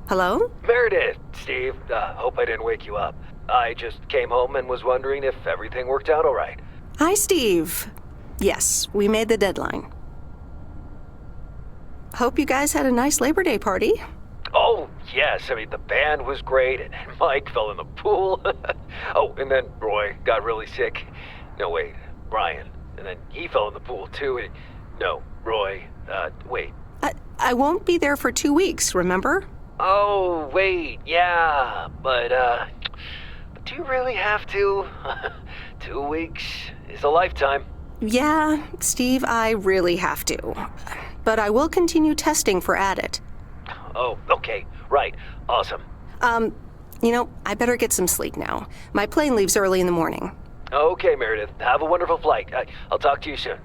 Hello? Meredith, Steve. Hope I didn't wake you up. I just came home and was wondering if everything worked out all right. Hi, Steve. Yes, we made the deadline. Hope you guys had a nice Labor Day party. Oh, yes. I mean, the band was great, and Mike fell in the pool. Oh, and then Roy got really sick. No, wait, Brian. And then he fell in the pool, too. And, no, Roy. Wait. I won't be there for 2 weeks, remember? Oh, wait, yeah. But do you really have to? 2 weeks is a lifetime. Yeah, Steve, I really have to. But I will continue testing for Addit. Oh, okay. Right. Awesome. I better get some sleep now. My plane leaves early in the morning. Okay, Meredith. Have a wonderful flight. I'll talk to you soon.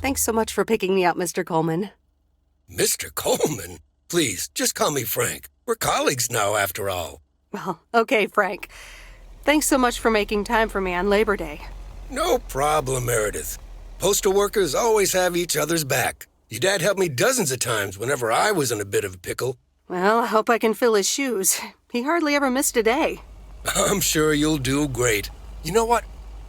Thanks so much for picking me up, Mr. Coleman. Mr. Coleman? Please, just call me Frank. We're colleagues now, after all. Well, okay, Frank. Thanks so much for making time for me on Labor Day. No problem, Meredith. Postal workers always have each other's back. Your dad helped me dozens of times whenever I was in a bit of a pickle. Well, I hope I can fill his shoes. He hardly ever missed a day. I'm sure you'll do great. You know what?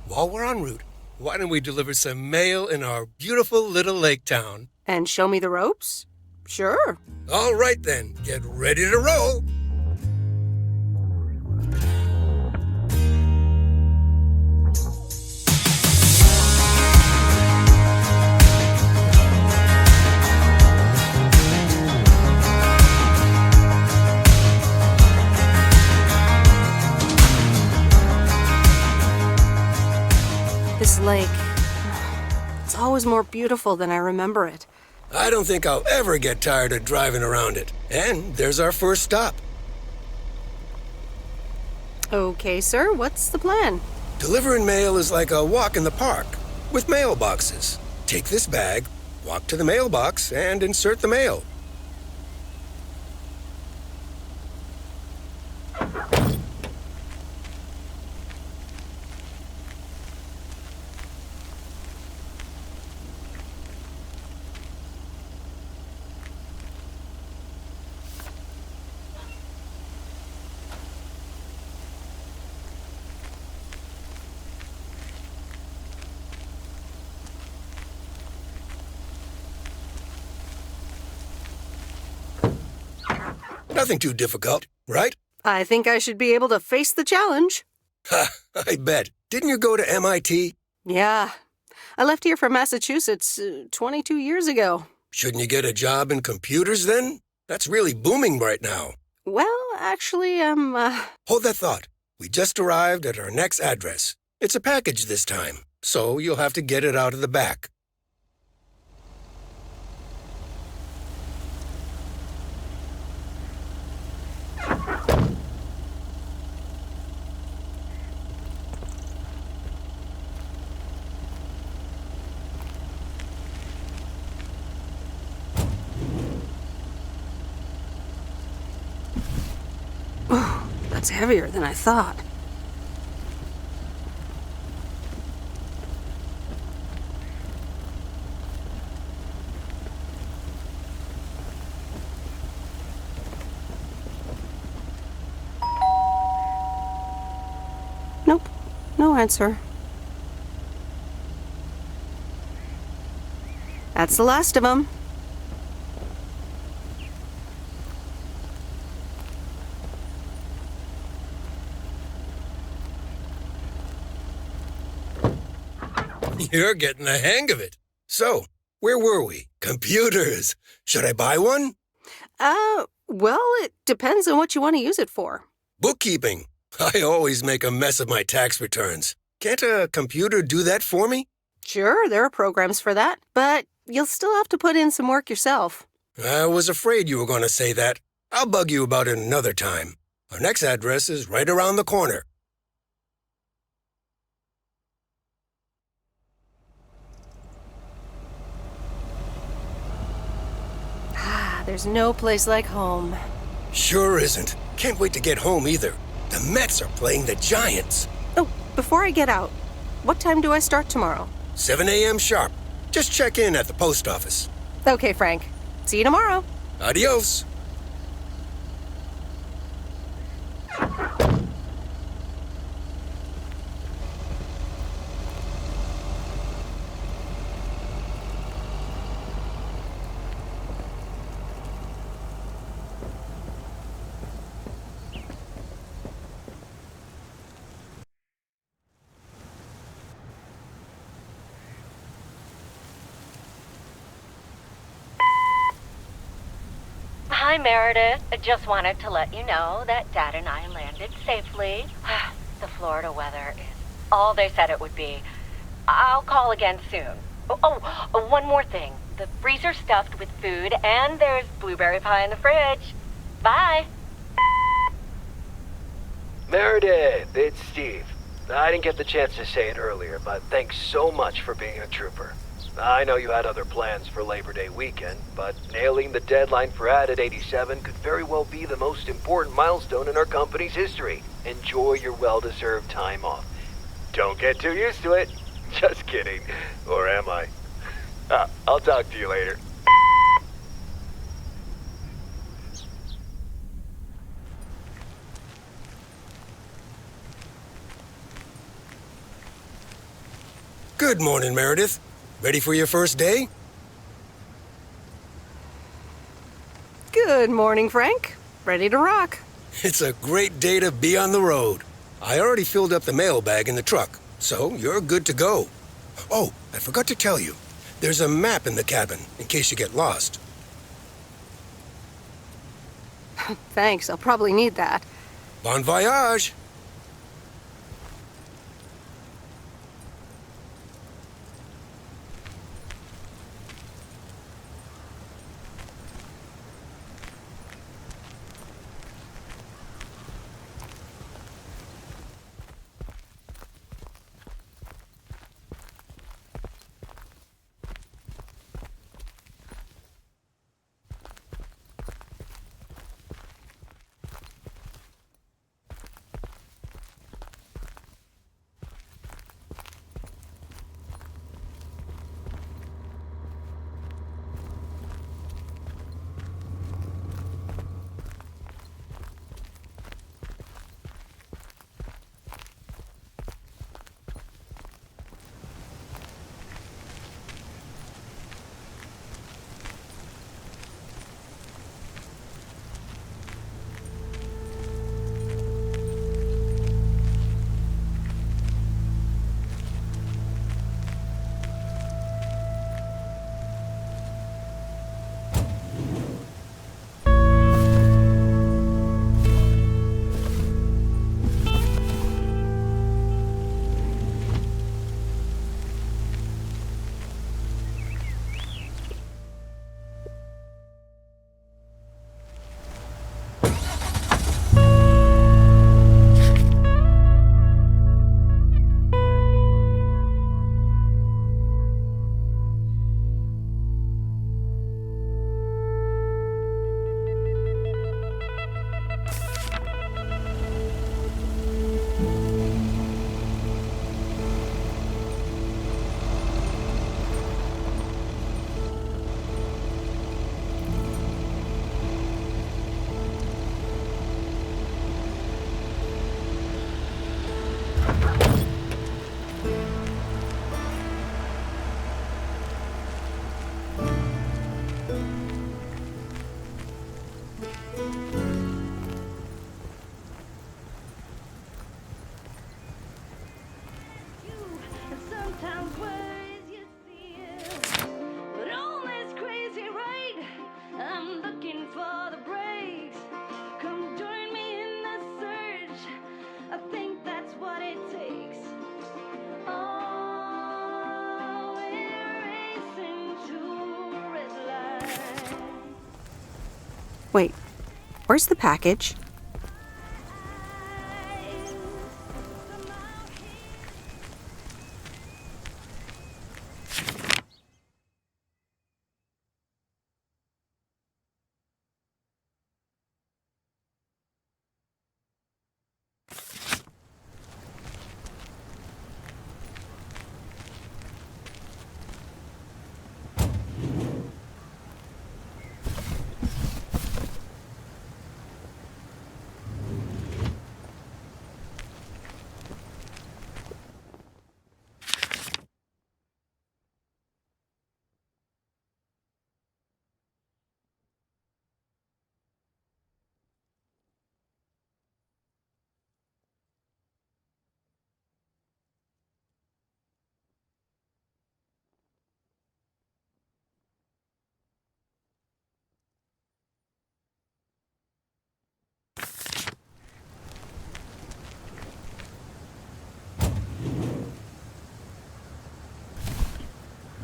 While we're en route, why don't we deliver some mail in our beautiful little lake town? And show me the ropes? Sure. All right then, get ready to roll. This lake, it's always more beautiful than I remember it. I don't think I'll ever get tired of driving around it. And there's our first stop. Okay, sir, what's the plan? Delivering mail is like a walk in the park, with mailboxes. Take this bag, walk to the mailbox, and insert the mail. Nothing too difficult, right? I think I should be able to face the challenge. Ha, I bet. Didn't you go to MIT? Yeah. I left here from Massachusetts 22 years ago. Shouldn't you get a job in computers then? That's really booming right now. Well, actually, Hold that thought. We just arrived at our next address. It's a package this time. so you'll have to get it out of the back. That's heavier than I thought. Nope, no answer. That's the last of them. You're getting the hang of it. So, where were we? Computers. Should I buy one? Well, it depends on what you want to use it for. Bookkeeping. I always make a mess of my tax returns. Can't a computer do that for me? Sure, there are programs for that, but you'll still have to put in some work yourself. I was afraid you were going to say that. I'll bug you about it another time. Our next address is right around the corner. There's no place like home. Sure isn't. Can't wait to get home either. The Mets are playing the Giants. Oh, before I get out, what time do I start tomorrow? 7 a.m. sharp. Just check in at the post office. Okay, Frank. See you tomorrow. Adios. Hi, Meredith. I just wanted to let you know that Dad and I landed safely. The Florida weather is all they said it would be. I'll call again soon. One more thing. The freezer's stuffed with food, and there's blueberry pie in the fridge. Bye. Meredith, it's Steve. I didn't get the chance to say it earlier, but thanks so much for being a trooper. I know you had other plans for Labor Day weekend, but nailing the deadline for Added 87 could very well be the most important milestone in our company's history. Enjoy your well-deserved time off. Don't get too used to it. Just kidding. Or am I? I'll talk to you later. Good morning, Meredith. Ready for your first day? Good morning, Frank. Ready to rock. It's a great day to be on the road. I already filled up the mailbag in the truck, so you're good to go. Oh, I forgot to tell you. There's a map in the cabin, in case you get lost. Thanks, I'll probably need that. Bon voyage! Wait, where's the package?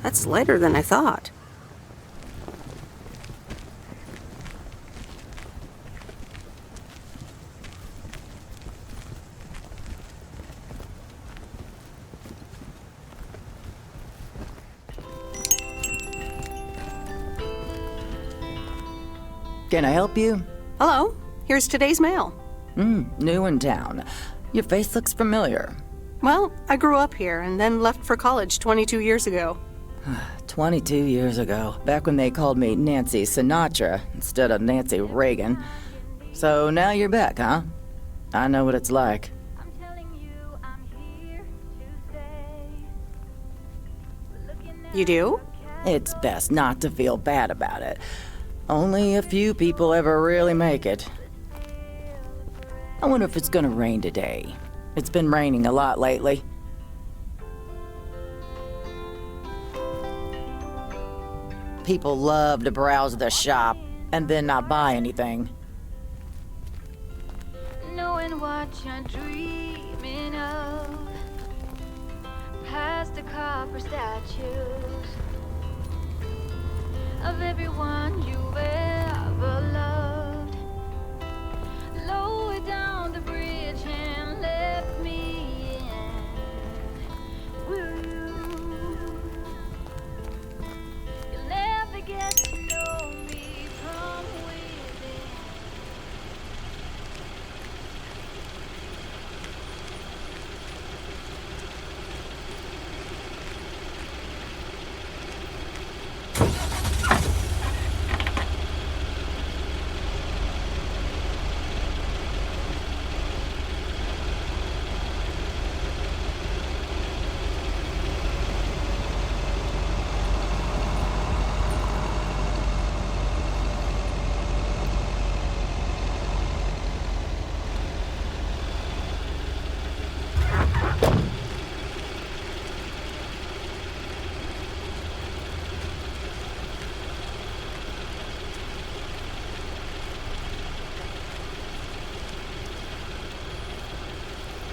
That's lighter than I thought. Can I help you? Hello, here's today's mail. New in town. Your face looks familiar. Well, I grew up here and then left for college 22 years ago. 22 years ago, back when they called me Nancy Sinatra instead of Nancy Reagan. So now you're back, huh? I know what it's like. I'm telling you, I'm here to stay. Looking at You do? It's best not to feel bad about it. Only a few people ever really make it. I wonder if it's gonna rain today. It's been raining a lot lately. People love to browse the shop and then not buy anything. knowing what you're dreaming of. Past the copper statues of everyone you've ever loved. Lower down the bridge and let me in. Will you? You'll never get to know me from within.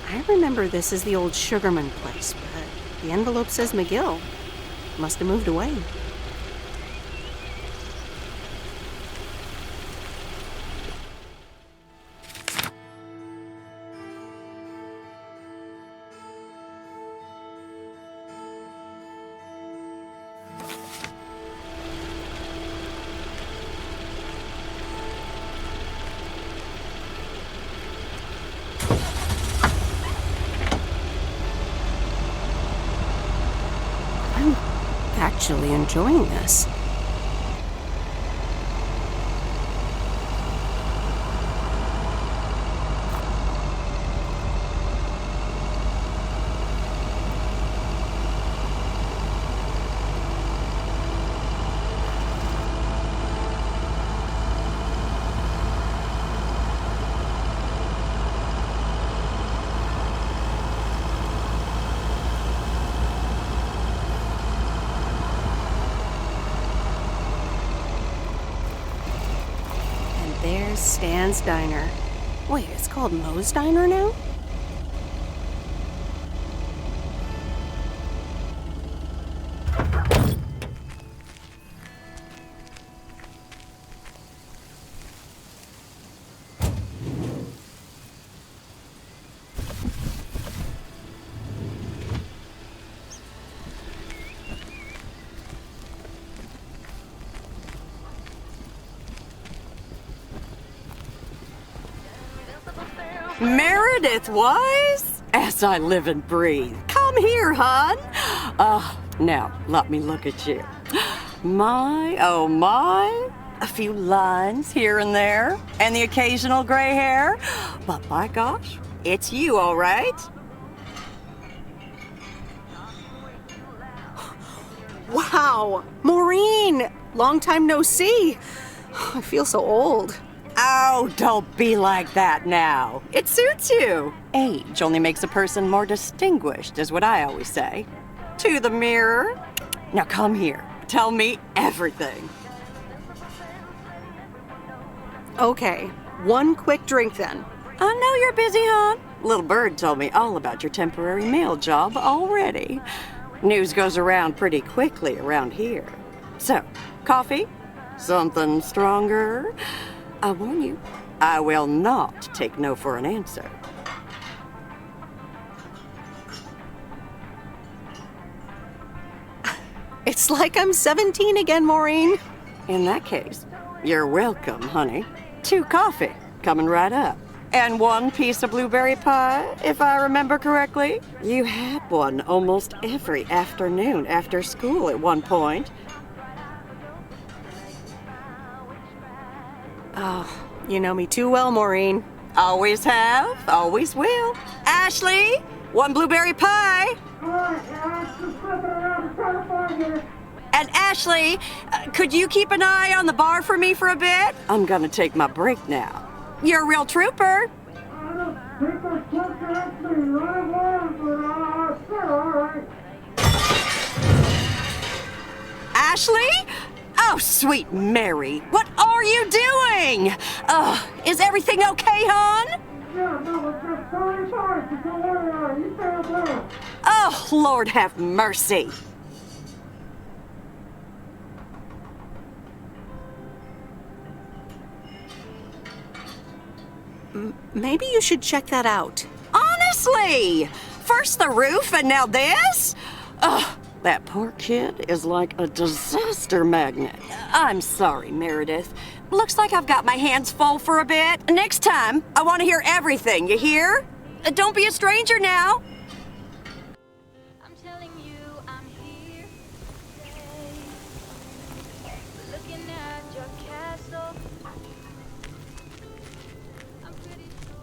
I remember this as the old Sugarman place, but the envelope says McGill. Must have moved away. I'm actually enjoying this. And there's Stan's Diner. Wait, it's called Moe's Diner now? Meredith Wise? As I live and breathe. Come here, hon. Now, let me look at you. My, oh my. A few lines here and there, and the occasional gray hair. But by gosh, it's you, all right? Wow, Maureen! Long time no see. I feel so old. Oh, don't be like that now. It suits you. Age only makes a person more distinguished, is what I always say. To the mirror. Now come here. Tell me everything. Okay, one quick drink then. I know you're busy, hon. Little Bird told me all about your temporary mail job already. News goes around pretty quickly around here. So, coffee? Something stronger? I warn you, I will not take no for an answer. It's like I'm 17 again, Maureen. In that case, you're welcome, honey. 2 coffee, coming right up. And 1 piece of blueberry pie, if I remember correctly. You had one almost every afternoon after school at one point. Oh, you know me too well, Maureen. Always have, always will. Ashley, 1 blueberry pie. And Ashley, could you keep an eye on the bar for me for a bit? I'm gonna take my break now. You're a real trooper. Ashley? Oh, sweet Mary, what are you doing? Is everything okay, hon? Oh, Lord have mercy. Maybe you should check that out. Honestly! First the roof and now this? Ugh, that poor kid is like a disaster magnet. I'm sorry, Meredith. Looks like I've got my hands full for a bit. Next time, I want to hear everything, you hear? Don't be a stranger now. I'm telling you, I'm here today. Looking at your castle. I'm pretty sure.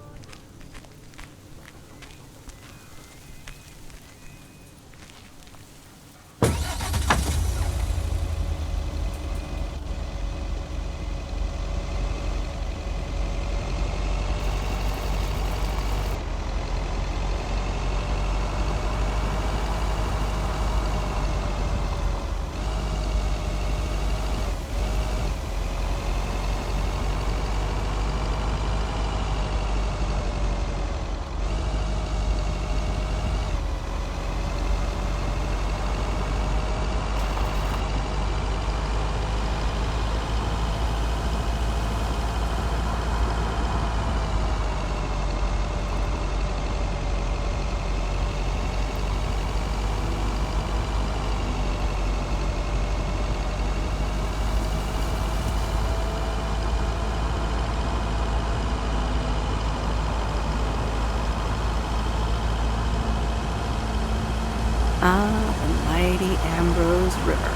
Ah, the mighty Ambrose River.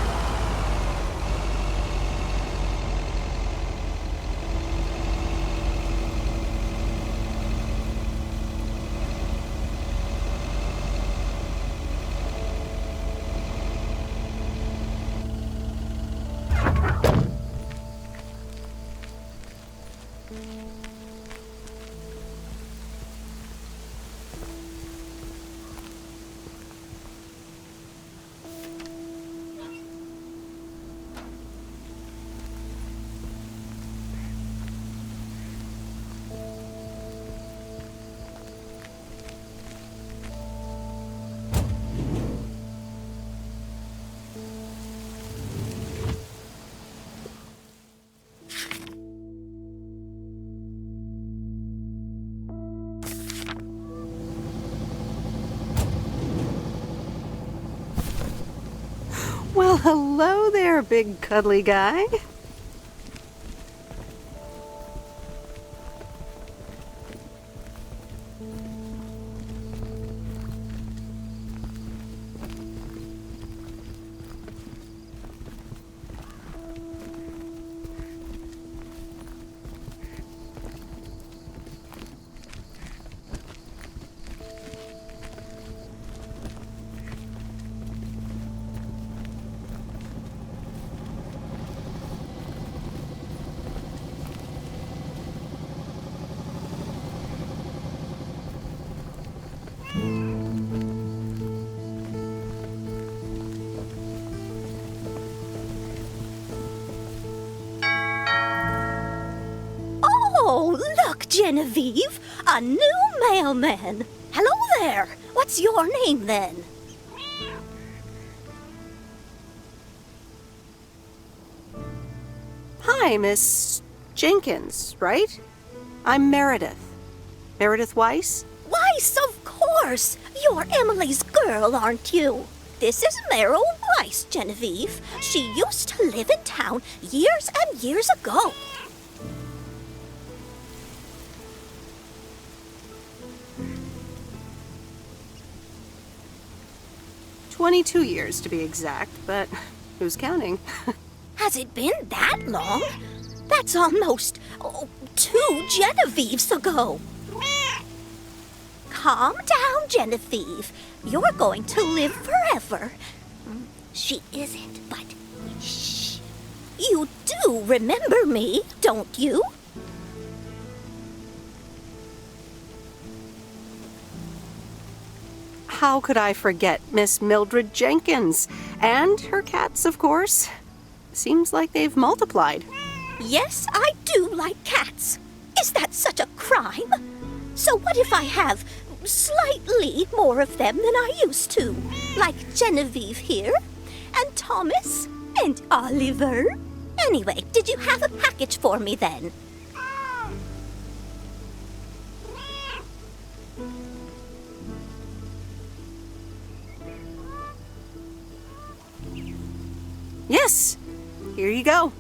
Well, hello there, big cuddly guy. Look, Genevieve, a new mailman. Hello there. What's your name then? Hi, Miss Jenkins, right? I'm Meredith. Meredith Weiss? Weiss, of course. You're Emily's girl, aren't you? This is Meryl Weiss, Genevieve. She used to live in town years and years ago. "22 years to be exact, but who's counting?" Has it been that long? That's almost 2 Genevieves ago. Calm down, Genevieve. You're going to live forever. She isn't, but shh. You do remember me, don't you? How could I forget Miss Mildred Jenkins? And her cats, of course. Seems like they've multiplied. Yes, I do like cats. Is that such a crime? So what if I have slightly more of them than I used to? Like Genevieve here, and Thomas, and Oliver. Anyway, did you have a package for me then? Yes, here you go.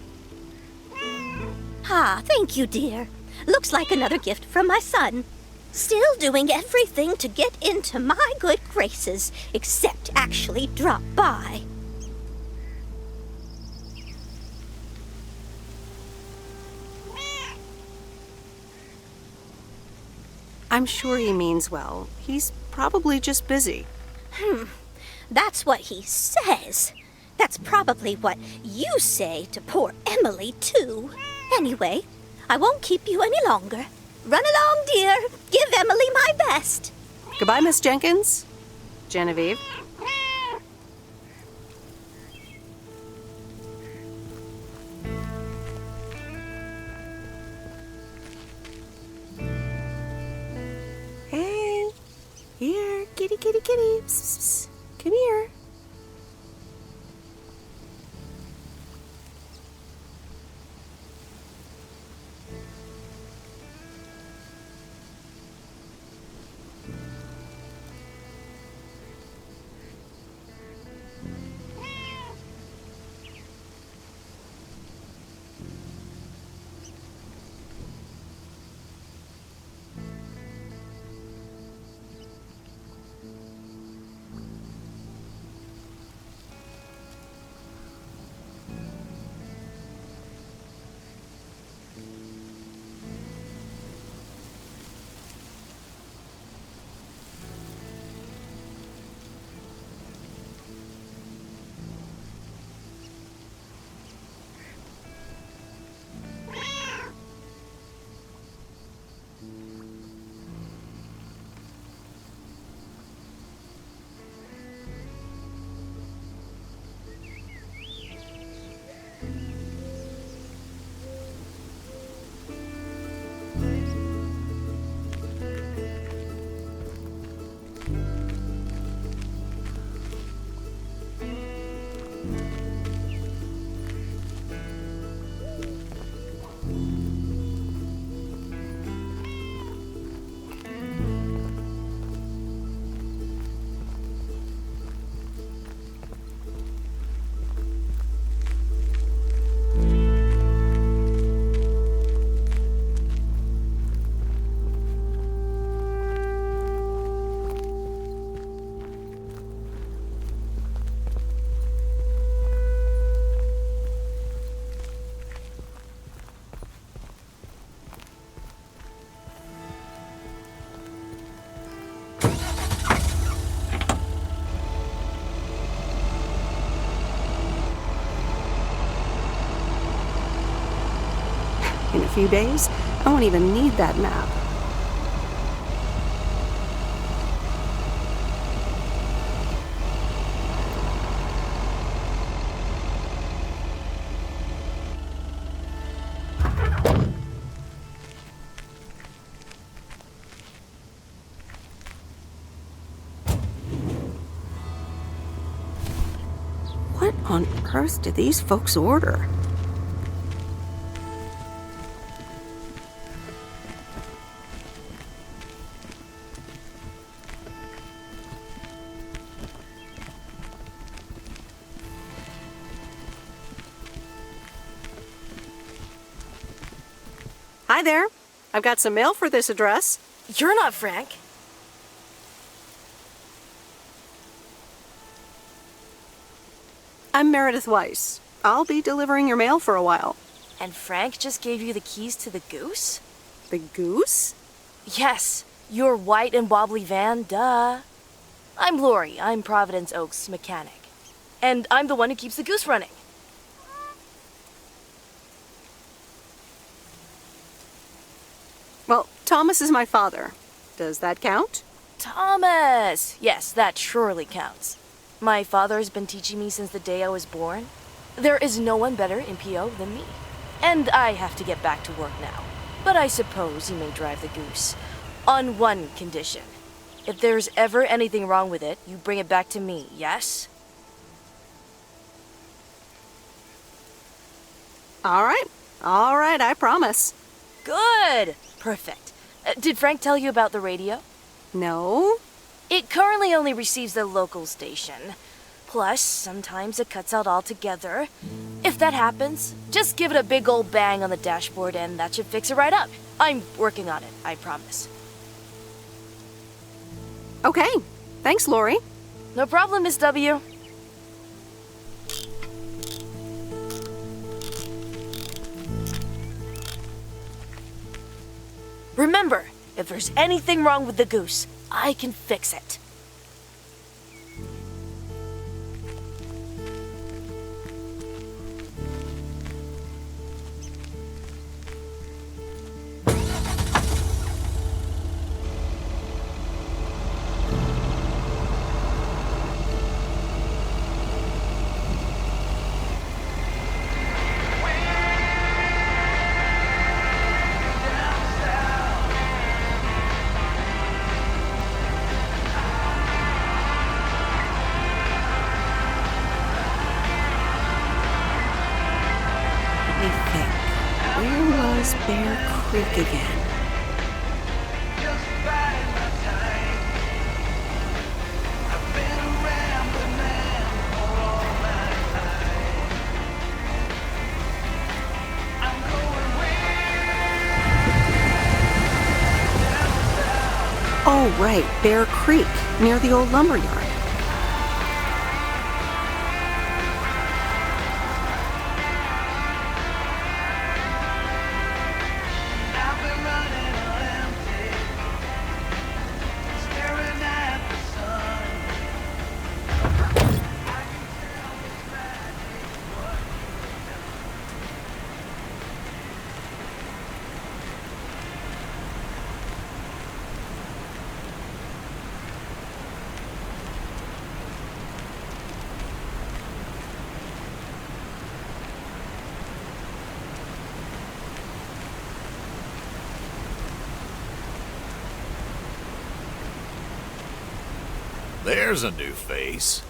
Ah, thank you, dear. Looks like another gift from my son. Still doing everything to get into my good graces, except actually drop by. I'm sure he means well. He's probably just busy. That's what he says. That's probably what you say to poor Emily, too. Anyway, I won't keep you any longer. Run along, dear. Give Emily my best. Goodbye, Miss Jenkins. Genevieve. Hey, here, kitty, kitty, kitty. Psst, psst, psst. Come here. In a few days, I won't even need that map. What on earth did these folks order? Hi there. I've got some mail for this address. You're not Frank. I'm Meredith Weiss. I'll be delivering your mail for a while. And Frank just gave you the keys to the Goose? The Goose? Yes, your white and wobbly van, duh. I'm Lori. I'm Providence Oaks' mechanic. And I'm the one who keeps the Goose running. Well, Thomas is my father. Does that count? Thomas! Yes, that surely counts. My father has been teaching me since the day I was born. There is no one better in PO than me. And I have to get back to work now. But I suppose you may drive the Goose. On one condition. If there's ever anything wrong with it, you bring it back to me, yes? All right, I promise. Good! Perfect. Did Frank tell you about the radio? No? It currently only receives the local station. Plus, sometimes it cuts out altogether. If that happens, just give it a big old bang on the dashboard and that should fix it right up. I'm working on it, I promise. Okay. Thanks, Lori. No problem, Miss W. Remember, if there's anything wrong with the Goose, I can fix it. Where was Bear Creek again? Oh, right, Bear Creek, near the old lumberyard. There's a new face.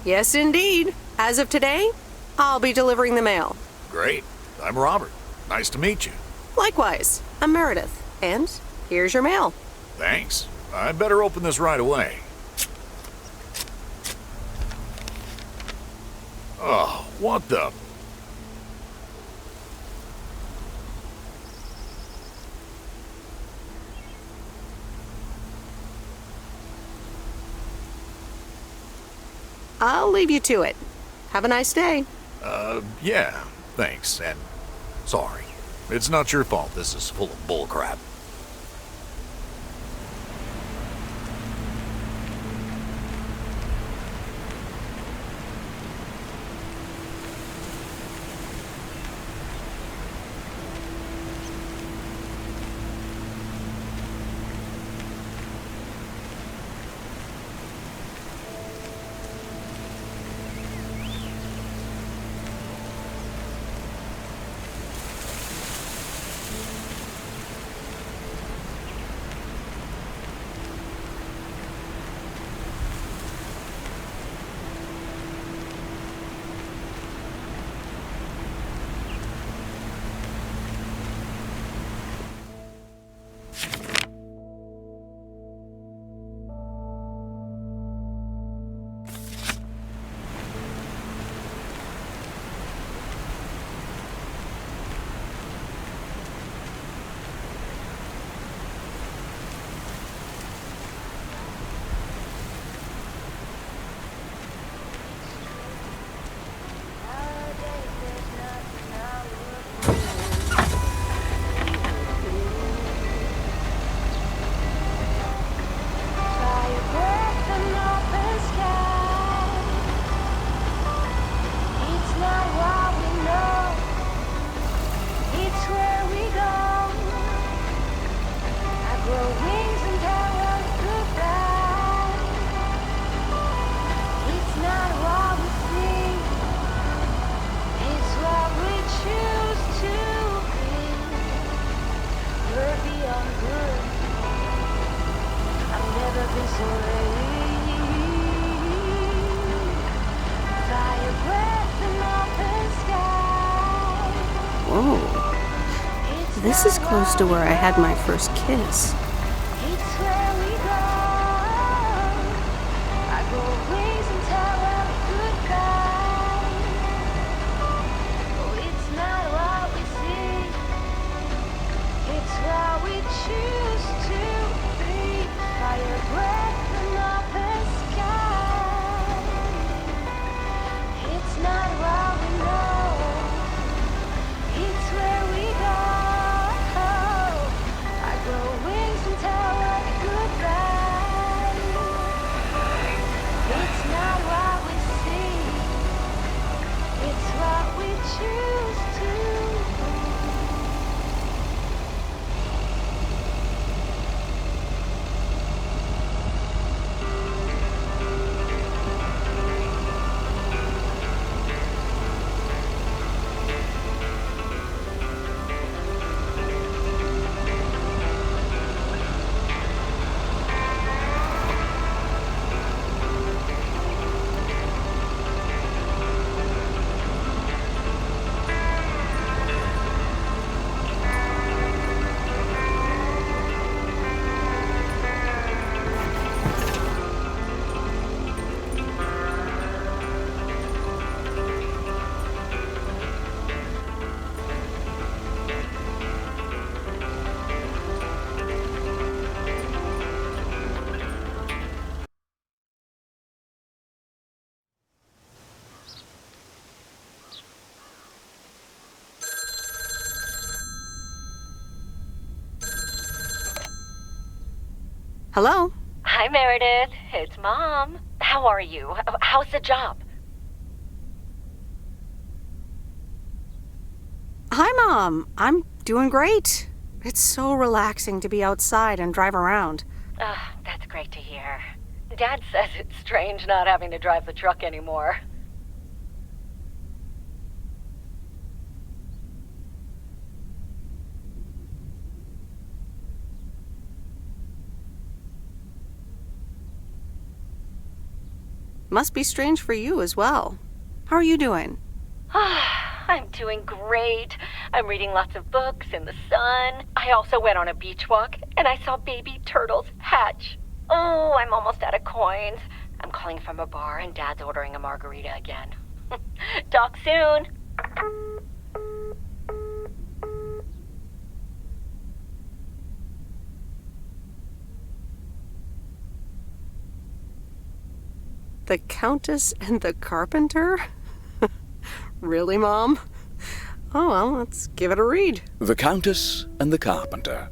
Yes, indeed. As of today, I'll be delivering the mail. Great. I'm Robert. Nice to meet you. Likewise, I'm Meredith. And here's your mail. Thanks. I better open this right away. Oh, what the... I'll leave you to it. Have a nice day. Yeah, thanks, and sorry. It's not your fault this is full of bullcrap. Whoa. This is close to where I had my first kiss. Hello? Hi, Meredith. It's Mom. How are you? How's the job? Hi, Mom. I'm doing great. It's so relaxing to be outside and drive around. That's great to hear. Dad says it's strange not having to drive the truck anymore. Must be strange for you as well. How are you doing? I'm doing great. I'm reading lots of books in the sun. I also went on a beach walk, and I saw baby turtles hatch. Oh, I'm almost out of coins. I'm calling from a bar, and Dad's ordering a margarita again. Talk soon. The Countess and the Carpenter? Really, Mom? Oh, well, let's give it a read. The Countess and the Carpenter.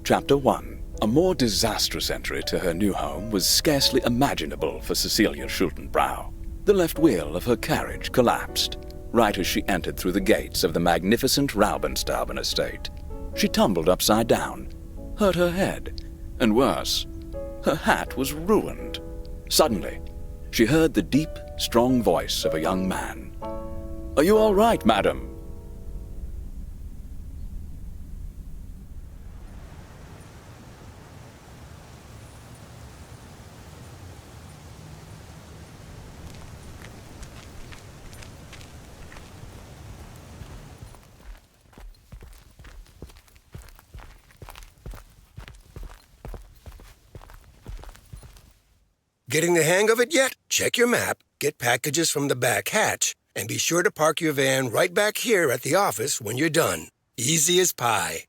Chapter 1. A more disastrous entry to her new home was scarcely imaginable for Cecilia Schultenbrow. The left wheel of her carriage collapsed right as she entered through the gates of the magnificent Raubenstaben estate. She tumbled upside down, hurt her head, and worse, her hat was ruined. Suddenly, she heard the deep, strong voice of a young man. "Are you all right, madam?" Getting the hang of it yet? Check your map, get packages from the back hatch, and be sure to park your van right back here at the office when you're done. Easy as pie.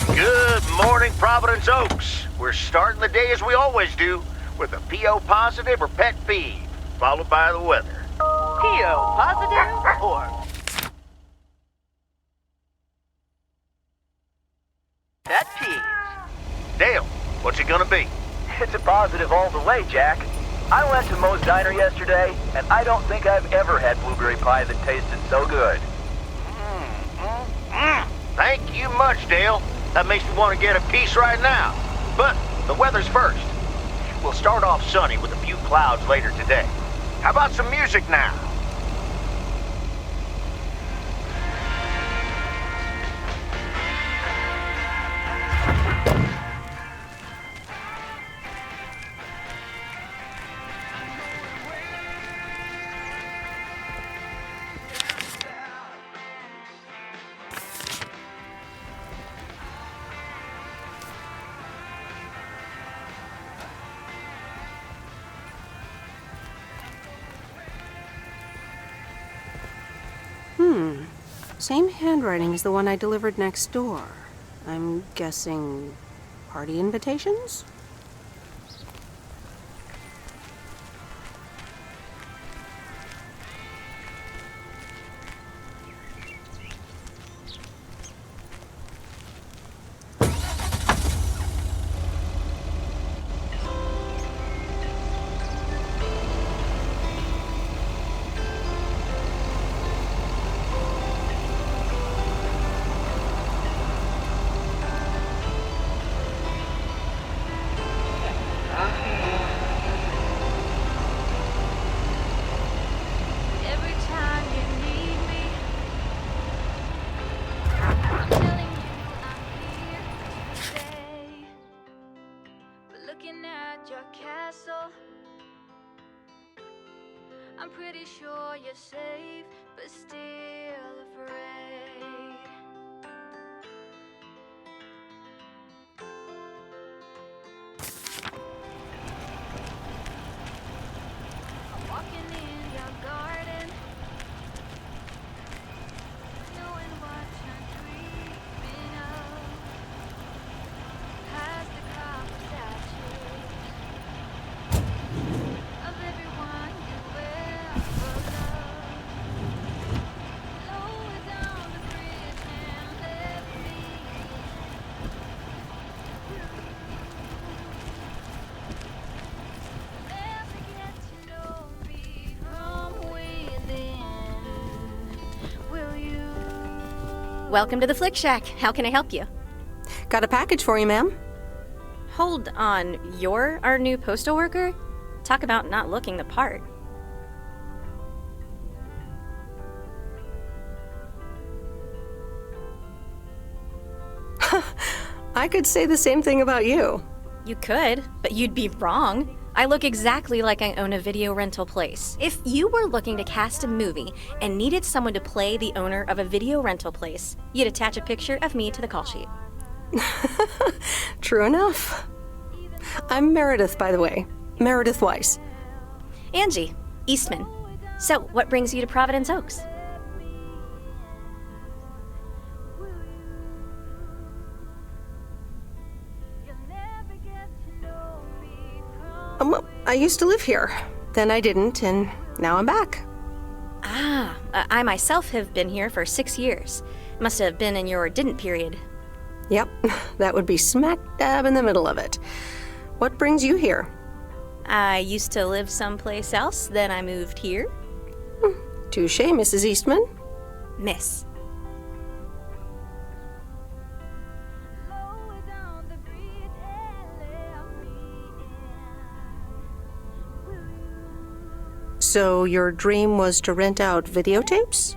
Good morning, Providence Oaks. We're starting the day as we always do, with a PO positive or pet peeve, followed by the weather. PO positive or pet peeves? Dale, what's it gonna be? It's a positive all the way, Jack. I went to Moe's Diner yesterday, and I don't think I've ever had blueberry pie that tasted so good. Thank you much, Dale. That makes me want to get a piece right now. But the weather's first. We'll start off sunny with a few clouds later today. How about some music now? Same handwriting as the one I delivered next door. I'm guessing party invitations? Every time you need me, I'm telling you I'm here to stay. But looking at your castle, I'm pretty sure you're safe, but still afraid. I'm walking in your garden, knowing what you're dreaming of. Past the copper statues of everyone you ever loved. Lower down the bridge and let me never get to know me from within. Will you? Welcome to the Flick Shack. How can I help you? Got a package for you, ma'am. Hold on, you're our new postal worker? Talk about not looking the part. I could say the same thing about you. You could, but you'd be wrong. I look exactly like I own a video rental place. If you were looking to cast a movie and needed someone to play the owner of a video rental place, you'd attach a picture of me to the call sheet. True enough. I'm Meredith, by the way. Meredith Weiss. Angie, Eastman. So, what brings you to Providence Oaks? Well, I used to live here. Then I didn't, and now I'm back. I myself have been here for 6 years. Must have been in your didn't period. Yep, that would be smack dab in the middle of it. What brings you here? I used to live someplace else, then I moved here. Touche, Mrs. Eastman. Miss. So your dream was to rent out videotapes?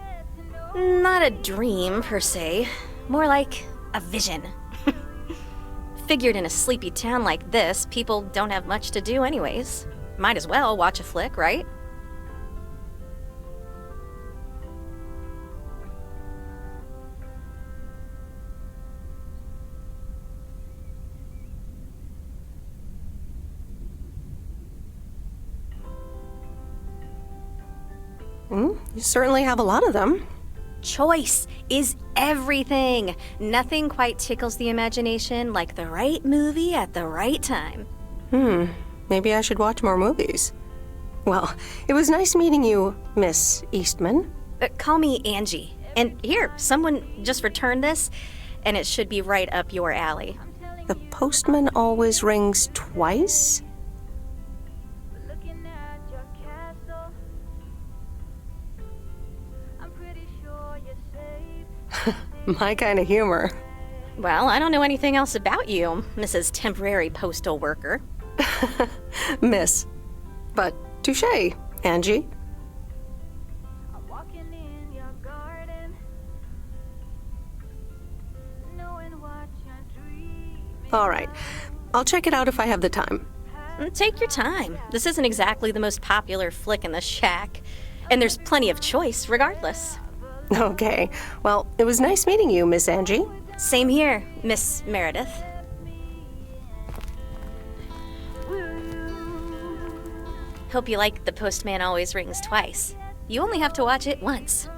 Not a dream, per se. More like a vision. Figured in a sleepy town like this, people don't have much to do anyways. Might as well watch a flick, right? You certainly have a lot of them. Choice is everything. Nothing quite tickles the imagination like the right movie at the right time. Maybe I should watch more movies. Well, it was nice meeting you, Miss Eastman. Call me Angie. And here, someone just returned this, and it should be right up your alley. The postman always rings twice? My kind of humor. Well, I don't know anything else about you, Mrs. Temporary Postal Worker. Miss. But touche, Angie. All right. I'll check it out if I have the time. Take your time. This isn't exactly the most popular flick in the shack, and there's plenty of choice regardless. Okay. Well, it was nice meeting you, Miss Angie. Same here, Miss Meredith. Hope you like The Postman Always Rings Twice. You only have to watch it once.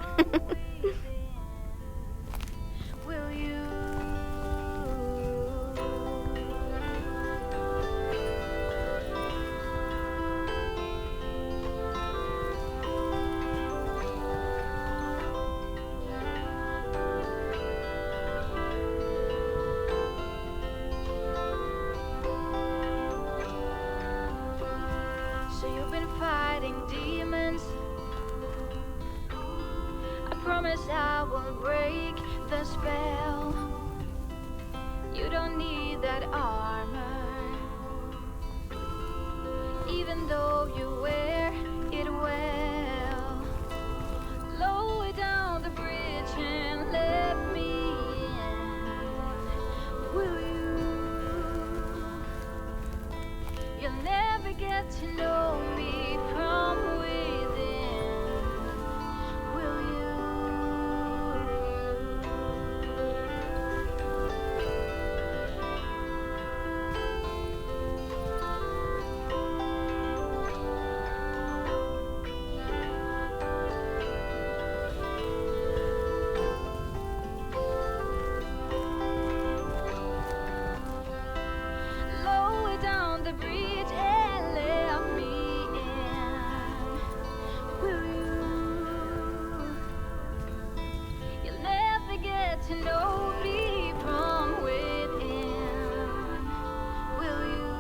So you've been fighting demons. I promise I won't break the spell. You don't need that armor, even though you wear it well. Lower down the bridge and let me in. Will you? You'll never get to know me from within. Will you? Lower down the bridge and let me in. Will you? You'll never get to know me from within. Will you?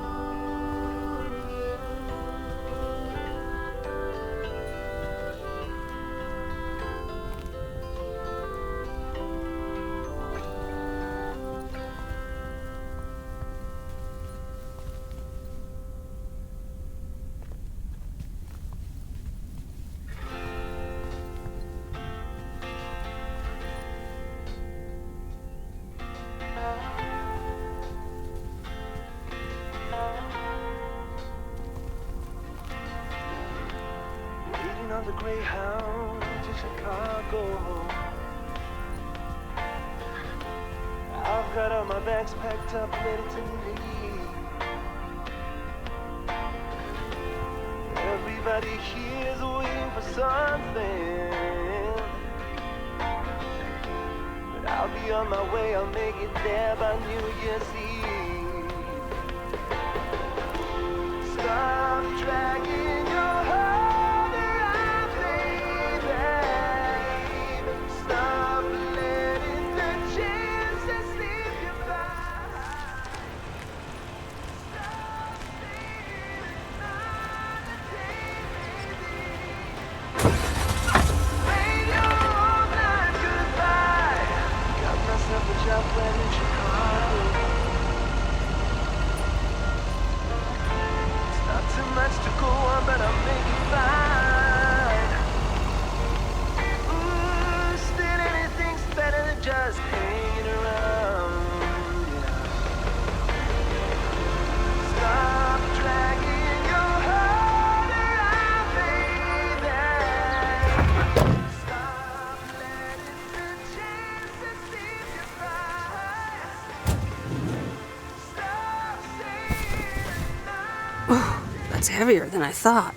Waiting on the Greyhound to Chicago. I've got all my bags packed up, ready to leave. Everybody here's waiting for something, but I'll be on my way. I'll make it there by New Year's Eve. Stop dragging your heart around, baby. Stop letting the chances slip you by. Stop saying another day, baby. Made your own life goodbye. Got myself a job playing in Chicago. Too much to go on, but I'll make it fine. Ooh, still anything's better than just hanging around. Yeah. Stop dragging your heart around, baby. Stop letting the chances slip you by. Stop saying That's heavier than I thought.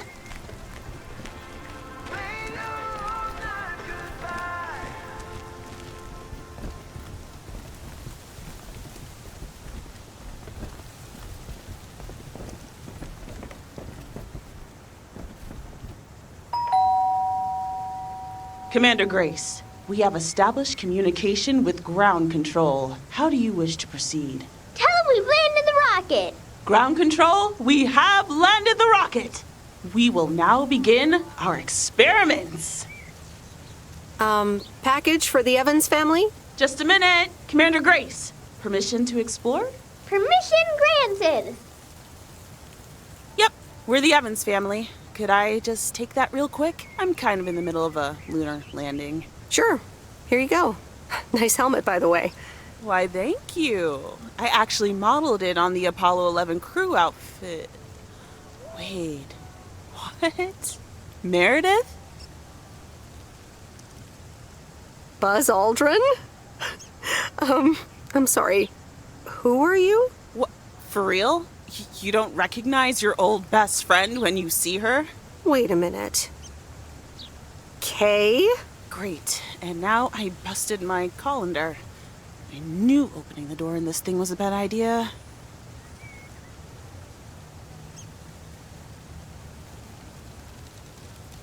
Commander Grace, we have established communication with ground control. How do you wish to proceed? Tell them we've landed the rocket. Ground control, we have landed the rocket. We will now begin our experiments. Package for the Evans family? Just a minute. Commander Grace, permission to explore? Permission granted. Yep, We're the Evans family. Could I just take that real quick? I'm kind of in the middle of a lunar landing. Sure. Here you go. Nice helmet, by the way. Why, thank you. I actually modeled it on the Apollo 11 crew outfit. Wait, what? Meredith? Buzz Aldrin? I'm sorry. Who are you? What? For real? You don't recognize your old best friend when you see her? Wait a minute. Kay? Great. And now I busted my colander. I knew opening the door in this thing was a bad idea.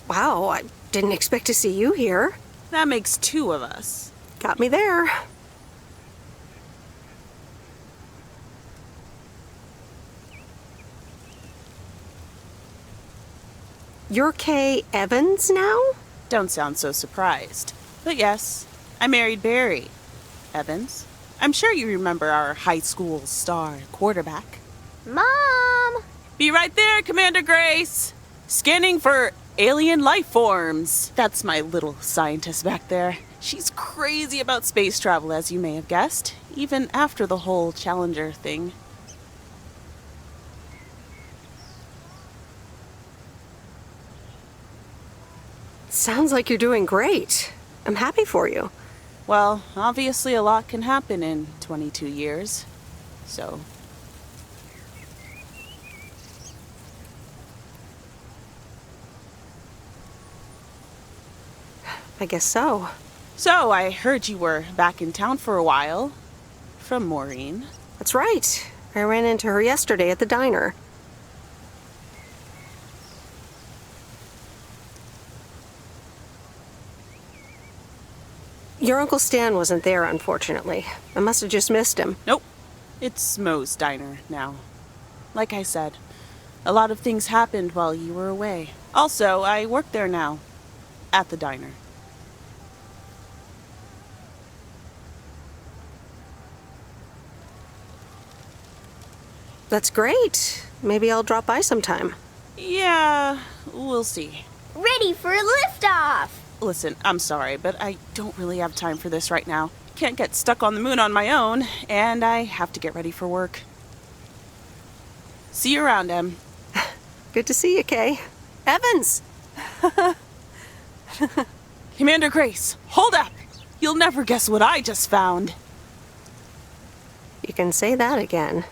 Wow, I didn't expect to see you here. That makes two of us. Got me there. You're Kay Evans now? Don't sound so surprised. But yes, I married Barry Evans. I'm sure you remember our high school star quarterback. Mom! Be right there, Commander Grace! Scanning for alien life forms. That's my little scientist back there. She's crazy about space travel, as you may have guessed, even after the whole Challenger thing. Sounds like you're doing great. I'm happy for you. Well, obviously a lot can happen in 22 years, so... I guess so. So, I heard you were back in town for a while. From Maureen. That's right. I ran into her yesterday at the diner. Your Uncle Stan wasn't there, unfortunately. I must have just missed him. Nope. It's Moe's diner now. Like I said, a lot of things happened while you were away. Also, I work there now. At the diner. That's great. Maybe I'll drop by sometime. Yeah, we'll see. Ready for a liftoff! Listen, I'm sorry, but I don't really have time for this right now. Can't get stuck on the moon on my own, and I have to get ready for work. See you around, Em. Good to see you, Kay. Evans! Commander Grace, hold up! You'll never guess what I just found. You can say that again.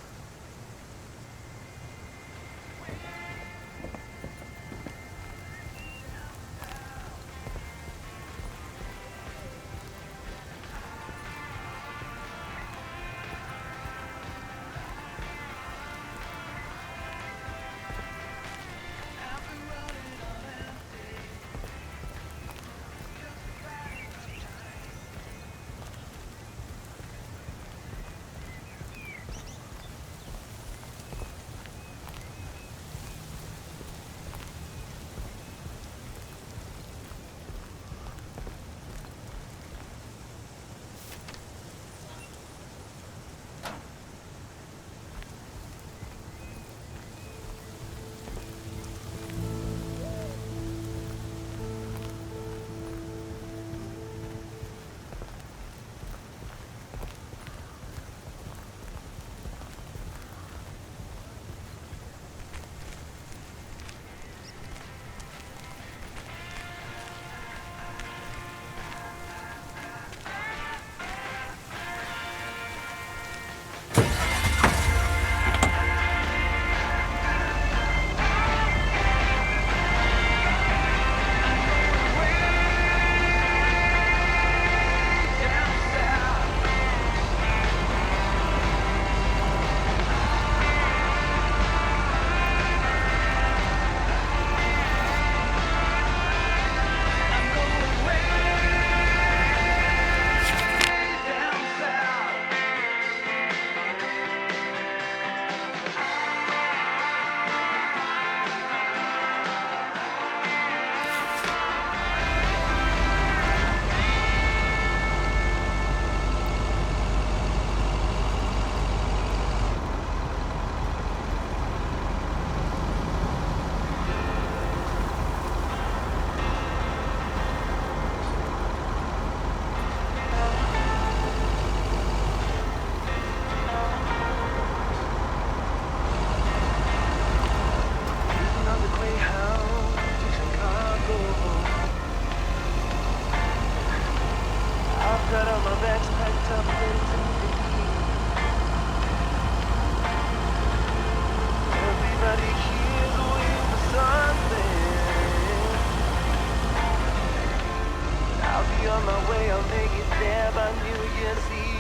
can see.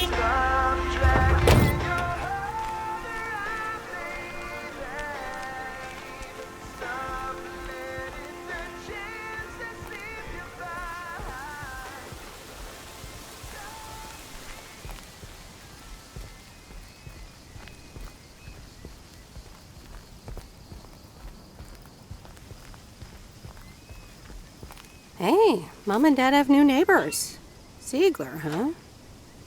Stop dragging your heart around, baby. Stop letting the chances slip you by. Hey, Mom and Dad have new neighbors. Ziegler, huh?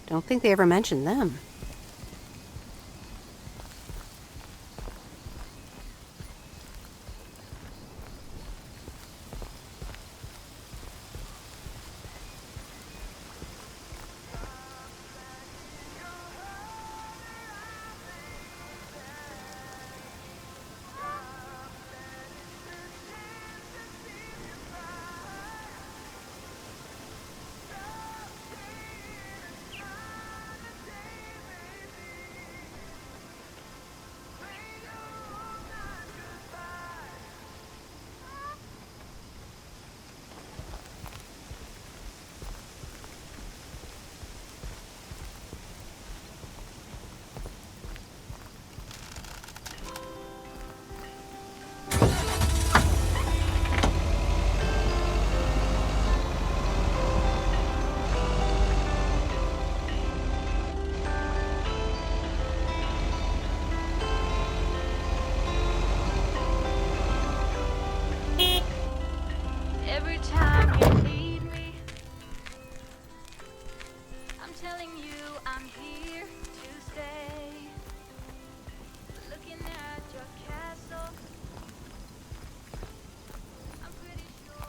Don't think they ever mentioned them. Every time you need me, I'm telling you I'm here to stay. Looking at your castle, I'm pretty sure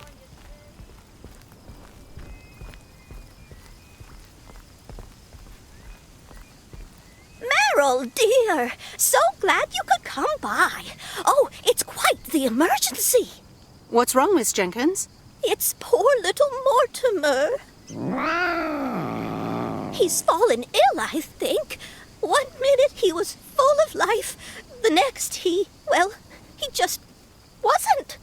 you're Meryl, dear, so glad you could come by. Oh, it's quite the emergency. What's wrong, Miss Jenkins? It's poor little Mortimer. He's fallen ill, I think. 1 minute he was full of life. The next he just wasn't.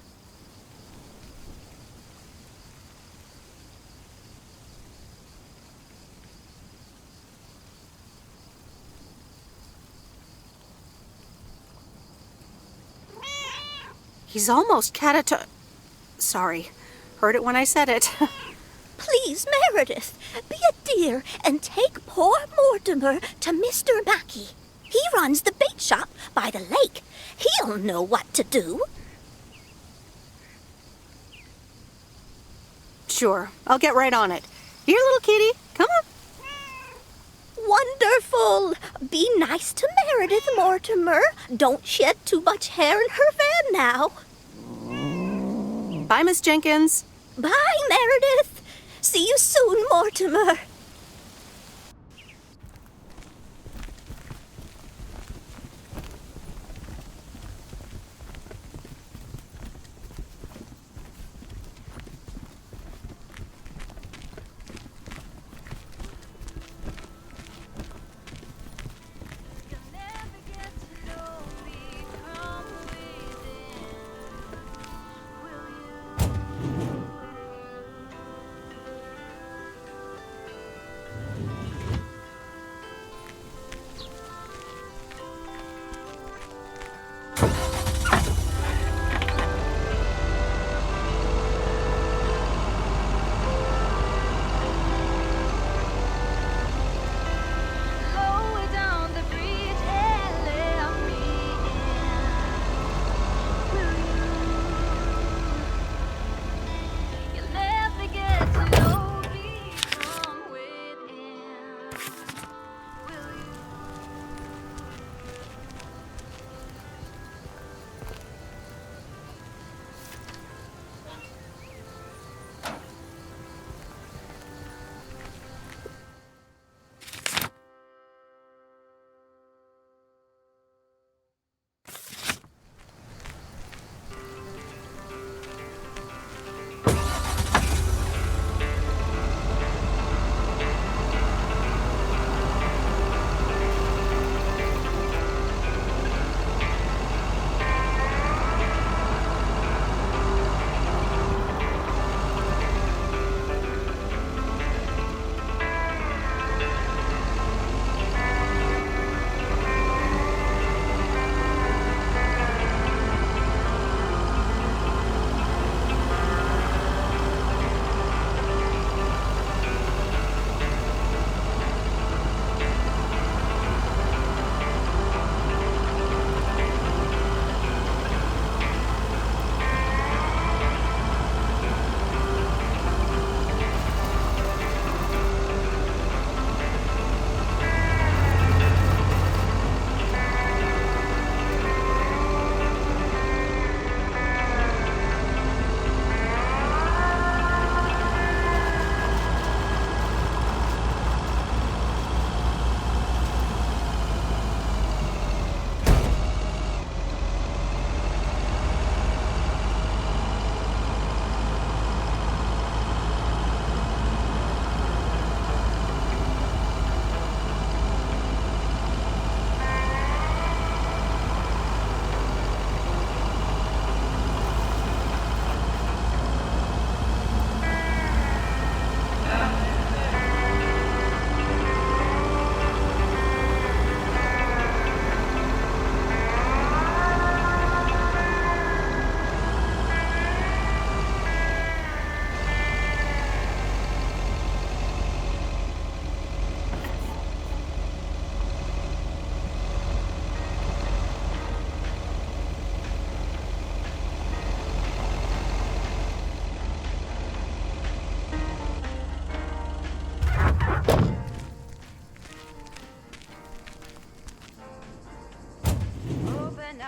He's almost Sorry. Heard it when I said it. Please, Meredith, be a dear and take poor Mortimer to Mr. Mackey. He runs the bait shop by the lake. He'll know what to do. Sure, I'll get right on it. Here, little kitty, come on. Wonderful. Be nice to Meredith, Mortimer. Don't shed too much hair in her van now. Bye, Miss Jenkins. Bye, Meredith. See you soon, Mortimer.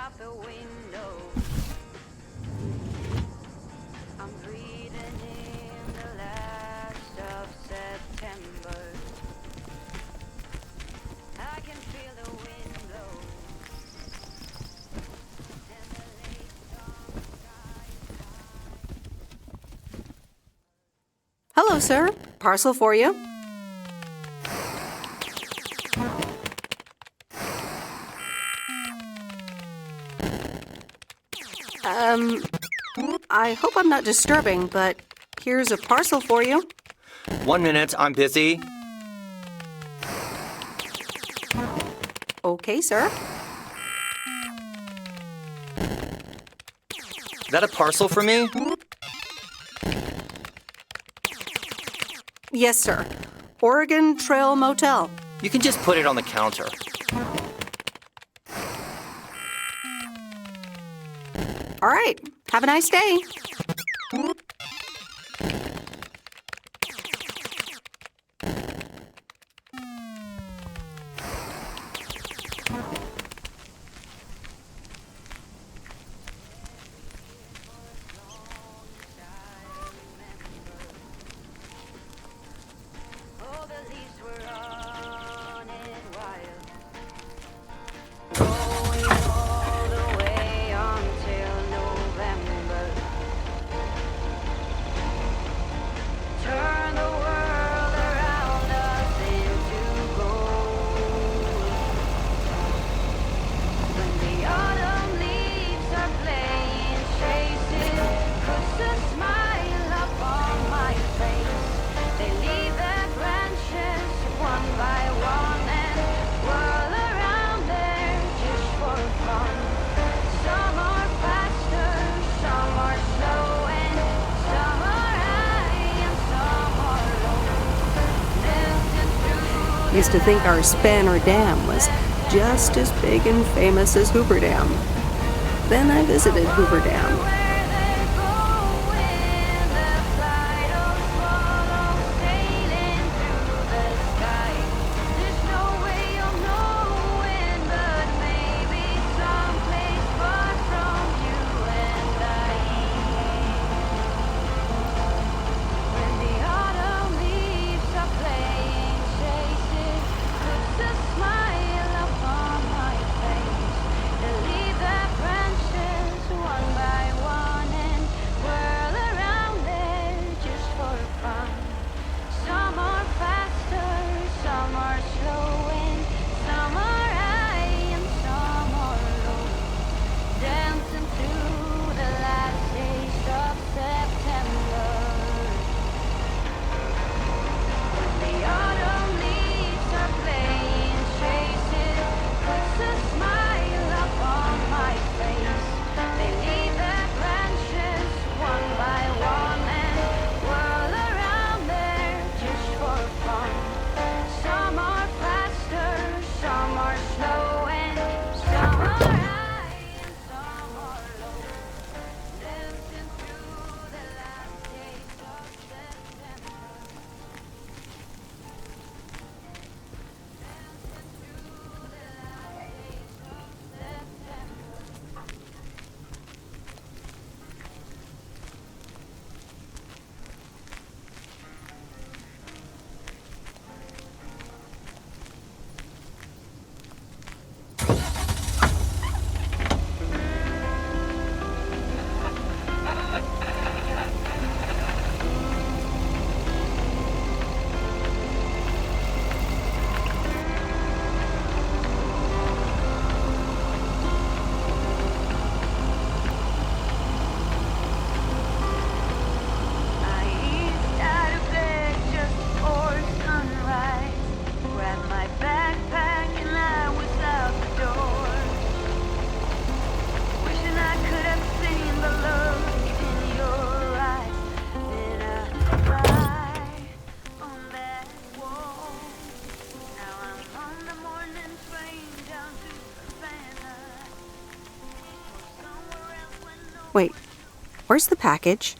out the window. I'm breathing in the last of September. I can feel the wind blow. Hello, sir. Parcel for you. I hope I'm not disturbing, but here's a parcel for you. 1 minute, I'm busy. Okay, sir. Is that a parcel for me? Yes, sir. Oregon Trail Motel. You can just put it on the counter. All right. Have a nice day. All the leaves were running wild, going all the way until November. Turn the world around us into gold. When the autumn leaves are playing chases, puts a smile upon my face. They leave their branches one by one and whirl around there just for fun. Some are faster, some are slow, and some are high and some are low. Dancing through Used to think our Spanner Dam was just as big and famous as Hoover Dam. Then I visited Hoover Dam. Some are faster, some are slow, and some are high and some are low. Dancing through the last days of September. When the autumn leaves are playing chases, puts a smile upon my face. They leave their branches one by one and whirl around there just for fun. Some are faster, some are slow, and some are high and some are low. Dancing through the last days of September. I eased out of bed just before sunrise. Grabbed my backpack and I was out the door. Wishing I could have seen the look in your eyes. Then I cry on that wall. Now I'm on the morning train down to Savannah. Or somewhere else when no Wait, where's the package?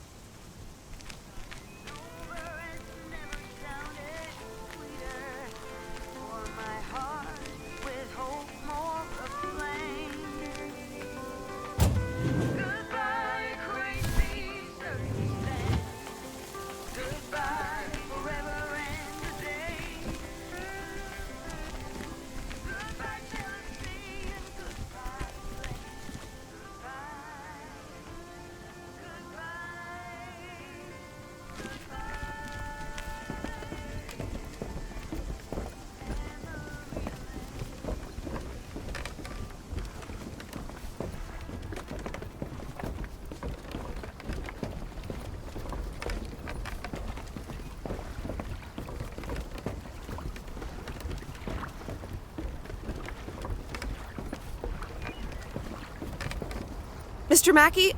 Mr. Mackey,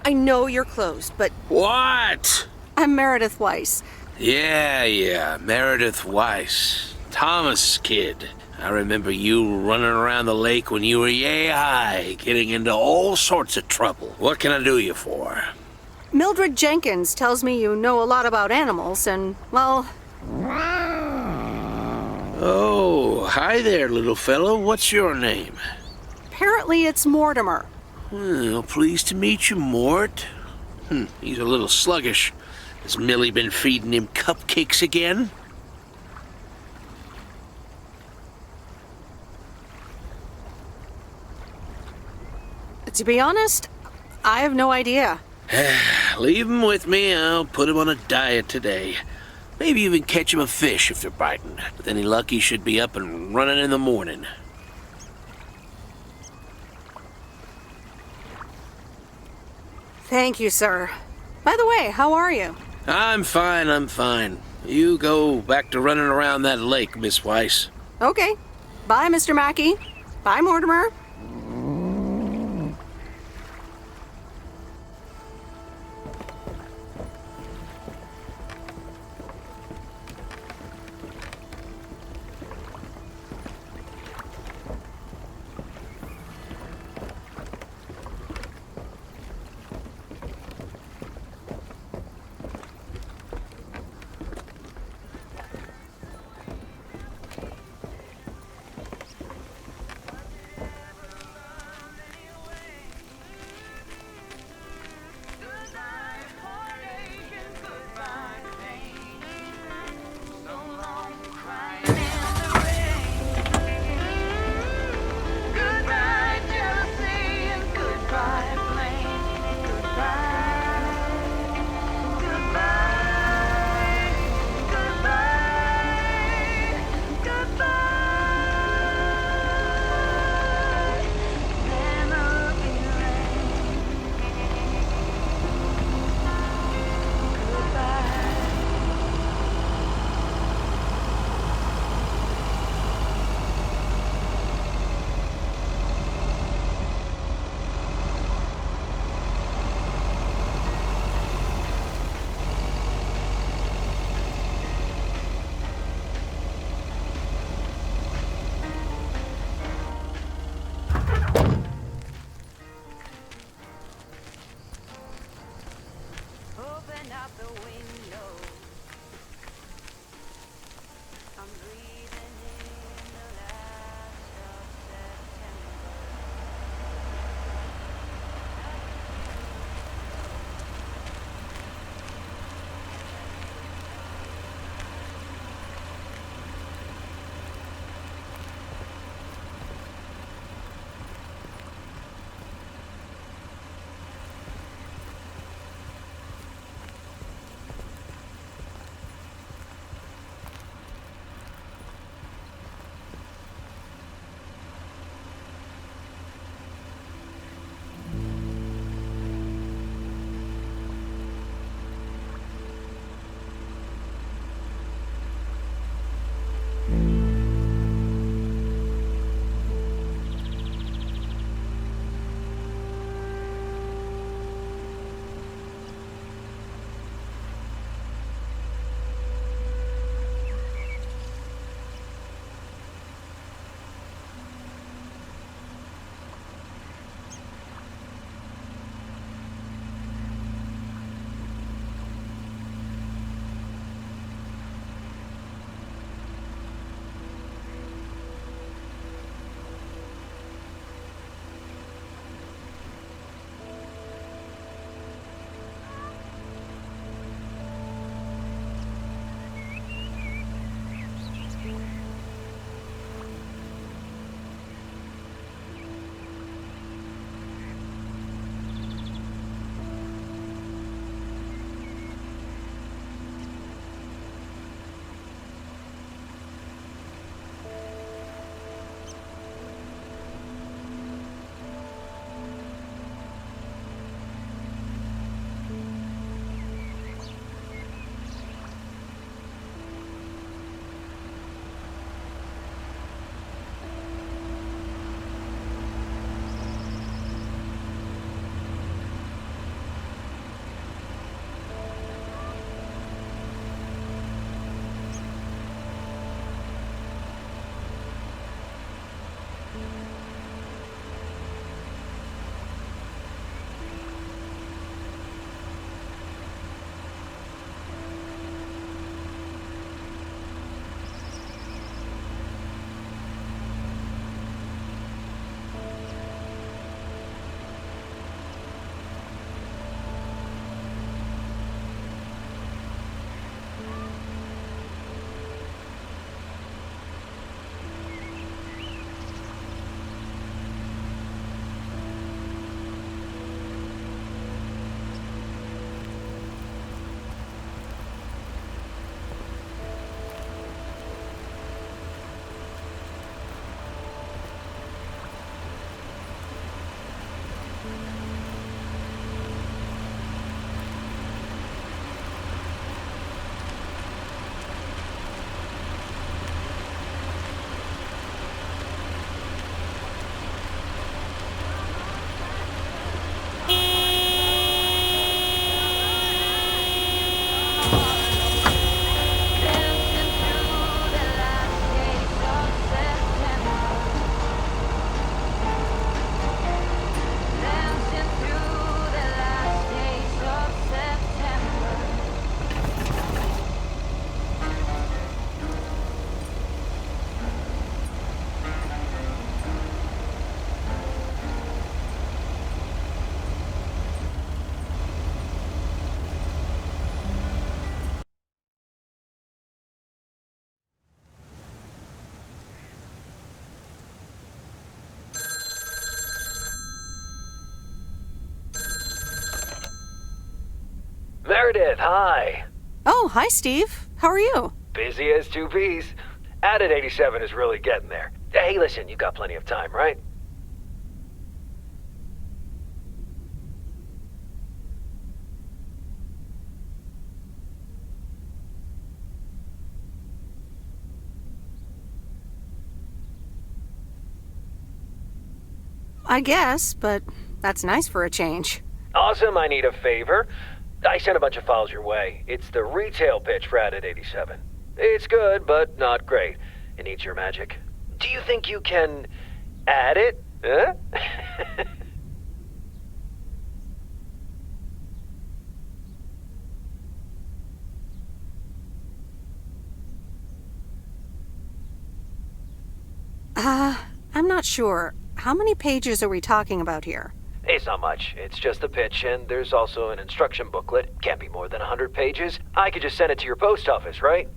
I know you're closed, but What? I'm Meredith Weiss. Yeah, Meredith Weiss. Thomas' kid. I remember you running around the lake when you were yay high, getting into all sorts of trouble. What can I do you for? Mildred Jenkins tells me you know a lot about animals, and, well... Oh, hi there, little fellow. What's your name? Apparently it's Mortimer. Well, pleased to meet you, Mort. He's a little sluggish. Has Millie been feeding him cupcakes again? To be honest, I have no idea. Leave him with me. I'll put him on a diet today. Maybe even catch him a fish if they're biting. With any luck, he should be up and running in the morning. Thank you, sir. By the way, how are you? I'm fine. You go back to running around that lake, Miss Weiss. Okay. Bye, Mr. Mackey. Bye, Mortimer. Meredith, hi. Oh, hi, Steve. How are you? Busy as two peas. Added 87 is really getting there. Hey, listen, you got plenty of time, right? I guess, but that's nice for a change. Awesome, I need a favor. I sent a bunch of files your way. It's the retail pitch for Added 87. It's good, but not great. It needs your magic. Do you think you can add it? Huh? I'm not sure. How many pages are we talking about here? It's not much. It's just the pitch, and there's also an instruction booklet. Can't be more than 100 pages. I could just send it to your post office, right?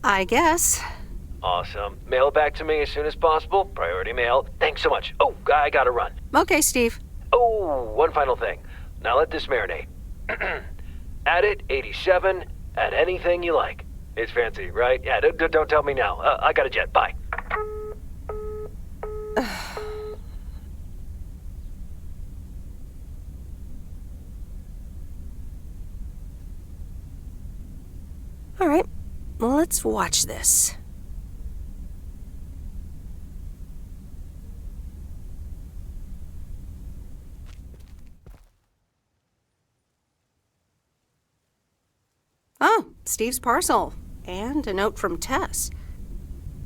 I guess. Awesome. Mail it back to me as soon as possible. Priority mail. Thanks so much. Oh, I gotta run. Okay, Steve. Oh, one final thing. Now let this marinate. Added 87, add anything you like. It's fancy, right? Yeah, don't tell me now. I got a jet. Bye. All right, well, let's watch this. Oh, Steve's parcel. And a note from Tess.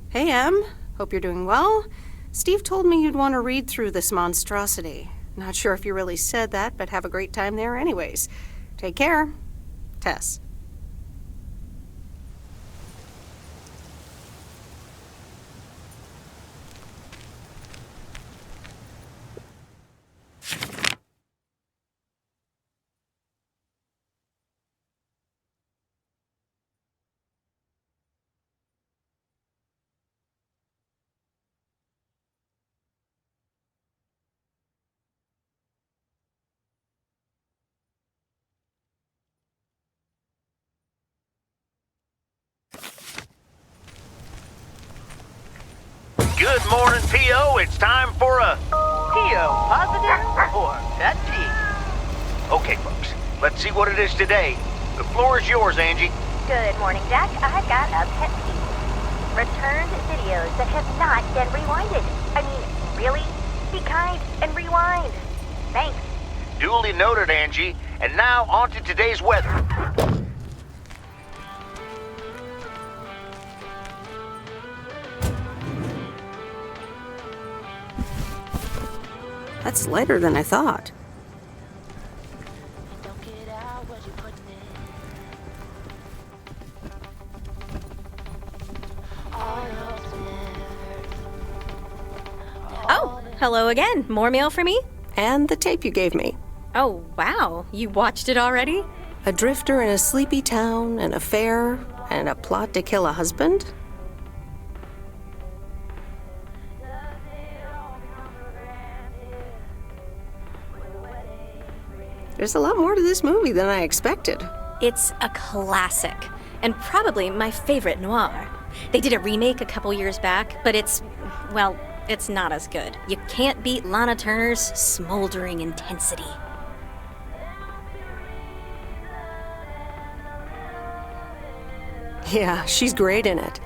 Hey, Em. Hope you're doing well. Steve told me you'd want to read through this monstrosity. Not sure if you really said that, but have a great time there anyways. Take care. Tess. Good morning, P.O. It's time for a P.O. positive or pet peeve? Okay, folks, let's see what it is today. The floor is yours, Angie. Good morning, Jack. I've got a pet peeve. Returned videos that have not been rewinded. I mean, really? Be kind and rewind. Thanks. Duly noted, Angie. And now on to today's weather. That's lighter than I thought. Oh, hello again. More mail for me? And the tape you gave me. Oh, wow. You watched it already? A drifter in a sleepy town, an affair, and a plot to kill a husband? There's a lot more to this movie than I expected. It's a classic, and probably my favorite noir. They did a remake a couple years back, but it's not as good. You can't beat Lana Turner's smoldering intensity. Yeah, she's great in it.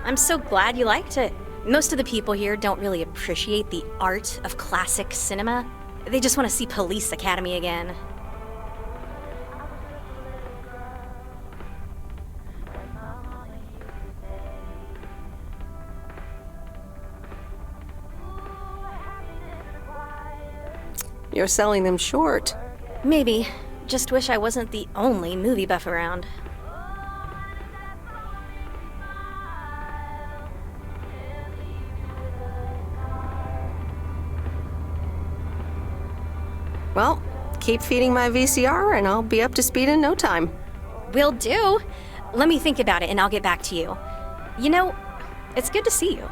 I'm so glad you liked it. Most of the people here don't really appreciate the art of classic cinema. They just want to see Police Academy again. You're selling them short. Maybe. Just wish I wasn't the only movie buff around. Well, keep feeding my VCR and I'll be up to speed in no time. Will do. Let me think about it and I'll get back to you. You know, it's good to see you.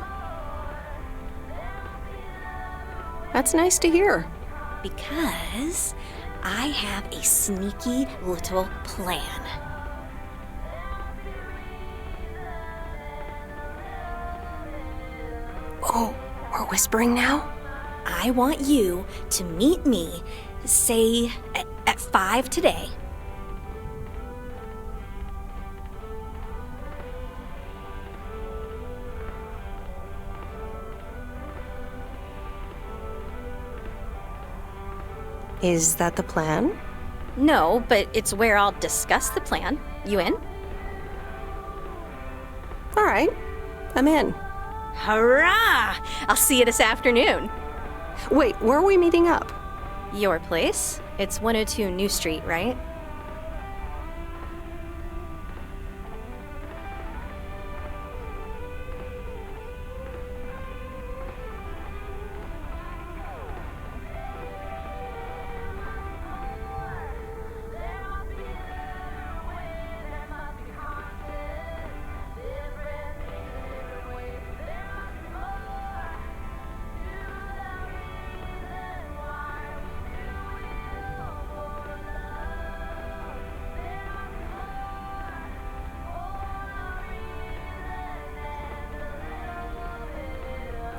That's nice to hear. Because I have a sneaky little plan. Oh, we're whispering now? I want you to meet me, say, at 5 today. Is that the plan? No, but it's where I'll discuss the plan. You in? All right, I'm in. Hurrah! I'll see you this afternoon. Wait, where are we meeting up? Your place? It's 102 New Street, right?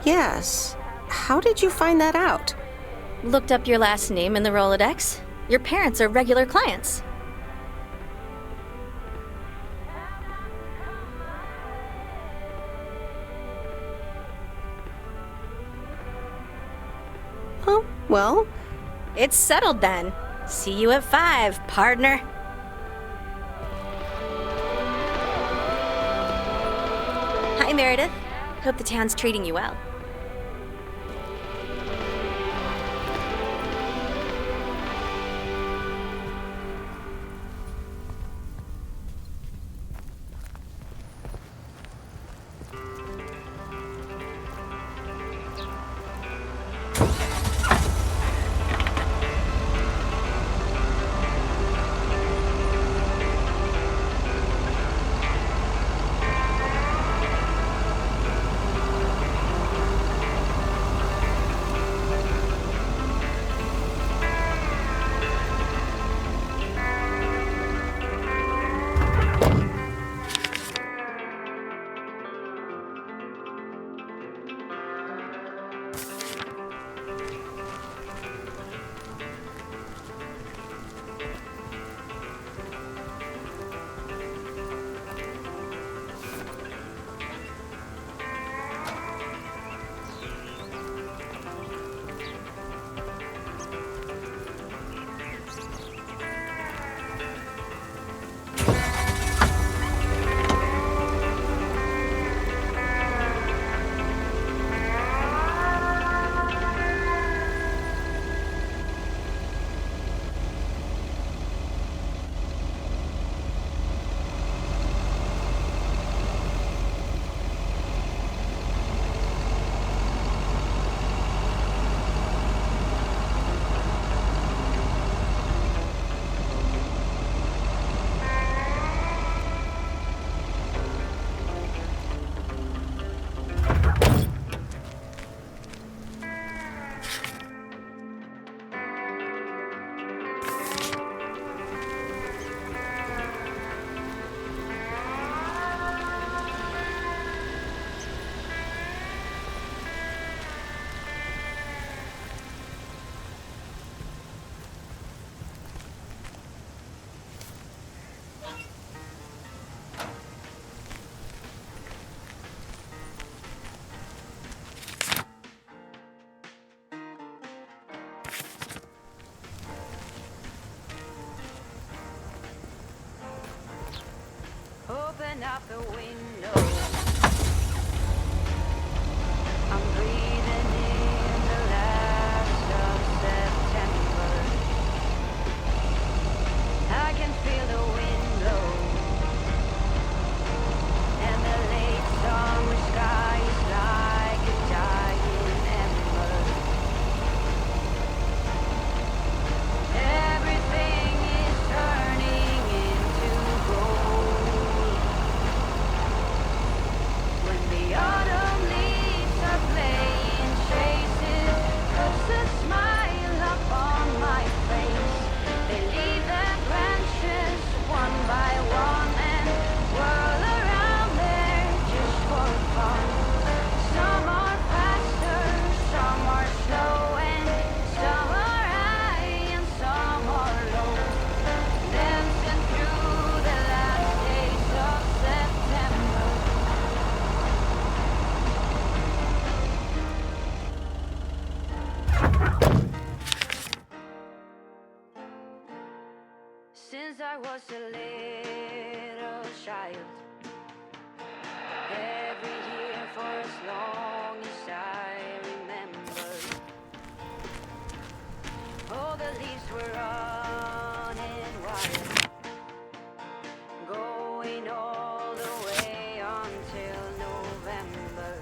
Yes. How did you find that out? Looked up your last name in the Rolodex. Your parents are regular clients. Oh, well. It's settled then. See you at 5, partner. Hi, Meredith. Hope the town's treating you well. Open up the window. I'm breathing in the last of September. I can feel the wind blow, and the late summer sky is like a dying ember. Everything is turning into gold. as I was a little child. Every year for as long as I remember. All the leaves were running wild, going all the way until November.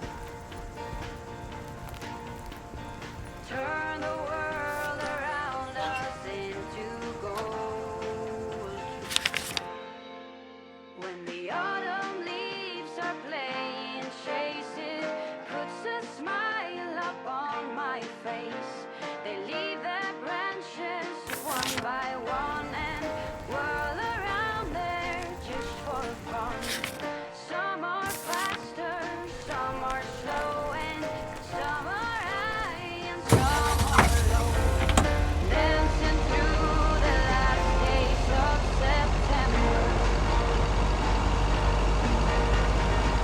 Turn the world around us into gold. When the autumn leaves are playing chase, it puts a smile up on my face. They leave their branches one by one and whirl around there just for fun. Some are faster, some are slow, and some are high and some are low. Dancing through the last days of September.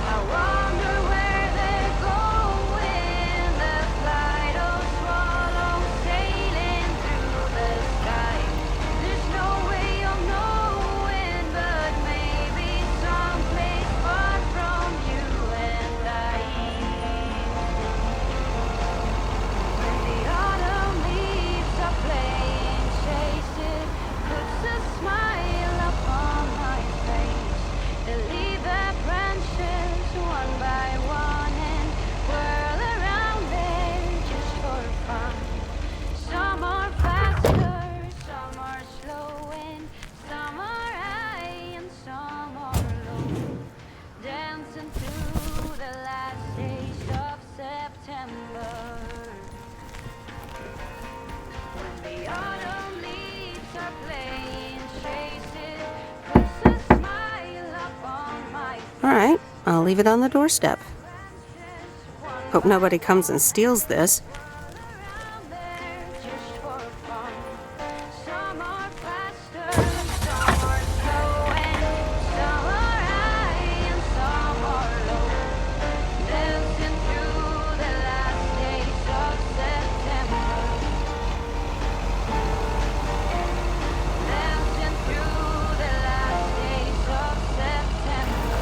I wonder where they're going, the flight of swallows sailing through the sky. There's no way of knowing, but maybe someplace far from you and I. When the autumn leaves are playing chase, it puts a smile upon my face. They leave their branches one by one and whirl around there just for fun. Some are faster, some are slow, and some are high and some are low. Dancing through the last days of September. When the autumn leaves are playing chase, it puts a smile up on my face. All right, I'll leave it on the doorstep. Hope nobody comes and steals this. Some are faster, some are slow, and some are high and some are low. Dancing through the last days of September. Dancing through the last days of September.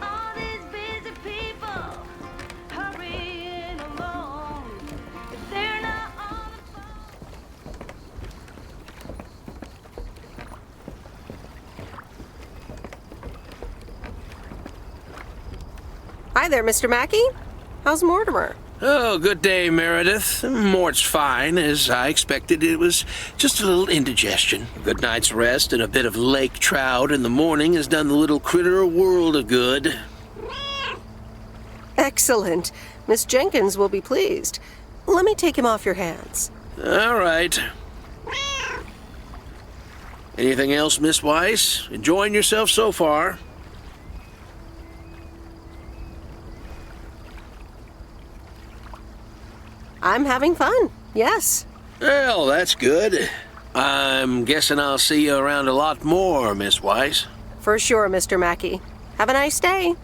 All these busy people hurrying along. If they're not on the Hi there, Mr. Mackey. How's Mortimer? Oh, good day, Meredith. Mort's fine. As I expected, it was just a little indigestion. A good night's rest and a bit of lake trout in the morning has done the little critter a world of good. Excellent. Miss Jenkins will be pleased. Let me take him off your hands. All right. Anything else, Miss Weiss? Enjoying yourself so far? I'm having fun, yes. Well, that's good. I'm guessing I'll see you around a lot more, Miss Weiss. For sure, Mr. Mackey. Have a nice day.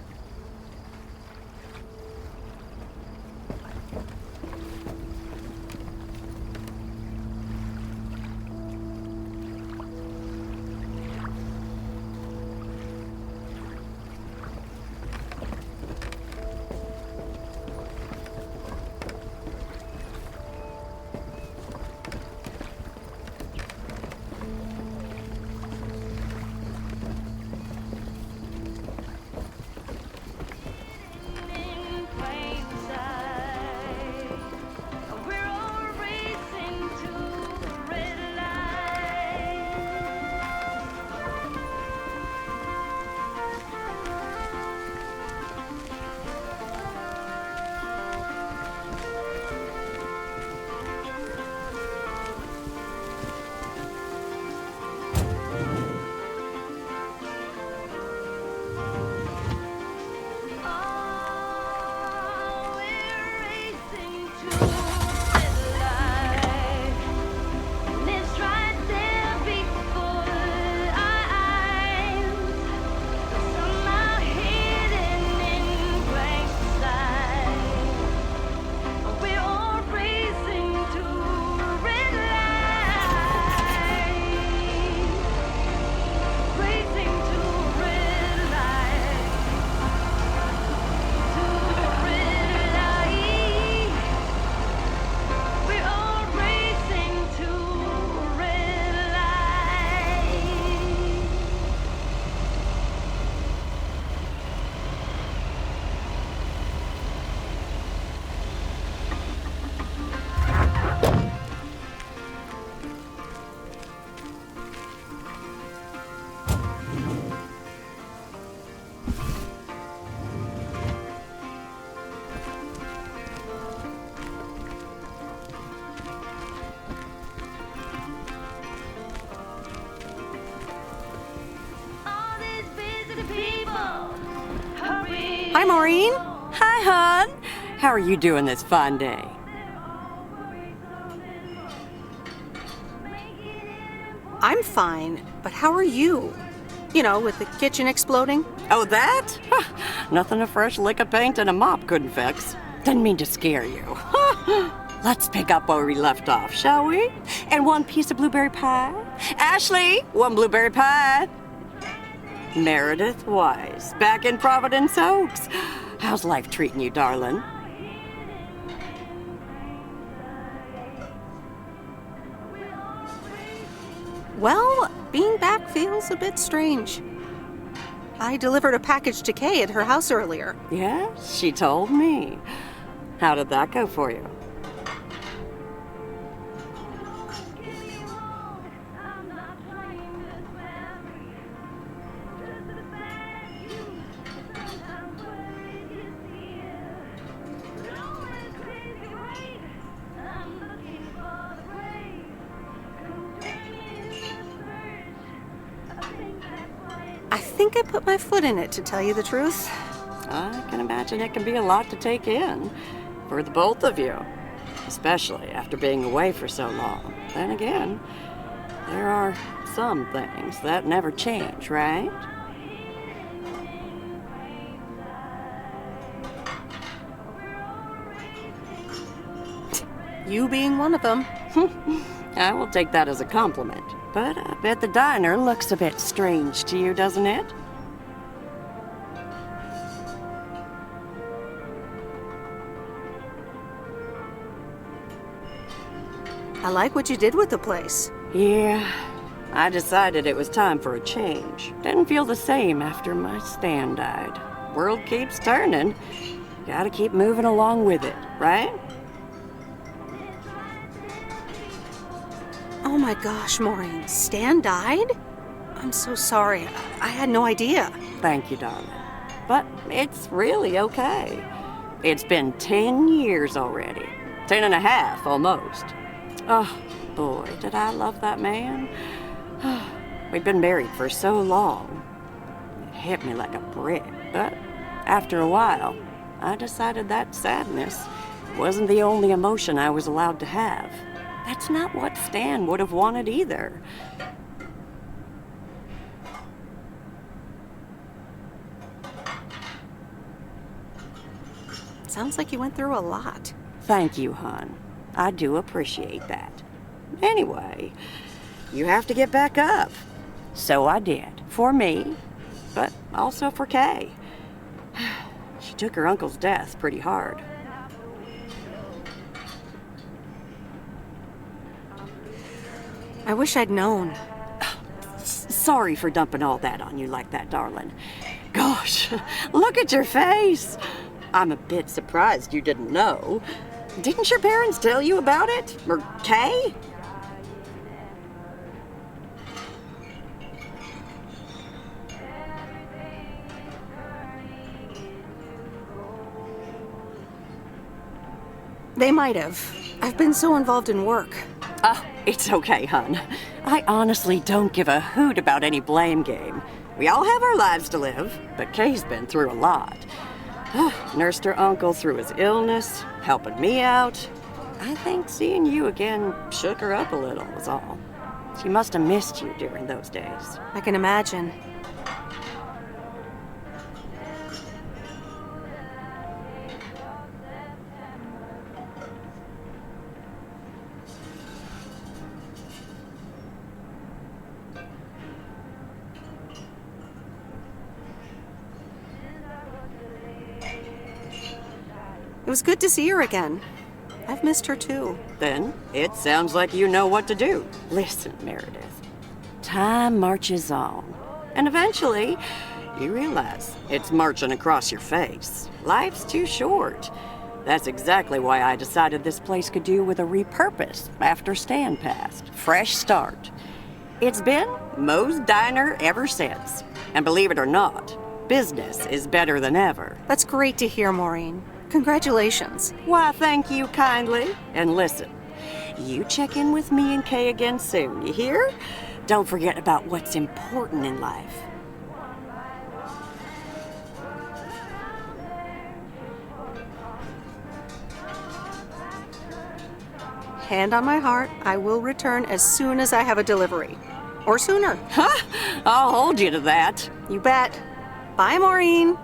Hi, Maureen. Hi, hon. How are you doing this fine day? I'm fine, but how are you? You know, with the kitchen exploding? Oh, that? Nothing a fresh lick of paint and a mop couldn't fix. Didn't mean to scare you. Let's pick up where we left off, shall we? And one piece of blueberry pie? Ashley, one blueberry pie. Meredith Wise, back in Providence Oaks. How's life treating you, darling? Well, being back feels a bit strange. I delivered a package to Kay at her house earlier. Yes, she told me. How did that go for you? I think I put my foot in it, to tell you the truth. I can imagine it can be a lot to take in for the both of you, especially after being away for so long. Then again, there are some things that never change, right? You being one of them. I will take that as a compliment. But I bet the diner looks a bit strange to you, doesn't it? I like what you did with the place. Yeah, I decided it was time for a change. Didn't feel the same after my Stan died. World keeps turning. Gotta keep moving along with it, right? Oh my gosh, Maureen, Stan died? I'm so sorry. I had no idea. Thank you, darling. But it's really okay. It's been 10 years already. 10 and a half, almost. Oh, boy, did I love that man. We'd been married for so long. It hit me like a brick. But after a while, I decided that sadness wasn't the only emotion I was allowed to have. That's not what Stan would have wanted either. Sounds like you went through a lot. Thank you, hon. I do appreciate that. Anyway, you have to get back up. So I did. For me, but also for Kay. She took her uncle's death pretty hard. I wish I'd known. Sorry for dumping all that on you like that, darling. Gosh, look at your face. I'm a bit surprised you didn't know. Didn't your parents tell you about it? Or Kay? They might have. I've been so involved in work. Oh, it's okay, hon. I honestly don't give a hoot about any blame game. We all have our lives to live, but Kay's been through a lot. Nursed her uncle through his illness, helping me out. I think seeing you again shook her up a little, was all. She must have missed you during those days. I can imagine. It was good to see her again. I've missed her too. Then it sounds like you know what to do. Listen, Meredith. Time marches on. And eventually, you realize it's marching across your face. Life's too short. That's exactly why I decided this place could do with a repurpose after Stan passed. Fresh start. It's been Moe's Diner ever since. And believe it or not, business is better than ever. That's great to hear, Maureen. Congratulations. Why, thank you kindly. And listen, you check in with me and Kay again soon, you hear? Don't forget about what's important in life. hand on my heart, I will return as soon as I have a delivery. Or sooner. Huh? I'll hold you to that. You bet. Bye, Maureen.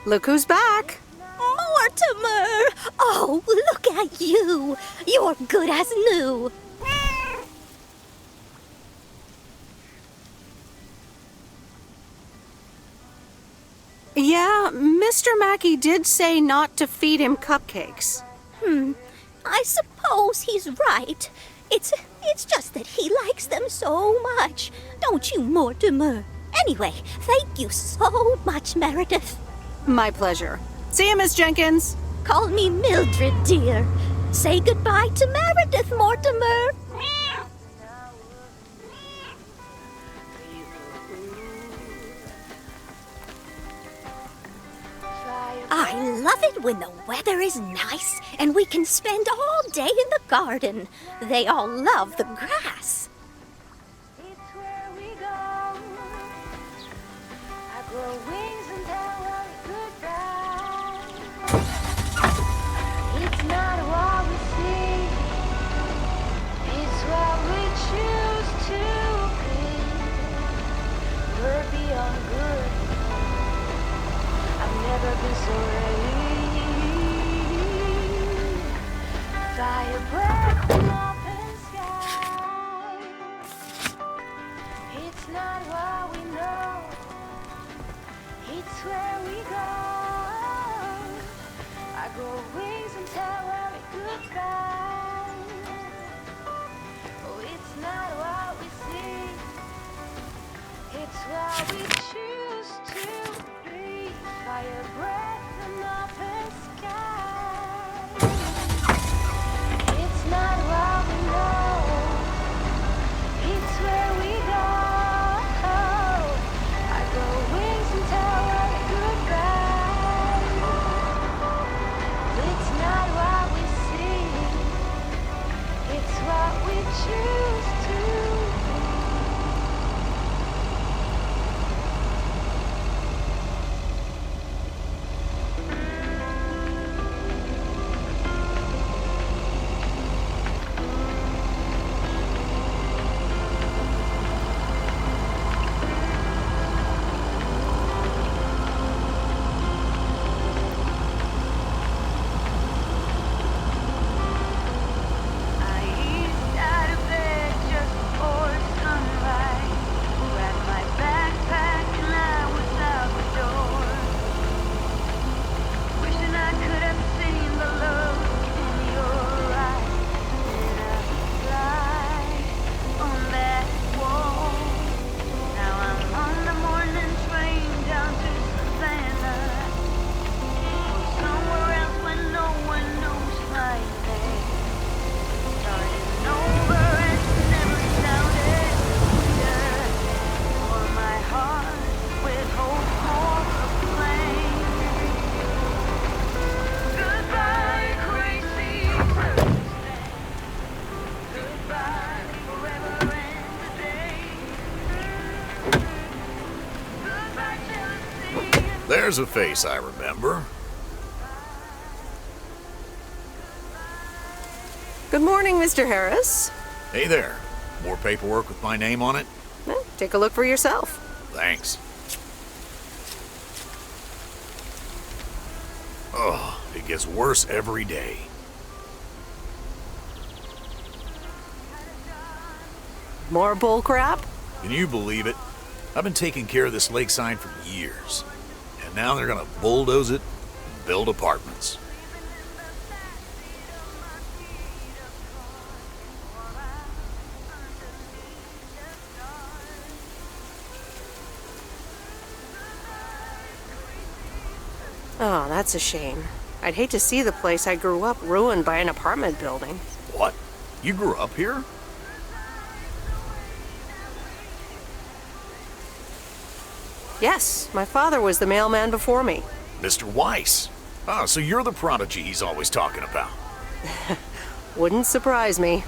Look who's back. Mortimer! Oh, look at you. You're good as new. Yeah, Mr. Mackey did say not to feed him cupcakes. I suppose he's right. It's just that he likes them so much. Don't you, Mortimer? Anyway, thank you so much, Meredith. My pleasure. See you, Miss Jenkins. Call me Mildred, dear. Say goodbye to Meredith, Mortimer. I love it when the weather is nice and we can spend all day in the garden. They all love the grass. It's where we go. I grow wings and tell her goodbye. It's not what we see. It's what we choose to be. We're beyond good. I've never been so ready. Fire breath from open sky. It's not what we know, it's where we go. I grow wings and tell worry goodbye. Oh, it's not what we see, it's what we choose to be. Fire breath from open sky. It's not what we know, it's where we go. I grow wings and tell worry goodbye. It's not what we see, it's what we choose to be. There's a face I remember. Good morning, Mr. Harris. Hey there. More paperwork with my name on it? Take a look for yourself. Thanks. Oh, it gets worse every day. More bull crap? Can you believe it? I've been taking care of this lakeside for years. And now they're gonna bulldoze it and build apartments. Oh, that's a shame. I'd hate to see the place I grew up ruined by an apartment building. What? You grew up here? Yes, my father was the mailman before me. Mr. Weiss. Ah, so you're the prodigy he's always talking about. Wouldn't surprise me.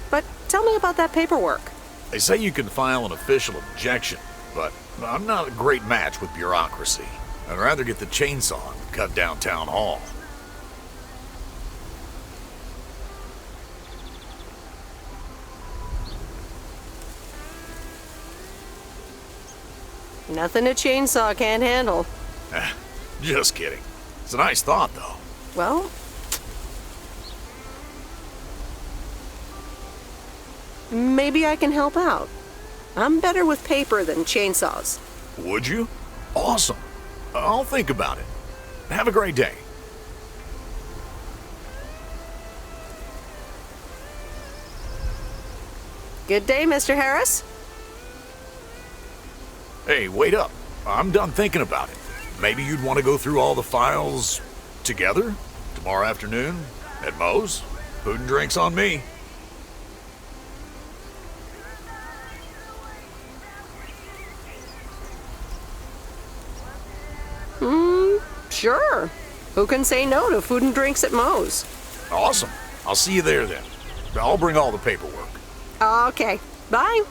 But tell me about that paperwork. They say you can file an official objection, but I'm not a great match with bureaucracy. I'd rather get the chainsaw and cut down Town Hall. Nothing a chainsaw can't handle. Just kidding. It's a nice thought, though. Well, maybe I can help out. I'm better with paper than chainsaws. Would you? Awesome. I'll think about it. Have a great day. Good day, Mr. Harris. Hey, wait up. I'm done thinking about it. Maybe you'd want to go through all the files together tomorrow afternoon at Moe's? Food and drinks on me. Sure. Who can say no to food and drinks at Moe's? Awesome. I'll see you there then. I'll bring all the paperwork. Okay. Bye.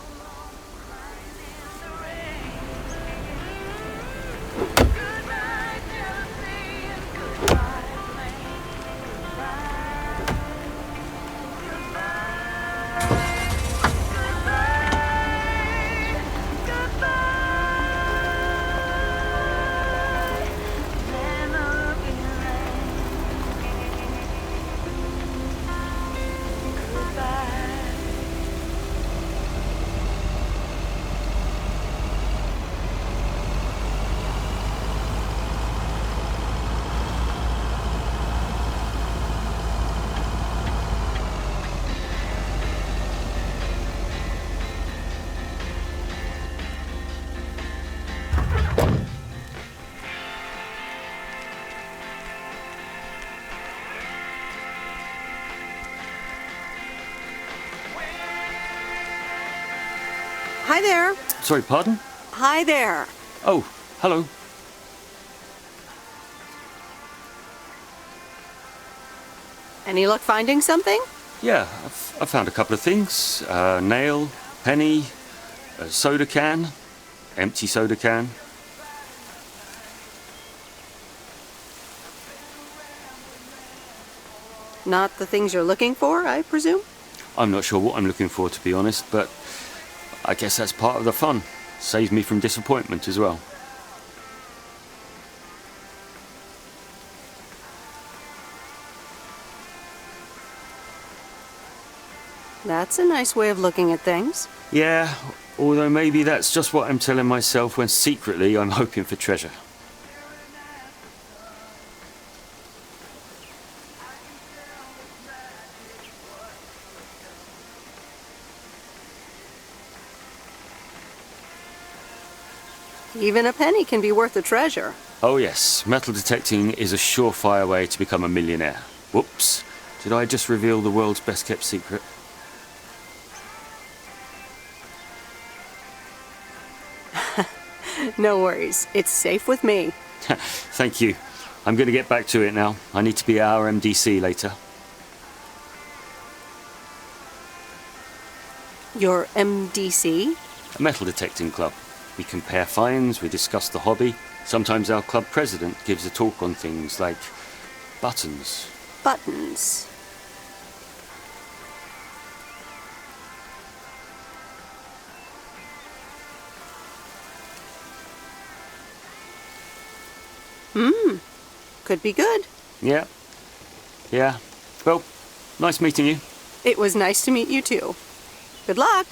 Hi there. Sorry, pardon? Hi there. Oh, hello. Any luck finding something? Yeah, I found a couple of things. Nail, penny, a soda can, empty soda can. Not the things you're looking for, I presume? I'm not sure what I'm looking for, to be honest, but I guess that's part of the fun. Saves me from disappointment as well. That's a nice way of looking at things. Yeah, although maybe that's just what I'm telling myself when secretly I'm hoping for treasure. Even a penny can be worth a treasure. Oh yes, metal detecting is a surefire way to become a millionaire. Whoops, did I just reveal the world's best kept secret? No worries, it's safe with me. Thank you. I'm going to get back to it now. I need to be at our MDC later. Your MDC? A metal detecting club. We compare finds, we discuss the hobby. Sometimes our club president gives a talk on things like buttons. Buttons. Could be good. Yeah. Well, nice meeting you. It was nice to meet you too. Good luck.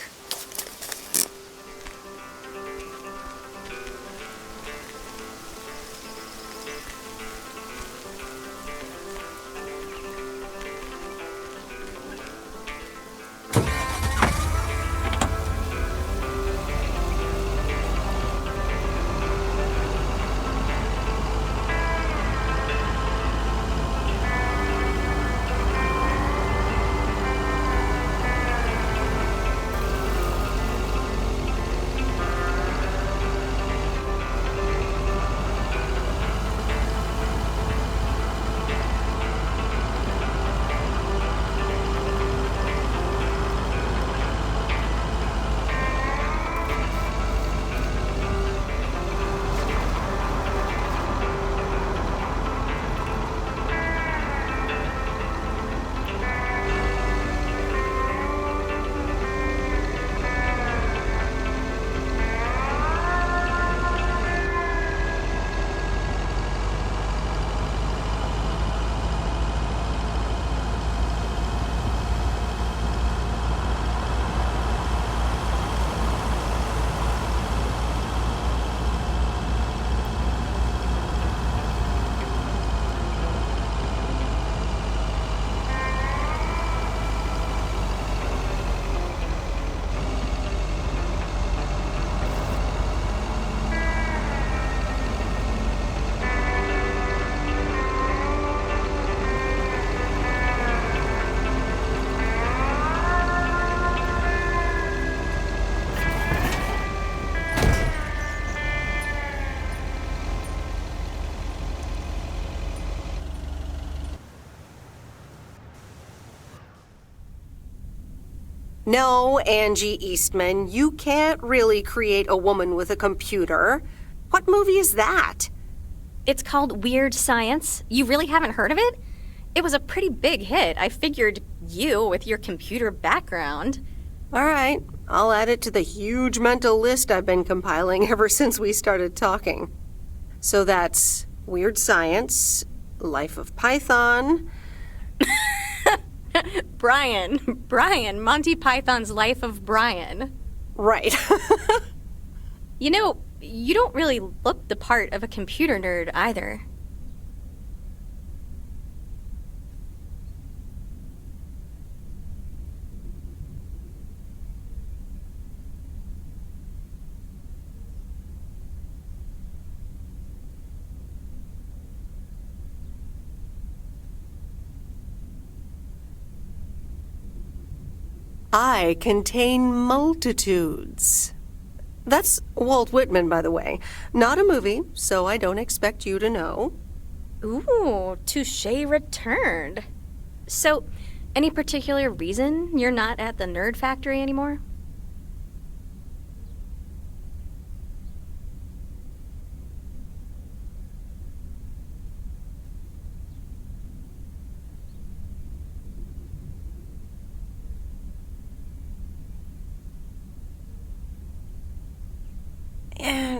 No, Angie Eastman, you can't really create a woman with a computer. What movie is that? It's called Weird Science. You really haven't heard of it? It was a pretty big hit. I figured you, with your computer background. All right, I'll add it to the huge mental list I've been compiling ever since we started talking. So that's Weird Science, Life of Python. Brian, Monty Python's Life of Brian. Right. You know, you don't really look the part of a computer nerd either. I contain multitudes. That's Walt Whitman, by the way. Not a movie, so I don't expect you to know. Ooh, touche returned. So, any particular reason you're not at the Nerd Factory anymore?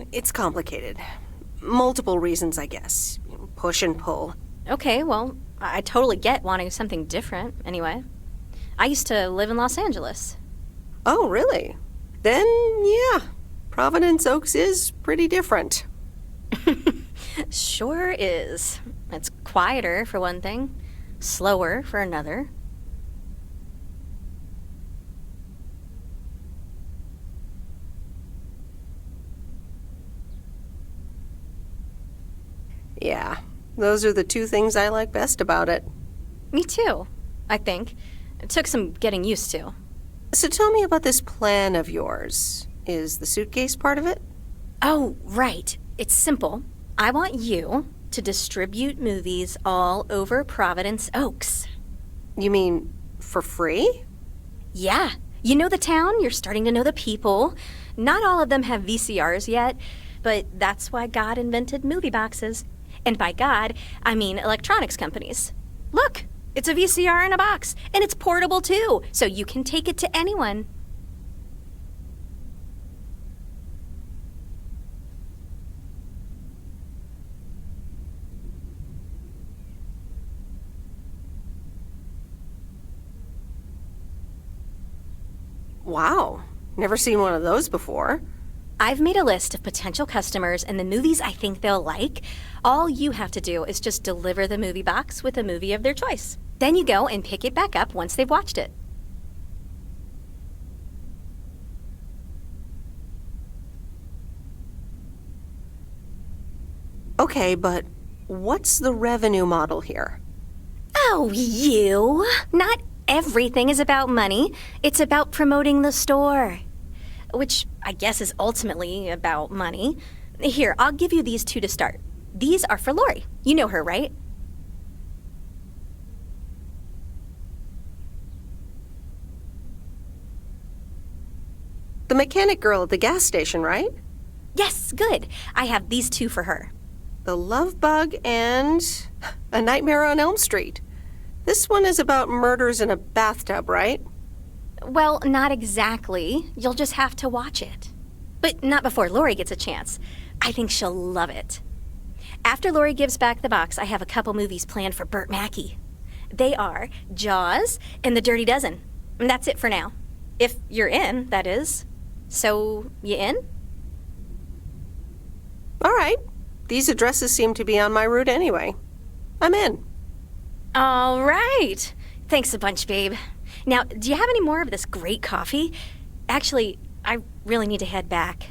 It's complicated. Multiple reasons, I guess. Push and pull. Okay, well, I totally get wanting something different, anyway. I used to live in Los Angeles. Oh, really? Then, yeah. Providence Oaks is pretty different. Sure is. It's quieter, for one thing. Slower, for another. Yeah, those are the two things I like best about it. Me too, I think. It took some getting used to. So tell me about this plan of yours. Is the suitcase part of it? Oh, right. It's simple. I want you to distribute movies all over Providence Oaks. You mean for free? Yeah. You know the town, you're starting to know the people. Not all of them have VCRs yet, but that's why God invented movie boxes. And by God, I mean electronics companies. Look, it's a VCR in a box, and it's portable too, so you can take it to anyone. Wow, never seen one of those before. I've made a list of potential customers and the movies I think they'll like. All you have to do is just deliver the movie box with a movie of their choice. Then you go and pick it back up once they've watched it. Okay, but what's the revenue model here? Oh, you! Not everything is about money. It's about promoting the store. Which I guess is ultimately about money. Here, I'll give you these two to start. These are for Lori. You know her, right? The mechanic girl at the gas station, right? Yes, good. I have these two for her. The Love Bug and A Nightmare on Elm Street. This one is about murders in a bathtub, right? Well, not exactly. You'll just have to watch it. But not before Lori gets a chance. I think she'll love it. After Lori gives back the box, I have a couple movies planned for Burt Mackey. They are Jaws and The Dirty Dozen. And that's it for now. If you're in, that is. So, you in? All right. These addresses seem to be on my route anyway. I'm in. All right. Thanks a bunch, babe. Now, do you have any more of this great coffee? Actually, I really need to head back.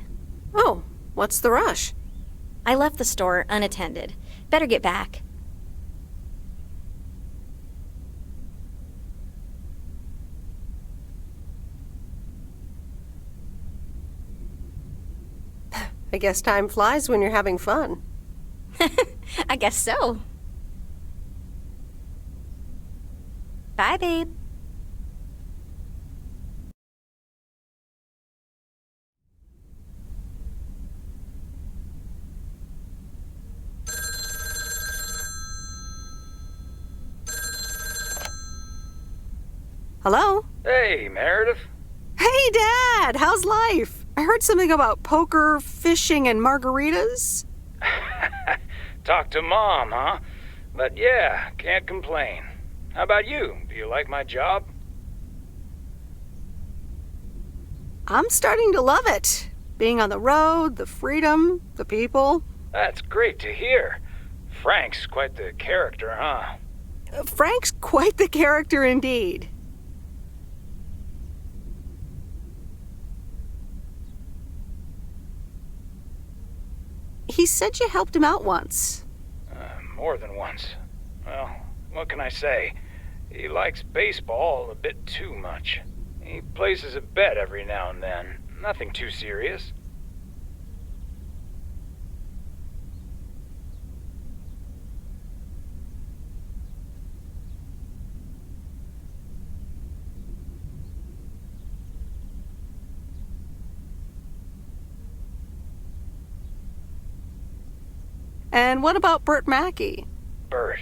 Oh, what's the rush? I left the store unattended. Better get back. I guess time flies when you're having fun. I guess so. Bye, babe. Hello? Hey, Meredith. Hey, Dad! How's life? I heard something about poker, fishing, and margaritas. Talk to Mom, huh? But yeah, can't complain. How about you? Do you like my job? I'm starting to love it. Being on the road, the freedom, the people. That's great to hear. Frank's quite the character, huh? Frank's quite the character indeed. He said you helped him out once. More than once. Well, what can I say? He likes baseball a bit too much. He places a bet every now and then. Nothing too serious. And what about Bert Mackey? Bert.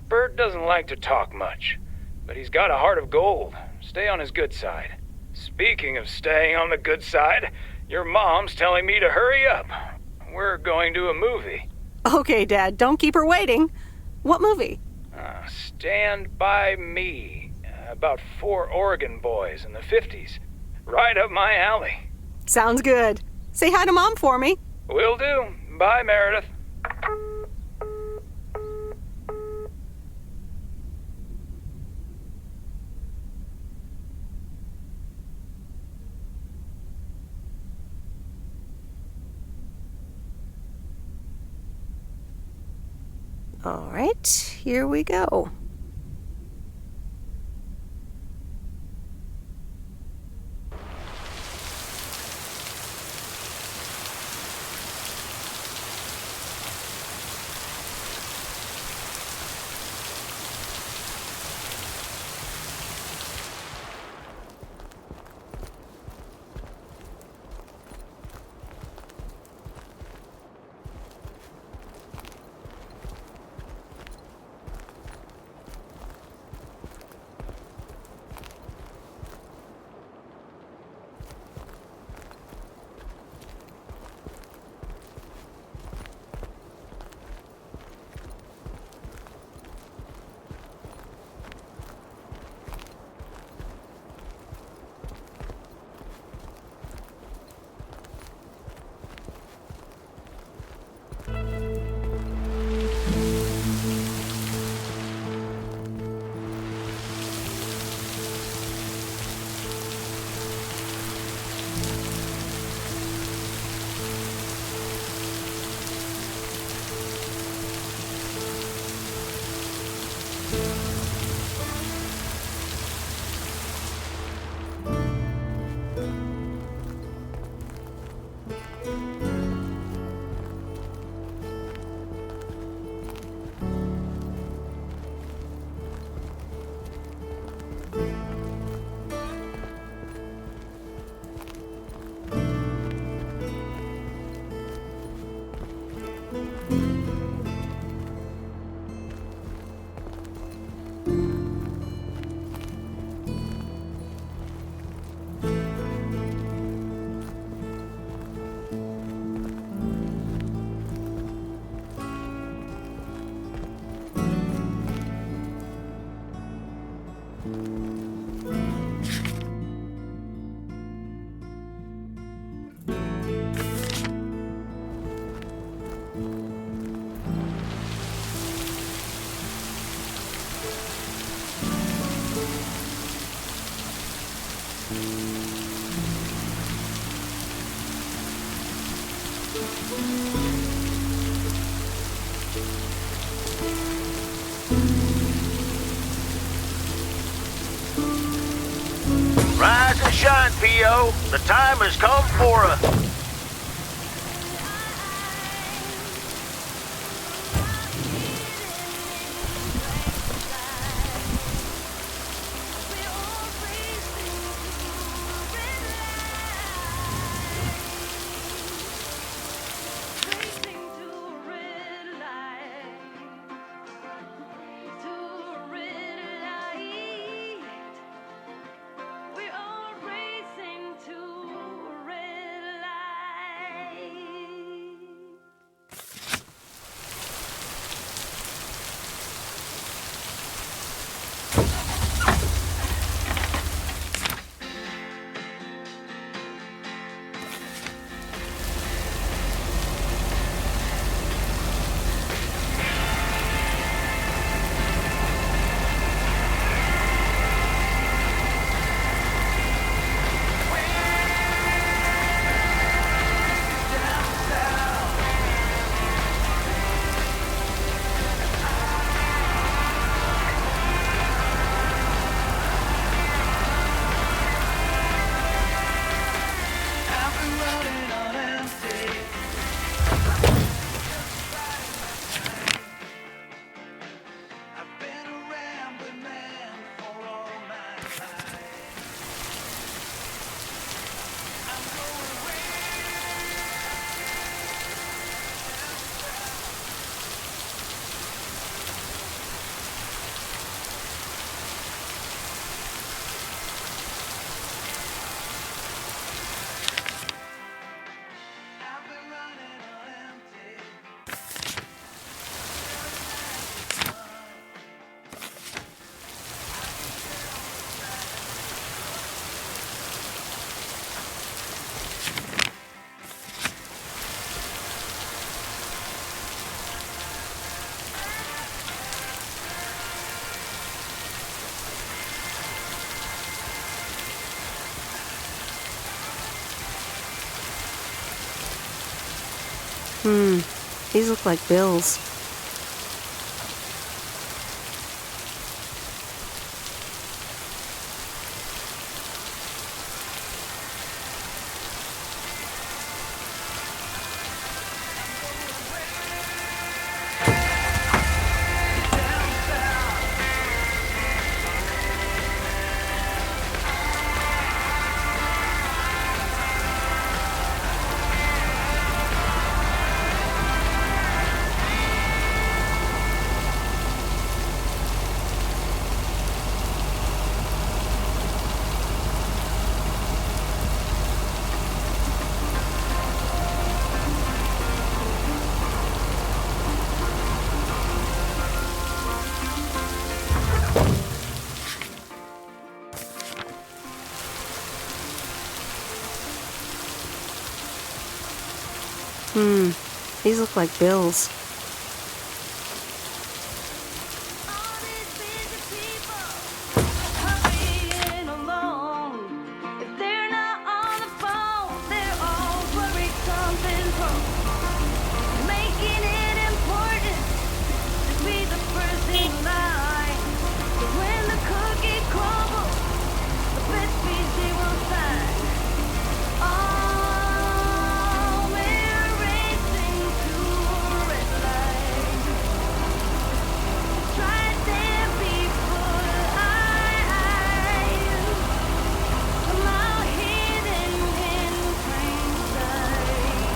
Bert doesn't like to talk much, but he's got a heart of gold. Stay on his good side. Speaking of staying on the good side, your mom's telling me to hurry up. We're going to a movie. Okay, Dad, don't keep her waiting. What movie? Stand By Me. About 4 Oregon boys in the 50s. Right up my alley. Sounds good. Say hi to Mom for me. Will do. Bye, Meredith. All right, here we go. Rise and shine, P.O. The time has come for us. These look like bills. These look like bills. Hurrying along. If they're not on the phone, they're all worried something's wrong. Making it important to be the first in line. 'Cause when the cookie crumbles, the best piece they will find. Oh, we're racing to a red light. Try them before eyes. Somehow hidden in plain sight.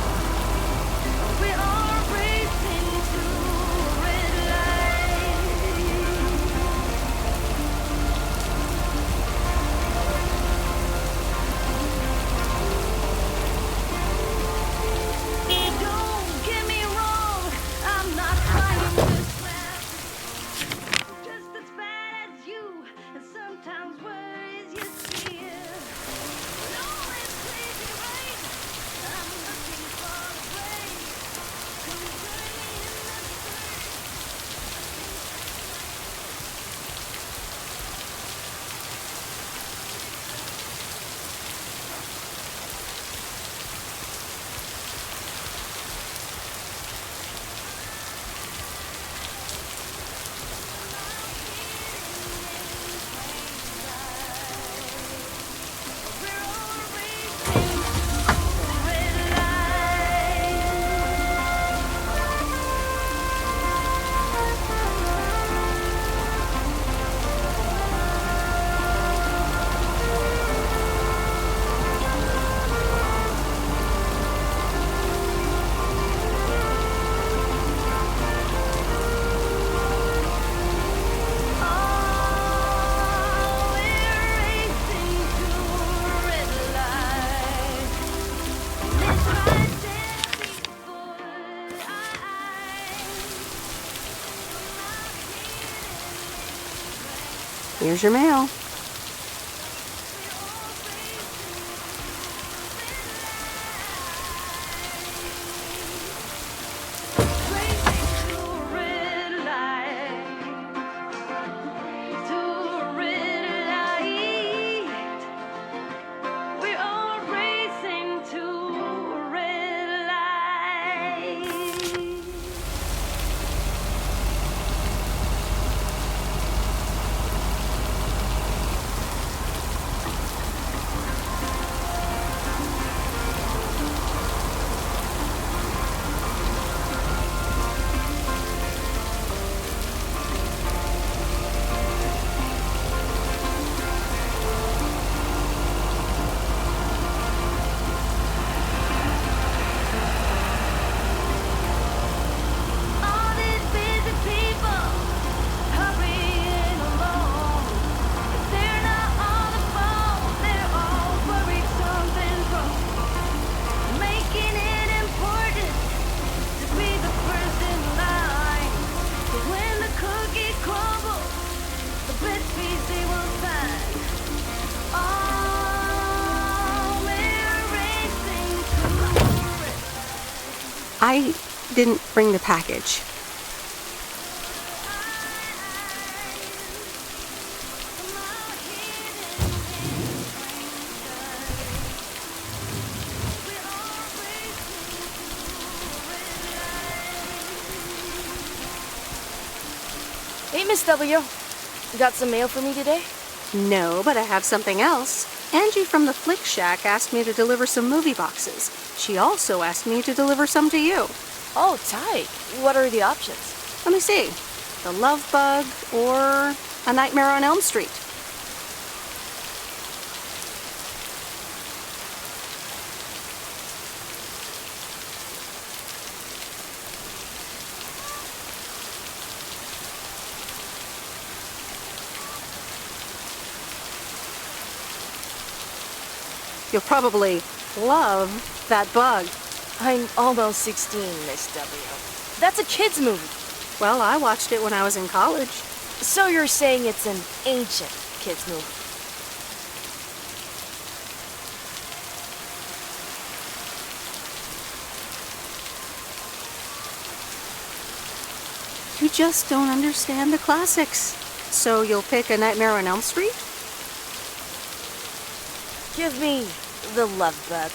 We are racing to a red light. Don't get me wrong, I'm not trying to slap. Just as bad as you, and sometimes worries you see. No, it's crazy, right? I'm looking for a break. Come join me in the Here's your mail. I didn't bring the package. Hey, Miss W. Got some mail for me today? No, but I have something else. Angie from the Flick Shack asked me to deliver some movie boxes. She also asked me to deliver some to you. Oh, tight. What are the options? Let me see. The Love Bug or A Nightmare on Elm Street. You'll probably love that bug. I'm almost 16, Miss W. That's a kid's movie. Well, I watched it when I was in college. So you're saying it's an ancient kid's movie? You just don't understand the classics. So you'll pick A Nightmare on Elm Street? Give me the Love Bug.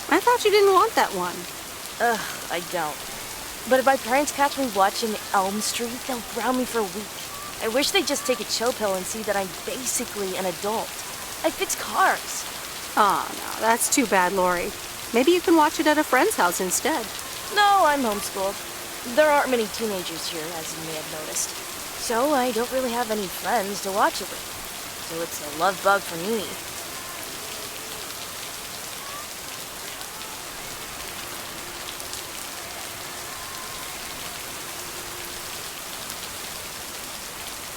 I thought you didn't want that one. Ugh, I don't. But if my parents catch me watching Elm Street, they'll ground me for a week. I wish they'd just take a chill pill and see that I'm basically an adult. I fix cars. Oh, no, that's too bad, Lori. Maybe you can watch it at a friend's house instead. No, I'm homeschooled. There aren't many teenagers here, as you may have noticed. So I don't really have any friends to watch it with. So it's a love bug for me.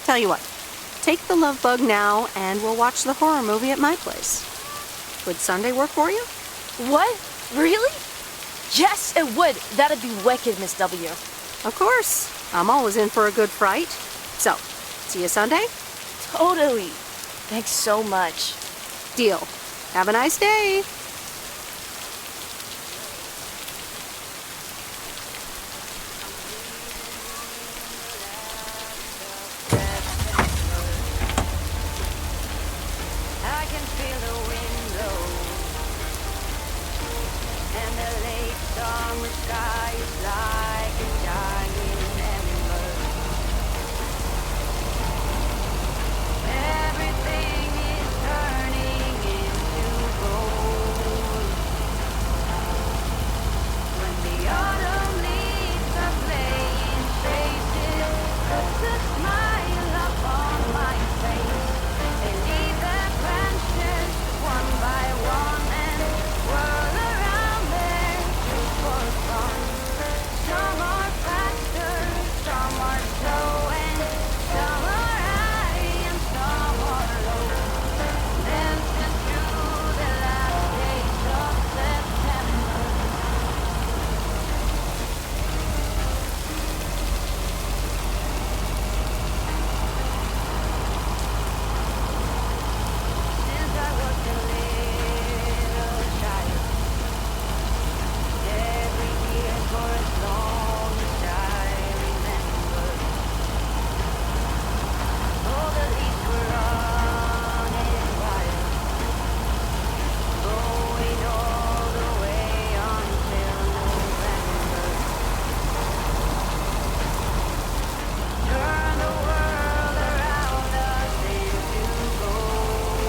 Tell you what, take the Love Bug now and we'll watch the horror movie at my place. Would Sunday work for you? What? Really? Yes, it would. That'd be wicked, Miss W. Of course. I'm always in for a good fright. So, see you Sunday? Totally. Thanks so much. Deal. Have a nice day. I can feel the wind blow, and the late summer sky is like a giant ember. Everything is turning into gold. When the autumn leaves are playing faces, puts a smile upon my face. They leave their branches one by one and whirl around there just for fun. Some are faster, some are slow, and some are high and some are low. Dancing through the last days of September. Since I was a little child, every year for as long as I remember, all the leaves were running wild, going all the way until November. Turn the world around us into gold.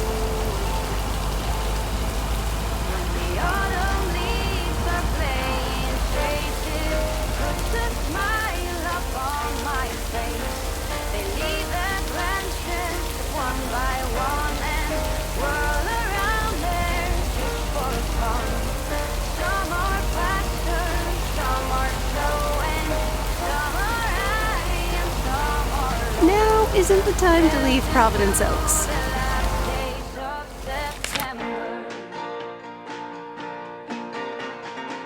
When the autumn leaves are playing faces, puts a smile upon my face. They leave their branches one by one and whirl around there just for fun. Some are faster, some are slow, and some are high and some are low. Now isn't the time to leave Providence Oaks. The last days of September.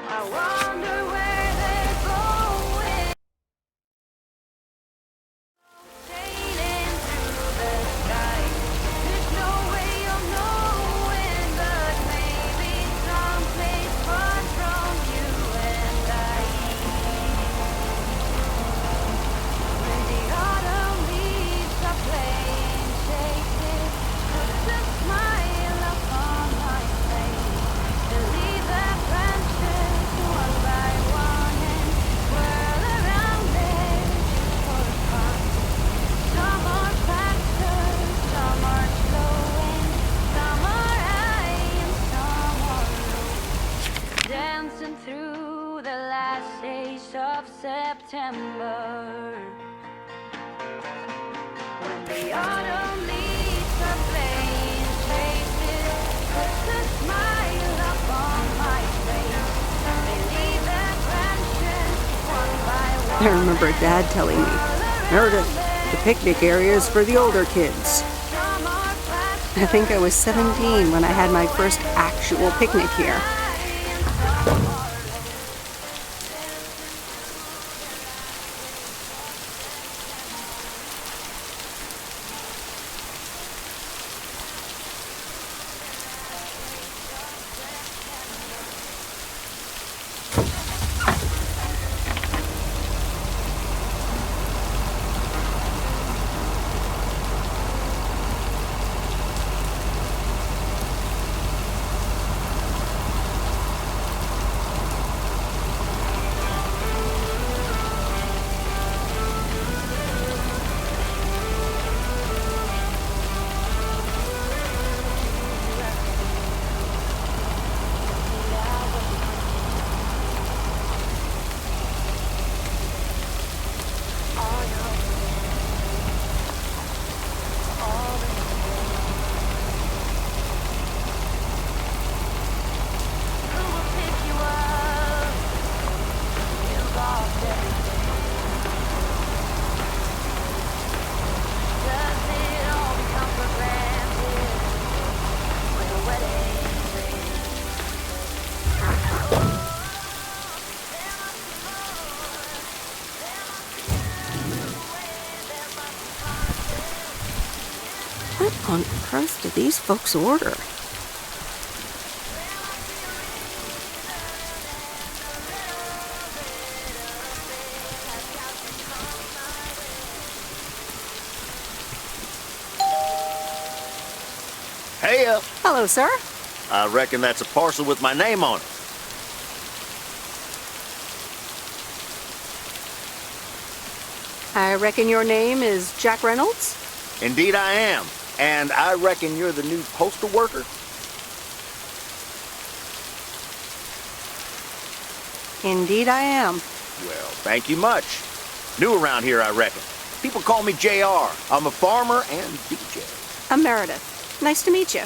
I wonder where they're going. Sailing through the sky. There's no way of knowing, but maybe someplace far from you and I. When the autumn leaves are playing faces, September. When the autumn leaves are playing traces, puts a smile up on my face. They leave their branches one by one. I remember Dad telling me, Meredith, the picnic area is for the older kids. I think I was 17 when I had my first actual picnic here. What on earth did these folks order? Hey, Hello, sir. I reckon that's a parcel with my name on it. I reckon your name is Jack Reynolds? Indeed I am. And I reckon you're the new postal worker? Indeed I am. Well, thank you much. New around here, I reckon. People call me JR. I'm a farmer and DJ. I'm Meredith. Nice to meet you.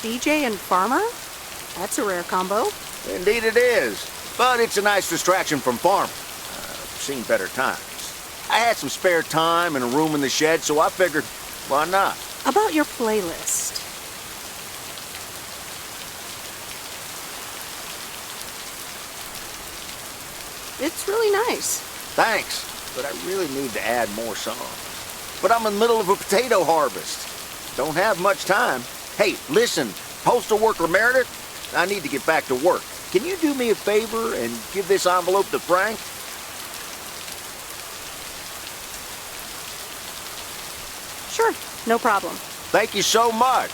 DJ and farmer? That's a rare combo. Indeed it is. But it's a nice distraction from farming. I've seen better times. I had some spare time and a room in the shed, so I figured, why not? About your playlist. It's really nice. Thanks, but I really need to add more songs. But I'm in the middle of a potato harvest. Don't have much time. Hey, listen, postal worker Meredith, I need to get back to work. Can you do me a favor and give this envelope to Frank? Sure, no problem. Thank you so much.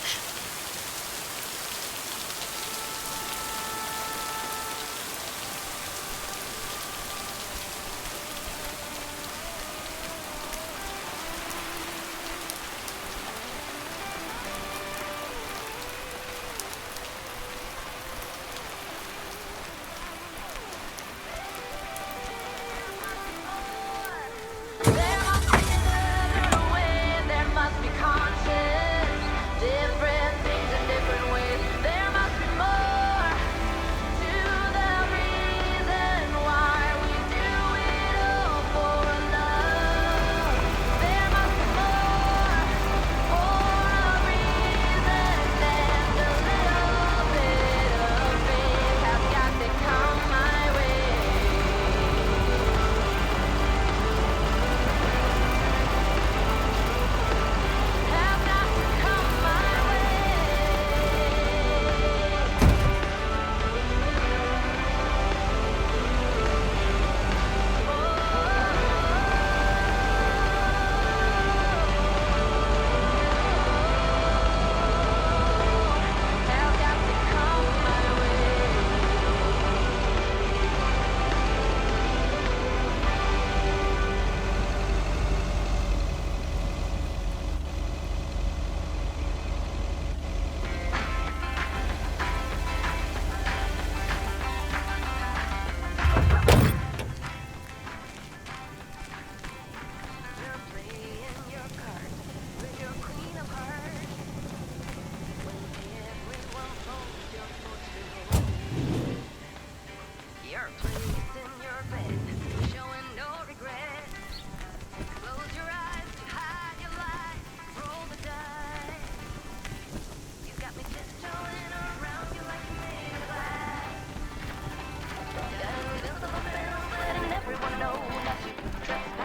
There must be conscience, different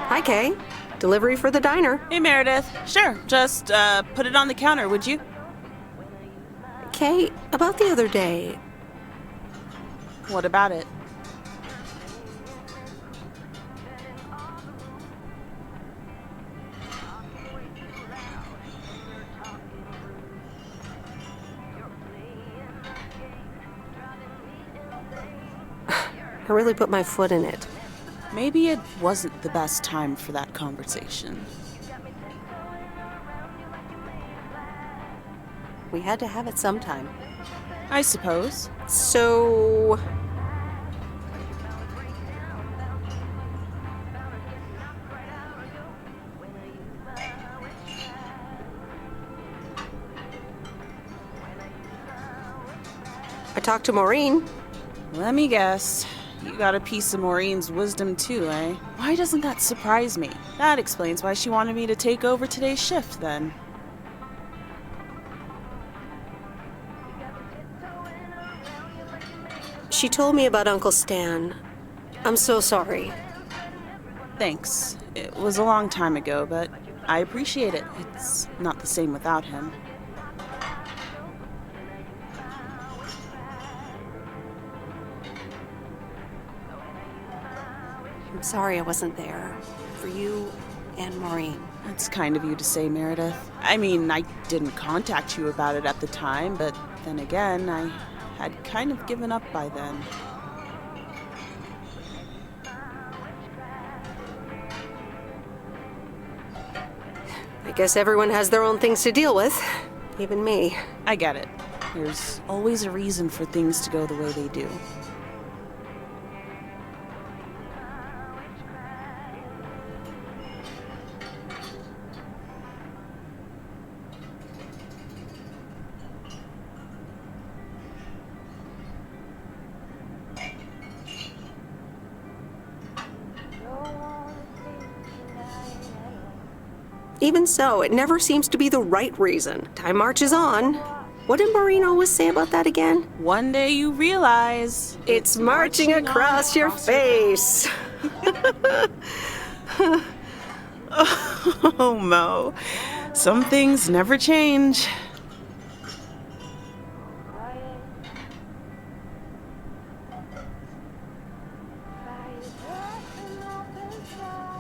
Hi, Kay. Delivery for the diner. Hey, Meredith. Sure, just put it on the counter, would you? Kay, about the other day. What about it? I really put my foot in it. Maybe it wasn't the best time for that conversation. We had to have it sometime. I suppose. So... I talked to Maureen. Let me guess. You got a piece of Maureen's wisdom too, eh? Why doesn't that surprise me? That explains why she wanted me to take over today's shift, then. She told me about Uncle Stan. I'm so sorry. Thanks. It was a long time ago, but I appreciate it. It's not the same without him. I'm sorry I wasn't there. For you and Maureen. That's kind of you to say, Meredith. I mean, I didn't contact you about it at the time, but then again, I had kind of given up by then. I guess everyone has their own things to deal with. Even me. I get it. There's always a reason for things to go the way they do. Even so, it never seems to be the right reason. Time marches on. What did Maureen always say about that again? One day you realize it's marching across your face. Oh, Mo. Some things never change.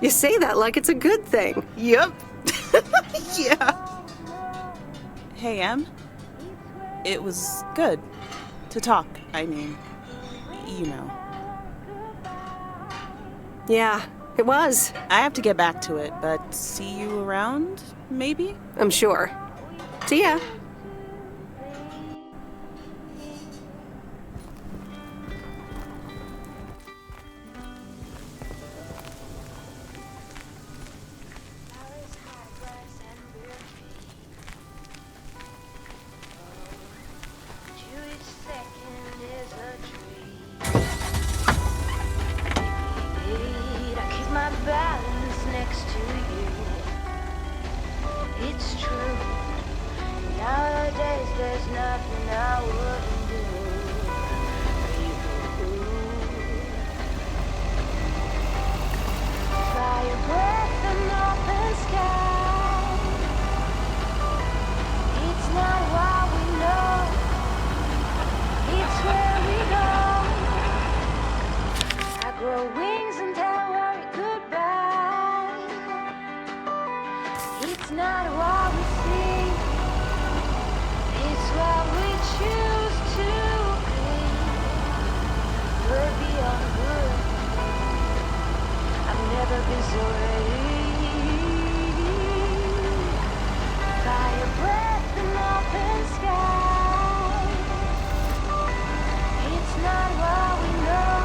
You say that like it's a good thing. Yep. Yeah. Hey, Em. It was good to talk. I mean, you know. Yeah, it was. I have to get back to it, but see you around, maybe? I'm sure. See ya. Balance next to you. It's true. Nowadays there's nothing I wouldn't do for you. Fire breath and open sky. It's not what we know. It's where we go. I grow wings and tell worry goodbye. It's not what we see, it's what we choose to be. We're beyond good. I've never been so ready. Fire breath and open sky. It's not what we know,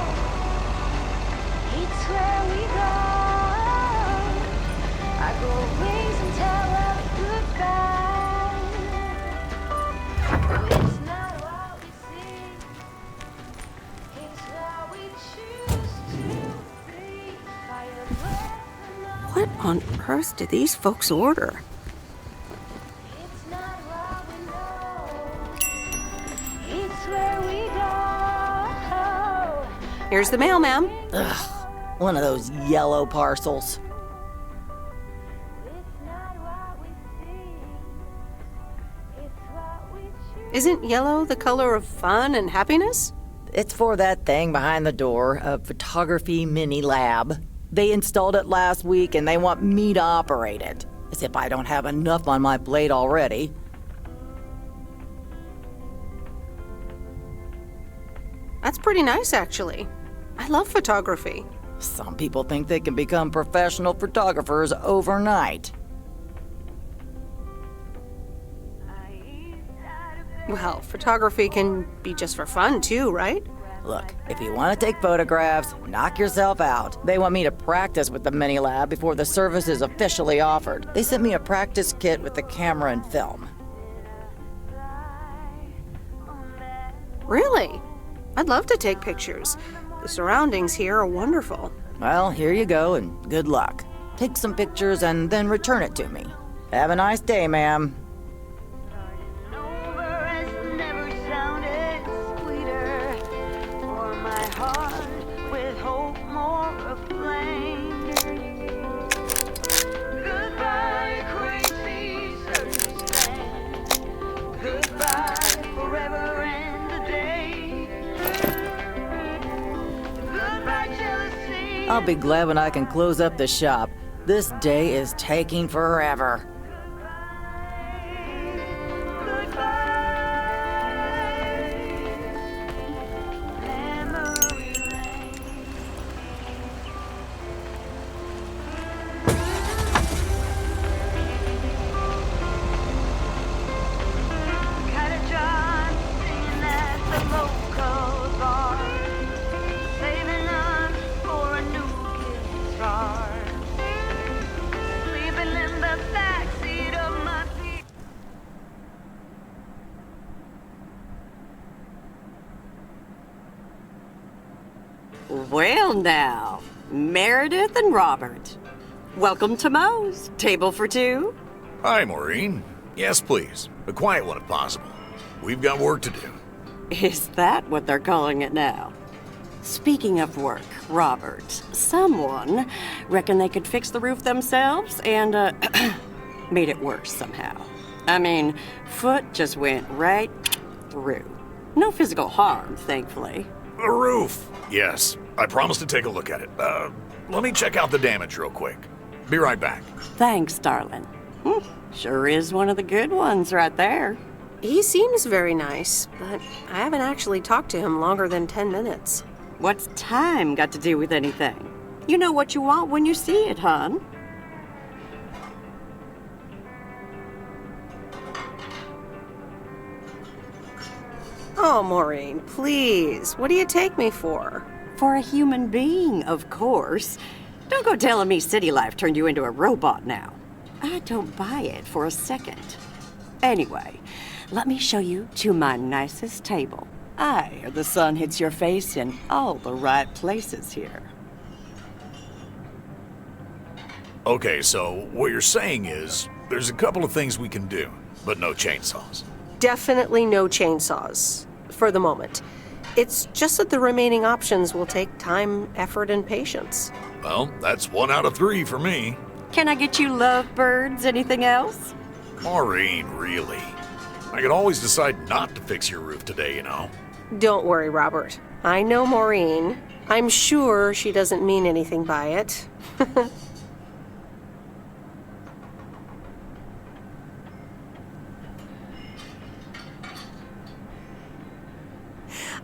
it's where we go. I grow wings and tell worry goodbye. It's not what we see, it's what we choose. on earth did these folks order? It's where we go. Here's the mail, ma'am. Ugh, one of those yellow parcels. Isn't yellow the color of fun and happiness? It's for that thing behind the door, a photography mini lab. They installed it last week and they want me to operate it. As if I don't have enough on my plate already. That's pretty nice, actually. I love photography. Some people think they can become professional photographers overnight. Well, photography can be just for fun, too, right? Look, if you want to take photographs, knock yourself out. They want me to practice with the mini lab before the service is officially offered. They sent me a practice kit with the camera and film. Really? I'd love to take pictures. The surroundings here are wonderful. Well, here you go and good luck. Take some pictures and then return it to me. Have a nice day, ma'am. Never sounded sweeter for my heart with hope more aflame. Goodbye, crazy circumstance. Goodbye, forever and a day. Goodbye, jealousy. I'll be glad when I can close up the shop. This day is taking forever. Well now, Meredith and Robert. Welcome to Moe's. Table for two? Hi, Maureen. Yes, please. A quiet one if possible. We've got work to do. Is that what they're calling it now? Speaking of work, Robert, someone reckoned they could fix the roof themselves and, made it worse somehow. I mean, foot just went right through. No physical harm, thankfully. The roof. Yes, I promised to take a look at it. Let me check out the damage real quick. Be right back. Thanks, darling. Sure is one of the good ones right there. He seems very nice, but I haven't actually talked to him longer than 10 minutes. What's time got to do with anything? You know what you want when you see it, hon. Oh, Maureen, please. What do you take me for? For a human being, of course. Don't go telling me city life turned you into a robot now. I don't buy it for a second. Anyway, let me show you to my nicest table. The sun hits your face in all the right places here. Okay, so what you're saying is there's a couple of things we can do, but no chainsaws. Definitely no chainsaws, for the moment. It's just that the remaining options will take time, effort, and patience. Well, that's 1 out of 3 for me. Can I get you lovebirds? Anything else? Maureen, really? I could always decide not to fix your roof today, you know? Don't worry, Robert. I know Maureen. I'm sure she doesn't mean anything by it.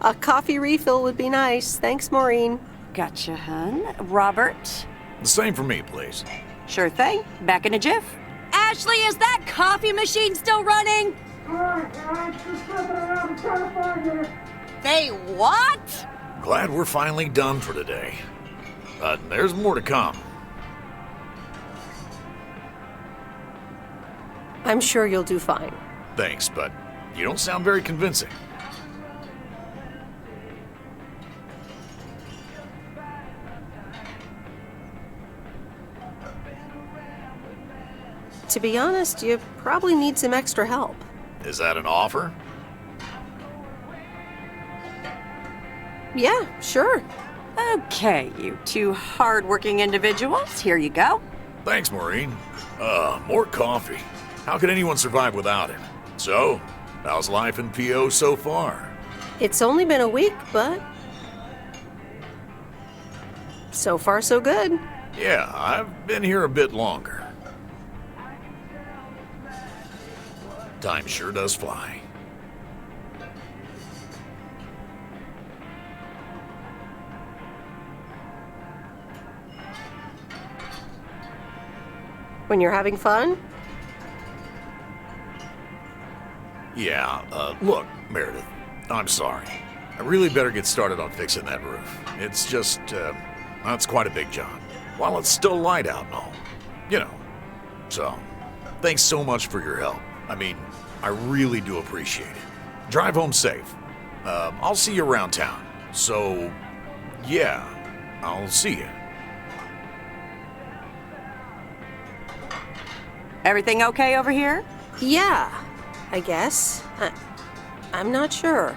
A coffee refill would be nice. Thanks, Maureen. Gotcha, hun. Robert? The same for me, please. Sure thing. Back in a jiff. Ashley, is that coffee machine still running? They what? Glad we're finally done for today. But there's more to come. I'm sure you'll do fine. Thanks, but you don't sound very convincing. To be honest, you probably need some extra help. Is that an offer? Yeah, sure. Okay, you two hard-working individuals, here you go. Thanks, Maureen. More coffee. How could anyone survive without it? So, how's life in PO so far? It's only been a week, but so far so good. Yeah, I've been here a bit longer. Time sure does fly. When you're having fun? Yeah, look, Meredith, I'm sorry. I really better get started on fixing that roof. It's just, it's quite a big job. While it's still light out and all. You know. So, thanks so much for your help. I mean, I really do appreciate it. Drive home safe. I'll see you around town. So, yeah, I'll see you. Everything okay over here? Yeah, I guess. I'm not sure.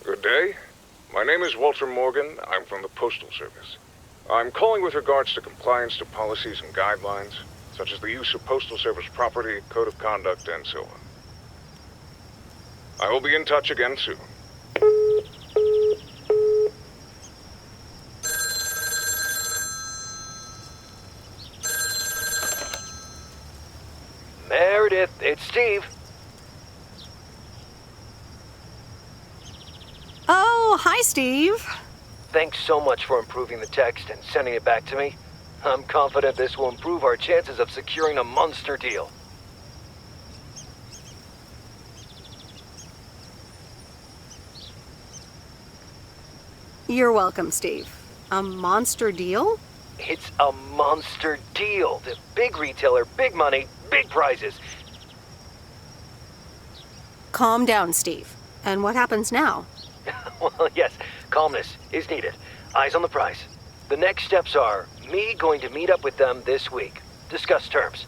Good day. My name is Walter Morgan. I'm from the Postal Service. I'm calling with regards to compliance to policies and guidelines, such as the use of Postal Service property, code of conduct, and so on. I will be in touch again soon. Meredith, it's Steve. Oh, hi, Steve. Thanks so much for improving the text and sending it back to me. I'm confident this will improve our chances of securing a monster deal. You're welcome, Steve. A monster deal? It's a monster deal. The big retailer, big money, big prizes. Calm down, Steve. And what happens now? Well, yes, calmness is needed. Eyes on the prize. The next steps are me going to meet up with them this week. Discuss terms.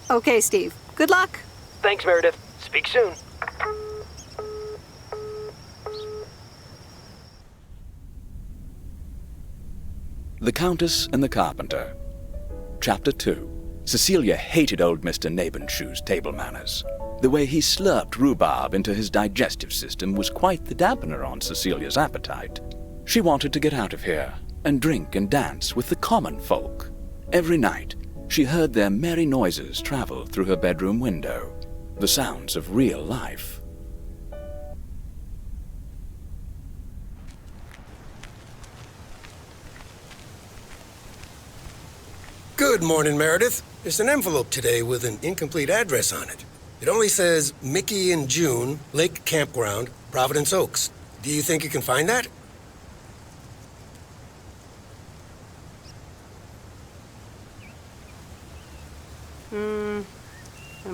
Okay, Steve. Good luck. Thanks, Meredith. Speak soon. The Countess and the Carpenter. Chapter 2. Cecilia hated old Mr. Nabenshoe's table manners. The way he slurped rhubarb into his digestive system was quite the dampener on Cecilia's appetite. She wanted to get out of here and drink and dance with the common folk. Every night, she heard their merry noises travel through her bedroom window, the sounds of real life. Good morning, Meredith. There's an envelope today with an incomplete address on it. It only says Mickey and June, Lake Campground, Providence Oaks. Do you think you can find that? I'm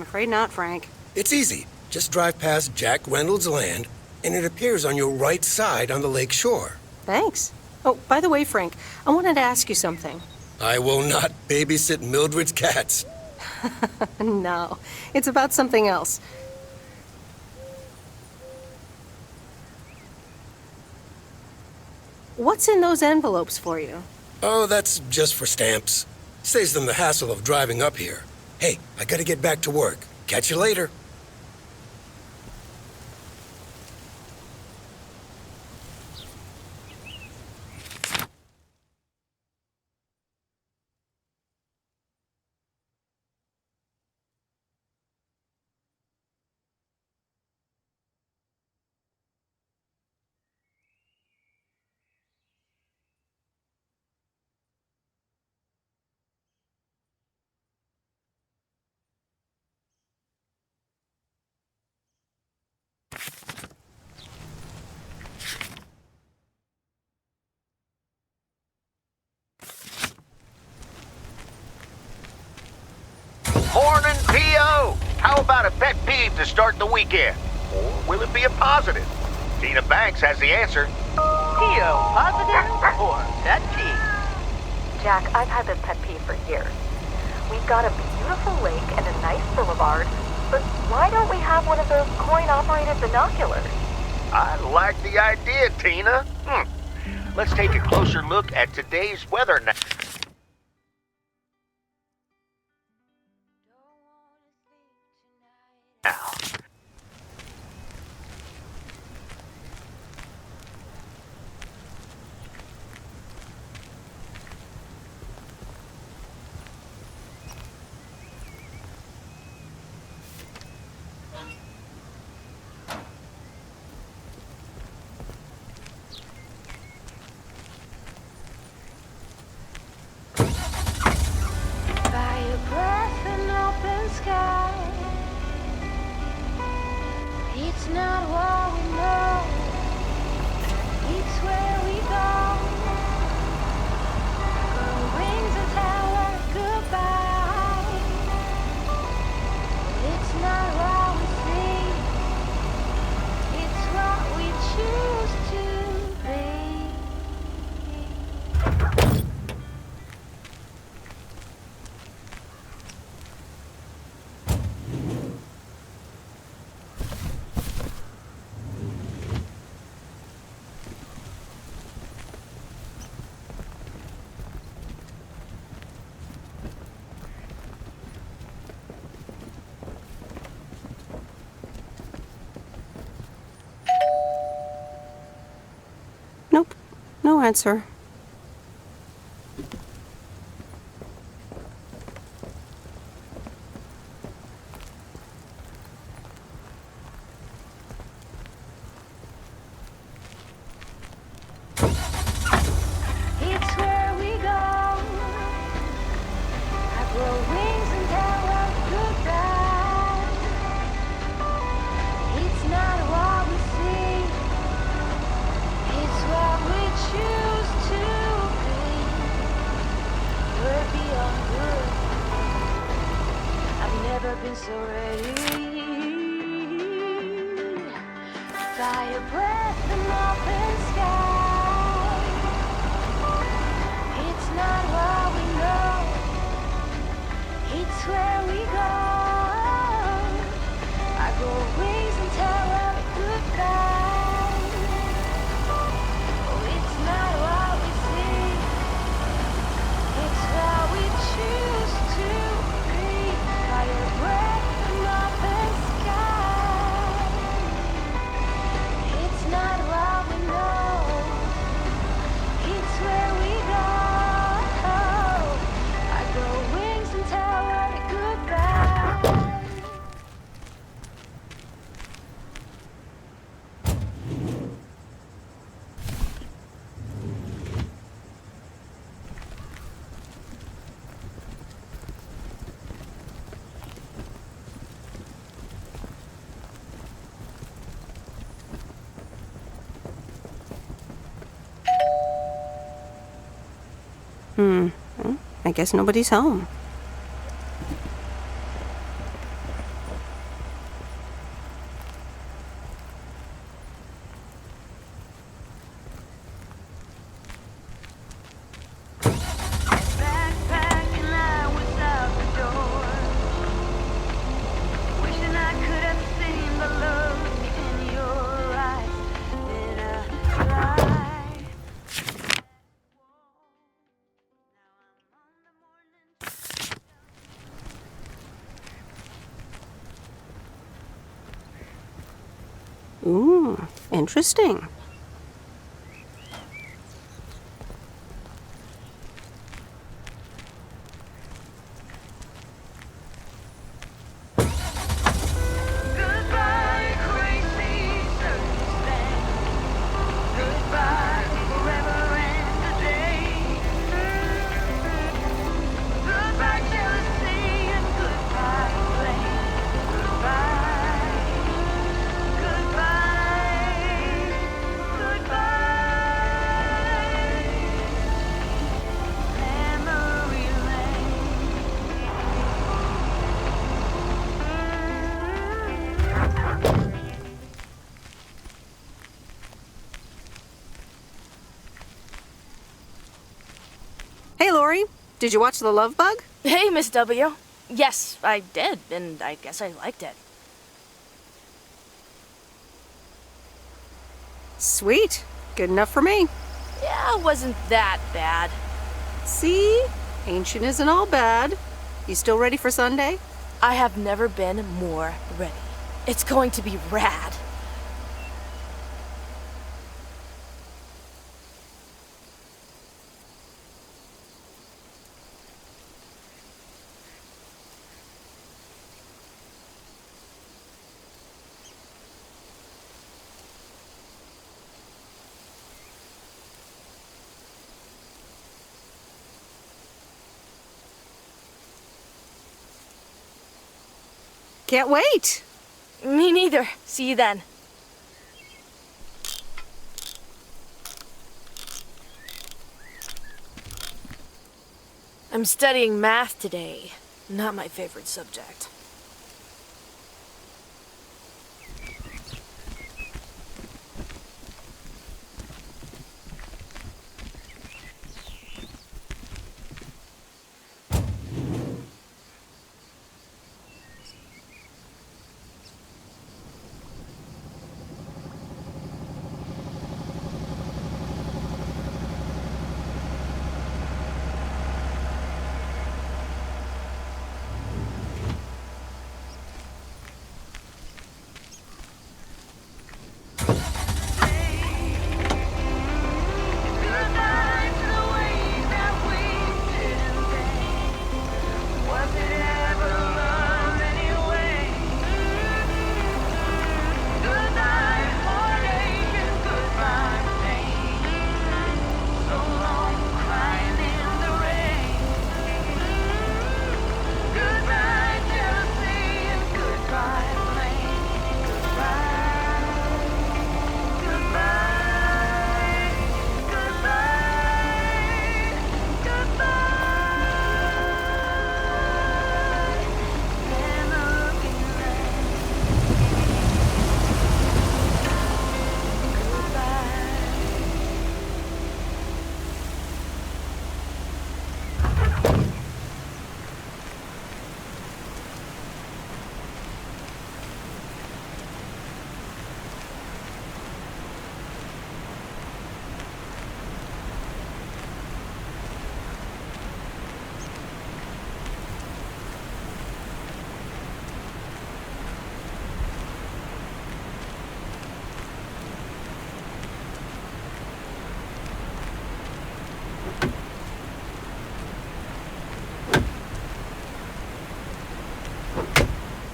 afraid not, Frank. It's easy. Just drive past Jack Reynolds' land, and it appears on your right side on the lake shore. Thanks. Oh, by the way, Frank, I wanted to ask you something. I will not babysit Mildred's cats. No, it's about something else. What's in those envelopes for you? Oh, that's just for stamps. Saves them the hassle of driving up here. Hey, I gotta get back to work. Catch you later. peeve to start the weekend? Or will it be a positive? Tina Banks has the answer. PO, positive or pet peeve? Jack, I've had this pet peeve for years. We've got a beautiful lake and a nice boulevard, but why don't we have one of those coin-operated binoculars? I like the idea, Tina. Let's take a closer look at today's weather now. By your breath and open sky. It's not what we know, it's where we go. Grow wings and tell us goodbye. It's not what we see, it's what we choose to be. Nope, no answer. It's where we go. I grow wings and tell us goodbye. It's not what we see, it's what we choose to be. We're beyond good. I've never been so ready. Fire breath and open sky. It's not what we know, it's where we go. I grow wings and tell her goodbye. Oh, it's not what we see, it's what we choose to be. Fire breath and open sky. It's not what we know, it's where we go. I grow wings and tell her goodbye. Well, I guess nobody's home. Backpack and I was out the door, wishing I could have seen the look in your eyes. Then I cried. Ooh, interesting. Goodbye, crazy circumstance. Goodbye, forever and a day. Goodbye, jealousy, and goodbye, blame. Goodbye, goodbye. Hey, Lori. Did you watch The Love Bug? Hey, Miss W. Yes, I did, and I guess I liked it. Sweet. Good enough for me. Yeah, it wasn't that bad. See? Ancient isn't all bad. You still ready for Sunday? I have never been more ready. It's going to be rad. Can't wait. Me neither. See you then. I'm studying math today. Not my favorite subject.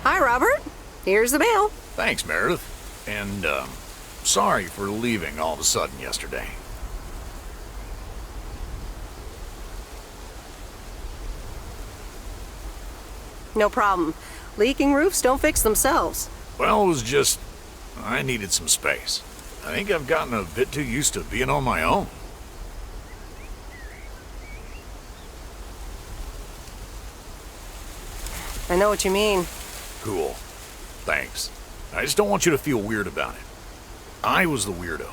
Hi, Robert. Here's the mail. Thanks, Meredith. And, sorry for leaving all of a sudden yesterday. No problem. Leaking roofs don't fix themselves. Well, it was just... I needed some space. I think I've gotten a bit too used to being on my own. I know what you mean. Cool. Thanks. I just don't want you to feel weird about it. I was the weirdo.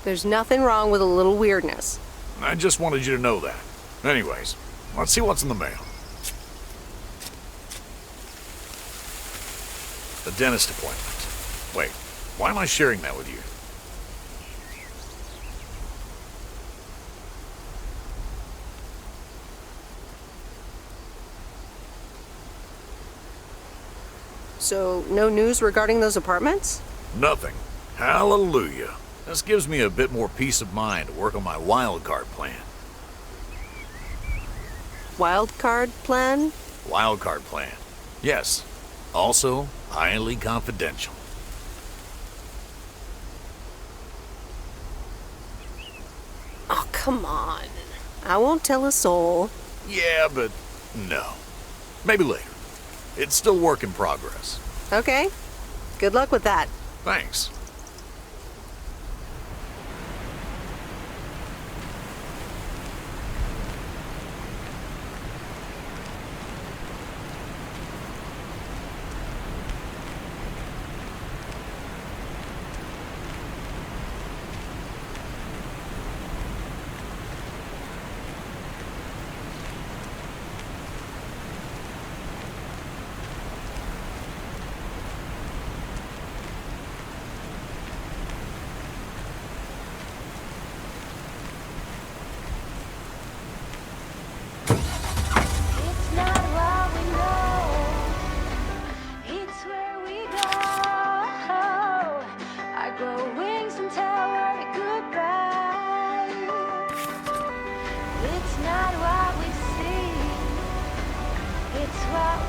There's nothing wrong with a little weirdness. I just wanted you to know that. Anyways, let's see what's in the mail. A dentist appointment. Wait, why am I sharing that with you? So, no news regarding those apartments? Nothing. Hallelujah. This gives me a bit more peace of mind to work on my wild card plan. Wild card plan? Wild card plan. Yes. Also, highly confidential. Oh, come on. I won't tell a soul. Yeah, but no. Maybe later. It's still work in progress. Okay. Good luck with that. Thanks.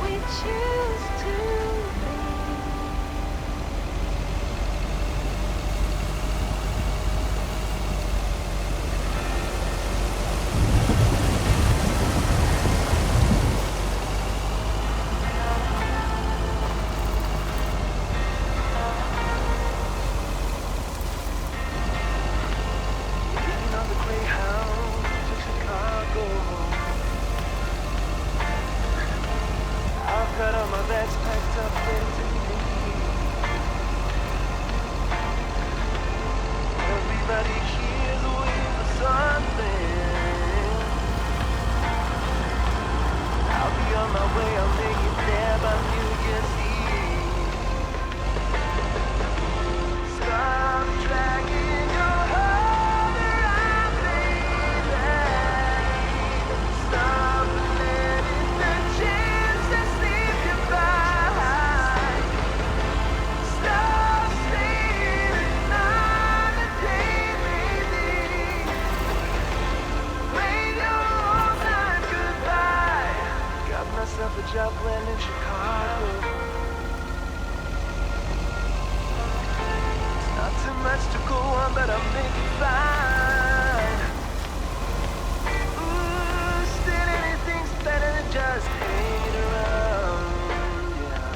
we choose to be. Getting on the Greyhound to Chicago. I've got all my bags packed up, ready to leave. Everybody here's waiting for something. I'll be on my way, I'll make it there by New Year's Eve. Stop dragging your heart around, baby. Stop letting the chances slip you by. Stop stealing another day, baby. Wave your old time goodbye. Got myself a job land in Chicago. It's not too much to go on, but I'll make it fine. Ooh, still anything's better than just hanging around. Yeah.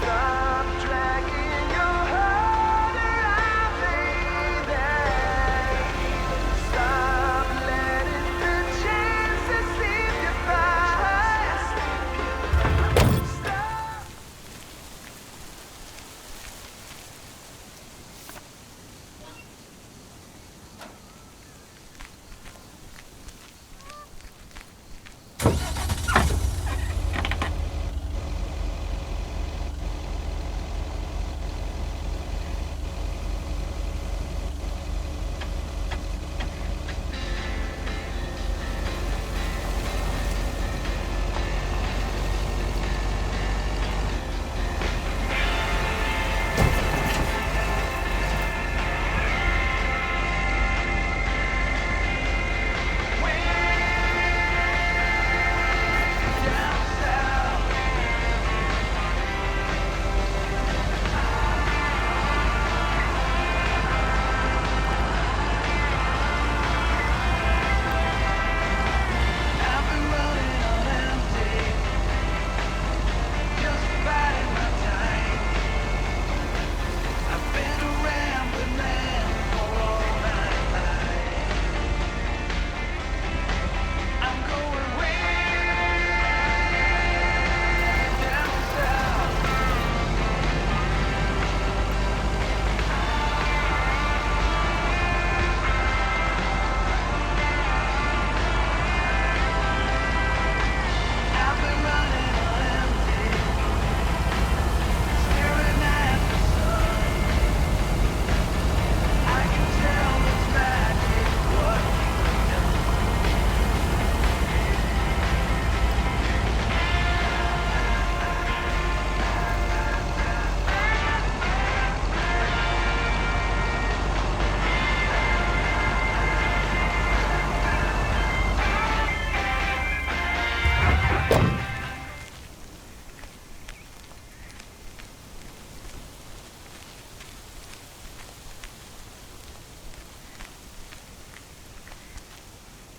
Stop dragging your heart around, baby. Stop letting the chances slip you by.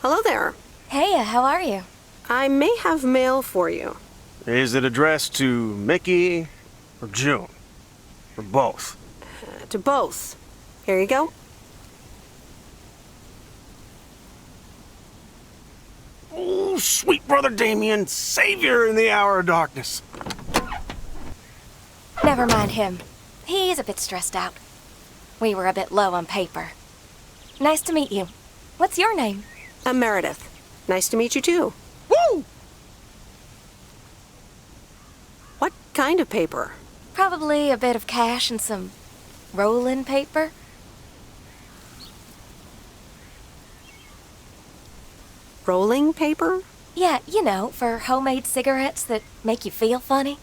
Hello there. Hey, how are you? I may have mail for you. Is it addressed to Mickey or June? Or both? To both. Here you go. Oh, sweet brother Damien, savior in the hour of darkness. Never mind him. He's a bit stressed out. We were a bit low on paper. Nice to meet you. What's your name? I'm Meredith. Nice to meet you too. Woo! What kind of paper? Probably a bit of cash and some rolling paper. Rolling paper? Yeah, you know, for homemade cigarettes that make you feel funny.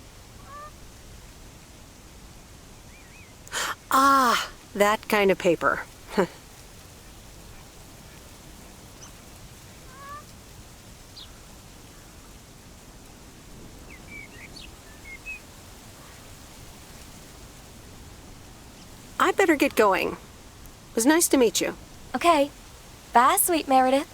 Ah, that kind of paper. I better get going. It was nice to meet you. Okay. Bye, sweet Meredith.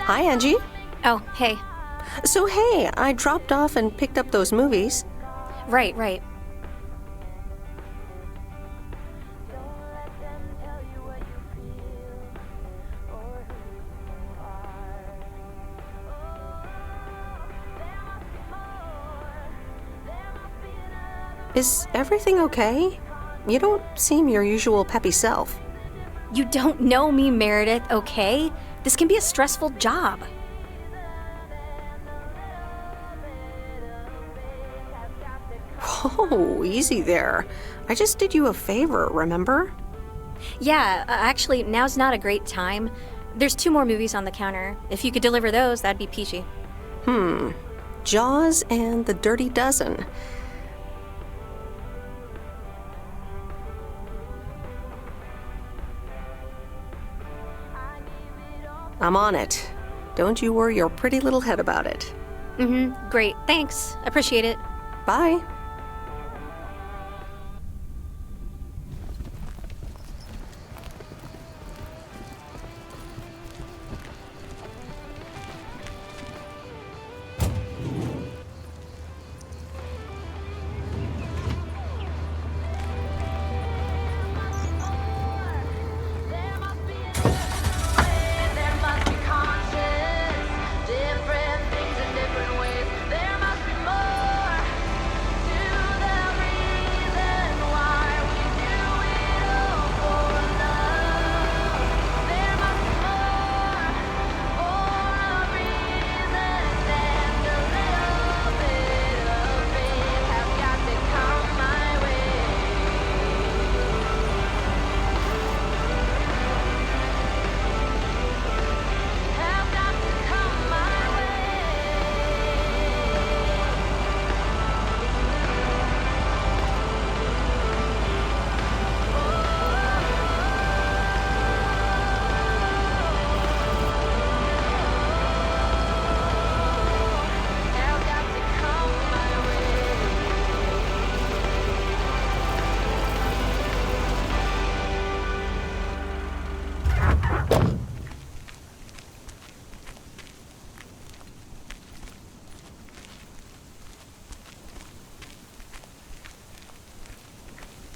Hi, Angie. Oh, hey. So, hey, I dropped off and picked up those movies. Right, right. Is everything okay? You don't seem your usual peppy self. You don't know me, Meredith, okay? This can be a stressful job. Oh, easy there. I just did you a favor, remember? Yeah, actually, now's not a great time. There's 2 more movies on the counter. If you could deliver those, that'd be peachy. Jaws and The Dirty Dozen. I'm on it. Don't you worry your pretty little head about it. Great. Thanks. Appreciate it. Bye.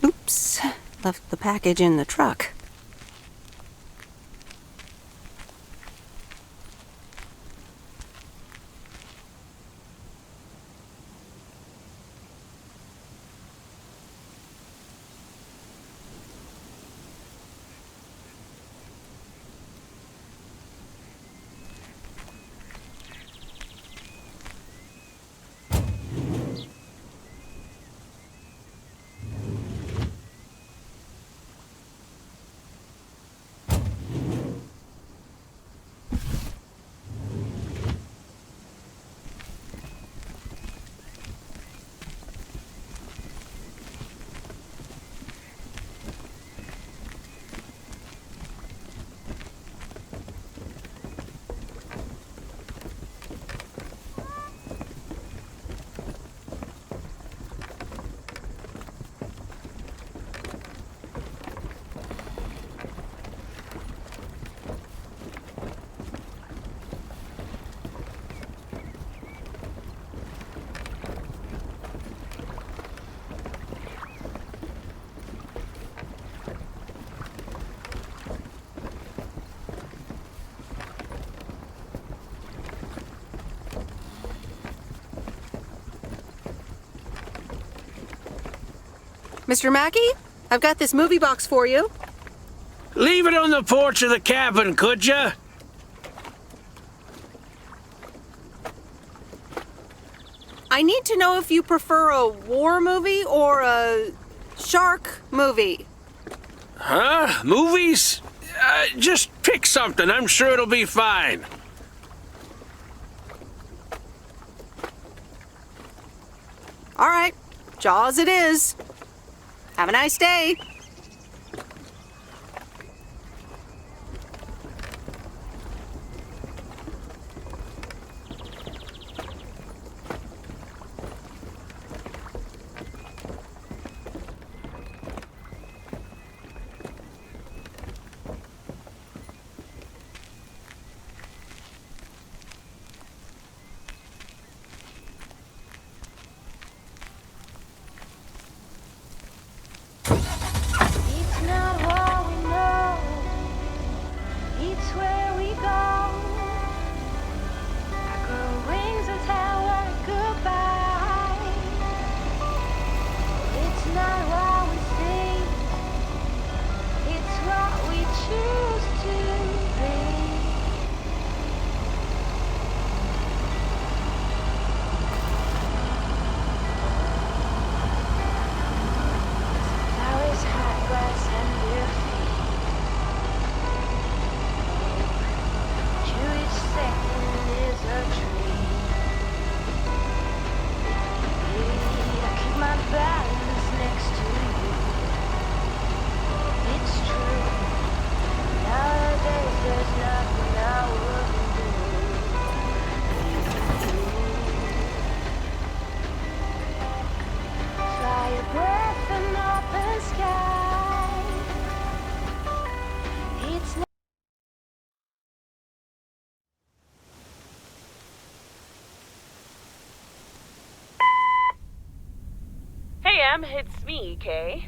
Oops, left the package in the truck. Mr. Mackey, I've got this movie box for you. Leave it on the porch of the cabin, could ya? I need to know if you prefer a war movie or a shark movie. Huh? Movies? Just pick something. I'm sure it'll be fine. All right, Jaws it is. Have a nice day. Em, it's me, Kay.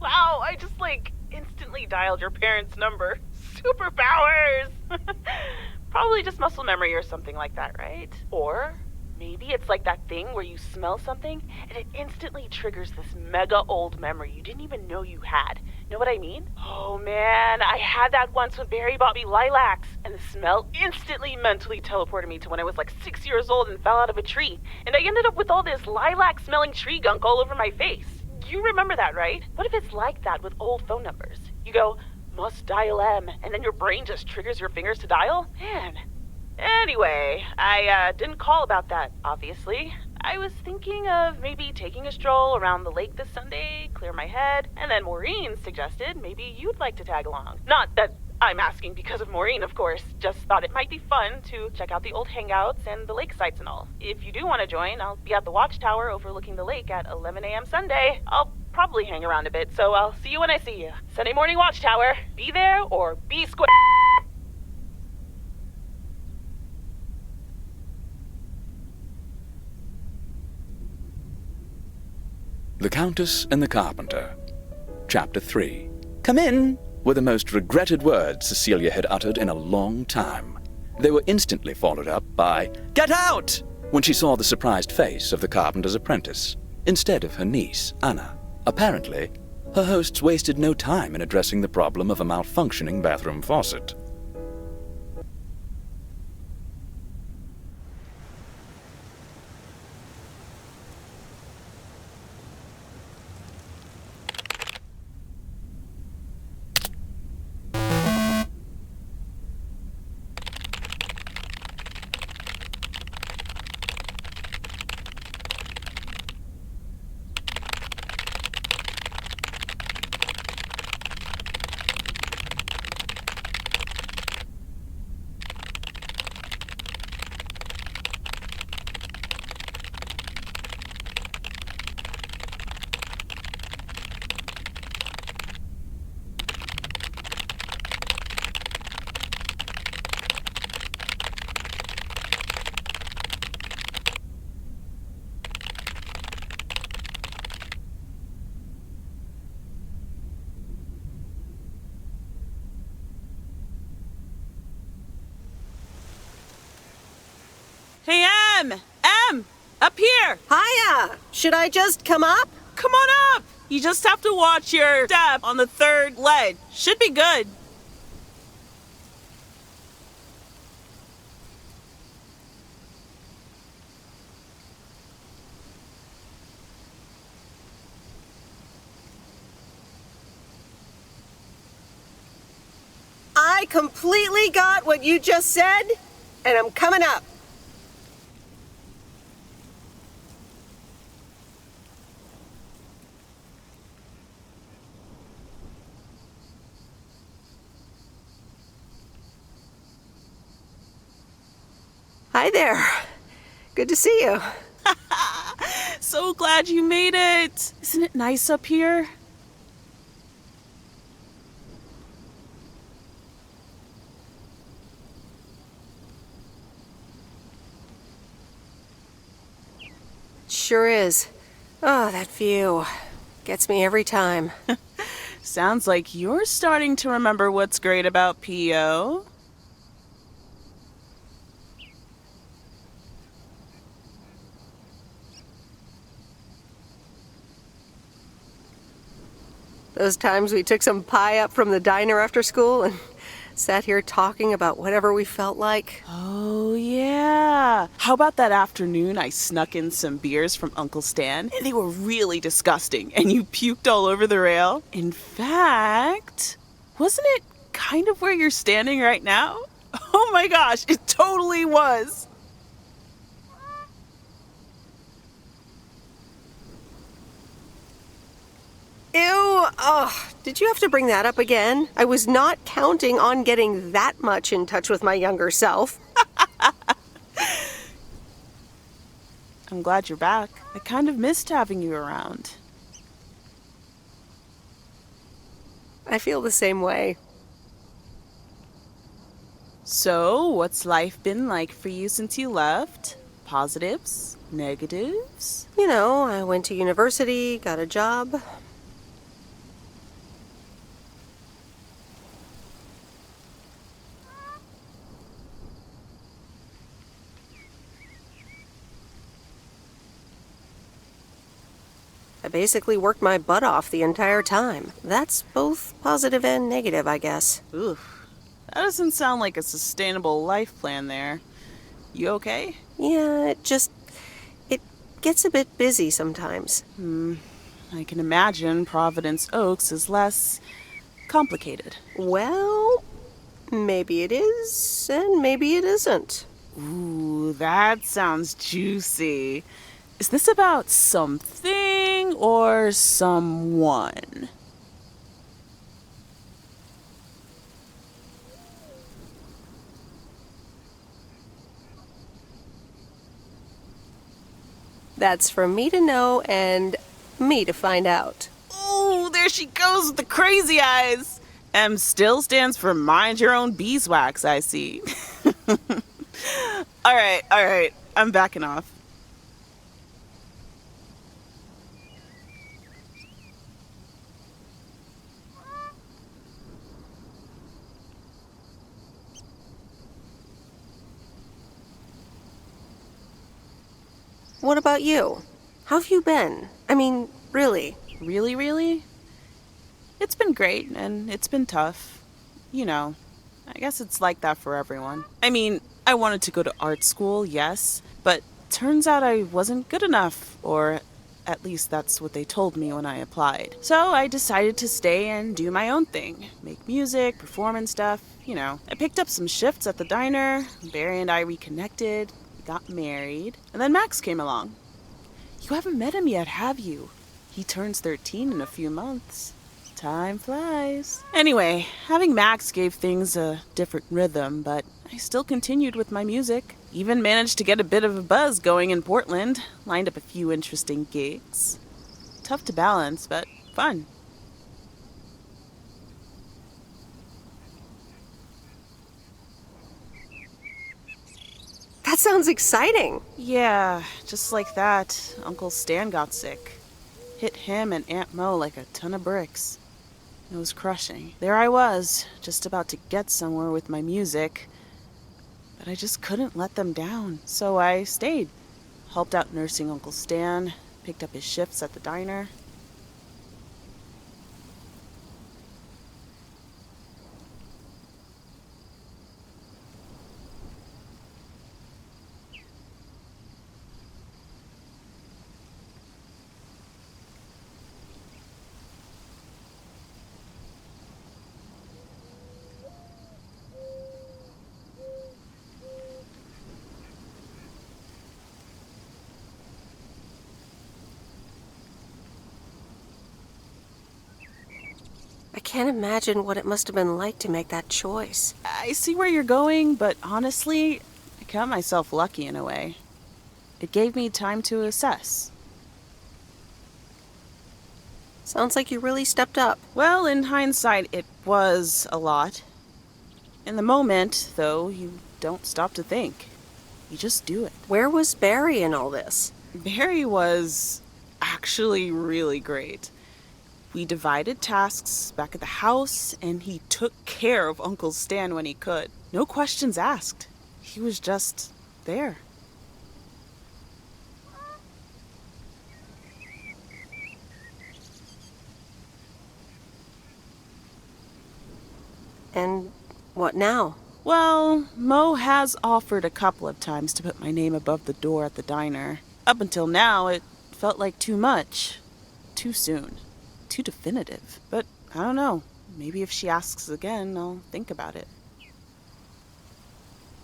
Wow, I just, instantly dialed your parents' number. Superpowers! Probably just muscle memory or something like that, right? Or maybe it's like that thing where you smell something and it instantly triggers this mega old memory you didn't even know you had. Know what I mean? Oh man, I had that once when Barry bought me lilacs, and the smell instantly mentally teleported me to when I was 6 years old and fell out of a tree. And I ended up with all this lilac-smelling tree gunk all over my face. You remember that, right? What if it's like that with old phone numbers? You go, must dial M, and then your brain just triggers your fingers to dial? Man. Anyway, I didn't call about that, obviously. I was thinking of maybe taking a stroll around the lake this Sunday, clear my head, and then Maureen suggested maybe you'd like to tag along. Not that I'm asking because of Maureen, of course. Just thought it might be fun to check out the old hangouts and the lake sites and all. If you do want to join, I'll be at the watchtower overlooking the lake at 11 a.m. Sunday. I'll probably hang around a bit, so I'll see you when I see you. Sunday morning watchtower. Be there or be square. The Countess and the Carpenter. Chapter 3. Come in, were the most regretted words Cecilia had uttered in a long time. They were instantly followed up by, Get out! When she saw the surprised face of the carpenter's apprentice, instead of her niece, Anna. Apparently, her hosts wasted no time in addressing the problem of a malfunctioning bathroom faucet. Hey, Em, up here. Hiya! Should I just come up? Come on up. You just have to watch your step on the third ledge. Should be good. I completely got what you just said, and I'm coming up. Hi there. Good to see you. So glad you made it. Isn't it nice up here? Sure is. Oh, that view. Gets me every time. Sounds like you're starting to remember what's great about P.O. Those times we took some pie up from the diner after school and sat here talking about whatever we felt like. Oh, yeah. How about that afternoon I snuck in some beers from Uncle Stan? And they were really disgusting, and you puked all over the rail. In fact, wasn't it kind of where you're standing right now? Oh my gosh, it totally was. Ew, oh, did you have to bring that up again? I was not counting on getting that much in touch with my younger self. I'm glad you're back. I kind of missed having you around. I feel the same way. So, what's life been like for you since you left? Positives? Negatives? You know, I went to university, got a job. I basically worked my butt off the entire time. That's both positive and negative, I guess. Oof. That doesn't sound like a sustainable life plan there. You okay? Yeah, it gets a bit busy sometimes. I can imagine Providence Oaks is less complicated. Well, maybe it is, and maybe it isn't. Ooh, that sounds juicy. Is this about something or someone? That's for me to know and me to find out. Ooh, there she goes with the crazy eyes. M still stands for mind your own beeswax, I see. All right. I'm backing off. What about you? How have you been? I mean, really? Really? It's been great, and it's been tough. You know, I guess it's like that for everyone. I mean, I wanted to go to art school, yes, but turns out I wasn't good enough, or at least that's what they told me when I applied. So I decided to stay and do my own thing. Make music, perform and stuff, you know. I picked up some shifts at the diner, Barry and I reconnected, got married, and then Max came along. You haven't met him yet, have you? He turns 13 in a few months. Time flies. Anyway, having Max gave things a different rhythm, but I still continued with my music. Even managed to get a bit of a buzz going in Portland. Lined up a few interesting gigs. Tough to balance, but fun. That sounds exciting. Yeah, just like that, Uncle Stan got sick. Hit him and Aunt Mo like a ton of bricks. It was crushing. There I was, just about to get somewhere with my music, but I just couldn't let them down. So I stayed. Helped out nursing Uncle Stan, picked up his shifts at the diner. I can't imagine what it must have been like to make that choice. I see where you're going, but honestly, I count myself lucky in a way. It gave me time to assess. Sounds like you really stepped up. Well, in hindsight, it was a lot. In the moment, though, you don't stop to think. You just do it. Where was Barry in all this? Barry was actually really great. We divided tasks back at the house, and he took care of Uncle Stan when he could. No questions asked. He was just there. And what now? Well, Mo has offered a couple of times to put my name above the door at the diner. Up until now, it felt like too much. Too soon. Too definitive. But I don't know. Maybe if she asks again, I'll think about it.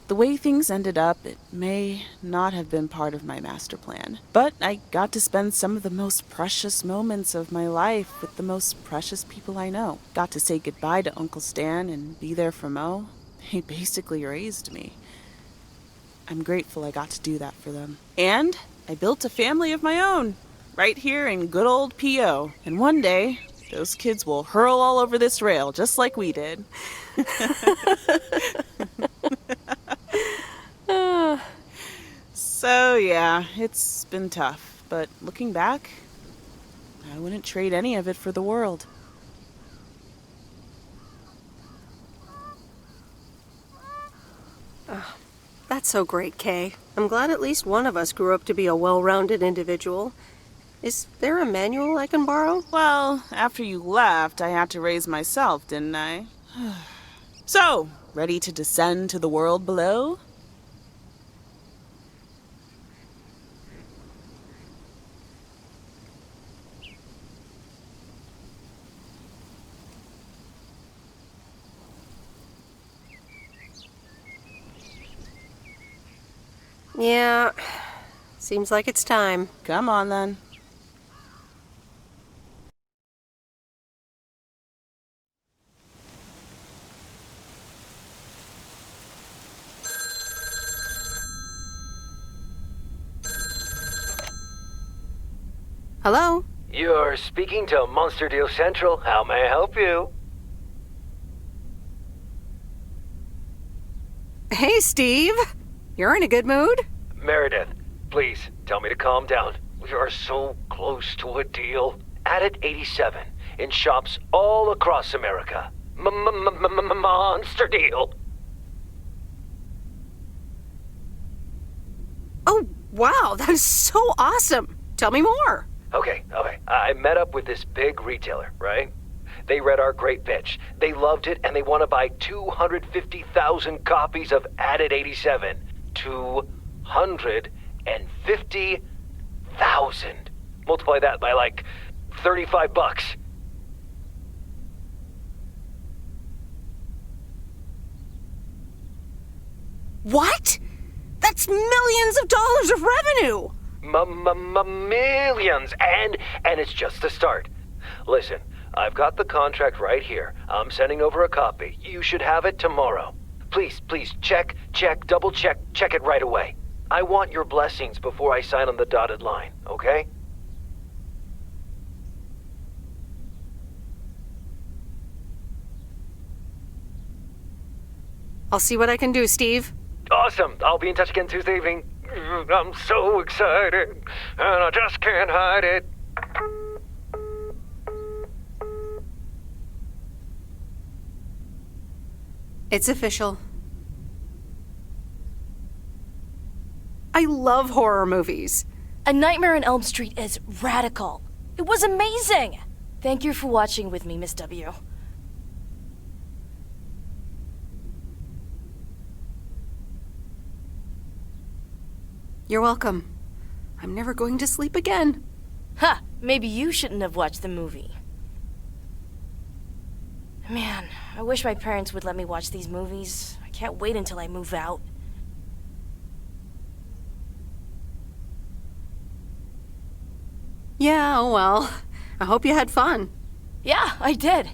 The way things ended up, it may not have been part of my master plan. But I got to spend some of the most precious moments of my life with the most precious people I know. Got to say goodbye to Uncle Stan and be there for Mo. He basically raised me. I'm grateful I got to do that for them. And I built a family of my own. Right here in good old P.O. And one day, those kids will hurl all over this rail, just like we did. So, yeah, it's been tough. But looking back, I wouldn't trade any of it for the world. That's so great, Kay. I'm glad at least one of us grew up to be a well-rounded individual. Is there a manual I can borrow? Well, after you left, I had to raise myself, didn't I? So, ready to descend to the world below? Yeah, seems like it's time. Come on, then. Hello? You're speaking to Monster Deal Central. How may I help you? Hey, Steve. You're in a good mood? Meredith, please tell me to calm down. We are so close to a deal. Added 87 in shops all across America. Monster Deal. Oh, wow, that is so awesome. Tell me more. Okay. I met up with this big retailer, right? They read our great pitch. They loved it, and they want to buy 250,000 copies of Added 87. 250,000. Multiply that by like $35. What? That's millions of dollars of revenue. Millions, and it's just the start. Listen, I've got the contract right here. I'm sending over a copy. You should have it tomorrow. Please, check, double check it right away. I want your blessings before I sign on the dotted line, okay? I'll see what I can do, Steve. Awesome. I'll be in touch again Tuesday evening. I'm so excited, and I just can't hide it. It's official. I love horror movies. A Nightmare on Elm Street is radical. It was amazing. Thank you for watching with me, Miss W. You're welcome. I'm never going to sleep again. Ha! Maybe you shouldn't have watched the movie. Man, I wish my parents would let me watch these movies. I can't wait until I move out. Yeah, oh well. I hope you had fun. Yeah, I did.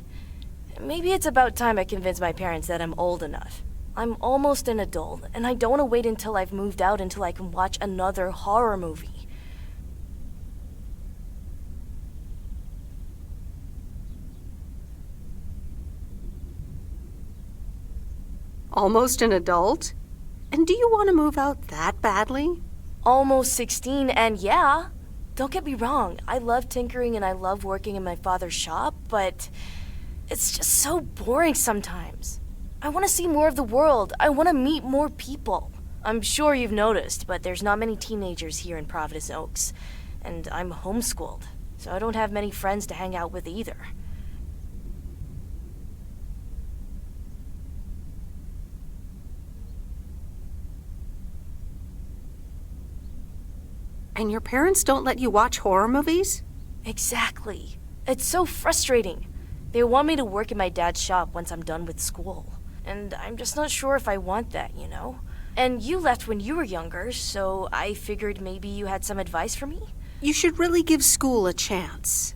Maybe it's about time I convince my parents that I'm old enough. I'm almost an adult, and I don't want to wait until I've moved out until I can watch another horror movie. Almost an adult? And do you want to move out that badly? Almost 16, and yeah. Don't get me wrong, I love tinkering and I love working in my father's shop, but it's just so boring sometimes. I want to see more of the world. I want to meet more people. I'm sure you've noticed, but there's not many teenagers here in Providence Oaks. And I'm homeschooled, so I don't have many friends to hang out with either. And your parents don't let you watch horror movies? Exactly. It's so frustrating. They want me to work in my dad's shop once I'm done with school. And I'm just not sure if I want that, you know? And you left when you were younger, so I figured maybe you had some advice for me? You should really give school a chance.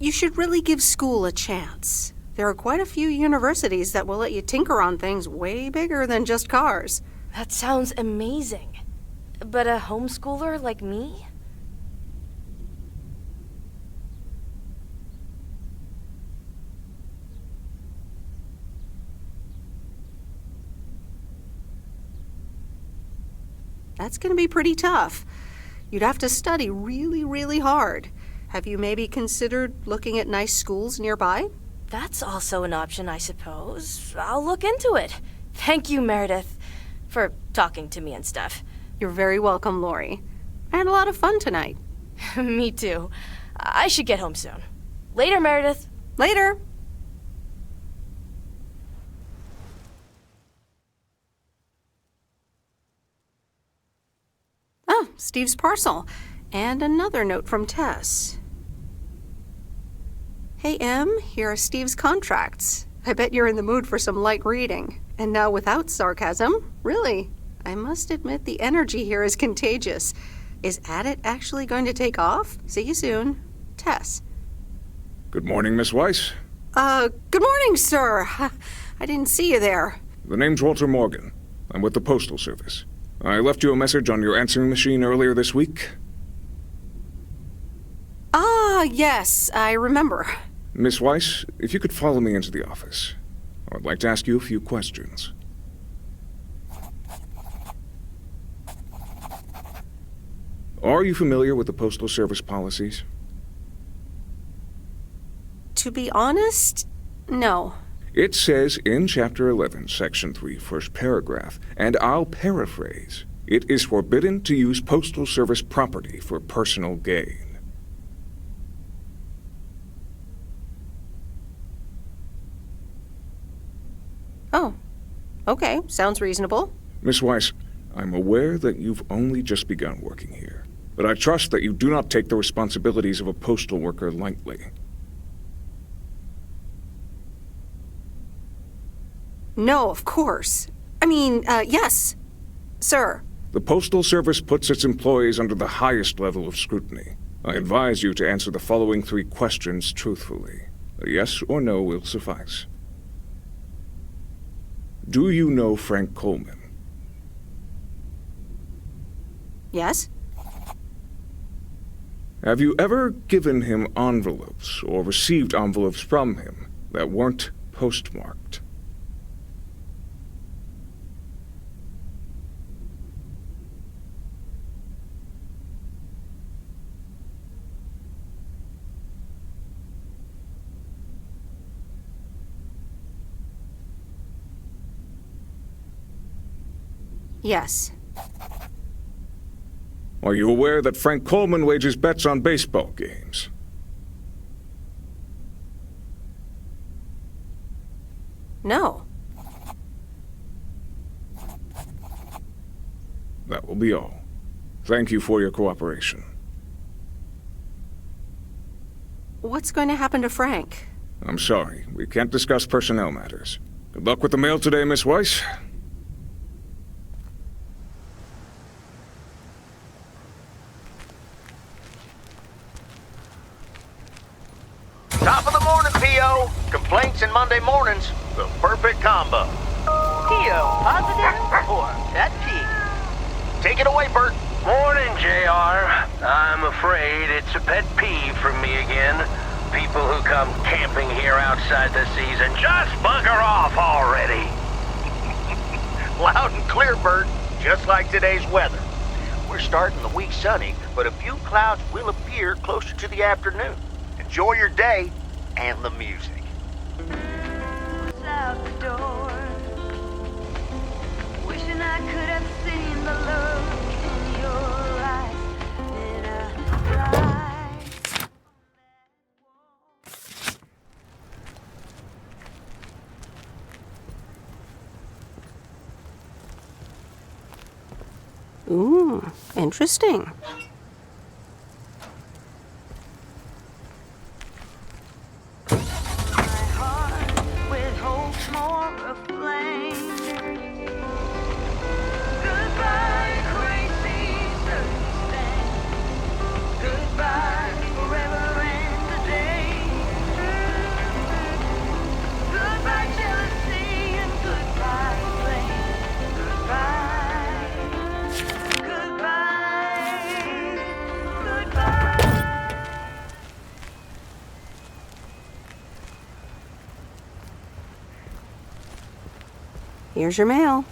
You should really give school a chance. There are quite a few universities that will let you tinker on things way bigger than just cars. That sounds amazing. But a homeschooler like me? That's going to be pretty tough. You'd have to study really, really hard. Have you maybe considered looking at nice schools nearby? That's also an option, I suppose. I'll look into it. Thank you, Meredith, for talking to me and stuff. You're very welcome, Lori. I had a lot of fun tonight. Me too. I should get home soon. Later, Meredith. Later. Oh, Steve's parcel. And another note from Tess. Hey, Em, here are Steve's contracts. I bet you're in the mood for some light reading. And now without sarcasm, really. I must admit the energy here is contagious. Is Addit actually going to take off? See you soon. Tess. Good morning, Miss Weiss. Good morning, sir. I didn't see you there. The name's Walter Morgan. I'm with the Postal Service. I left you a message on your answering machine earlier this week. Ah, yes, I remember. Miss Weiss, if you could follow me into the office, I would like to ask you a few questions. Are you familiar with the Postal Service policies? To be honest, no. It says in Chapter 11, Section 3, first paragraph, and I'll paraphrase, it is forbidden to use Postal Service property for personal gain. Oh, okay, sounds reasonable. Miss Weiss, I'm aware that you've only just begun working here, but I trust that you do not take the responsibilities of a postal worker lightly. No, of course. I mean, yes, sir. The Postal Service puts its employees under the highest level of scrutiny. I advise you to answer the following 3 questions truthfully. A yes or no will suffice. Do you know Frank Coleman? Yes? Have you ever given him envelopes or received envelopes from him that weren't postmarked? Yes. Are you aware that Frank Coleman wages bets on baseball games? No. That will be all. Thank you for your cooperation. What's going to happen to Frank? I'm sorry, we can't discuss personnel matters. Good luck with the mail today, Miss Weiss. Top of the morning, P.O. Complaints and Monday mornings, the perfect combo. P.O. positive or pet peeve? Take it away, Bert. Morning, JR. I'm afraid it's a pet peeve for me again. People who come camping here outside the season, just bugger off already. Loud and clear, Bert. Just like today's weather. We're starting the week sunny, but a few clouds will appear closer to the afternoon. Enjoy your day and the music. Out the door, wishing I could have seen the look in your eyes. Then I cried. Ooh, interesting. With hopes more aflame. Goodbye, crazy circumstance. Goodbye, forever and a day. Here's your mail.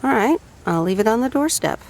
All right, I'll leave it on the doorstep.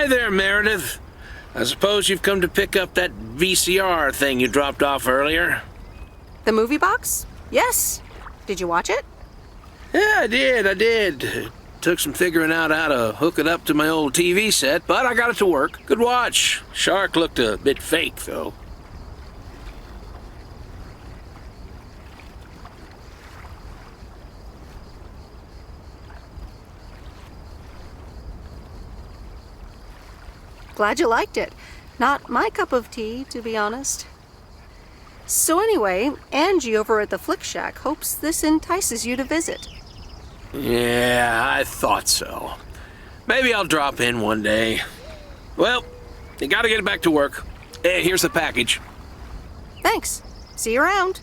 Hi there, Meredith. I suppose you've come to pick up that VCR thing you dropped off earlier? The movie box? Yes. Did you watch it? Yeah, I did. Took some figuring out how to hook it up to my old TV set, but I got it to work. Good watch. Shark looked a bit fake, though. Glad you liked it. Not my cup of tea, to be honest. So anyway, Angie over at the Flick Shack hopes this entices you to visit. Yeah, I thought so. Maybe I'll drop in one day. Well, you gotta get back to work. Hey, here's the package. Thanks. See you around.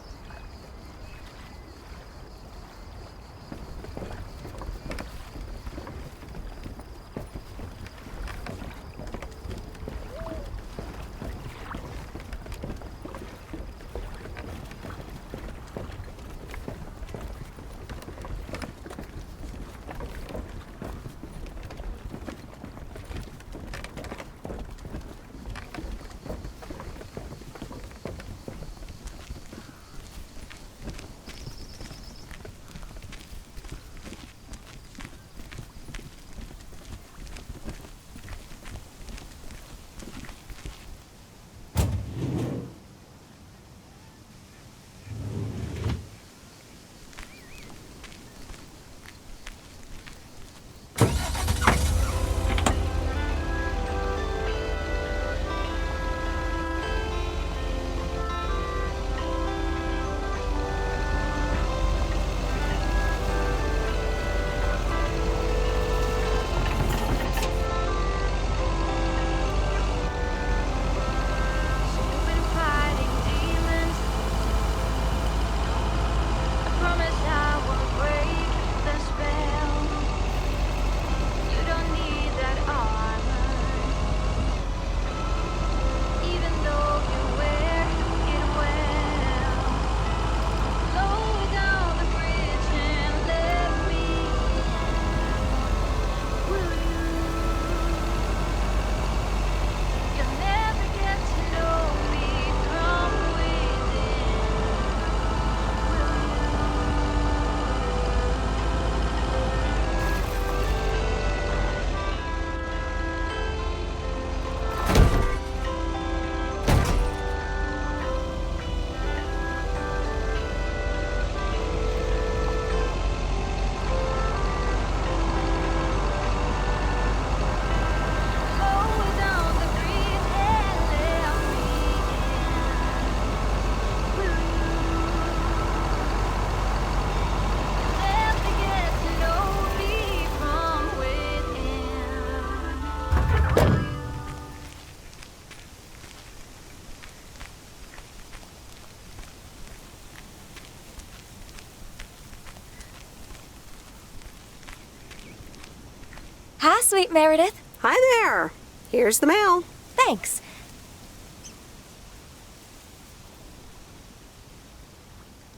Hi, sweet Meredith. Hi there. Here's the mail. Thanks.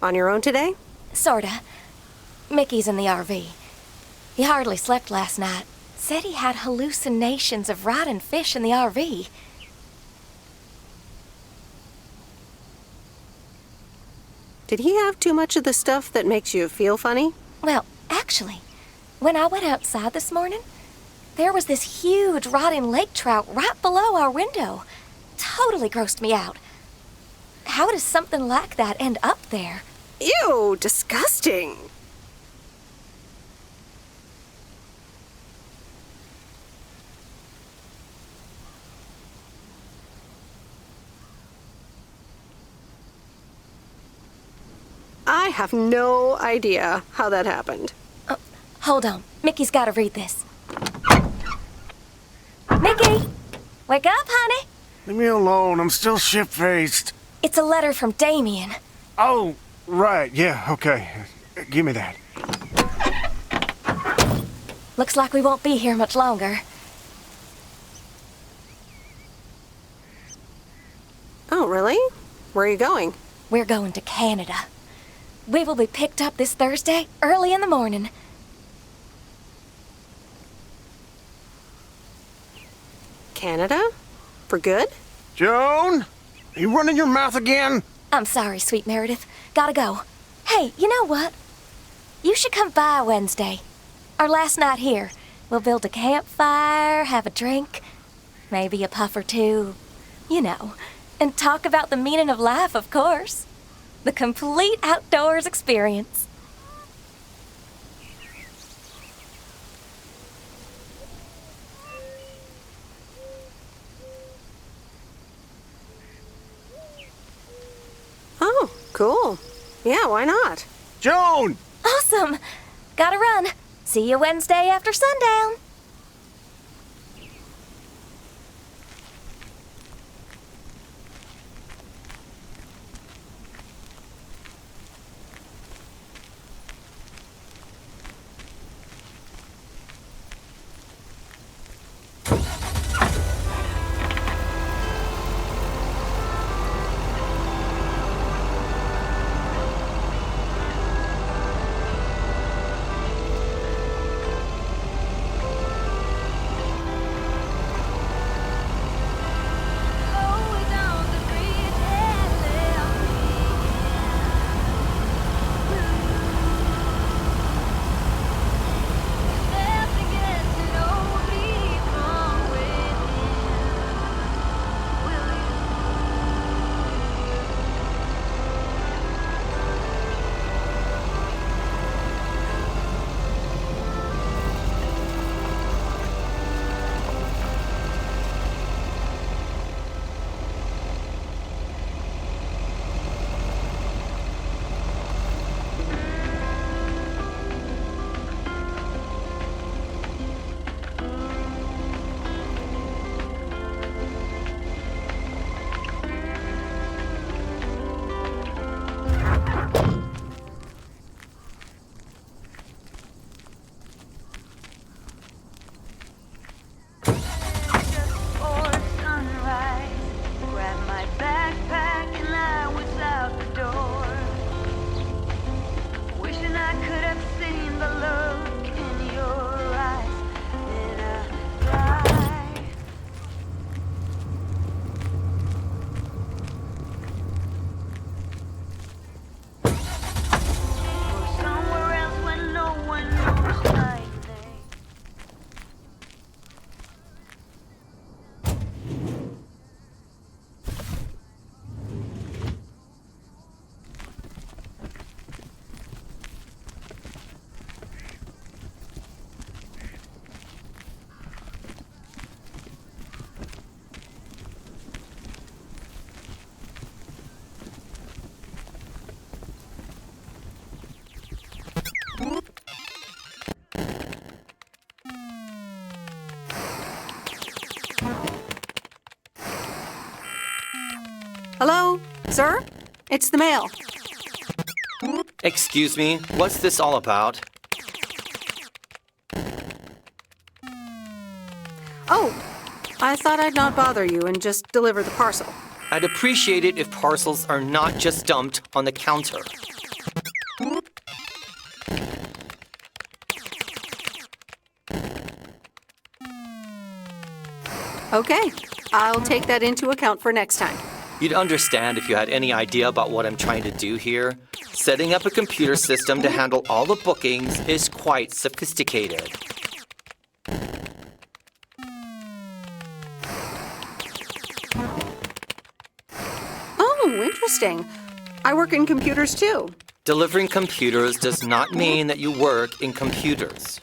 On your own today? Sorta. Mickey's in the RV. He hardly slept last night. Said he had hallucinations of riding fish in the RV. Did he have too much of the stuff that makes you feel funny? Well, actually, when I went outside this morning, there was this huge rotting lake trout right below our window. Totally grossed me out. How does something like that end up there? Ew, disgusting. I have no idea how that happened. Hold on. Mickey's gotta read this. Mickey! Wake up, honey! Leave me alone. I'm still shit-faced. It's a letter from Damien. Oh, right. Yeah, okay. Give me that. Looks like we won't be here much longer. Oh, really? Where are you going? We're going to Canada. We will be picked up this Thursday, early in the morning. Canada? For good? Joan? Are you running your mouth again? I'm sorry, sweet Meredith. Gotta go. Hey, you know what? You should come by Wednesday. Our last night here. We'll build a campfire, have a drink, maybe a puff or two. You know, and talk about the meaning of life, of course. The complete outdoors experience. Oh, cool. Yeah, why not? Joan! Awesome! Gotta run. See you Wednesday after sundown. Hello? Sir? It's the mail. Excuse me, what's this all about? Oh, I thought I'd not bother you and just deliver the parcel. I'd appreciate it if parcels are not just dumped on the counter. Okay, I'll take that into account for next time. You'd understand if you had any idea about what I'm trying to do here. Setting up a computer system to handle all the bookings is quite sophisticated. Oh, interesting. I work in computers too. Delivering computers does not mean that you work in computers.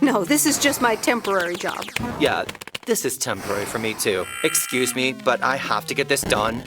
No, this is just my temporary job. Yeah, this is temporary for me too. Excuse me, but I have to get this done.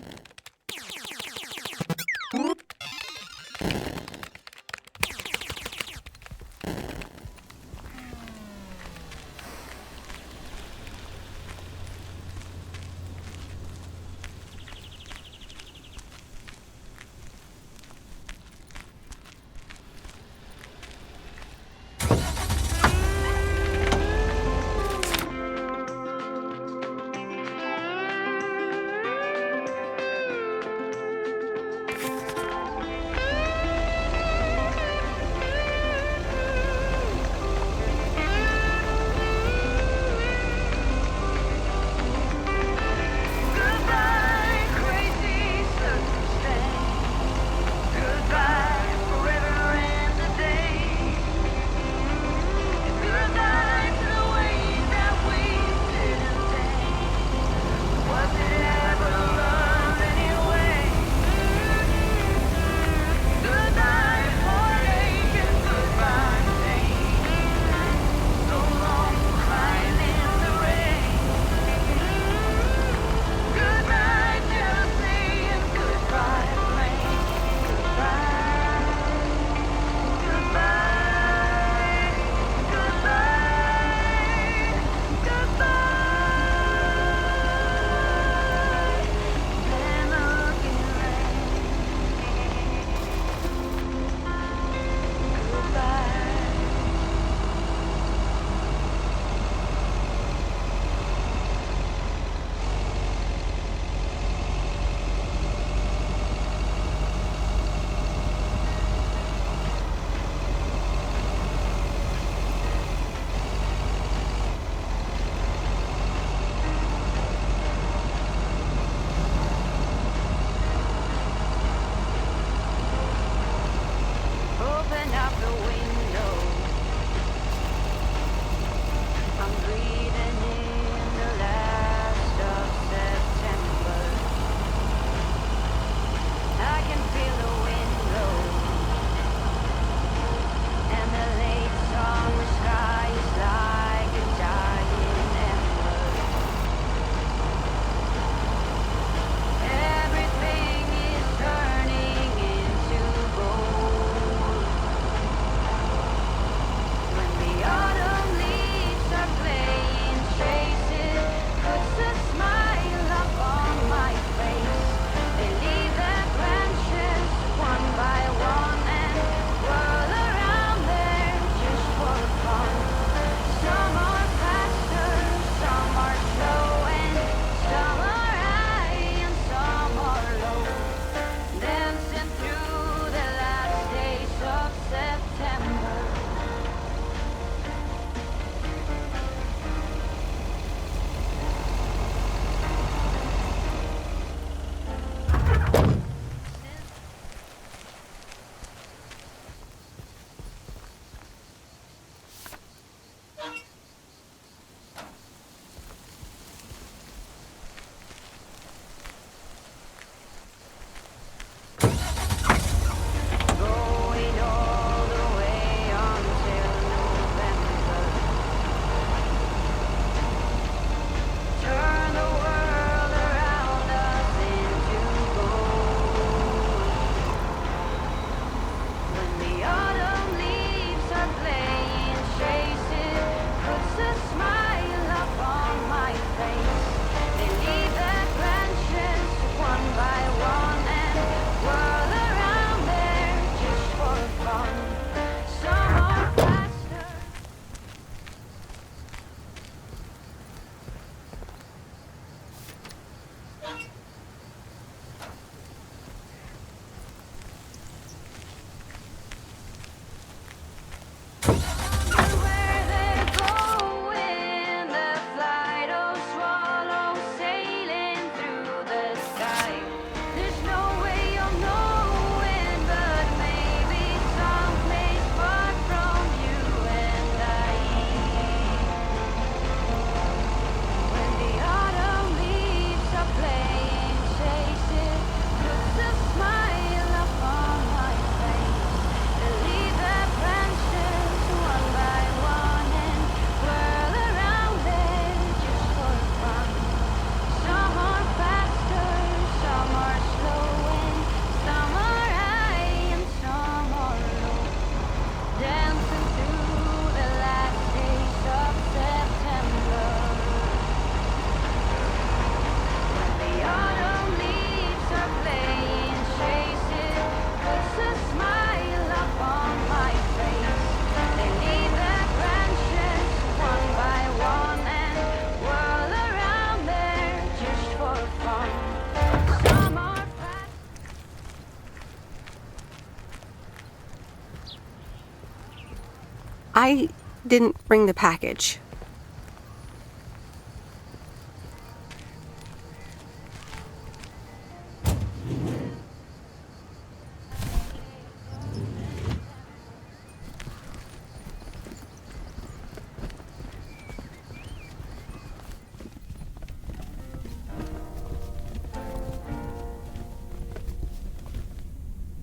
I didn't bring the package.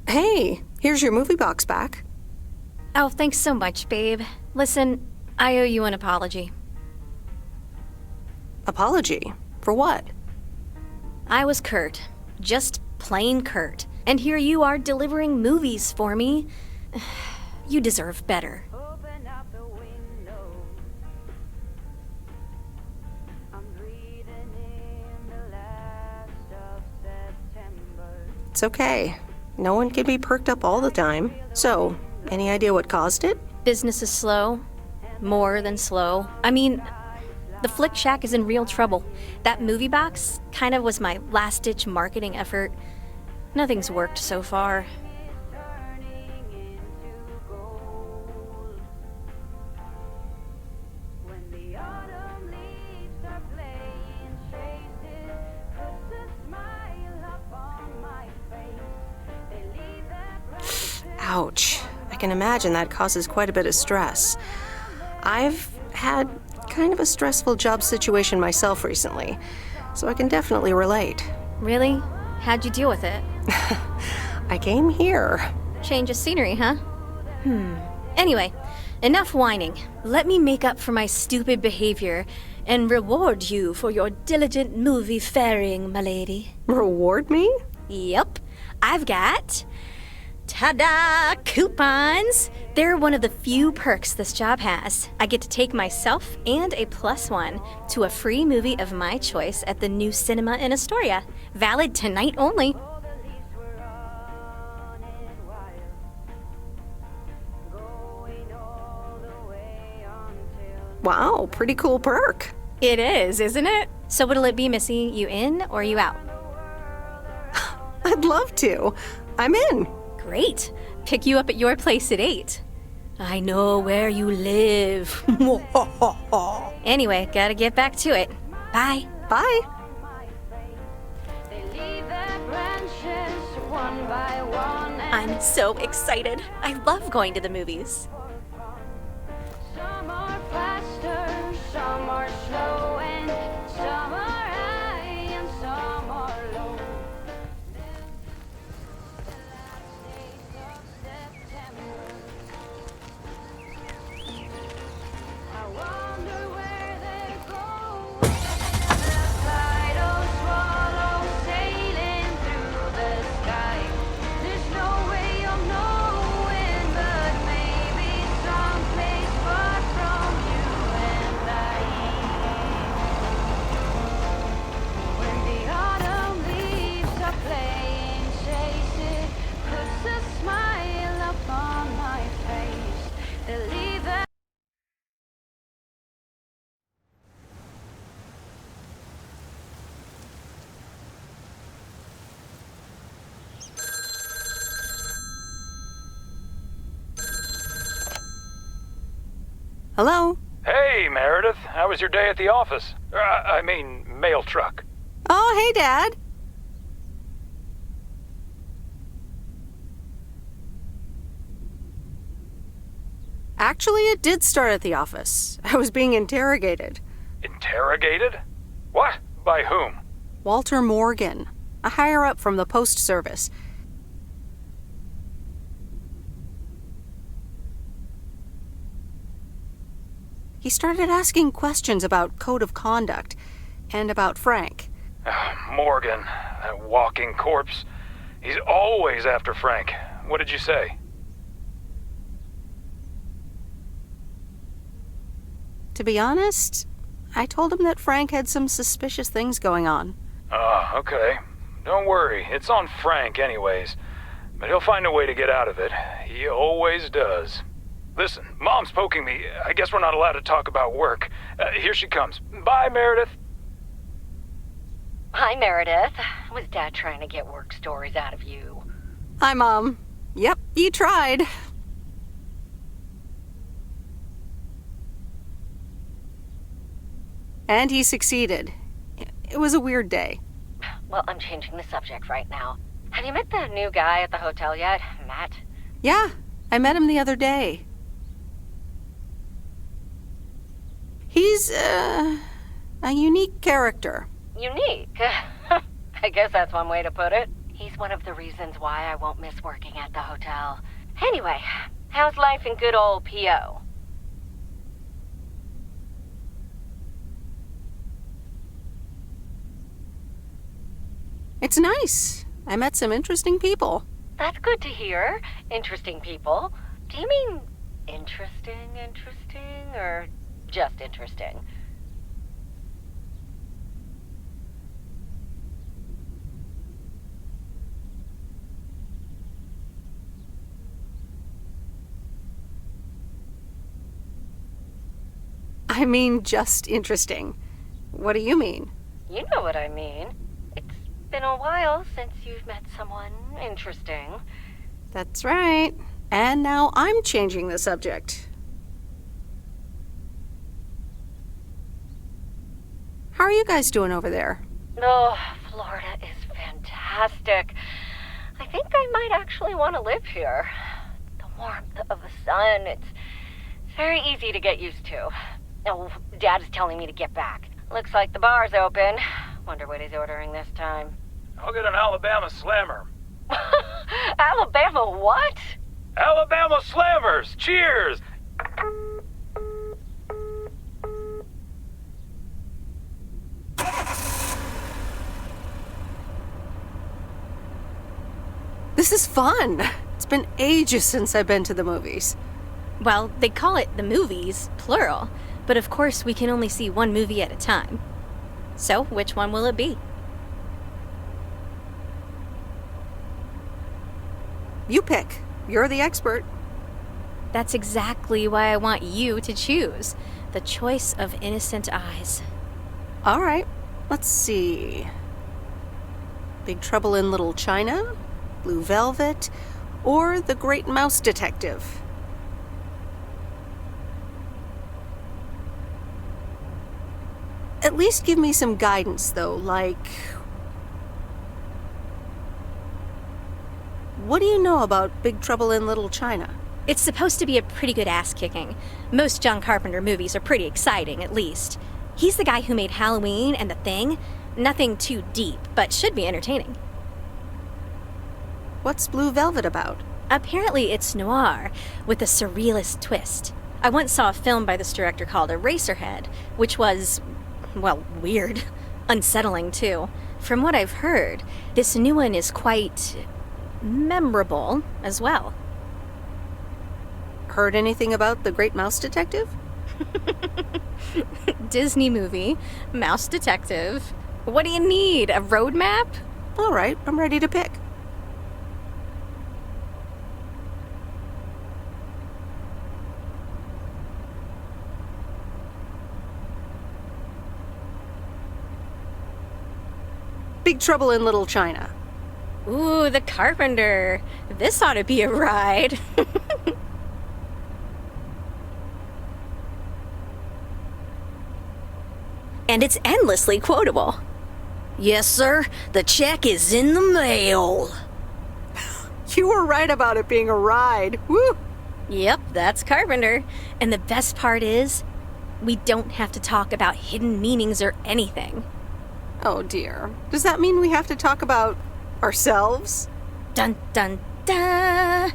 Hey, here's your movie box back. Oh, thanks so much, babe. Listen, I owe you an apology. Apology? For what? I was Kurt. Just plain Kurt. And here you are delivering movies for me. You deserve better. It's okay. No one can be perked up all the time. So, any idea what caused it? Business is slow. More than slow. I mean, the Flick Shack is in real trouble. That movie box kind of was my last-ditch marketing effort. Nothing's worked so far. Ouch. I can imagine that causes quite a bit of stress. I've had kind of a stressful job situation myself recently, so I can definitely relate. Really? How'd you deal with it? I came here. Change of scenery, huh? Anyway, enough whining. Let me make up for my stupid behavior and reward you for your diligent movie faring, my lady. Reward me? Yep. I've got... ta-da! Coupons! They're one of the few perks this job has. I get to take myself and a +1 to a free movie of my choice at the new cinema in Astoria. Valid tonight only. Wow, pretty cool perk. It is, isn't it? So what'll it be, Missy? You in or you out? I'd love to. I'm in. Great. Pick you up at your place at 8. I know where you live. Anyway, gotta get back to it. Bye. Bye. I'm so excited. I love going to the movies. Some are faster, some are slow, and some are high and some are low. I wonder where they go. The tidal swallow sailing through the sky. There's no way of knowing, but maybe someplace far from you and I. When the autumn leaves are playing chase, it puts a smile upon my face. They leave a Hello? Hey, Meredith. How was your day at the office? Mail truck. Oh, hey, Dad. Actually, it did start at the office. I was being interrogated. Interrogated? What? By whom? Walter Morgan, a higher-up from the Post Service. He started asking questions about code of conduct and about Frank. Morgan, that walking corpse. He's always after Frank. What did you say? To be honest, I told him that Frank had some suspicious things going on. Oh, okay. Don't worry, it's on Frank anyways. But he'll find a way to get out of it. He always does. Listen, Mom's poking me. I guess we're not allowed to talk about work. Here she comes. Bye, Meredith. Hi, Meredith. Was Dad trying to get work stories out of you? Hi, Mom. Yep, you tried. And he succeeded. It was a weird day. Well, I'm changing the subject right now. Have you met the new guy at the hotel yet, Matt? Yeah, I met him the other day. He's, a unique character. Unique? I guess that's one way to put it. He's one of the reasons why I won't miss working at the hotel. Anyway, how's life in good old P.O.? It's nice. I met some interesting people. That's good to hear. Interesting people. Do you mean interesting, or just interesting? I mean, just interesting. What do you mean? You know what I mean. It's been a while since you've met someone interesting. That's right. And now I'm changing the subject. How are you guys doing over there? Oh, Florida is fantastic. I think I might actually want to live here. The warmth of the sun, it's very easy to get used to. Oh, Dad is telling me to get back. Looks like the bar's open. Wonder what he's ordering this time. I'll get an Alabama Slammer. Alabama what? Alabama Slammers! Cheers! This is fun. It's been ages since I've been to the movies. Well, they call it the movies, plural, but of course we can only see one movie at a time. So, which one will it be? You pick. You're the expert. That's exactly why I want you to choose. The choice of innocent eyes. All right. Let's see. Big Trouble in Little China, Blue Velvet, or The Great Mouse Detective. At least give me some guidance, though, like... What do you know about Big Trouble in Little China? It's supposed to be a pretty good ass-kicking. Most John Carpenter movies are pretty exciting, at least. He's the guy who made Halloween and The Thing. Nothing too deep, but should be entertaining. What's Blue Velvet about? Apparently it's noir, with a surrealist twist. I once saw a film by this director called Eraserhead, which was, well, weird. Unsettling, too. From what I've heard, this new one is quite memorable as well. Heard anything about The Great Mouse Detective? Disney movie, Mouse Detective. What do you need, a road map? All right, I'm ready to pick. Big Trouble in Little China. Ooh, the Carpenter. This ought to be a ride. And it's endlessly quotable. Yes, sir. The check is in the mail. You were right about it being a ride. Woo! Yep, that's Carpenter. And the best part is, we don't have to talk about hidden meanings or anything. Oh dear. Does that mean we have to talk about ourselves? Dun dun dun!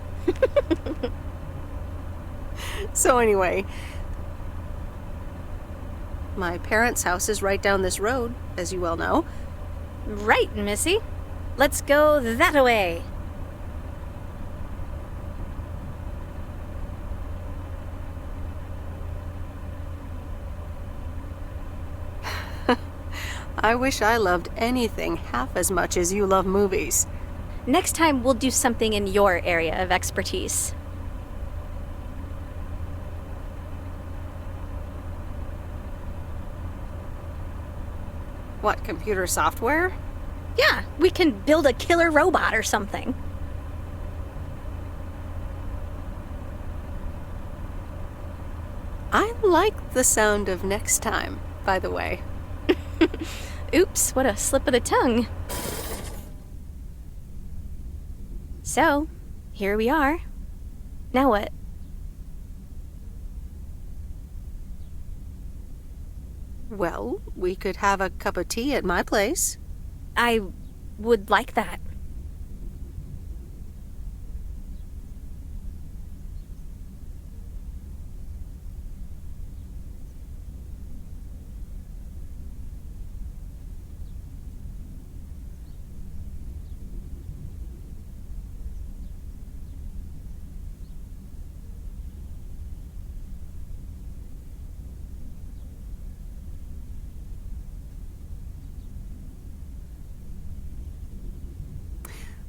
So anyway, my parents' house is right down this road, as you well know. Right, Missy. Let's go that-a-way. I wish I loved anything half as much as you love movies. Next time, we'll do something in your area of expertise. What, computer software? Yeah, we can build a killer robot or something. I like the sound of next time. by the way. Oops, what a slip of the tongue. So, here we are. Now what? Well, we could have a cup of tea at my place. I would like that.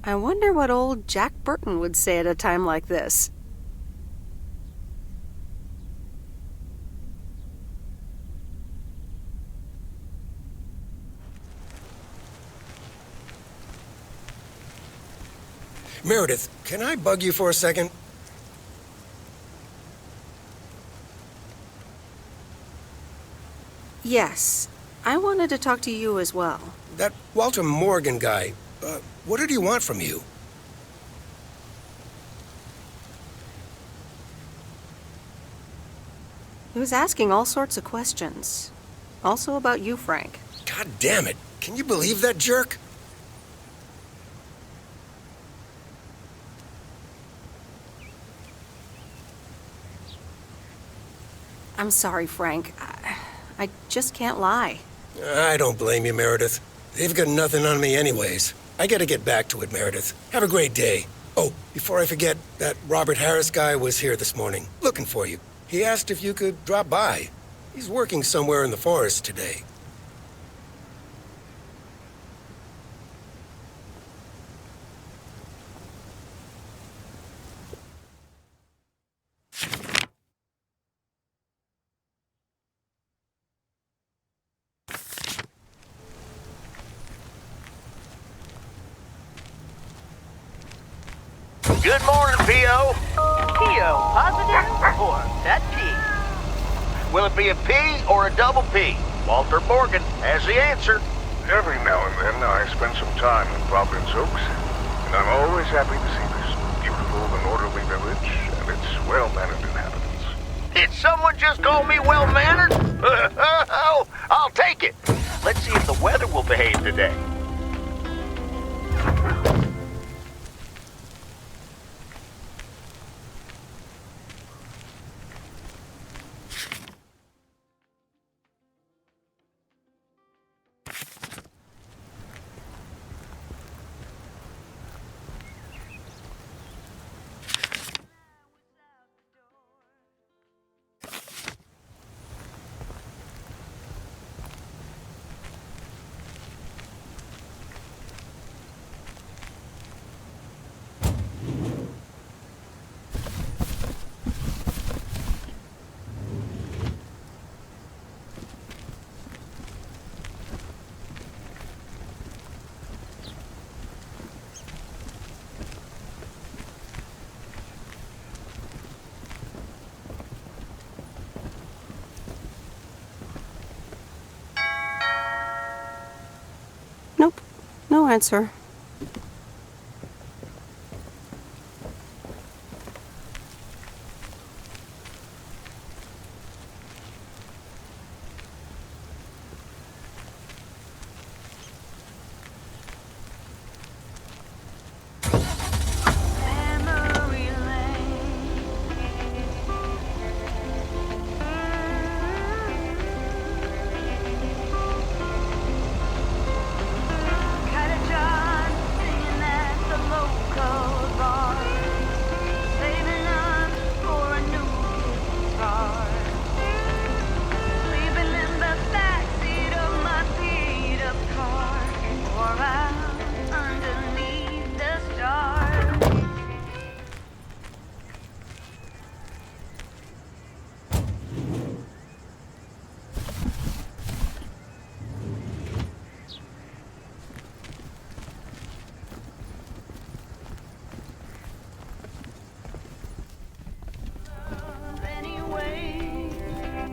I wonder what old Jack Burton would say at a time like this. Meredith, can I bug you for a second? Yes, I wanted to talk to you as well. That Walter Morgan guy, what did he want from you? He was asking all sorts of questions. Also about you, Frank. God damn it. Can you believe that jerk? I'm sorry, Frank. I just can't lie. I don't blame you, Meredith. They've got nothing on me anyways. I gotta get back to it, Meredith. Have a great day. Oh, before I forget, that Robert Harris guy was here this morning, looking for you. He asked if you could drop by. He's working somewhere in the forest today. Good morning, P.O. P.O. positive or that P? Will it be a P or a double P? Walter Morgan has the answer. Every now and then I spend some time in Providence Oaks, and I'm always happy to see this beautiful and orderly village and its well-mannered inhabitants. Did someone just call me well-mannered? Oh, I'll take it. Let's see if the weather will behave today. Nope, no answer.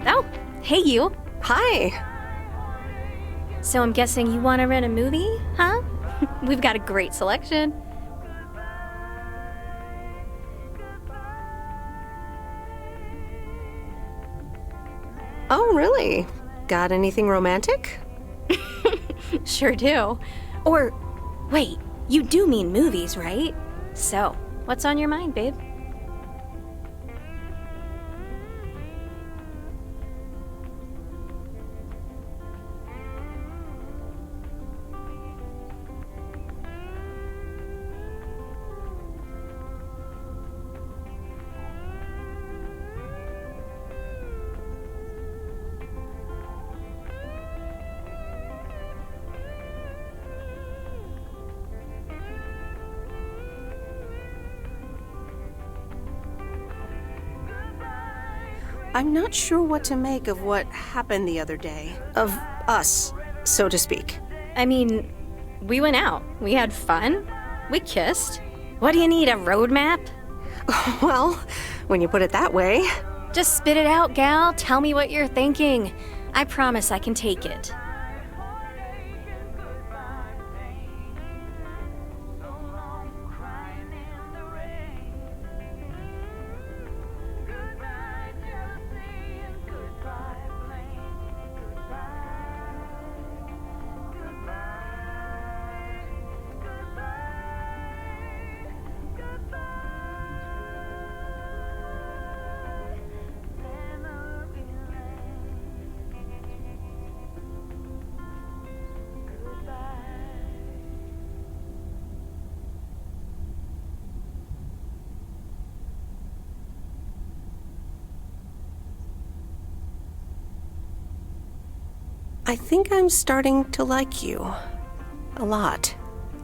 Oh, hey you. Hi. So I'm guessing you want to rent a movie, huh? We've got a great selection. Oh, really? Got anything romantic? Sure do. Or, wait, you do mean movies, right? So, what's on your mind, babe? I'm not sure what to make of what happened the other day. Of us, so to speak. I mean, we went out. We had fun. We kissed. What do you need, a roadmap? Well, when you put it that way. Just spit it out, gal. Tell me what you're thinking. I promise I can take it. I think I'm starting to like you. A lot.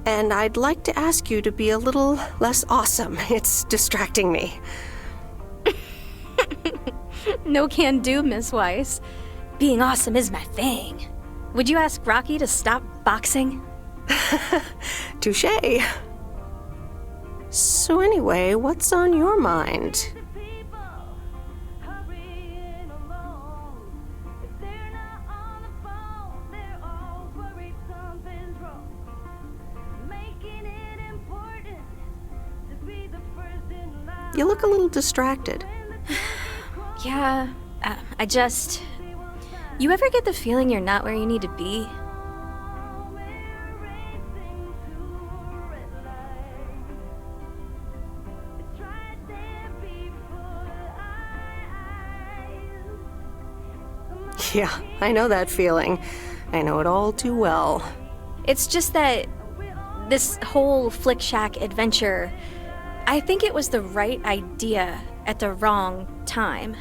And I'd like to ask you to be a little less awesome. It's distracting me. No can do, Miss Weiss. Being awesome is my thing. Would you ask Rocky to stop boxing? Touché. So anyway, what's on your mind? You look a little distracted. Yeah, I just... You ever get the feeling you're not where you need to be? Yeah, I know that feeling. I know it all too well. It's just that this whole Flick Shack adventure, I think it was the right idea at the wrong time.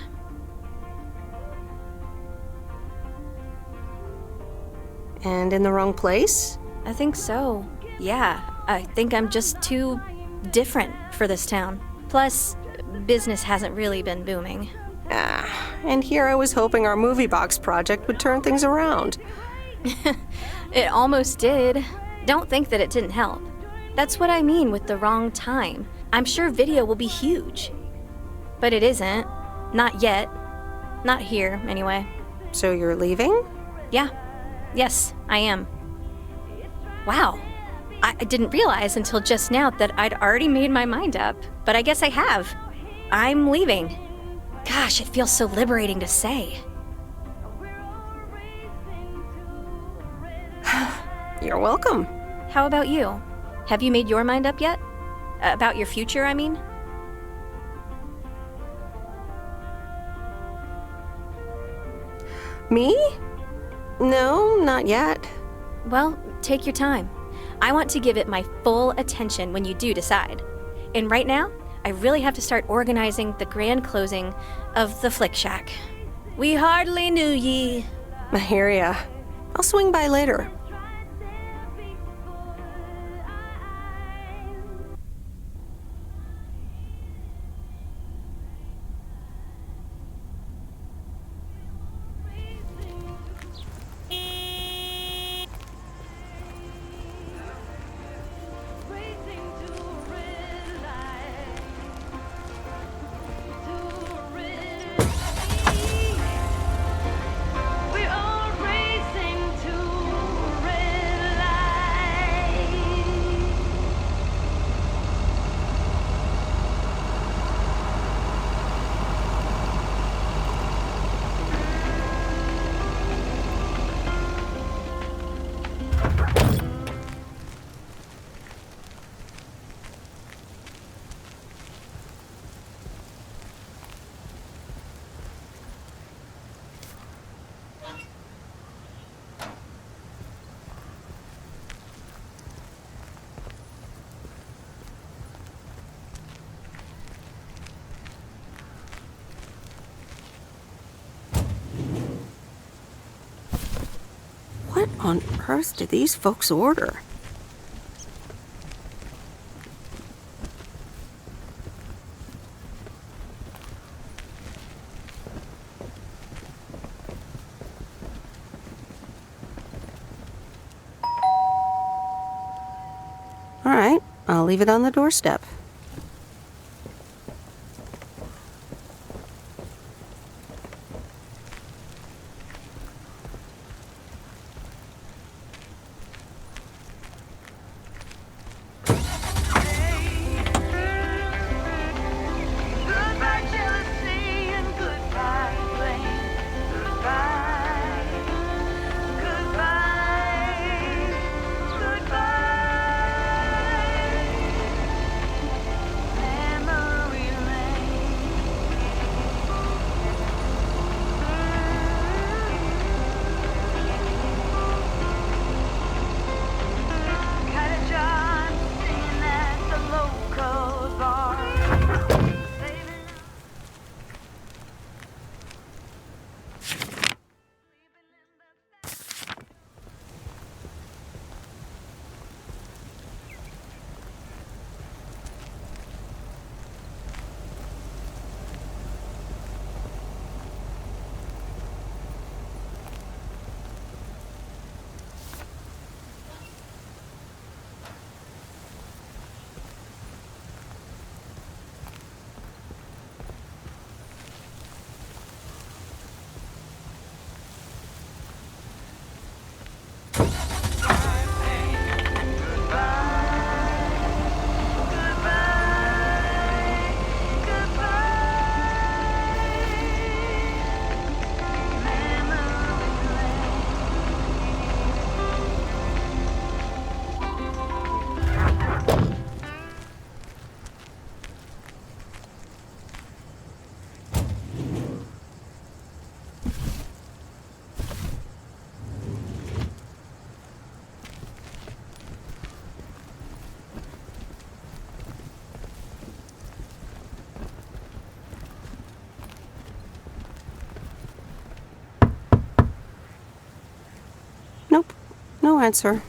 And in the wrong place? I think so. Yeah, I think I'm just too different for this town. Plus, business hasn't really been booming. And here I was hoping our movie box project would turn things around. It almost did. Don't think that it didn't help. That's what I mean with the wrong time. I'm sure video will be huge. But it isn't. Not yet. Not here, anyway. So you're leaving? Yeah. Yes, I am. Wow. I didn't realize until just now that I'd already made my mind up. But I guess I have. I'm leaving. Gosh, it feels so liberating to say. You're welcome. How about you? Have you made your mind up yet? About your future, I mean? Me? No, not yet. Well, take your time. I want to give it my full attention when you do decide. And right now, I really have to start organizing the grand closing of the Flick Shack. We hardly knew ye. I hear ya. I'll swing by later. on earth did these folks order? All right, I'll leave it on the doorstep. Goodbye, jealousy, and goodbye, blame. Goodbye. Goodbye. Goodbye. Memory lane. Got a John singing at the local bar. Nope, no answer.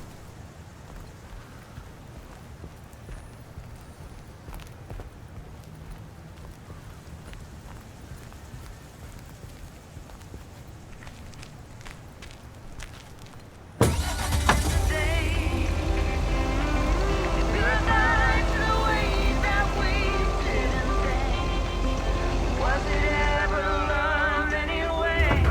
Was it ever love anyway?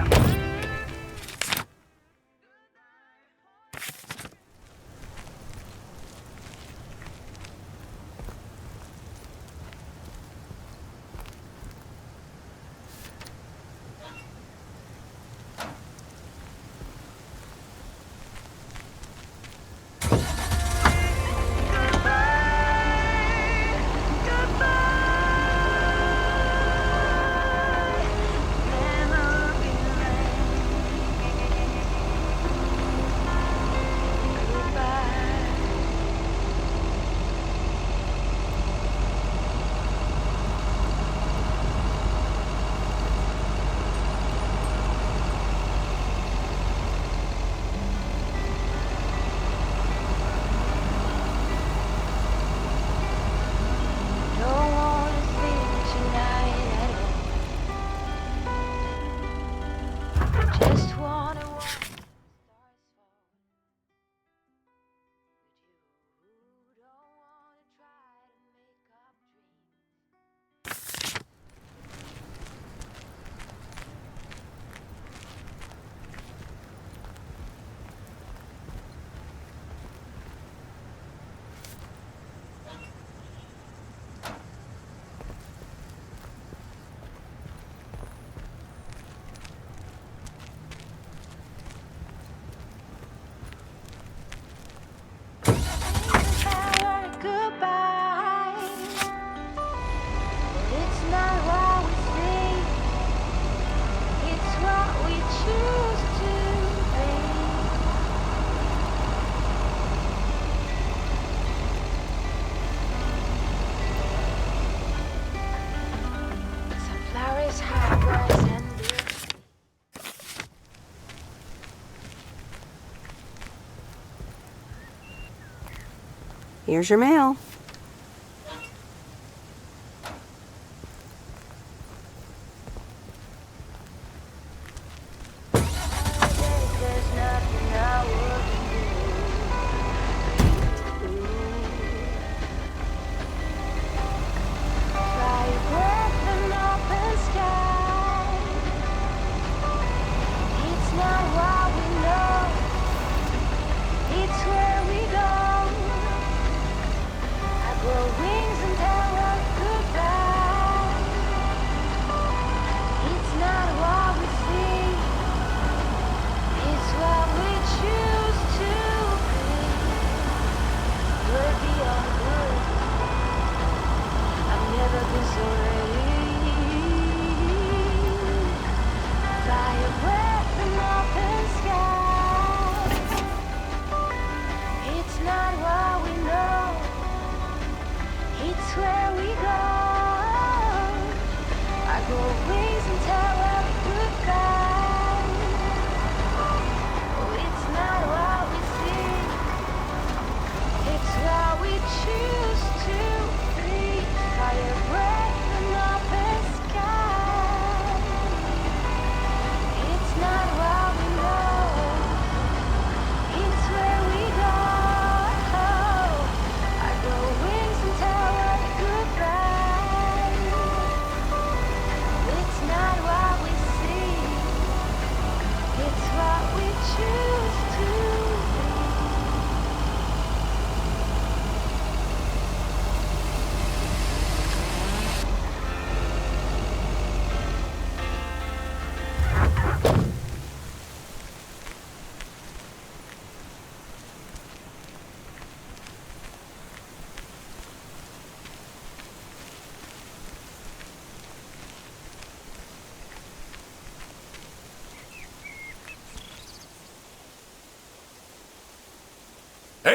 Here's your mail.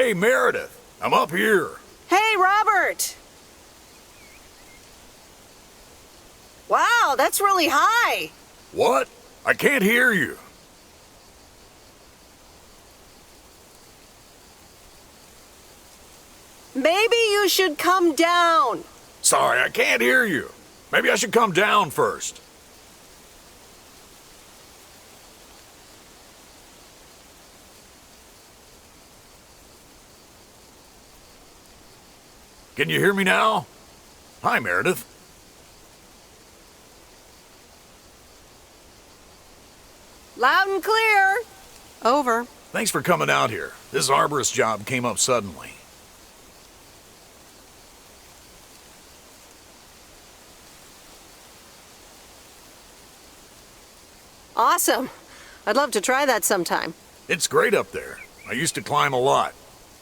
Hey, Meredith, I'm up here. Hey, Robert! Wow, that's really high. What? I can't hear you. Maybe you should come down. Sorry, I can't hear you. Maybe I should come down first. Can you hear me now? Hi, Meredith. Loud and clear. Over. Thanks for coming out here. This arborist job came up suddenly. Awesome. I'd love to try that sometime. It's great up there. I used to climb a lot.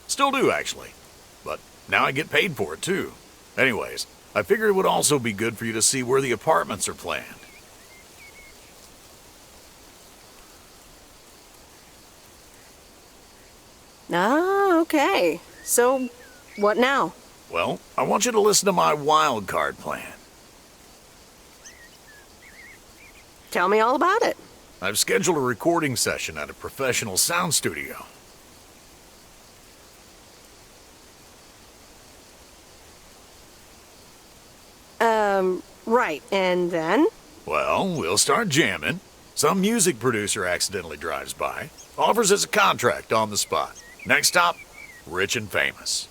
Still do, actually. But now I get paid for it, too. Anyways, I figured it would also be good for you to see where the apartments are planned. Ah, okay. So, what now? Well, I want you to listen to my wild card plan. Tell me all about it. I've scheduled a recording session at a professional sound studio. Right, and then? Well, we'll start jamming. Some music producer accidentally drives by, offers us a contract on the spot. Next stop, rich and famous.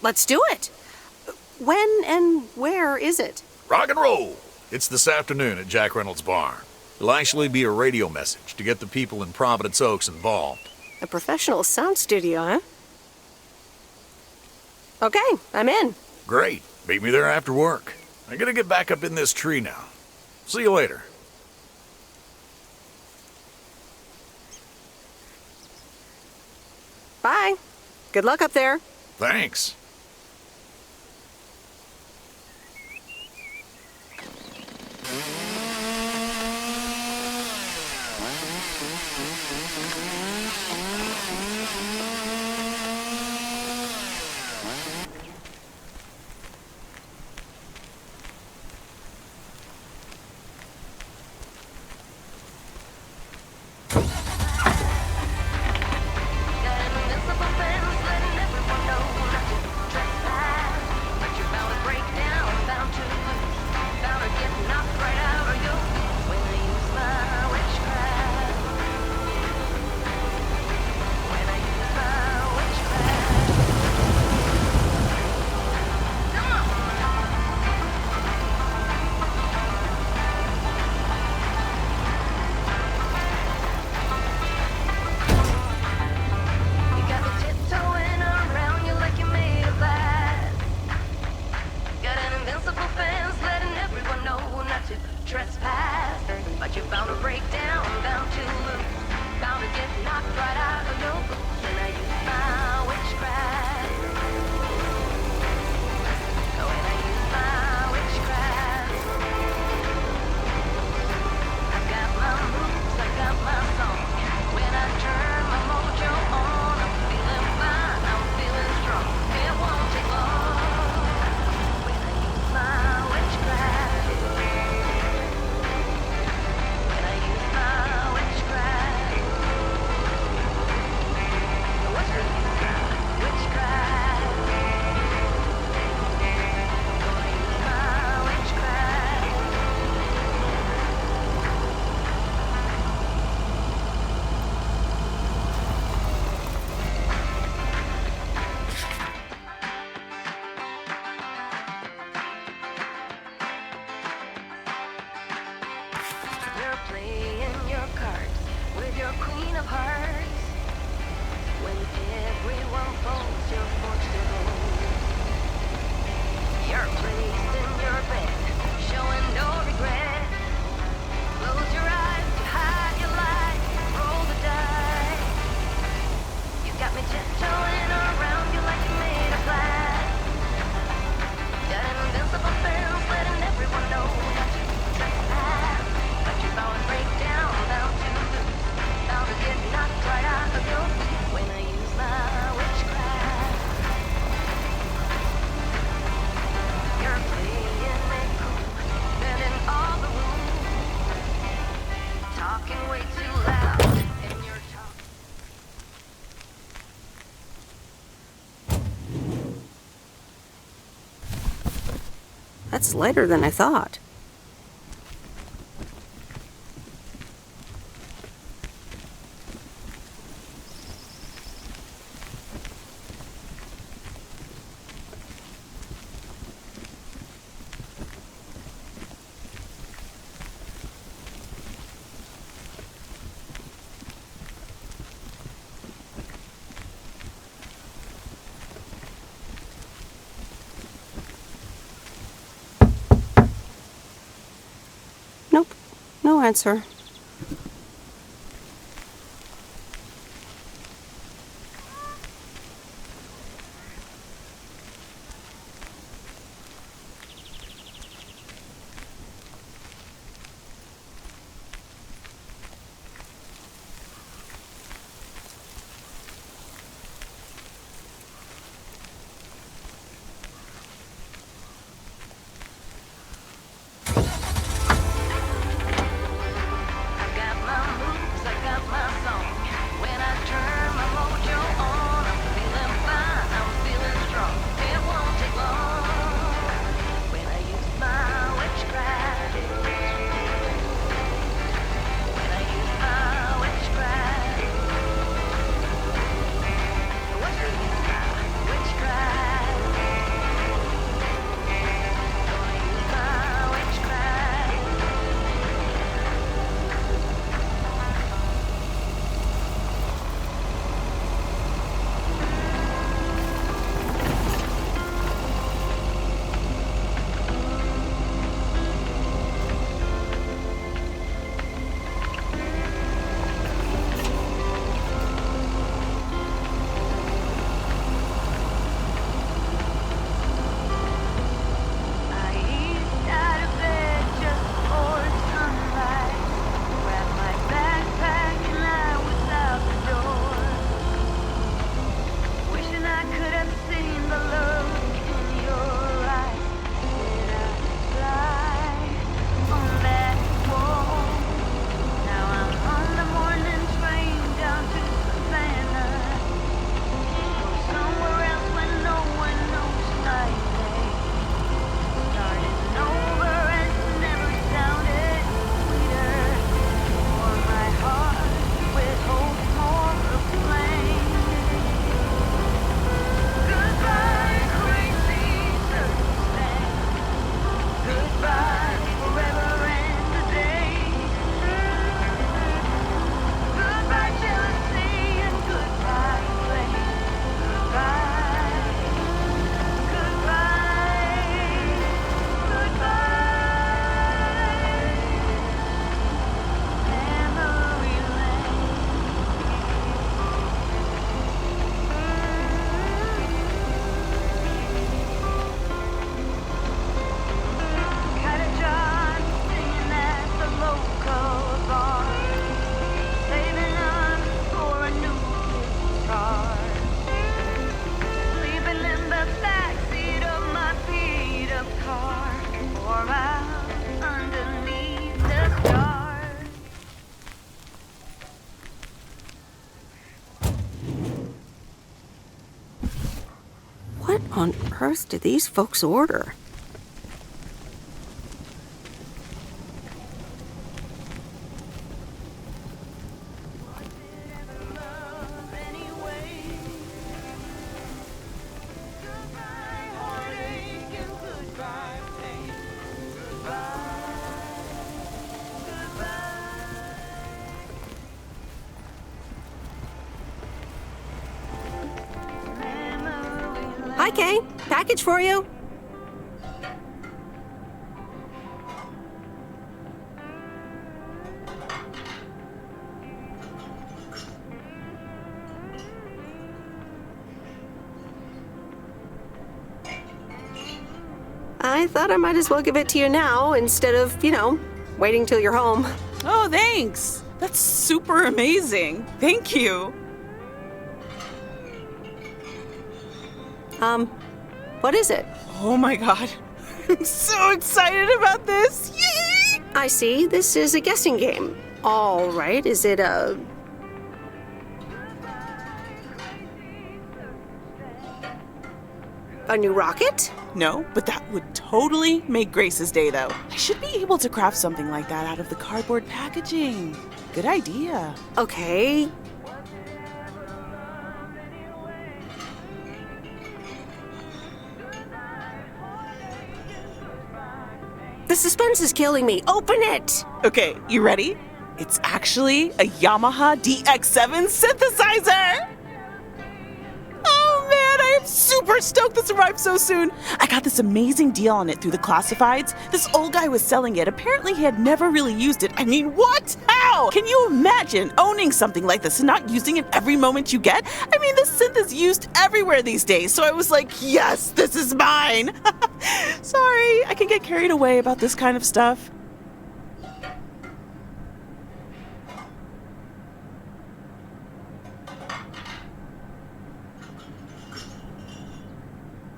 Let's do it. When and where is it? Rock and roll! It's this afternoon at Jack Reynolds' barn. It'll actually be a radio message to get the people in Providence Oaks involved. A professional sound studio, huh? Okay, I'm in. Great. Meet me there after work. I gotta get back up in this tree now. See you later. Bye. Good luck up there. Thanks. That's lighter than I thought. Nope, no answer. What on earth did these folks order? Hi, Kay. Package for you. I thought I might as well give it to you now instead of, waiting till you're home. Oh, thanks. That's super amazing. Thank you. What is it? Oh my god. I'm so excited about this. Yay! I see. This is a guessing game. All right. Is it a... A new rocket? No, but that would totally make Grace's day, though. I should be able to craft something like that out of the cardboard packaging. Good idea. Okay. The suspense is killing me. Open it! Okay, you ready? It's actually a Yamaha DX7 synthesizer! Oh man, I am super stoked this arrived so soon. I got this amazing deal on it through the classifieds. This old guy was selling it. Apparently he had never really used it. I mean, what? How? Can you imagine owning something like this and not using it every moment you get? I mean, this synth is used everywhere these days, so I was like, yes, this is mine. Sorry, I can get carried away about this kind of stuff.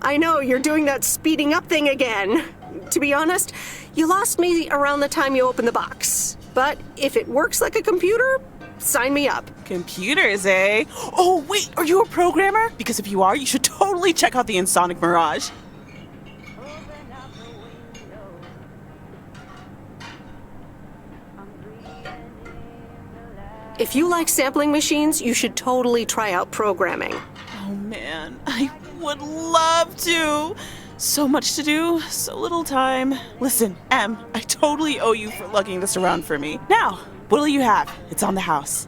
I know, you're doing that speeding up thing again. To be honest, you lost me around the time you opened the box. But if it works like a computer, sign me up. Computers, eh? Oh, wait, are you a programmer? Because if you are, you should totally check out the Ensoniq Mirage. If you like sampling machines, you should totally try out programming. Oh man, I would love to. So much to do, so little time. Listen, Em, I totally owe you for lugging this around for me. Now, what'll you have? It's on the house.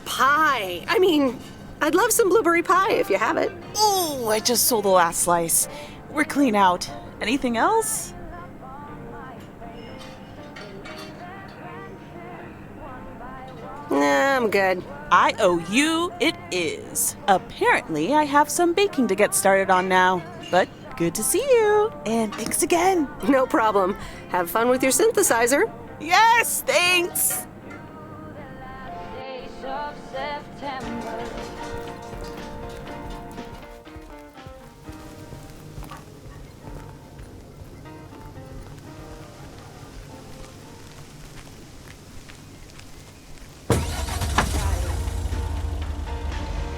Pie. I mean, I'd love some blueberry pie if you have it. Oh, I just sold the last slice. We're clean out. Anything else? Nah, I'm good. I owe you, it is. Apparently, I have some baking to get started on now. But good to see you. And thanks again. No problem. Have fun with your synthesizer. Yes, thanks. Days of September.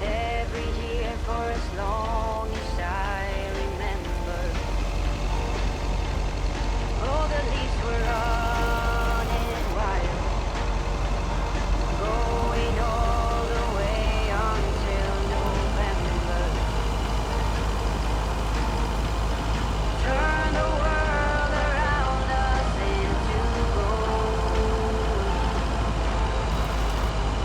Every year for as long as I remember, all the leaves were running wild, going all the way until November. Turn the world around us into gold.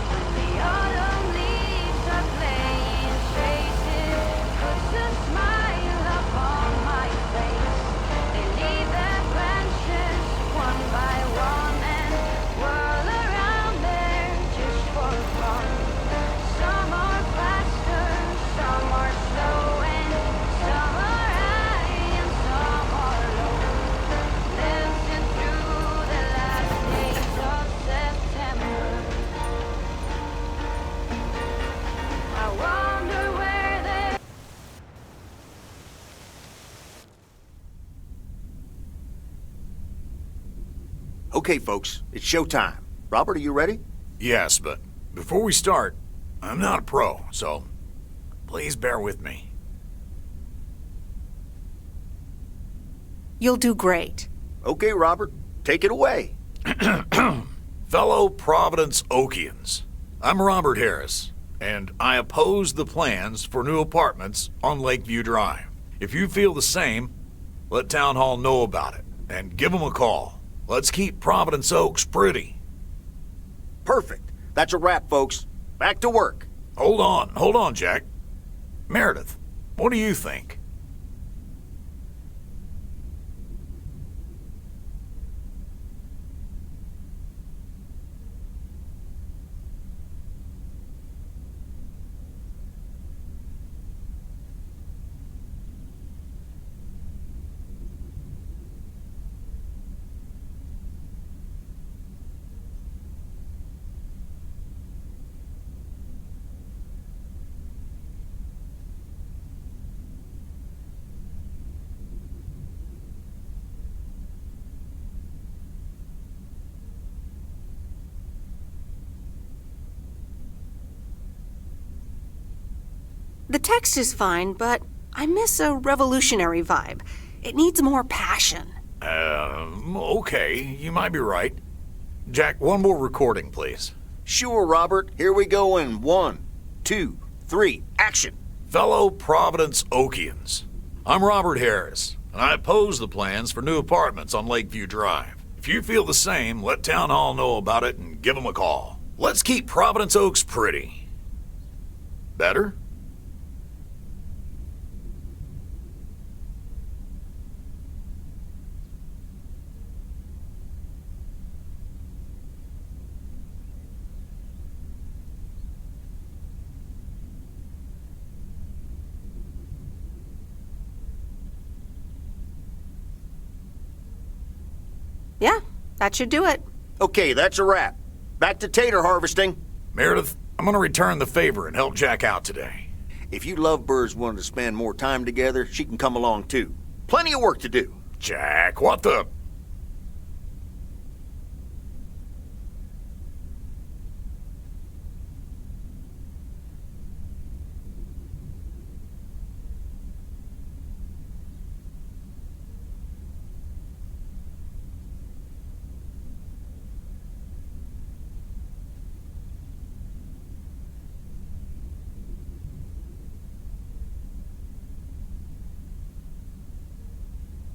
When the autumn leaves are playing traces, puts a smile upon my face. They leave their branches one by one and whirl around there just for fun. Some are faster, some are slow, and some are high and some are low. Dancing through the last days of September. I wonder where they. Okay, folks, it's showtime. Robert, are you ready? Yes, but before we start, I'm not a pro, so please bear with me. You'll do great. Okay, Robert, take it away. Fellow Providence Okians, I'm Robert Harris, and I oppose the plans for new apartments on Lakeview Drive. If you feel the same, let Town Hall know about it, and give them a call. Let's keep Providence Oaks pretty. Perfect. That's a wrap, folks. Back to work. Hold on, Jack. Meredith, what do you think? The text is fine, but I miss a revolutionary vibe. It needs more passion. Okay, you might be right. Jack, one more recording, please. Sure, Robert. Here we go in 1, 2, 3, action. Fellow Providence Okians, I'm Robert Harris, and I oppose the plans for new apartments on Lakeview Drive. If you feel the same, let Town Hall know about it and give them a call. Let's keep Providence Oaks pretty. Better? Yeah, that should do it. Okay, that's a wrap. Back to tater harvesting. Meredith, I'm gonna return the favor and help Jack out today. If you lovebirds want to spend more time together, she can come along too. Plenty of work to do. Jack, what the...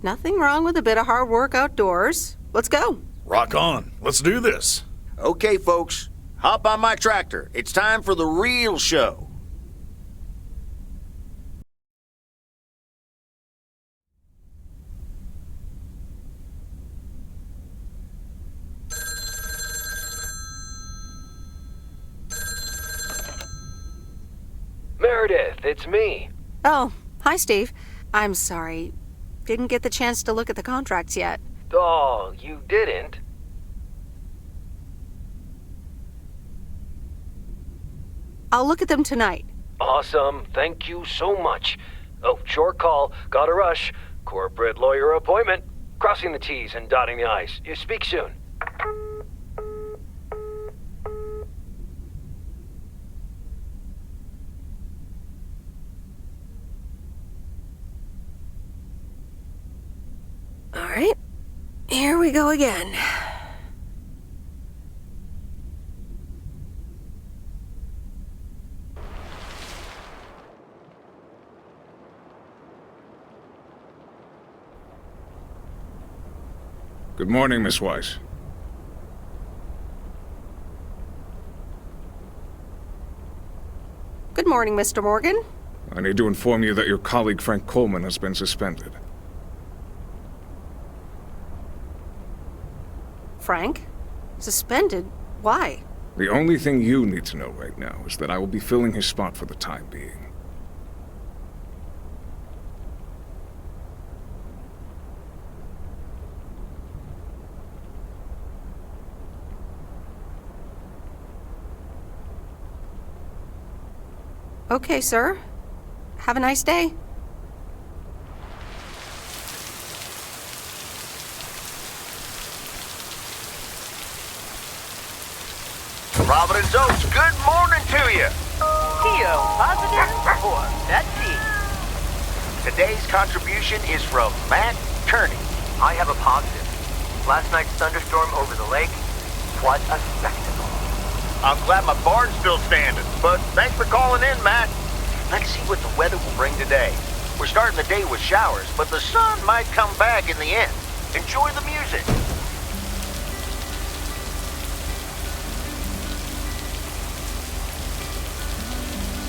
Nothing wrong with a bit of hard work outdoors. Let's go. Rock on. Let's do this. Okay, folks. Hop on my tractor. It's time for the real show. Meredith, it's me. Oh, hi, Steve. I'm sorry. Didn't get the chance to look at the contracts yet. Oh, you didn't? I'll look at them tonight. Awesome. Thank you so much. Oh, short call. Gotta rush. Corporate lawyer appointment. Crossing the T's and dotting the I's. You speak soon. All right. Here we go again. Good morning, Miss Weiss. Good morning, Mr. Morgan. I need to inform you that your colleague Frank Coleman has been suspended. Frank? Suspended? Why? The only thing you need to know right now is that I will be filling his spot for the time being. Okay, sir. Have a nice day. Providence Oaks, good morning to you. Tio, positive or that T? Today's contribution is from Matt Kearney. I have a positive. Last night's thunderstorm over the lake, what a spectacle. I'm glad my barn's still standing, but thanks for calling in, Matt. Let's see what the weather will bring today. We're starting the day with showers, but the sun might come back in the end. Enjoy the music.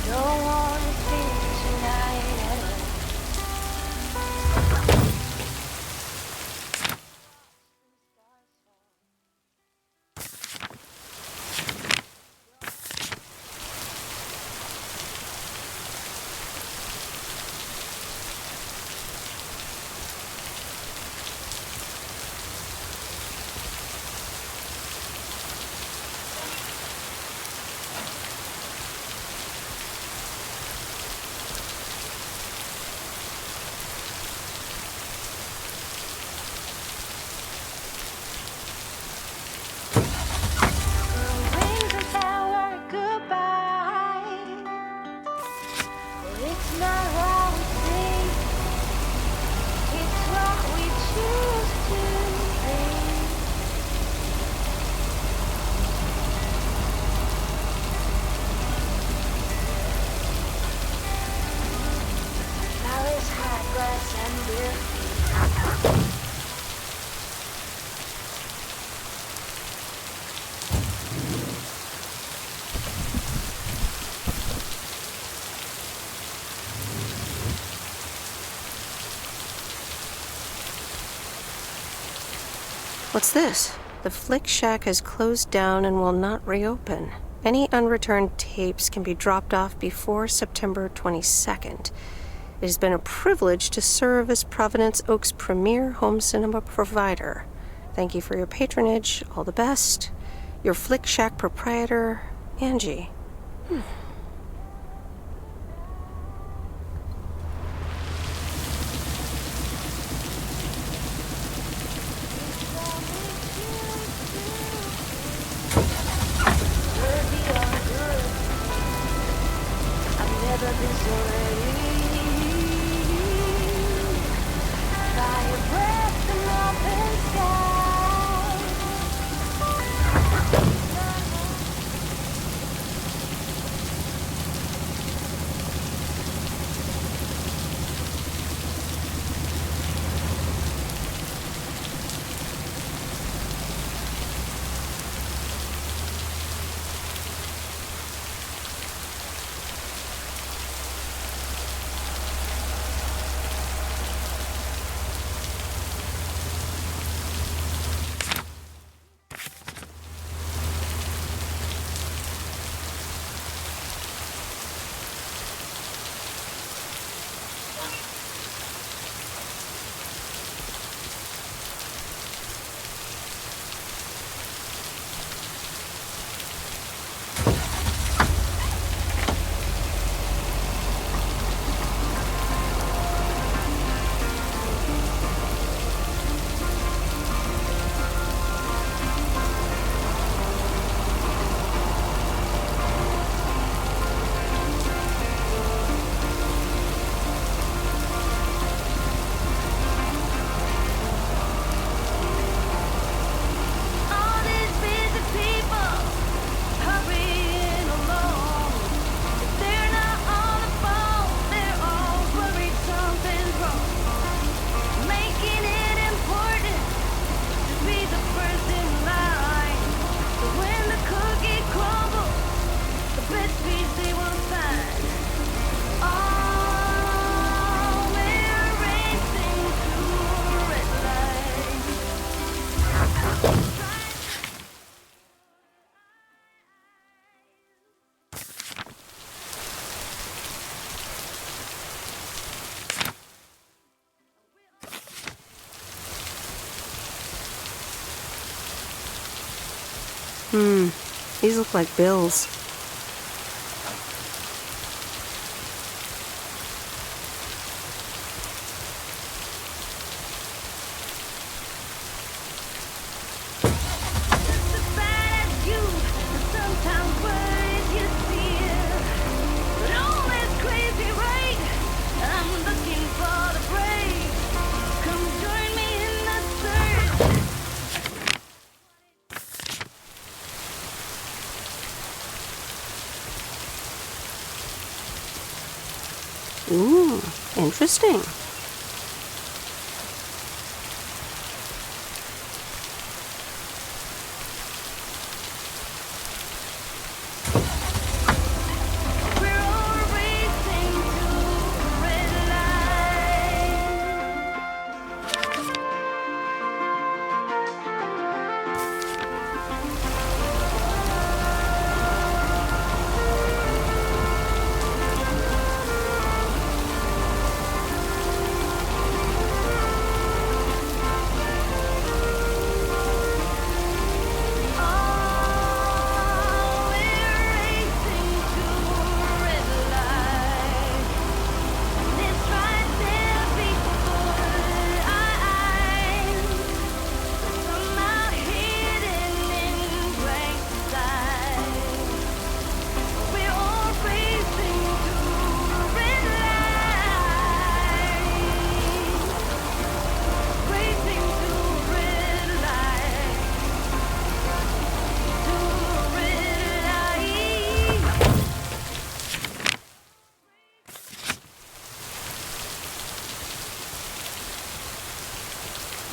Don't wanna sleep tonight. What's this? The Flick Shack has closed down and will not reopen. Any unreturned tapes can be dropped off before September 22nd. It has been a privilege to serve as Providence Oak's premier home cinema provider. Thank you for your patronage. All the best. Your Flick Shack proprietor, Angie. These look like bills. Ooh, interesting.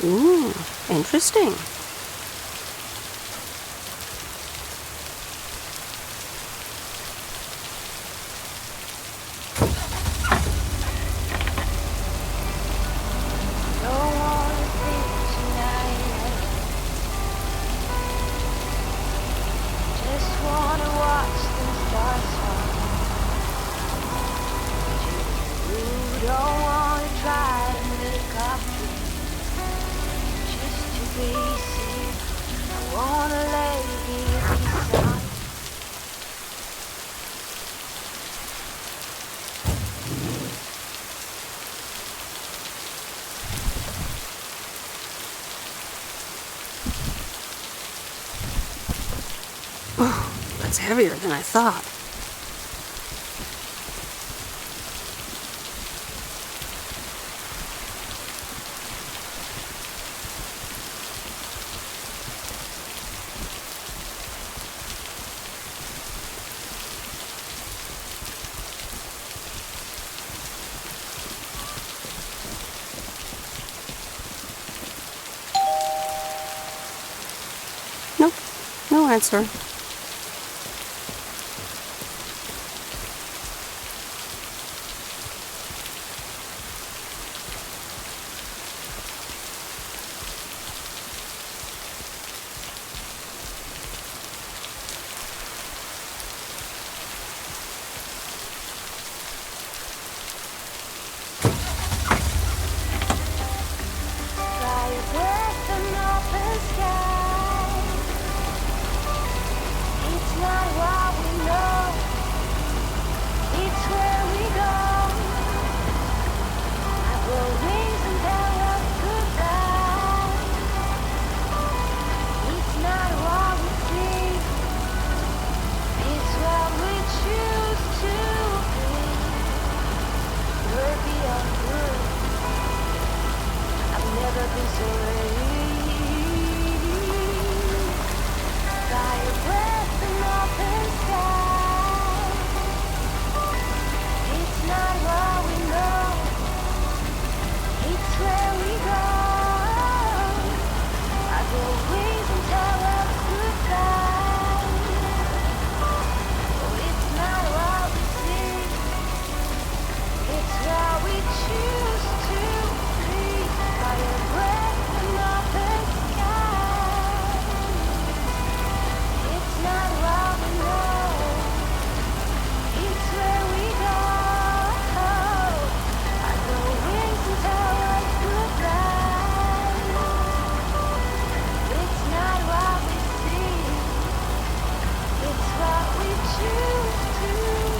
Ooh, interesting. don't wanna try to make up just to be seen. I wanna lay here beside. Oh, that's heavier than I thought. Nope, no answer. Try a breath and open sky. It's not what we know, it's where we go. I grow wings and tell us goodbye. It's not what we see, it's what we choose to be. We're beyond good. I've never been so ready. By a breath and open sky. It's not what we know, it's where we go. I grow wings and tell us goodbye. Oh, it's not what we see, it's what we choose to be. By a breath and open sky. It's not what we know, it's where we go. I grow wings and tell us goodbye. It's not what we see, it's what we choose to be.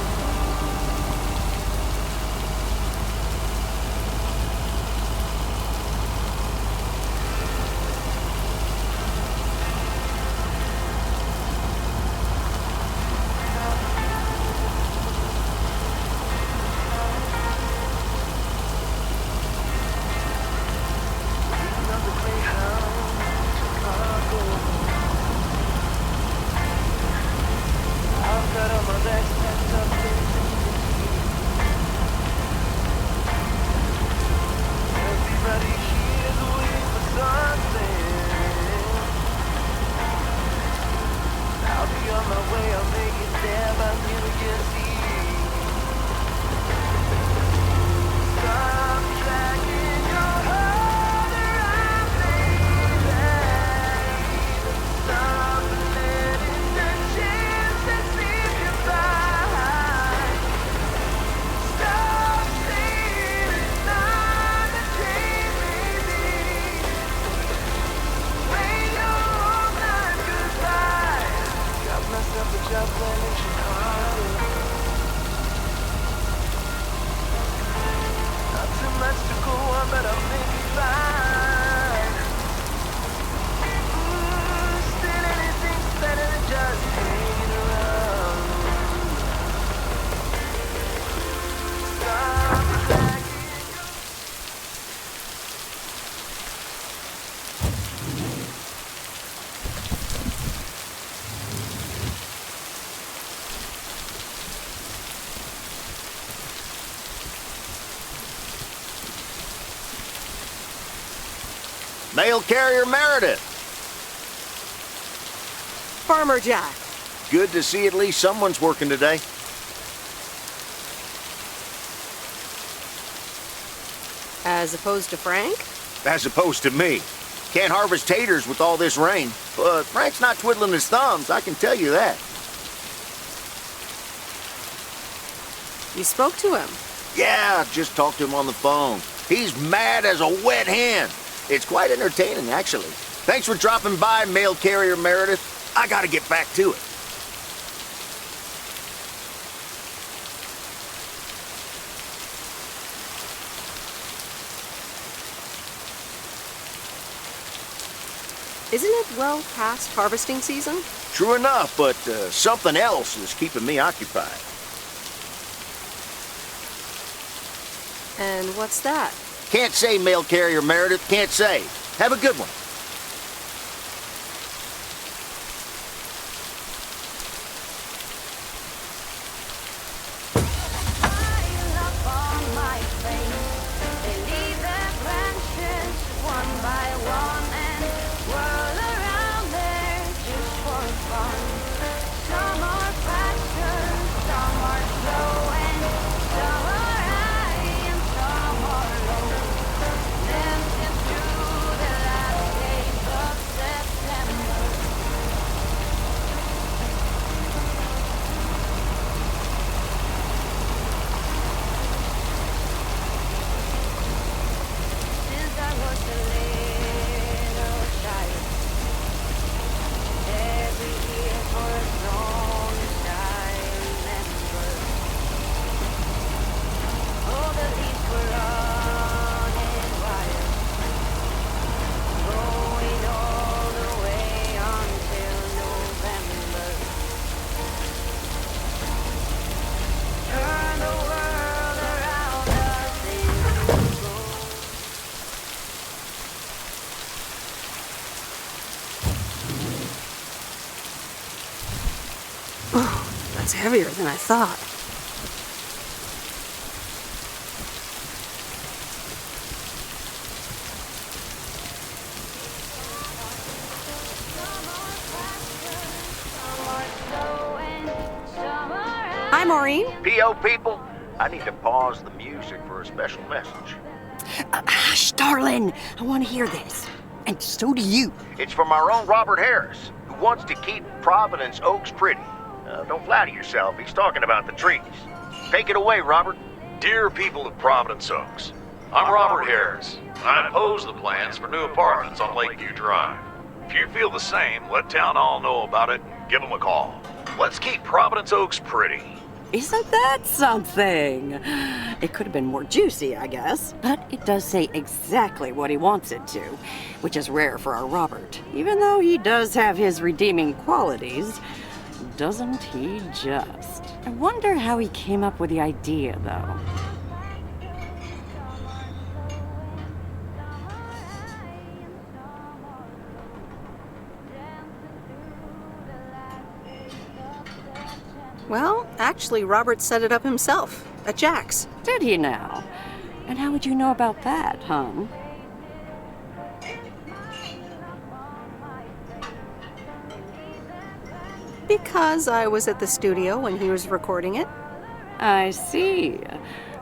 I've got all my bags packed up everybody here's waiting for something. I'll be on my way, I'll make it there by New Year's Eve. Stop dragging your heart around, baby. Stop letting the chances slip you by. Stop saying it's not the case, baby. Wait your whole life goodbye. Got myself a job in Chicago. Not too much to go on, but I'll make it fine. Still anything's better than just hanging around. Stop dragging. Mail carrier Meredith. Farmer Jack. Good to see at least someone's working today. As opposed to Frank? As opposed to me. Can't harvest taters with all this rain. But Frank's not twiddling his thumbs, I can tell you that. You spoke to him. Yeah, just talked to him on the phone. He's mad as a wet hen. It's quite entertaining, actually. Thanks for dropping by, mail carrier Meredith. I gotta get back to it. Isn't it well past harvesting season? True enough, but something else is keeping me occupied. And what's that? Can't say, mail carrier Meredith, can't say. Have a good one. That's heavier than I thought. Hi, Maureen. P.O. people, I need to pause the music for a special message. Hush, darling. I want to hear this. And so do you. It's from our own Robert Harris, who wants to keep Providence Oaks pretty. Don't flatter yourself. He's talking about the trees. Take it away, Robert. Dear people of Providence Oaks, I'm Robert Harris. I oppose the plans for new apartments on Lakeview Drive. If you feel the same, let town hall know about it and give them a call. Let's keep Providence Oaks pretty. Isn't that something? It could have been more juicy, I guess. But it does say exactly what he wants it to, which is rare for our Robert. Even though he does have his redeeming qualities, doesn't he just? I wonder how he came up with the idea, though. Well, actually, Robert set it up himself at Jack's. Did he now? And how would you know about that, hon? Because I was at the studio when he was recording it. I see.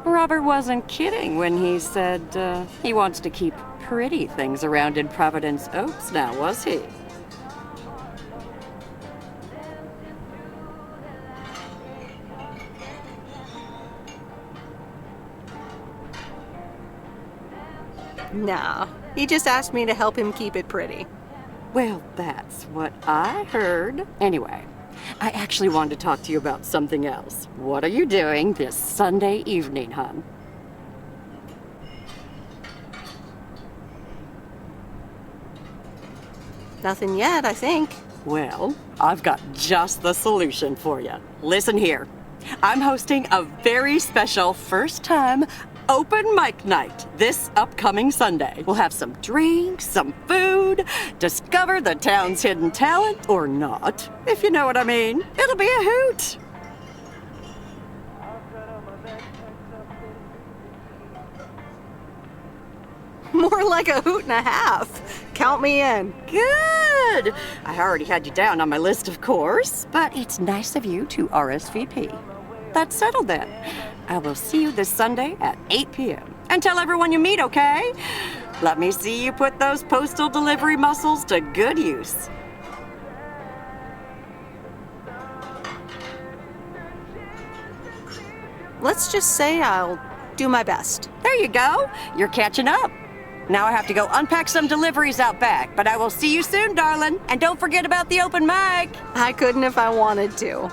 Robert wasn't kidding when he said he wants to keep pretty things around in Providence Oaks now, was he? Nah, he just asked me to help him keep it pretty. Well, that's what I heard. Anyway, I actually wanted to talk to you about something else. What are you doing this Sunday evening, hon? Nothing yet, I think. Well, I've got just the solution for you. Listen here. I'm hosting a very special first-time open mic night this upcoming Sunday. We'll have some drinks, some food, discover the town's hidden talent, or not, if you know what I mean. It'll be a hoot. More like a hoot and a half. Count me in. Good. I already had you down on my list, of course, but it's nice of you to RSVP. That's settled then. I will see you this Sunday at 8 p.m. And tell everyone you meet, okay? Let me see you put those postal delivery muscles to good use. Let's just say I'll do my best. There you go. You're catching up. Now I have to go unpack some deliveries out back, but I will see you soon, darling. And don't forget about the open mic. I couldn't if I wanted to.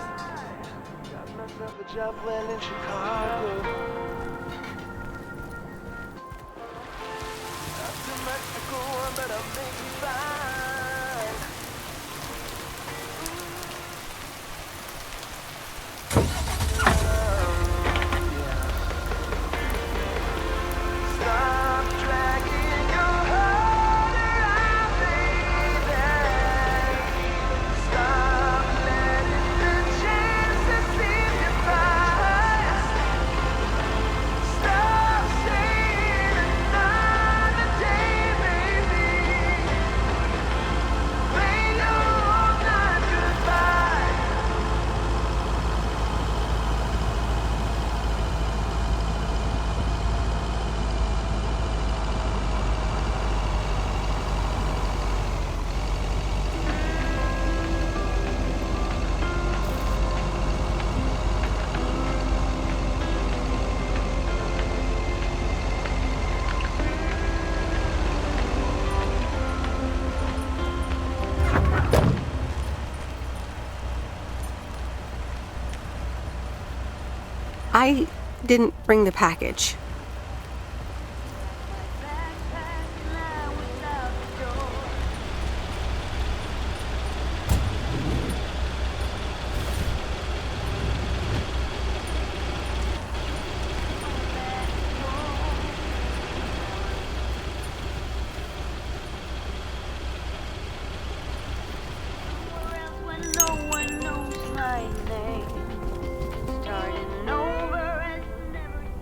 I didn't bring the package.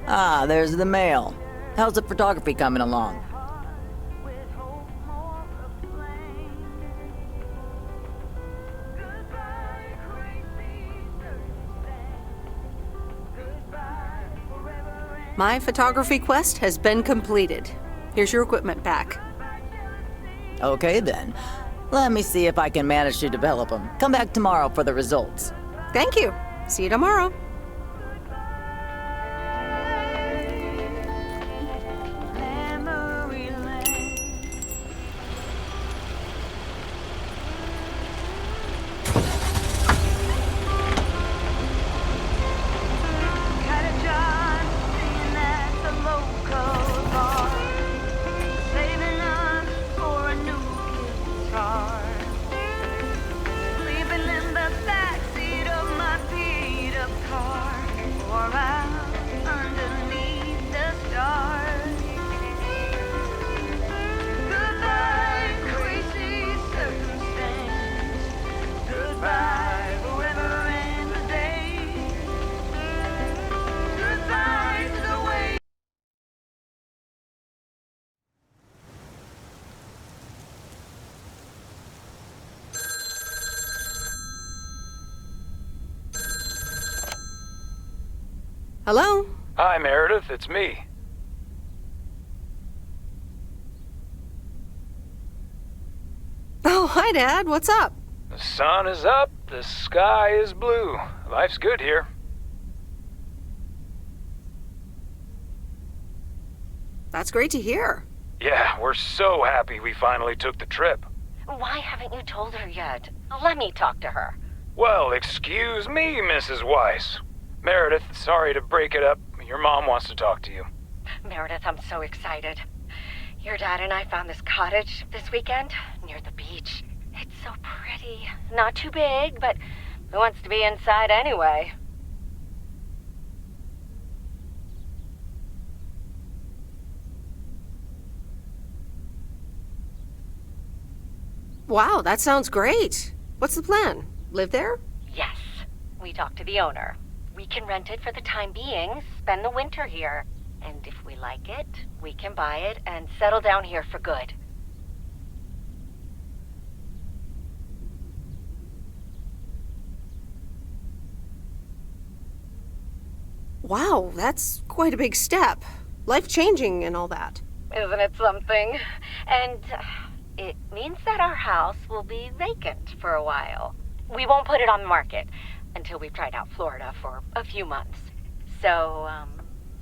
Ah, there's the mail. How's the photography coming along? My photography quest has been completed. Here's your equipment back. Okay then. Let me see if I can manage to develop them. Come back tomorrow for the results. Thank you. See you tomorrow. Hello? Hi, Meredith. It's me. Oh, hi, Dad. What's up? The sun is up, the sky is blue. Life's good here. That's great to hear. Yeah, we're so happy we finally took the trip. Why haven't you told her yet? Let me talk to her. Well, excuse me, Mrs. Weiss. Meredith, sorry to break it up. Your mom wants to talk to you. Meredith, I'm so excited. Your dad and I found this cottage this weekend near the beach. It's so pretty. Not too big, but who wants to be inside anyway? Wow, that sounds great. What's the plan? Live there? Yes. We talked to the owner. We can rent it for the time being, spend the winter here. And if we like it, we can buy it and settle down here for good. Wow, that's quite a big step. Life-changing and all that. Isn't it something? And it means that our house will be vacant for a while. We won't put it on the market until we've tried out Florida for a few months. So,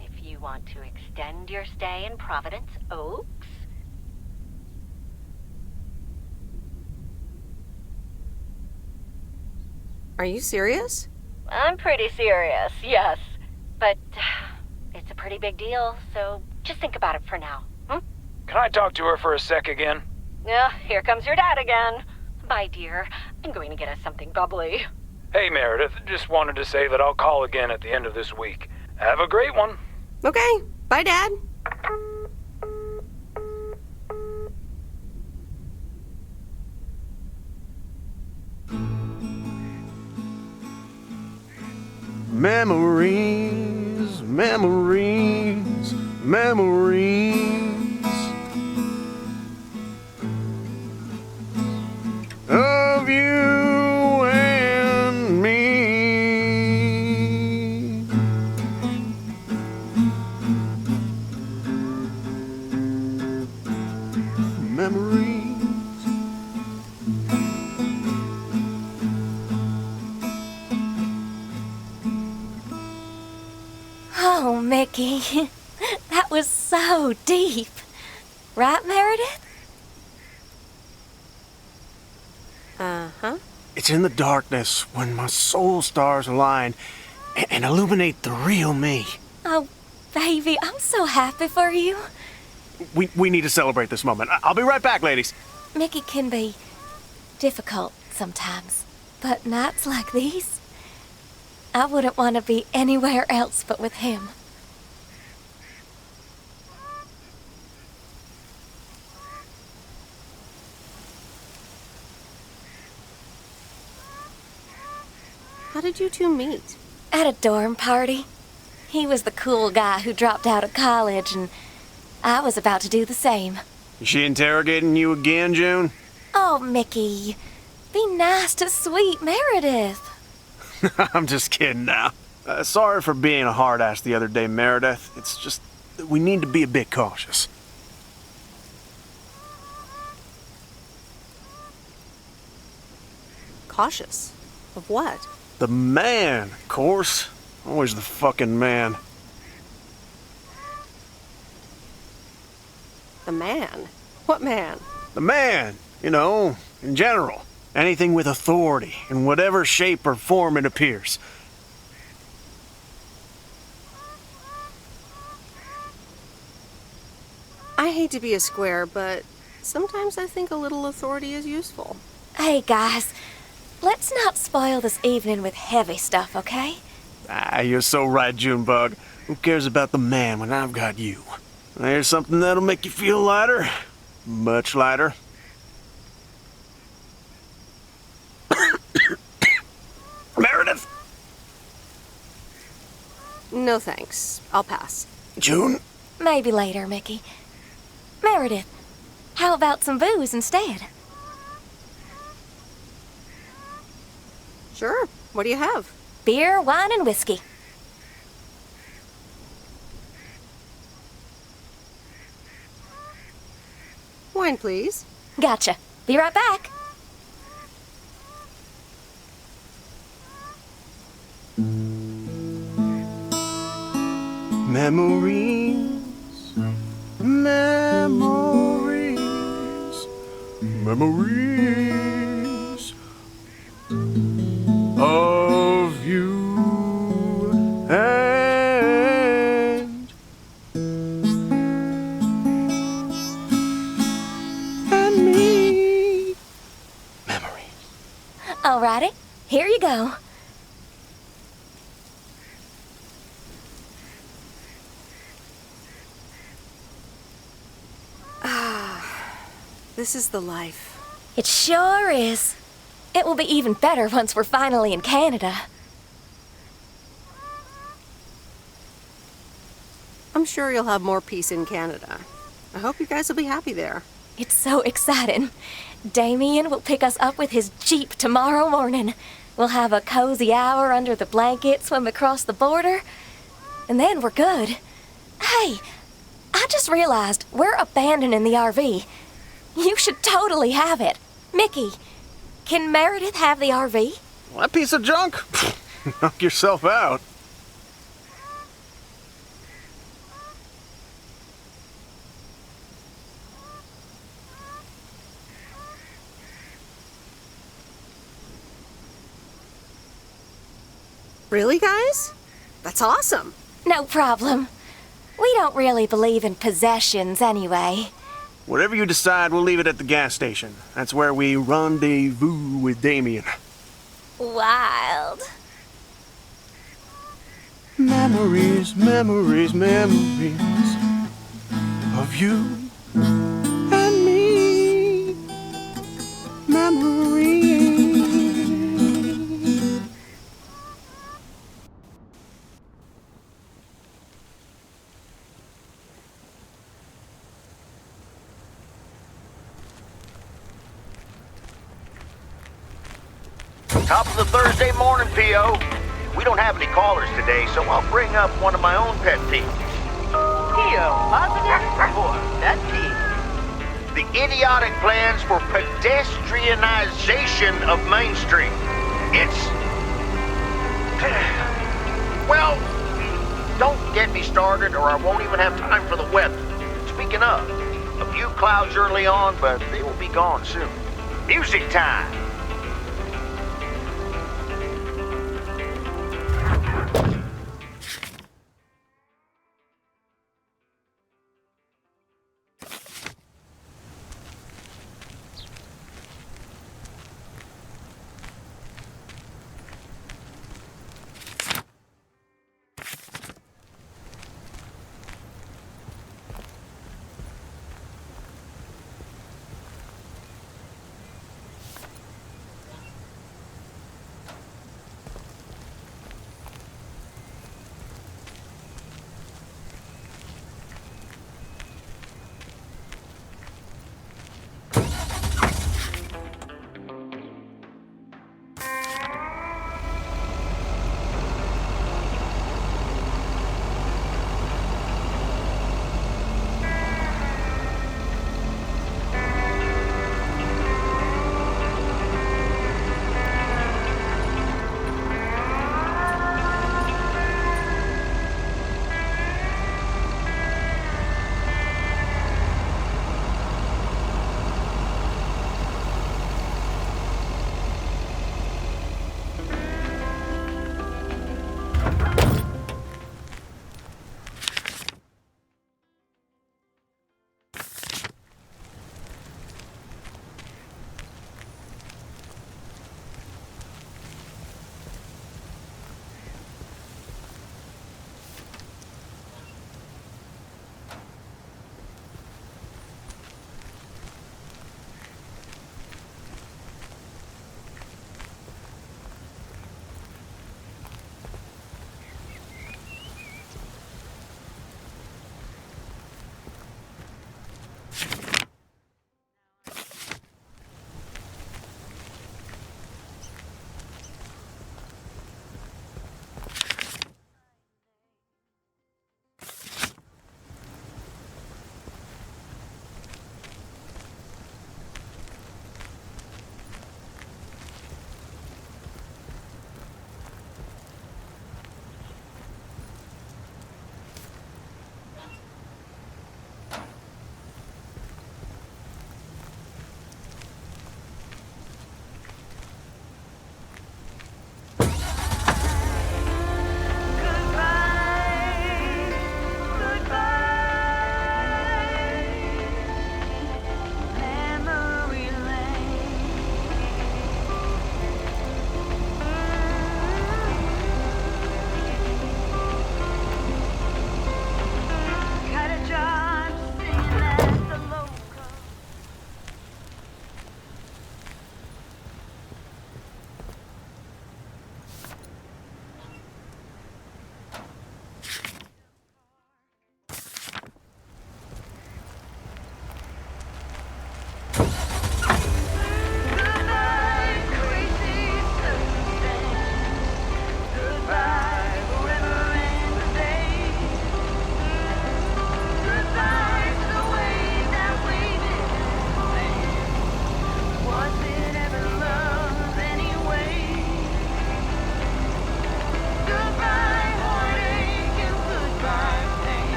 if you want to extend your stay in Providence Oaks. Are you serious? I'm pretty serious, yes. But it's a pretty big deal, so just think about it for now. Can I talk to her for a sec again? Here comes your dad again. Bye, dear. I'm going to get us something bubbly. Hey, Meredith. Just wanted to say that I'll call again at the end of this week. Have a great one. Okay. Bye, Dad. Memories, memories, memories of you and me. Memories. Oh, Mickey, that was so deep. Right, Meredith? Uh-huh. It's in the darkness when my soul stars align and illuminate the real me. Oh, baby, I'm so happy for you. We need to celebrate this moment. I'll be right back, ladies. Mickey can be difficult sometimes, but nights like these, I wouldn't want to be anywhere else but with him. How did you two meet? At a dorm party. He was the cool guy who dropped out of college, and I was about to do the same. Is she interrogating you again, June? Oh, Mickey, be nice to sweet Meredith. I'm just kidding now. Sorry for being a hard ass the other day, Meredith. It's just that we need to be a bit cautious. Cautious? Of what? The man, of course. Always the fucking man. The man? What man? The man, you know, in general. Anything with authority, in whatever shape or form it appears. I hate to be a square, but sometimes I think a little authority is useful. Hey, guys, let's not spoil this evening with heavy stuff, okay? You're so right, Junebug. Who cares about the man when I've got you? Here's something that'll make you feel lighter. Much lighter. Meredith! No thanks. I'll pass. June? Maybe later, Mickey. Meredith, how about some booze instead? Sure. What do you have? Beer, wine, and whiskey. Wine, please. Gotcha. Be right back. Memories, memories, memories of you and me. Memories. Alrighty, here you go. This is the life. It sure is. It will be even better once we're finally in Canada. I'm sure you'll have more peace in Canada. I hope you guys will be happy there. It's so exciting. Damien will pick us up with his Jeep tomorrow morning. We'll have a cozy hour under the blanket, swim across the border, and then we're good. Hey, I just realized we're abandoning the RV. You should totally have it. Mickey, can Meredith have the RV? That piece of junk? Knock yourself out. Really, guys? That's awesome. No problem. We don't really believe in possessions anyway. Whatever you decide, we'll leave it at the gas station. That's where we rendezvous with Damien. Wild. Memories, memories, memories of you and me. Memories. Top of the Thursday morning, P.O. We don't have any callers today, so I'll bring up one of my own pet peeves. P.O. Positive or that P? The idiotic plans for pedestrianization of Main Street. It's... well, don't get me started or I won't even have time for the weather. Speaking of, a few clouds early on, but they will be gone soon. Music time!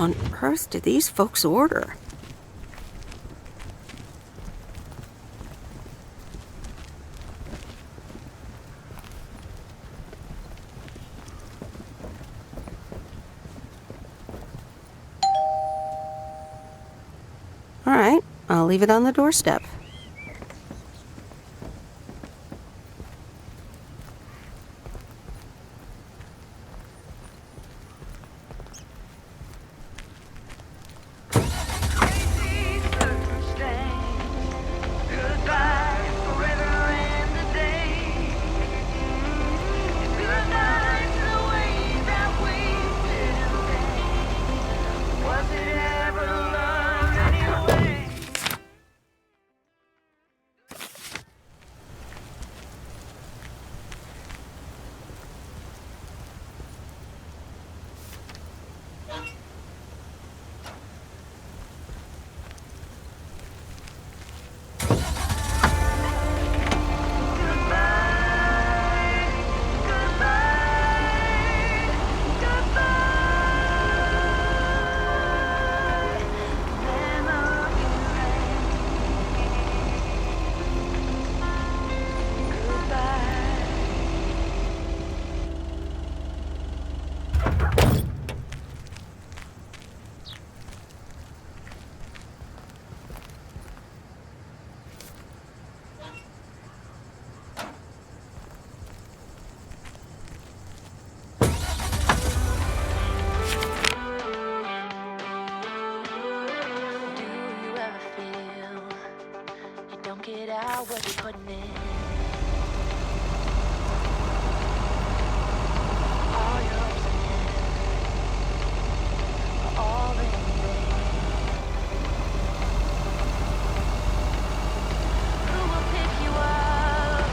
on earth did these folks order? All right, I'll leave it on the doorstep. What you putting in? All your hopes and ends are all in vain. Who will pick you up?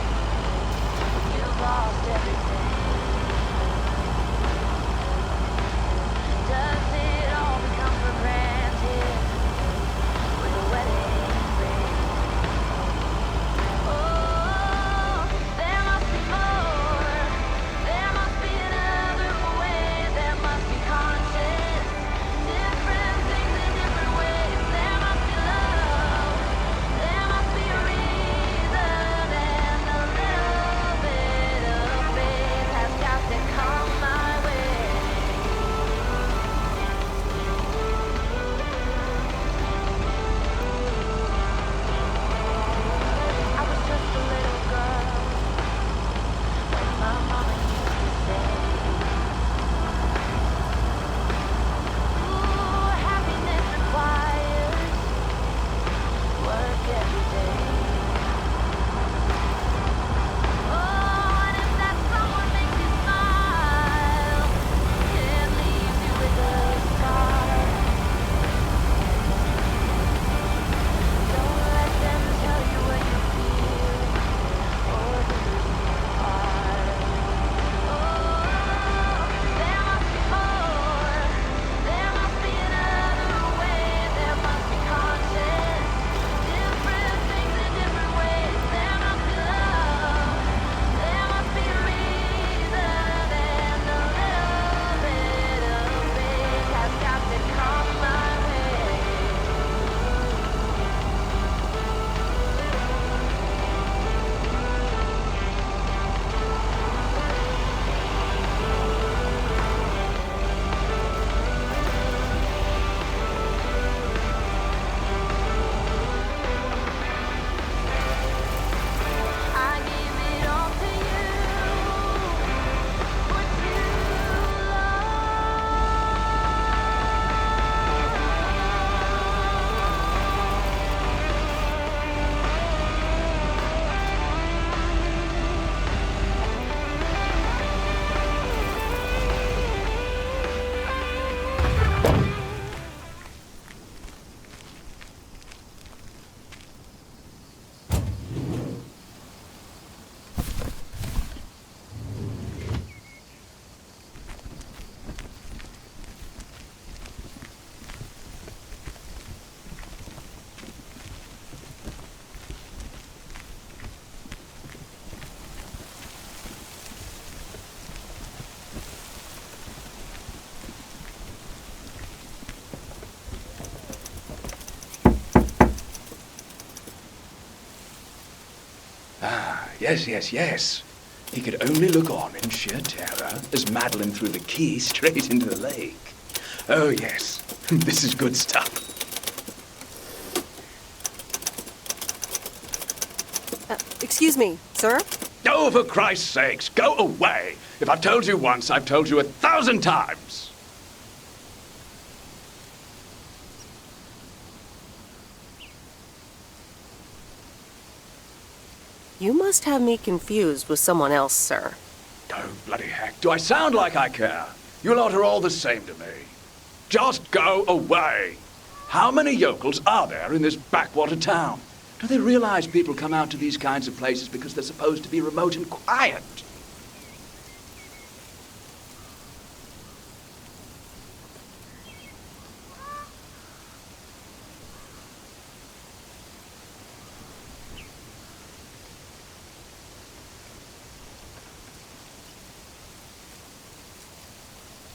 You've lost everything. Does it all become for granted with a wedding ring? Oh, Yes, yes, yes. He could only look on in sheer terror as Madeline threw the key straight into the lake. Oh, yes. This is good stuff. Excuse me, sir? Oh, for Christ's sakes, go away! If I've told you once, I've told you 1,000 times! You must have me confused with someone else, sir. Oh, bloody heck, do I sound like I care? You lot are all the same to me. Just go away! How many yokels are there in this backwater town? Do they realize people come out to these kinds of places because they're supposed to be remote and quiet?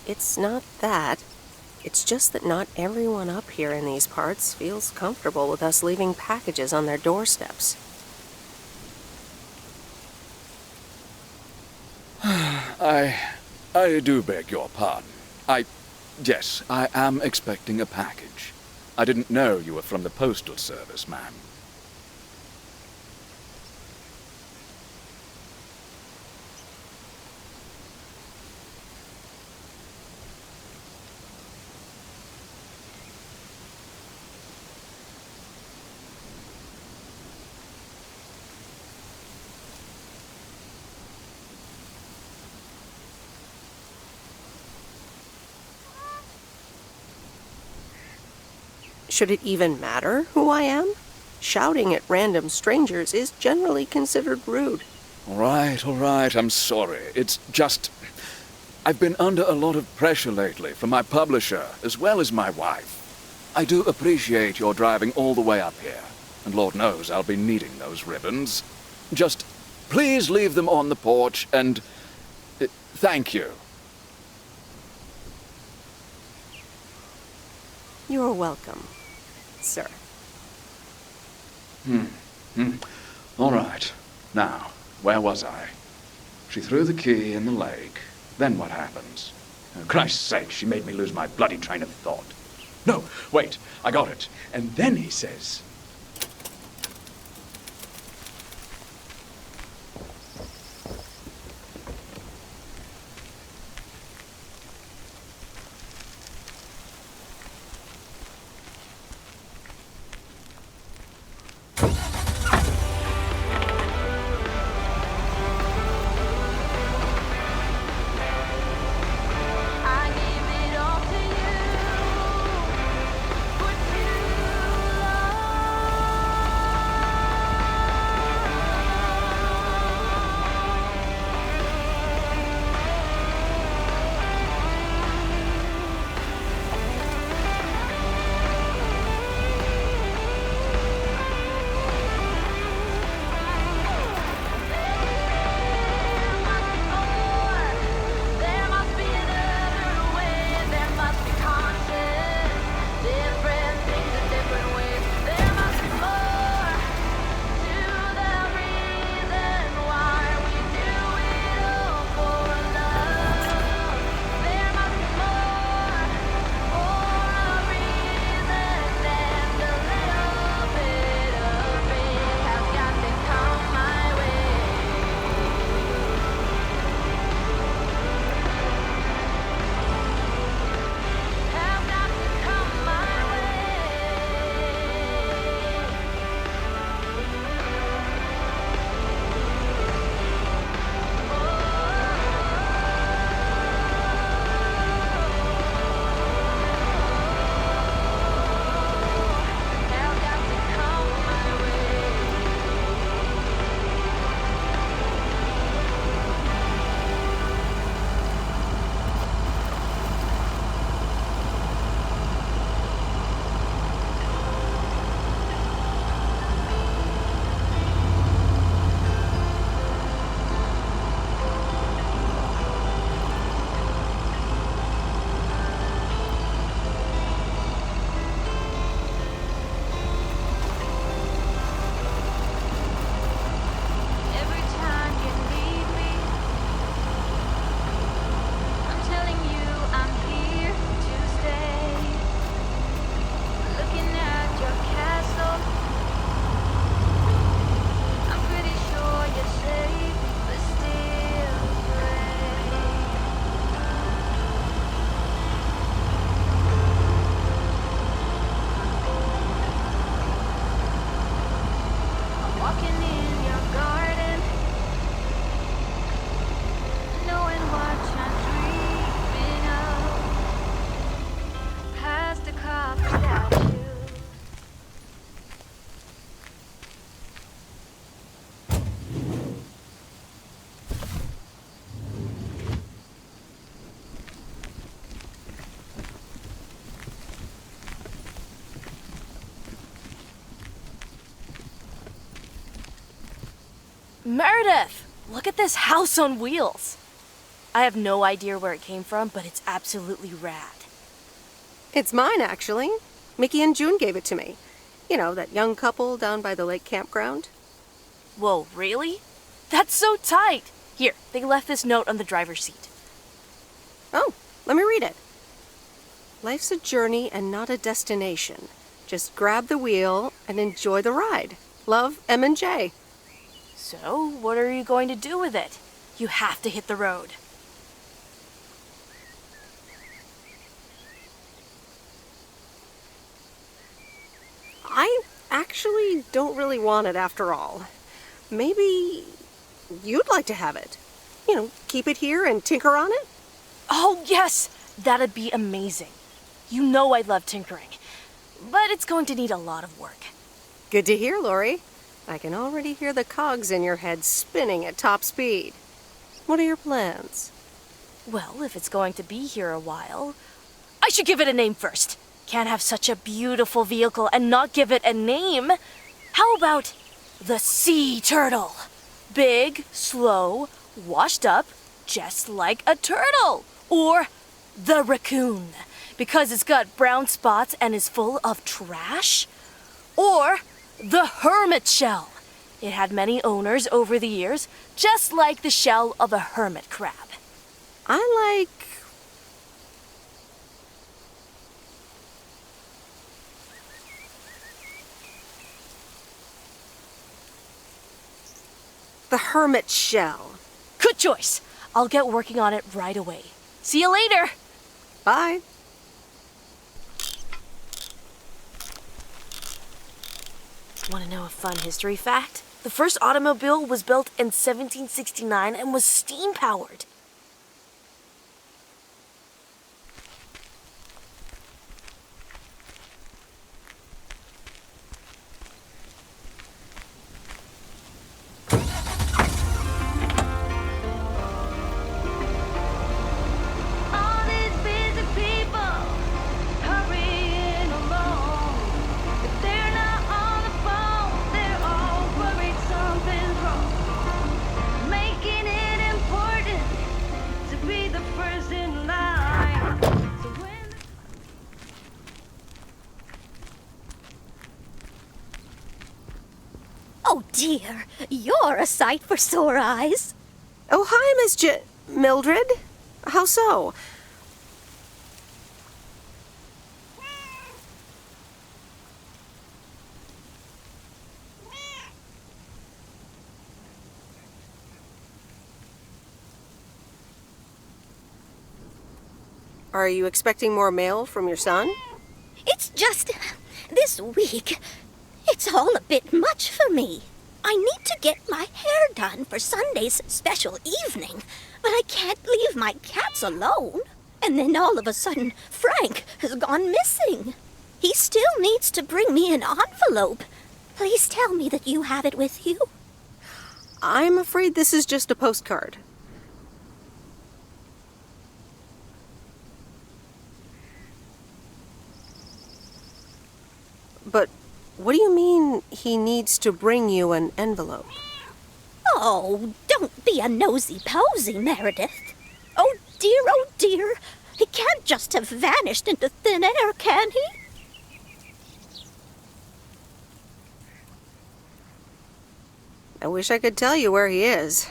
It's not that. It's just that not everyone up here in these parts feels comfortable with us leaving packages on their doorsteps. I do beg your pardon. Yes, I am expecting a package. I didn't know you were from the Postal Service, ma'am. Should it even matter who I am? Shouting at random strangers is generally considered rude. All right, I'm sorry. It's just... I've been under a lot of pressure lately from my publisher, as well as my wife. I do appreciate your driving all the way up here, and Lord knows I'll be needing those ribbons. Just please leave them on the porch, and... thank you. You're welcome, sir. All right. Now, where was I? She threw the key in the lake. Then what happens? Oh, Christ's sake, she made me lose my bloody train of thought. No, wait, I got it. And then he says... Meredith, look at this house on wheels. I have no idea where it came from, but it's absolutely rad. It's mine, actually. Mickey and June gave it to me. You know, that young couple down by the lake campground. Whoa, really? That's so tight. Here, they left this note on the driver's seat. Oh, let me read it. Life's a journey and not a destination. Just grab the wheel and enjoy the ride. Love, M and J. So, what are you going to do with it? You have to hit the road. I actually don't really want it after all. Maybe you'd like to have it. You know, keep it here and tinker on it? Oh, yes! That'd be amazing. You know I love tinkering. But it's going to need a lot of work. Good to hear, Lori. I can already hear the cogs in your head spinning at top speed. What are your plans? Well, if it's going to be here a while, I should give it a name first. Can't have such a beautiful vehicle and not give it a name. How about the sea turtle? Big, slow, washed up, just like a turtle. Or the raccoon, because it's got brown spots and is full of trash. Or the hermit shell. It had many owners over the years, just like the shell of a hermit crab. I like... the hermit shell. Good choice. I'll get working on it right away. See you later. Bye. Want to know a fun history fact? The first automobile was built in 1769 and was steam-powered. All these busy people hurrying along. If they're not on the phone, they're all worried something's wrong. Making it important to be the first in line. So when Oh dear, you're a sight for sore eyes. Oh, hi, Miss Mildred. How so? Are you expecting more mail from your son? It's just this week. It's all a bit much for me. I need to get my hair done for Sunday's special evening, but I can't leave my cats alone. And then all of a sudden, Frank has gone missing. He still needs to bring me an envelope. Please tell me that you have it with you. I'm afraid this is just a postcard. But what do you mean he needs to bring you an envelope? Oh, don't be a nosy-posy, Meredith. Oh dear, he can't just have vanished into thin air, can he? I wish I could tell you where he is.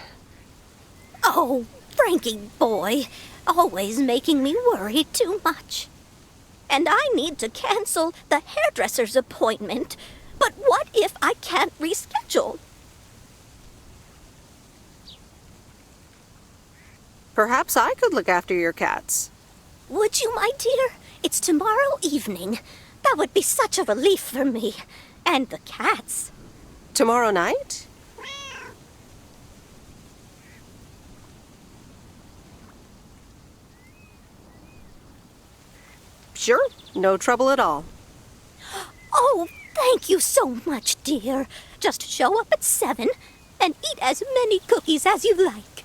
Oh, Frankie boy, always making me worry too much. And I need to cancel the hairdresser's appointment. But what if I can't reschedule? Perhaps I could look after your cats. Would you, my dear? It's tomorrow evening. That would be such a relief for me. And the cats. Tomorrow night? Sure, no trouble at all. Oh, thank you so much, dear. Just show up at 7 and eat as many cookies as you like.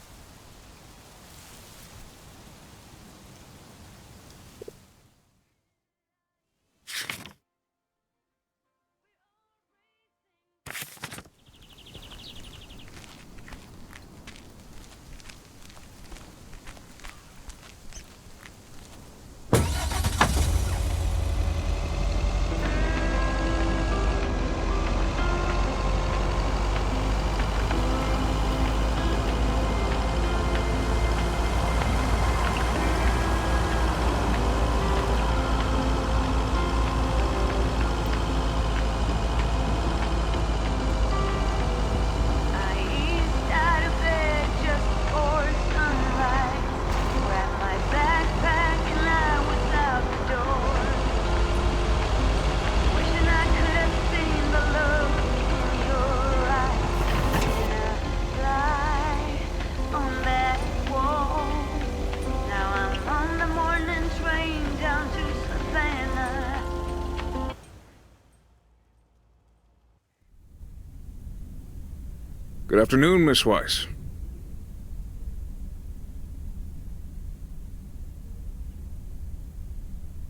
Good afternoon, Miss Weiss.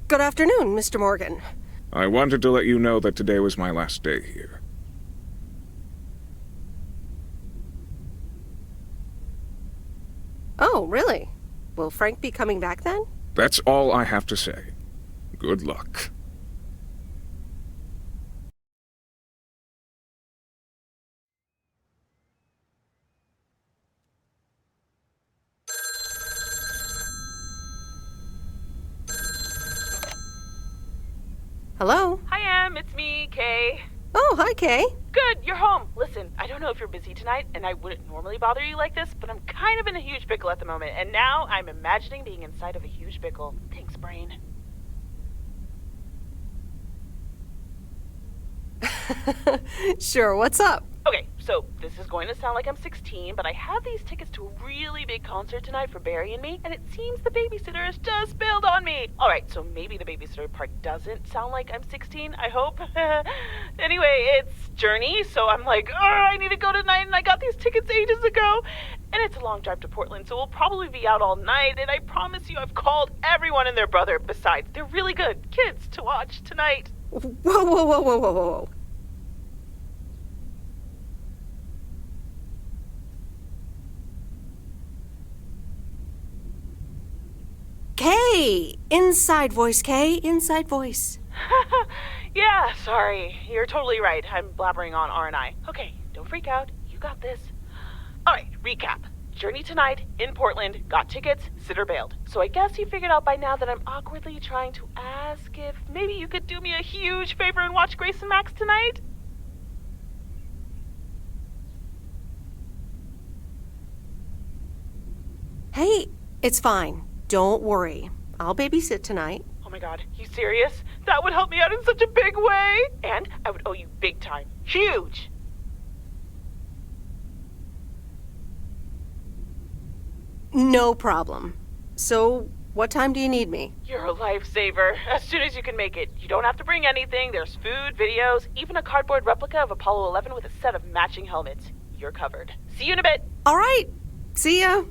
Good afternoon, Mr. Morgan. I wanted to let you know that today was my last day here. Oh, really? Will Frank be coming back then? That's all I have to say. Good luck. Hello? Hi, Em. It's me, Kay. Oh, hi, Kay. Good, you're home. Listen, I don't know if you're busy tonight, and I wouldn't normally bother you like this, but I'm kind of in a huge pickle at the moment, and now I'm imagining being inside of a huge pickle. Thanks, brain. Sure, what's up? Okay, so this is going to sound like I'm 16, but I have these tickets to a really big concert tonight for Barry and me, and it seems the babysitter has just bailed on me. Alright, so maybe the babysitter part doesn't sound like I'm 16, I hope. Anyway, it's Journey, so I'm like, oh, I need to go tonight, and I got these tickets ages ago. And it's a long drive to Portland, so we'll probably be out all night, and I promise you I've called everyone and their brother. Besides, they're really good kids to watch tonight. Whoa, whoa, whoa, whoa, whoa, whoa. Kay! Inside voice, Kay. Inside voice. Yeah, sorry. You're totally right. I'm blabbering on, aren't I? Okay, don't freak out. You got this. Alright, recap. Journey tonight, in Portland, got tickets, sitter bailed. So I guess you figured out by now that I'm awkwardly trying to ask if maybe you could do me a huge favor and watch Grace and Max tonight? Hey, it's fine. Don't worry. I'll babysit tonight. Oh my god, you serious? That would help me out in such a big way! And I would owe you big time. Huge! No problem. So, what time do you need me? You're a lifesaver. As soon as you can make it. You don't have to bring anything. There's food, videos, even a cardboard replica of Apollo 11 with a set of matching helmets. You're covered. See you in a bit. All right. See ya.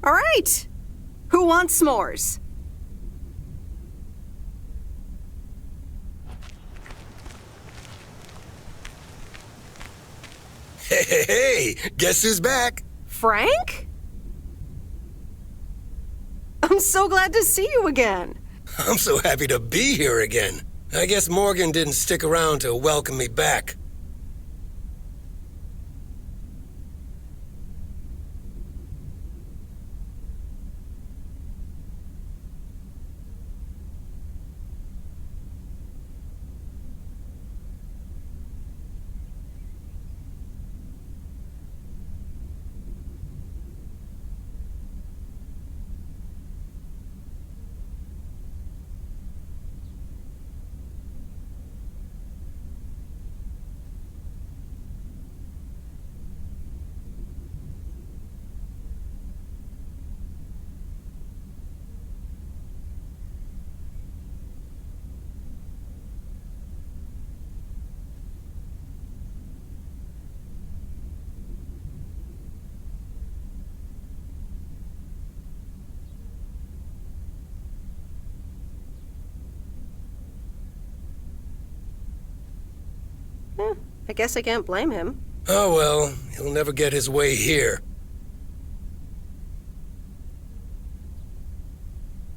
All right. Who wants s'mores? Hey, hey, hey! Guess who's back? Frank? I'm so glad to see you again. I'm so happy to be here again. I guess Morgan didn't stick around to welcome me back. I guess I can't blame him. Oh well, he'll never get his way here.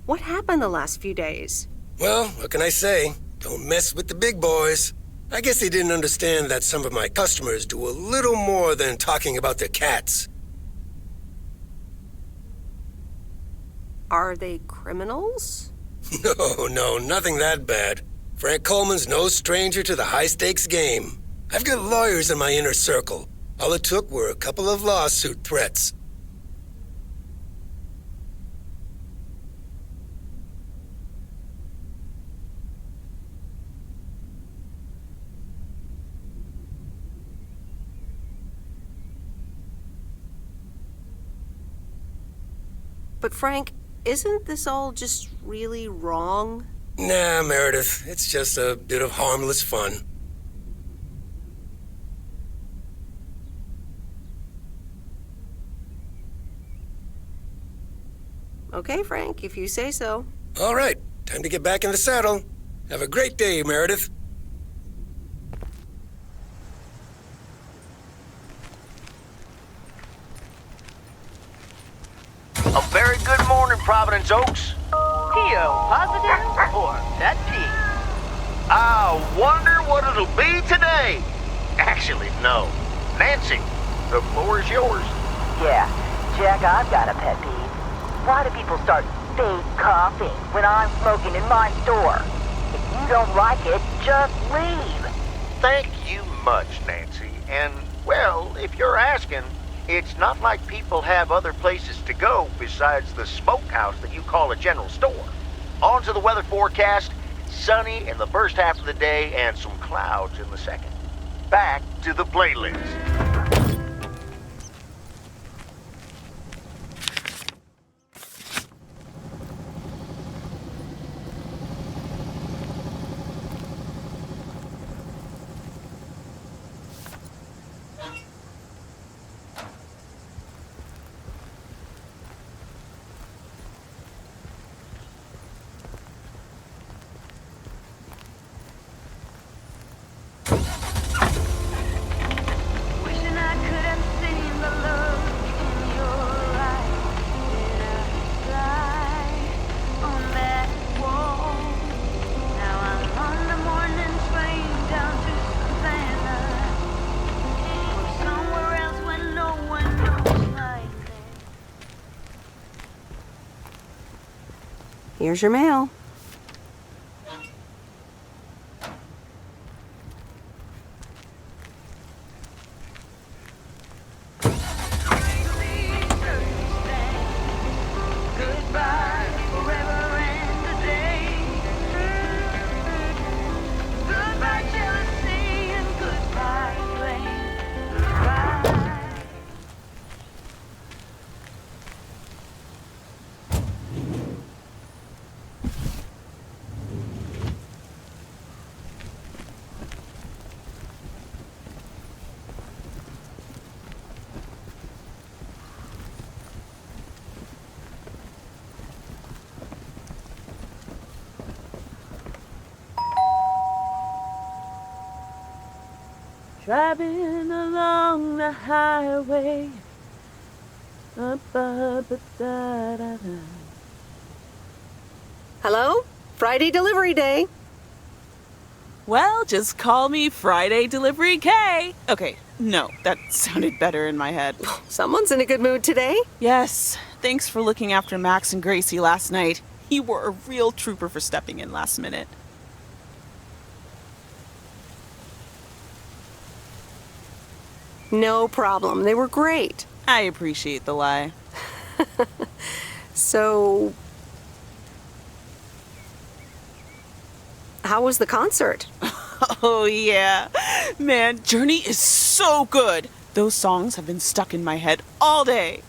What happened the last few days? Well, what can I say? Don't mess with the big boys. I guess they didn't understand that some of my customers do a little more than talking about their cats. Are they criminals? No, nothing that bad. Frank Coleman's no stranger to the high-stakes game. I've got lawyers in my inner circle. All it took were a couple of lawsuit threats. But Frank, isn't this all just really wrong? Nah, Meredith. It's just a bit of harmless fun. Okay, Frank, if you say so. All right, time to get back in the saddle. Have a great day, Meredith. A very good morning, Providence Oaks. P.O. positive or that P? I wonder what it'll be today. Actually, no. Nancy, the floor is yours. Yeah, Jack, I've got a pet peeve. Why do people start fake coughing when I'm smoking in my store? If you don't like it, just leave. Thank you much, Nancy. And, well, if you're asking, it's not like people have other places to go besides the smokehouse that you call a general store. On to the weather forecast. Sunny in the first half of the day and some clouds in the second. Back to the playlist. Wishing I could have seen the look in your eyes. Did I fly on that wall? Now I'm on the morning train down to Savannah, or somewhere else where no one knows my name. Here's your mail. Goodbye forever and a day. Goodbye jealousy and goodbye blame. Goodbye. Driving along the highway. Hello? Friday delivery day. Well, just call me Friday Delivery K. Okay, no, that sounded better in my head. Someone's in a good mood today. Yes, thanks for looking after Max and Gracie last night. You were a real trooper for stepping in last minute. No problem. They were great. I appreciate the lie. So, how was the concert? Oh, yeah. Man, Journey is so good. Those songs have been stuck in my head all day.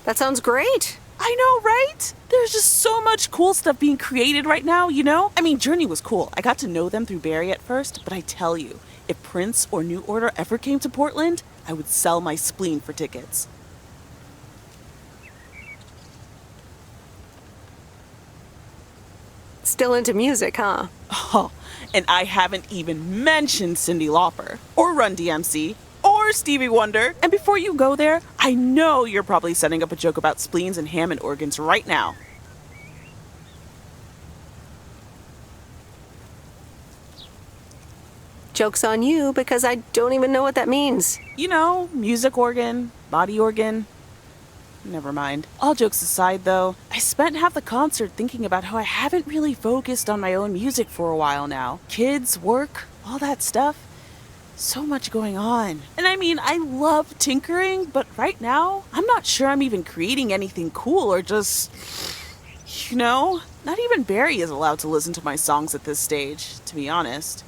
That sounds great. I know, right? There's just so much cool stuff being created right now, you know? I mean, Journey was cool. I got to know them through Barry at first, but I tell you, if Prince or New Order ever came to Portland, I would sell my spleen for tickets. Still into music, huh? Oh, and I haven't even mentioned Cyndi Lauper, or Run DMC, or Stevie Wonder. And before you go there, I know you're probably setting up a joke about spleens and Hammond organs right now. Joke's on you because I don't even know what that means. You know, music organ, body organ. Never mind. All jokes aside, though, I spent half the concert thinking about how I haven't really focused on my own music for a while now. Kids, work, all that stuff. So much going on. And I mean, I love tinkering, but right now, I'm not sure I'm even creating anything cool or just, you know, not even Barry is allowed to listen to my songs at this stage, to be honest.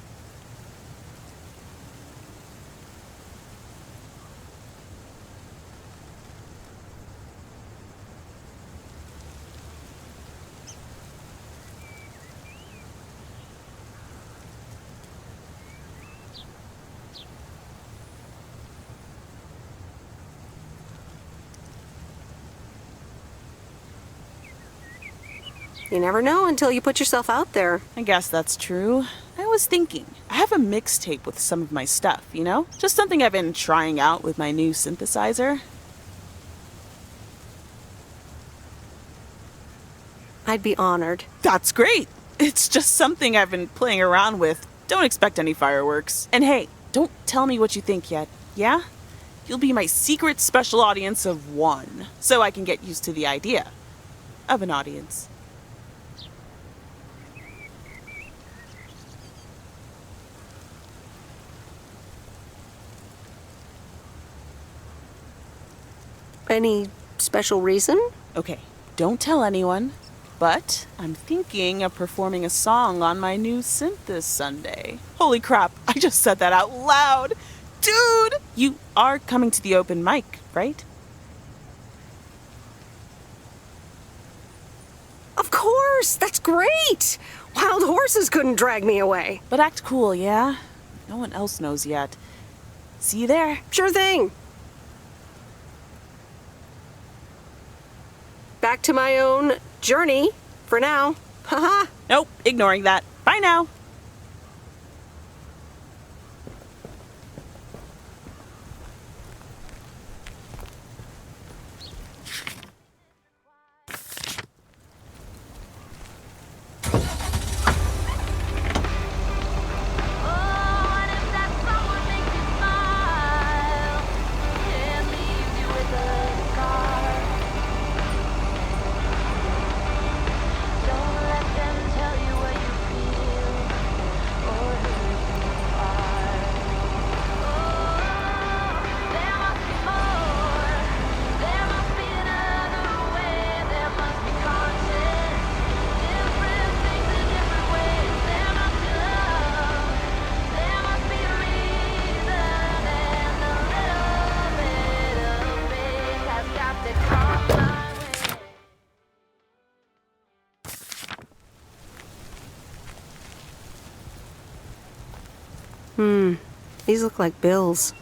You never know until you put yourself out there. I guess that's true. I was thinking, I have a mixtape with some of my stuff, you know? Just something I've been trying out with my new synthesizer. I'd be honored. That's great. It's just something I've been playing around with. Don't expect any fireworks. And hey, don't tell me what you think yet, yeah? You'll be my secret special audience of one, so I can get used to the idea of an audience. Any special reason? Okay, don't tell anyone, but I'm thinking of performing a song on my new synth this Sunday. Holy crap, I just said that out loud! Dude! You are coming to the open mic, right? Of course! That's great! Wild horses couldn't drag me away. But act cool, yeah? No one else knows yet. See you there. Sure thing. Back to my own journey for now. Haha. Nope, ignoring that. Bye now. These look like bills.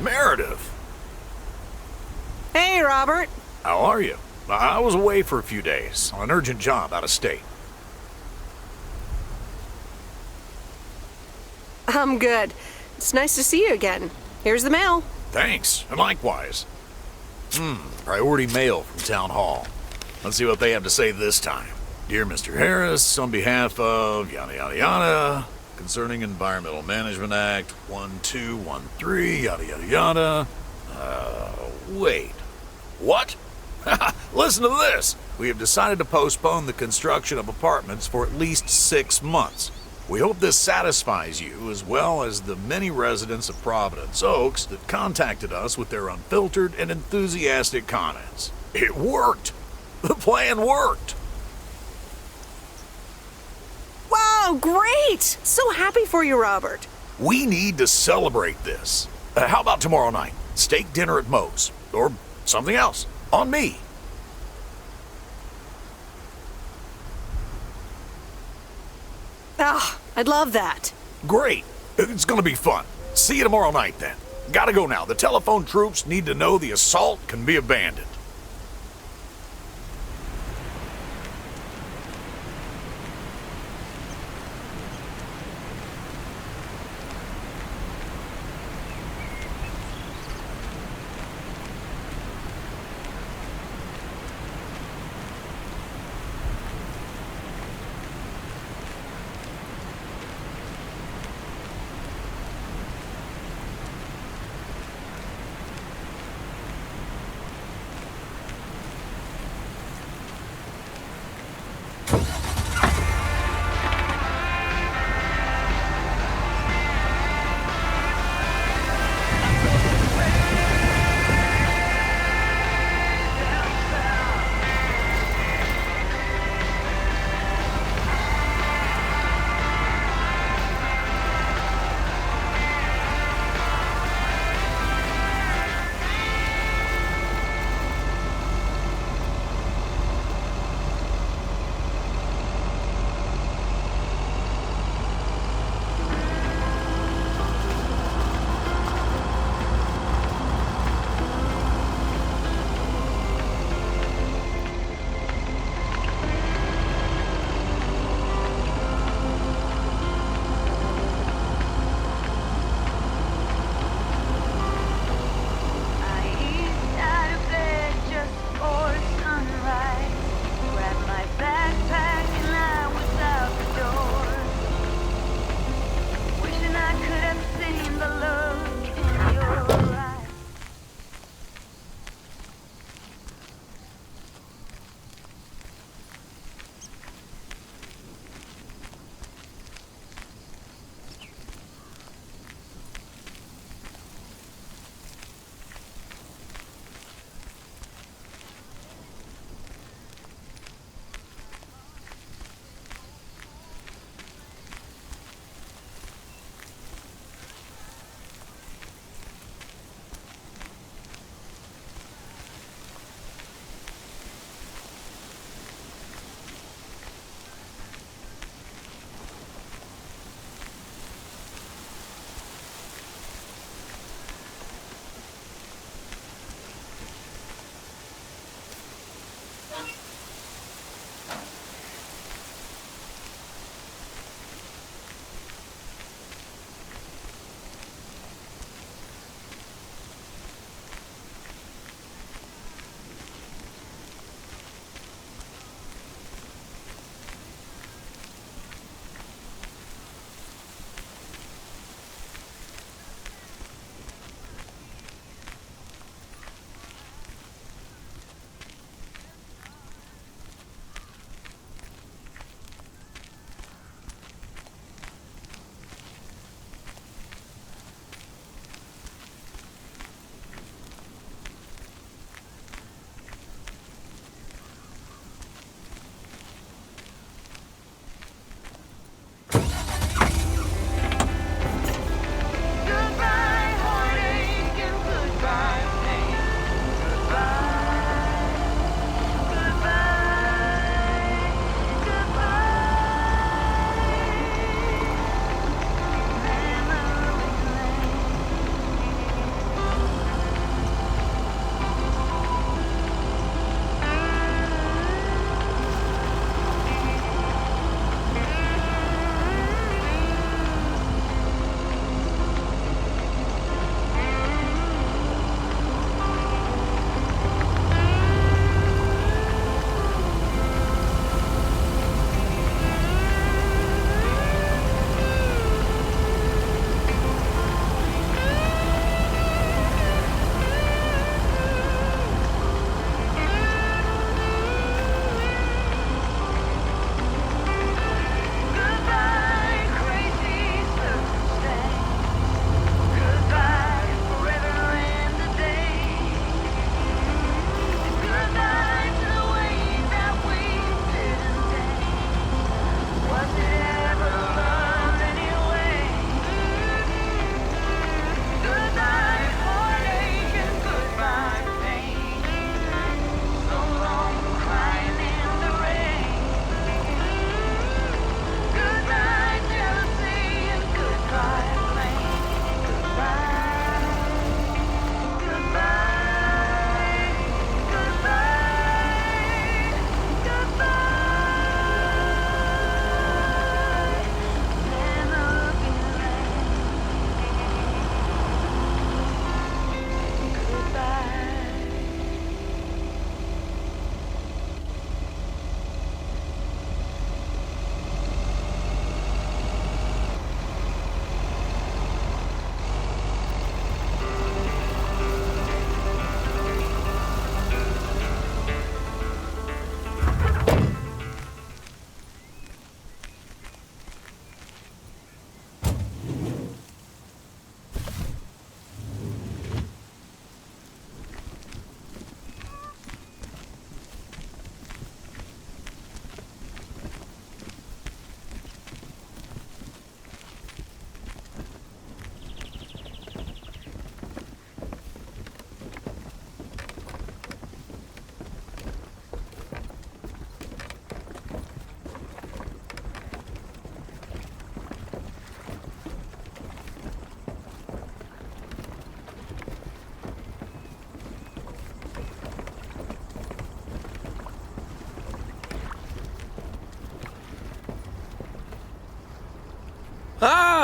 Meredith! Hey, Robert. How are you? I was away for a few days on an urgent job out of state. I'm good. It's nice to see you again. Here's the mail. Thanks, and likewise. Priority mail from Town Hall. Let's see what they have to say this time. Dear Mr. Harris, on behalf of yada yada yada, concerning Environmental Management Act 1213, yada yada yada. Wait. What? Listen to this. We have decided to postpone the construction of apartments for at least 6 months. We hope this satisfies you as well as the many residents of Providence Oaks that contacted us with their unfiltered and enthusiastic comments. It worked! The plan worked! Wow, great! So happy for you, Robert. We need to celebrate this. How about tomorrow night? Steak dinner at Moe's. Or something else. On me. Ah, I'd love that. Great. It's gonna be fun. See you tomorrow night then. Gotta go now. The telephone troops need to know the assault can be abandoned.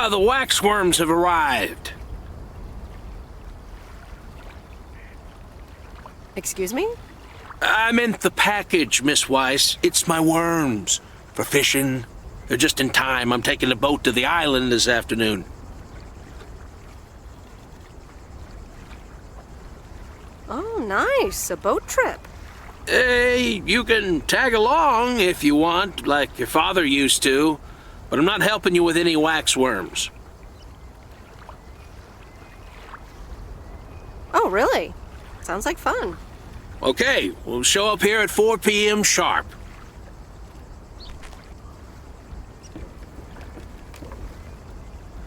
the waxworms have arrived. Excuse me? I meant the package, Miss Weiss. It's my worms. For fishing. They're just in time. I'm taking a boat to the island this afternoon. Oh, nice. A boat trip. Hey, you can tag along if you want, like your father used to. But I'm not helping you with any waxworms. Oh, really? Sounds like fun. Okay, we'll show up here at 4 p.m. sharp.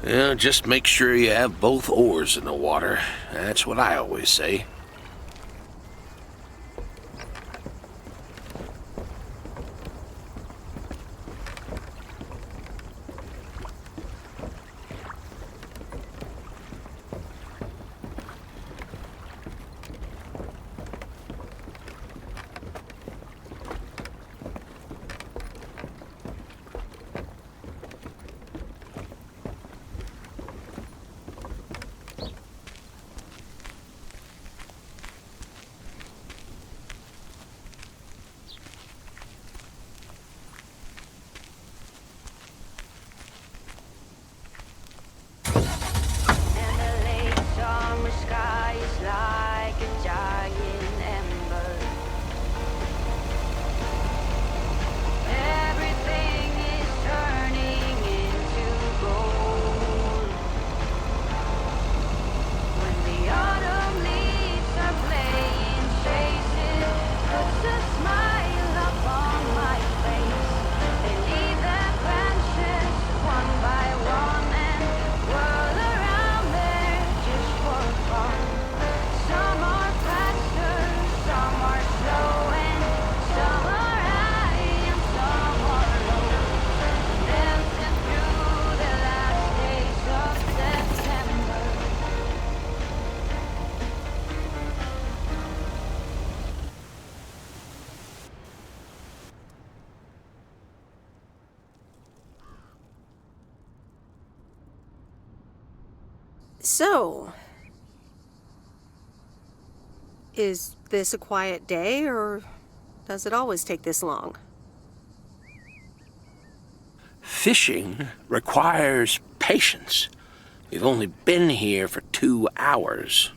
Yeah, just make sure you have both oars in the water. That's what I always say. Summer sky is like a giant ember. Everything is turning into gold. When the autumn leaves are playing chases, puts a smile upon my face. They leave their branches one by one and whirl around there just for fun. Some are faster, some are slow, and some are high and some are low. Dancing through the last days of September. So, is this a quiet day, or does it always take this long? Fishing requires patience. We've only been here for 2 hours.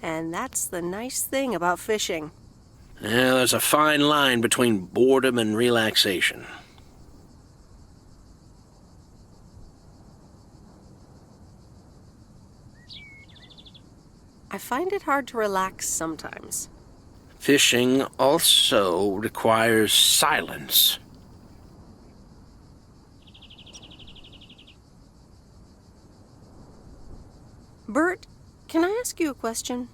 And that's the nice thing about fishing. Yeah, there's a fine line between boredom and relaxation. I find it hard to relax sometimes. Fishing also requires silence. Bert, can I ask you a question?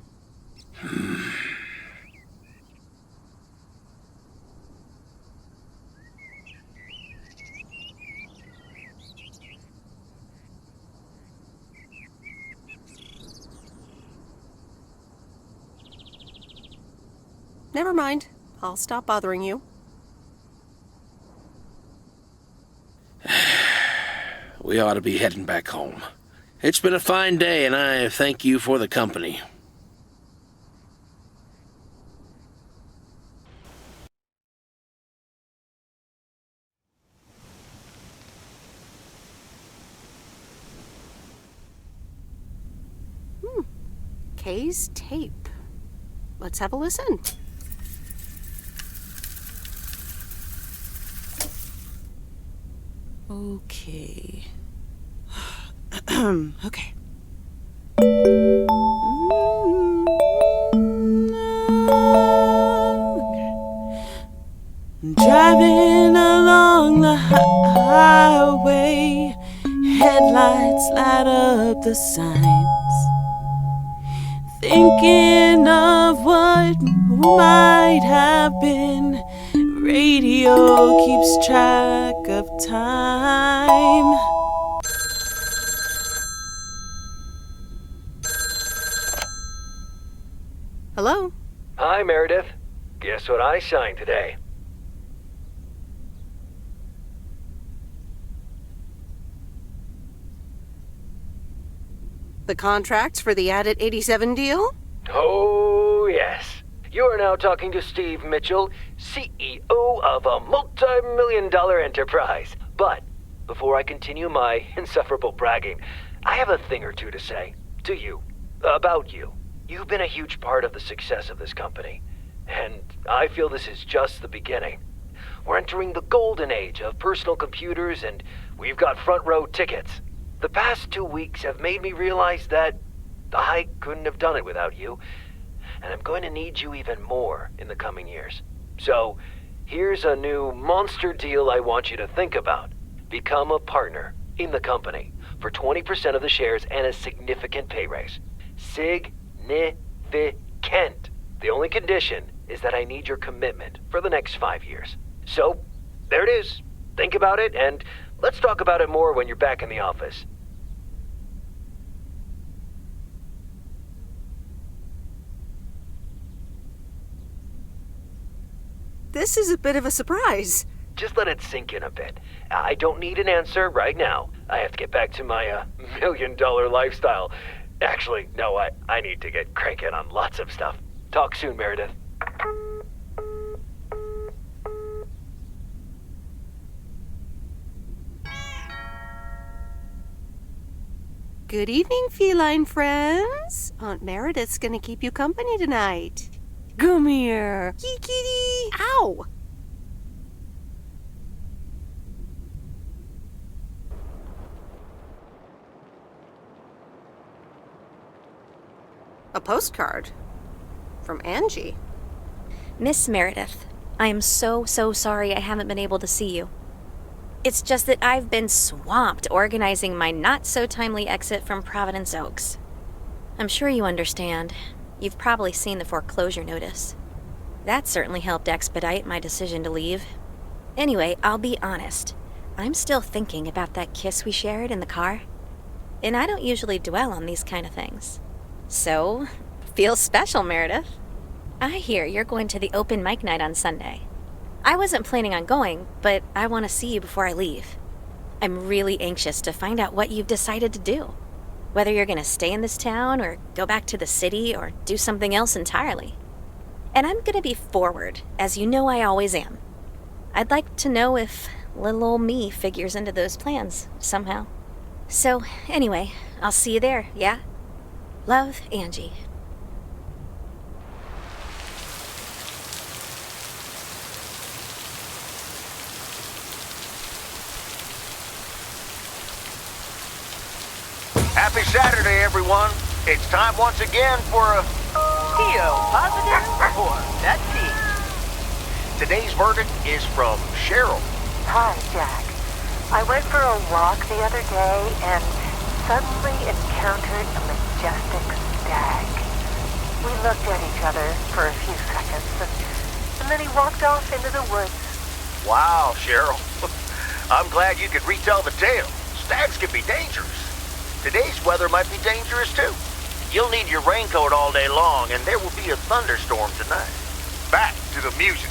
Never mind. I'll stop bothering you. We ought to be heading back home. It's been a fine day, and I thank you for the company. Kay's tape. Let's have a listen. Okay. Okay. Driving along the highway, headlights light up the signs. Thinking of what might have been, radio keeps track of time. Hello? Hi, Meredith. guess what I signed today? The contracts for the Addit 87 deal? Oh, yes. You are now talking to Steve Mitchell, CEO of a multi-million-dollar enterprise. But before I continue my insufferable bragging, I have a thing or two to say to you, about you. You've been a huge part of the success of this company, and I feel this is just the beginning. We're entering the golden age of personal computers, and we've got front row tickets. The past 2 weeks have made me realize that I couldn't have done it without you, and I'm going to need you even more in the coming years. So, here's a new monster deal I want you to think about. Become a partner in the company for 20% of the shares and a significant pay raise. Significant. The only condition is that I need your commitment for the next 5 years. So, there it is. Think about it, and let's talk about it more when you're back in the office. This is a bit of a surprise. Just let it sink in a bit. I don't need an answer right now. I have to get back to my million-dollar lifestyle. Actually, no, I need to get cranking on lots of stuff. Talk soon, Meredith. Good evening, feline friends. Aunt Meredith's gonna keep you company tonight. Come here. Kitty. Ow! A postcard from Angie. Miss Meredith, I am so sorry I haven't been able to see you. It's just that I've been swamped organizing my not-so-timely exit from Providence Oaks. I'm sure you understand. You've probably seen the foreclosure notice. That certainly helped expedite my decision to leave. Anyway, I'll be honest. I'm still thinking about that kiss we shared in the car. And I don't usually dwell on these kind of things. So, feels special, Meredith. I hear you're going to the open mic night on Sunday. I wasn't planning on going, but I want to see you before I leave. I'm really anxious to find out what you've decided to do. Whether you're going to stay in this town, or go back to the city, or do something else entirely. And I'm going to be forward, as you know I always am. I'd like to know if little old me figures into those plans, somehow. So, anyway, I'll see you there, yeah? Love, Angie. Happy Saturday, everyone. It's time once again for a... Theo, positive or that team? Today's verdict is from Cheryl. Hi, Jack. I went for a walk the other day and suddenly encountered a majestic stag. We looked at each other for a few seconds, and then he walked off into the woods. Wow, Cheryl. I'm glad you could retell the tale. Stags can be dangerous. Today's weather might be dangerous, too. You'll need your raincoat all day long, and there will be a thunderstorm tonight. Back to the music.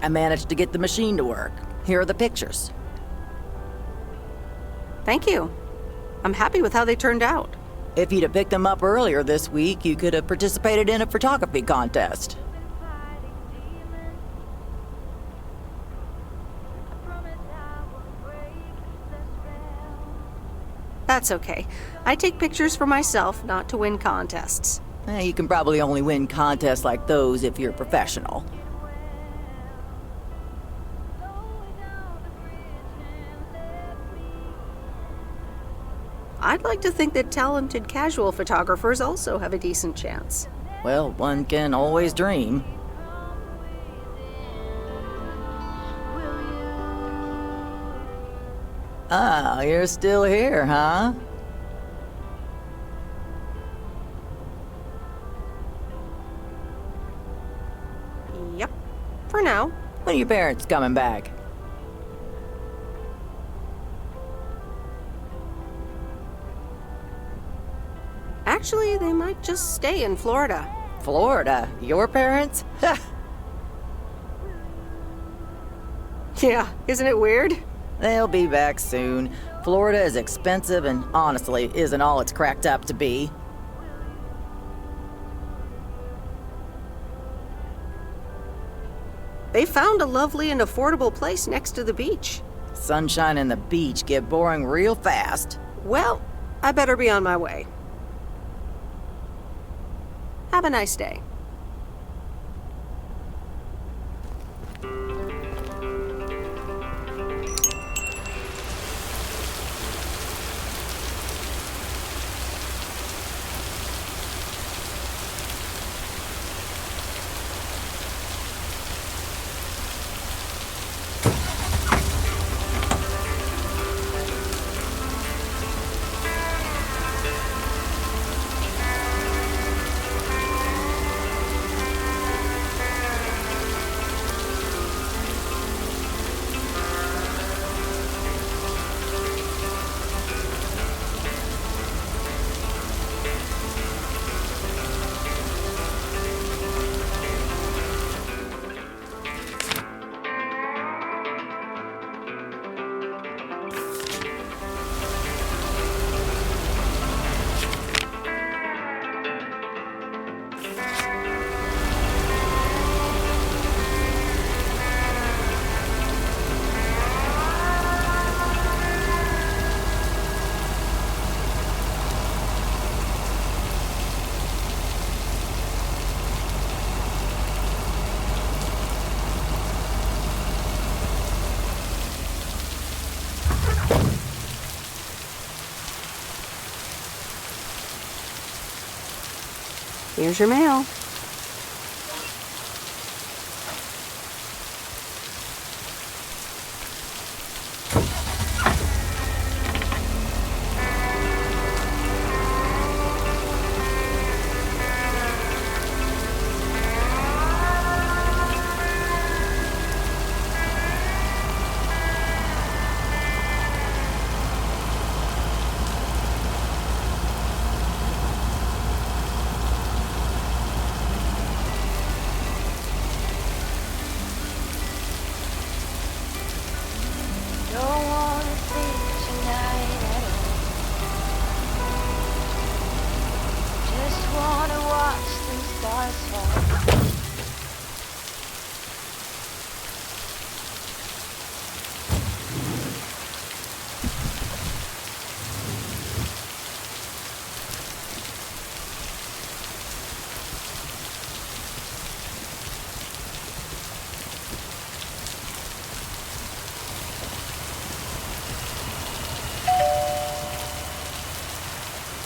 I managed to get the machine to work. Here are the pictures. Thank you. I'm happy with how they turned out. If you'd have picked them up earlier this week, you could have participated in a photography contest. That's okay. I take pictures for myself, not to win contests. You can probably only win contests like those if you're a professional. I'd like to think that talented casual photographers also have a decent chance. Well, one can always dream. Ah, you're still here, huh? Yep, for now. When are your parents coming back? Actually, they might just stay in Florida. Florida? Your parents? Yeah, isn't it weird? They'll be back soon. Florida is expensive and honestly isn't all it's cracked up to be. They found a lovely and affordable place next to the beach. Sunshine and the beach get boring real fast. Well, I better be on my way. Have a nice day. Here's your mail. Don't wanna sleep tonight at all. Just wanna watch them stars fall.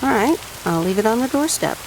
All right, I'll leave it on the doorstep.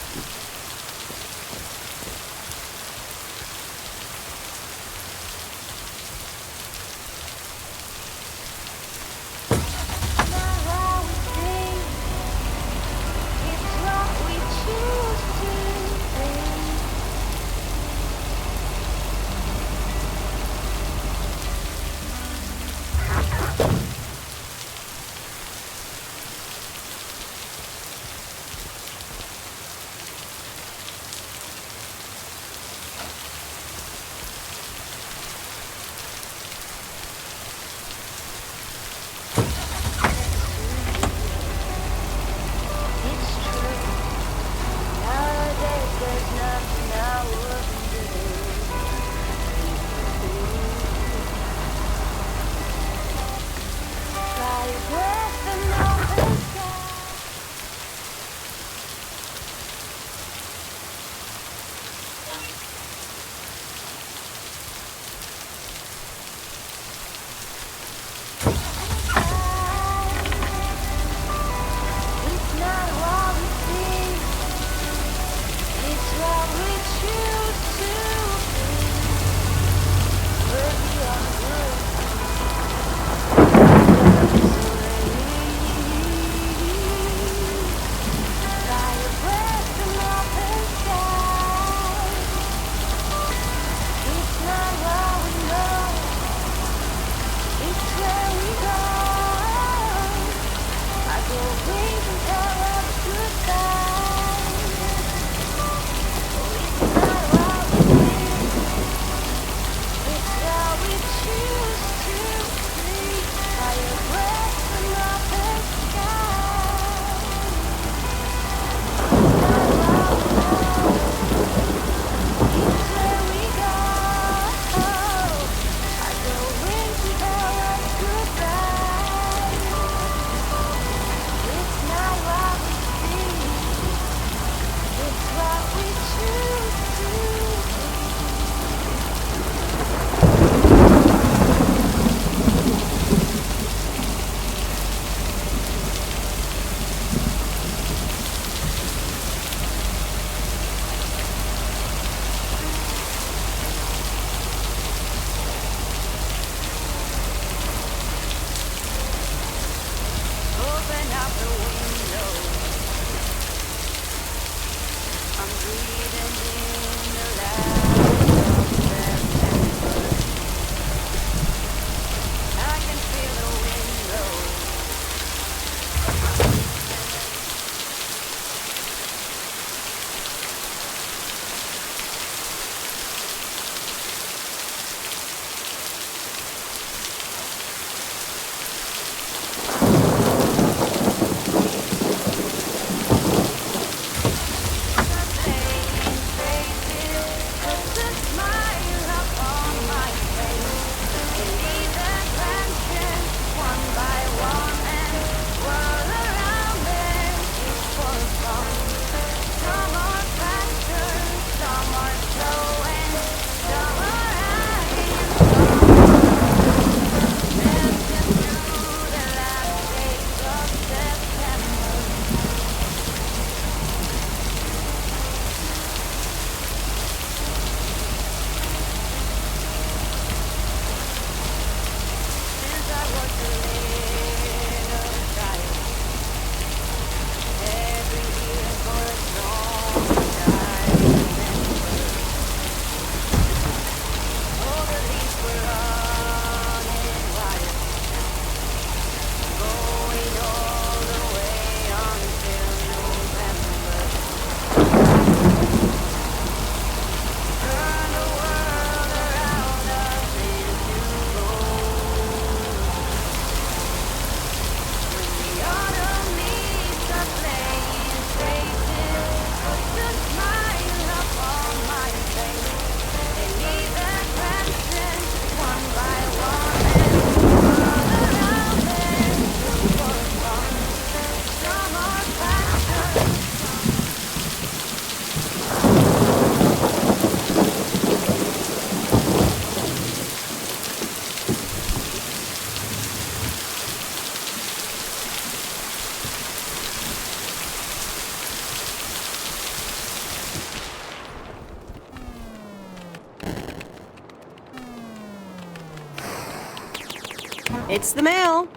It's the mail.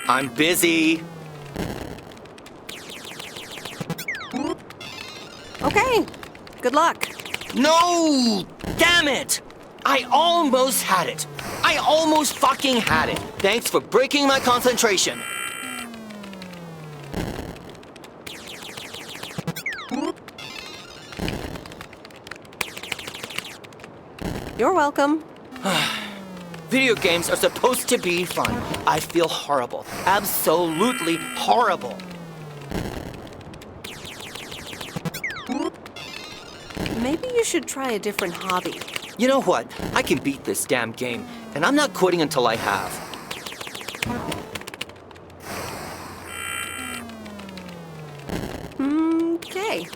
I'm busy. Okay. Good luck. No! Damn it! I almost had it. I almost fucking had it. Thanks for breaking my concentration. You're welcome. Video games are supposed to be fun. I feel horrible. Absolutely horrible. Maybe you should try a different hobby. You know what? I can beat this damn game, and I'm not quitting until I have. Okay.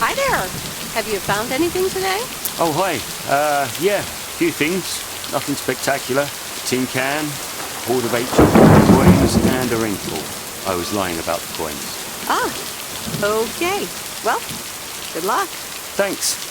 Hi there. Have you found anything today? Oh, hi. Yeah, a few things. Nothing spectacular. Tin can, a hoard of 8 coins, and a ring pull. I was lying about the coins. Ah, okay. Well, good luck. Thanks.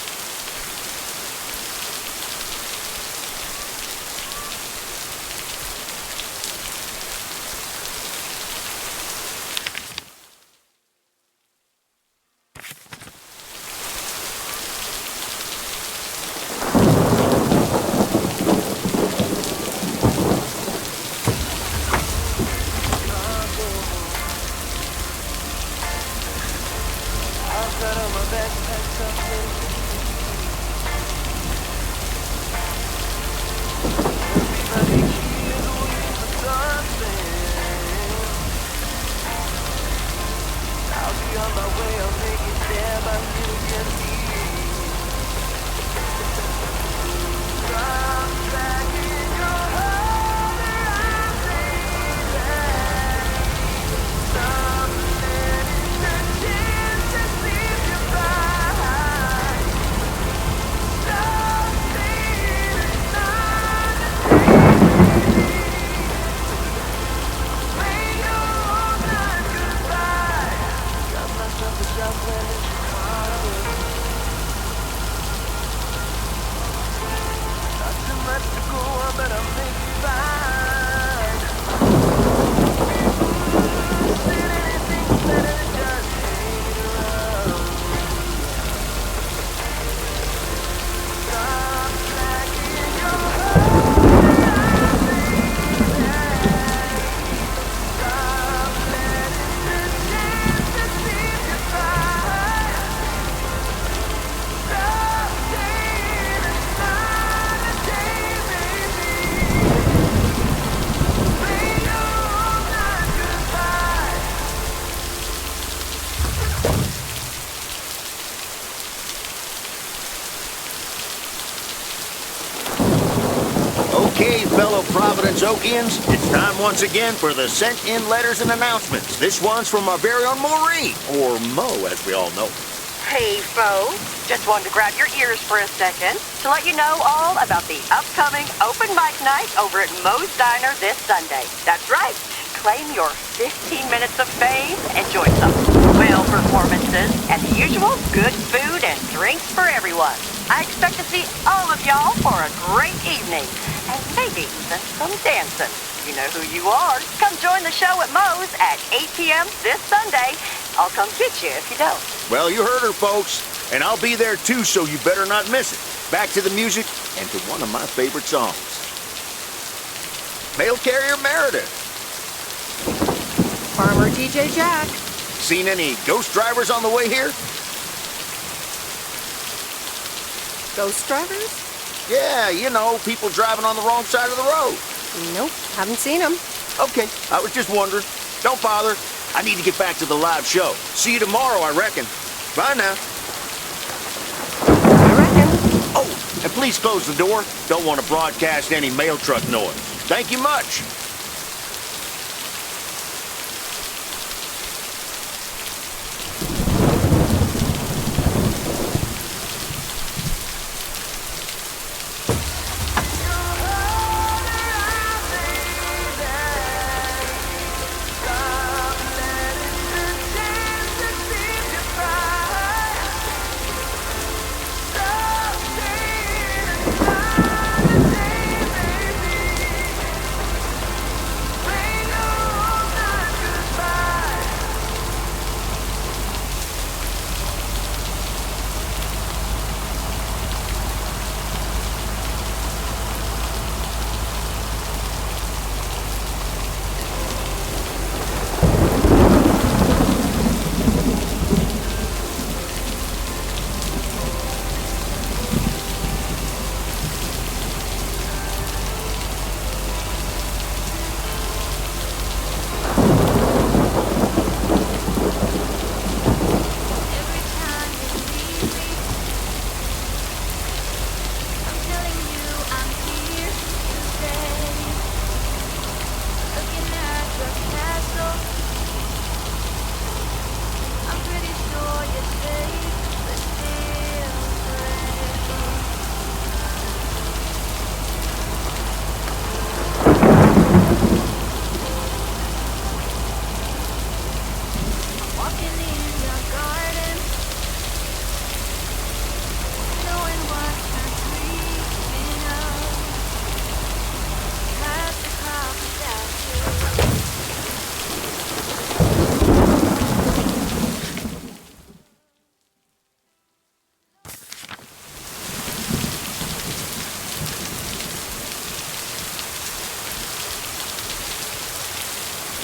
I've got all my backpacks up here. Okay, fellow Providence Okians, it's time once again for the sent-in letters and announcements. This one's from our very own Maureen, or Mo, as we all know. Hey, folks. Just wanted to grab your ears for a second to let you know all about the upcoming open mic night over at Moe's Diner this Sunday. That's right. Claim your 15 minutes of fame, enjoy some whale performances, and the usual good food and drinks for everyone. I expect to see all of y'all for a great evening, and maybe even some dancing. You know who you are. Come join the show at Moe's at 8 p.m. this Sunday. I'll come get you if you don't. Well, you heard her, folks. And I'll be there too, so you better not miss it. Back to the music and to one of my favorite songs. Mail Carrier Meredith. Farmer DJ Jack. Seen any ghost drivers on the way here? Ghost drivers? Yeah, you know, people driving on the wrong side of the road. Nope, haven't seen them. Okay, I was just wondering. Don't bother. I need to get back to the live show. See you tomorrow, I reckon. Bye now. Oh, and please close the door. Don't want to broadcast any mail truck noise. Thank you much.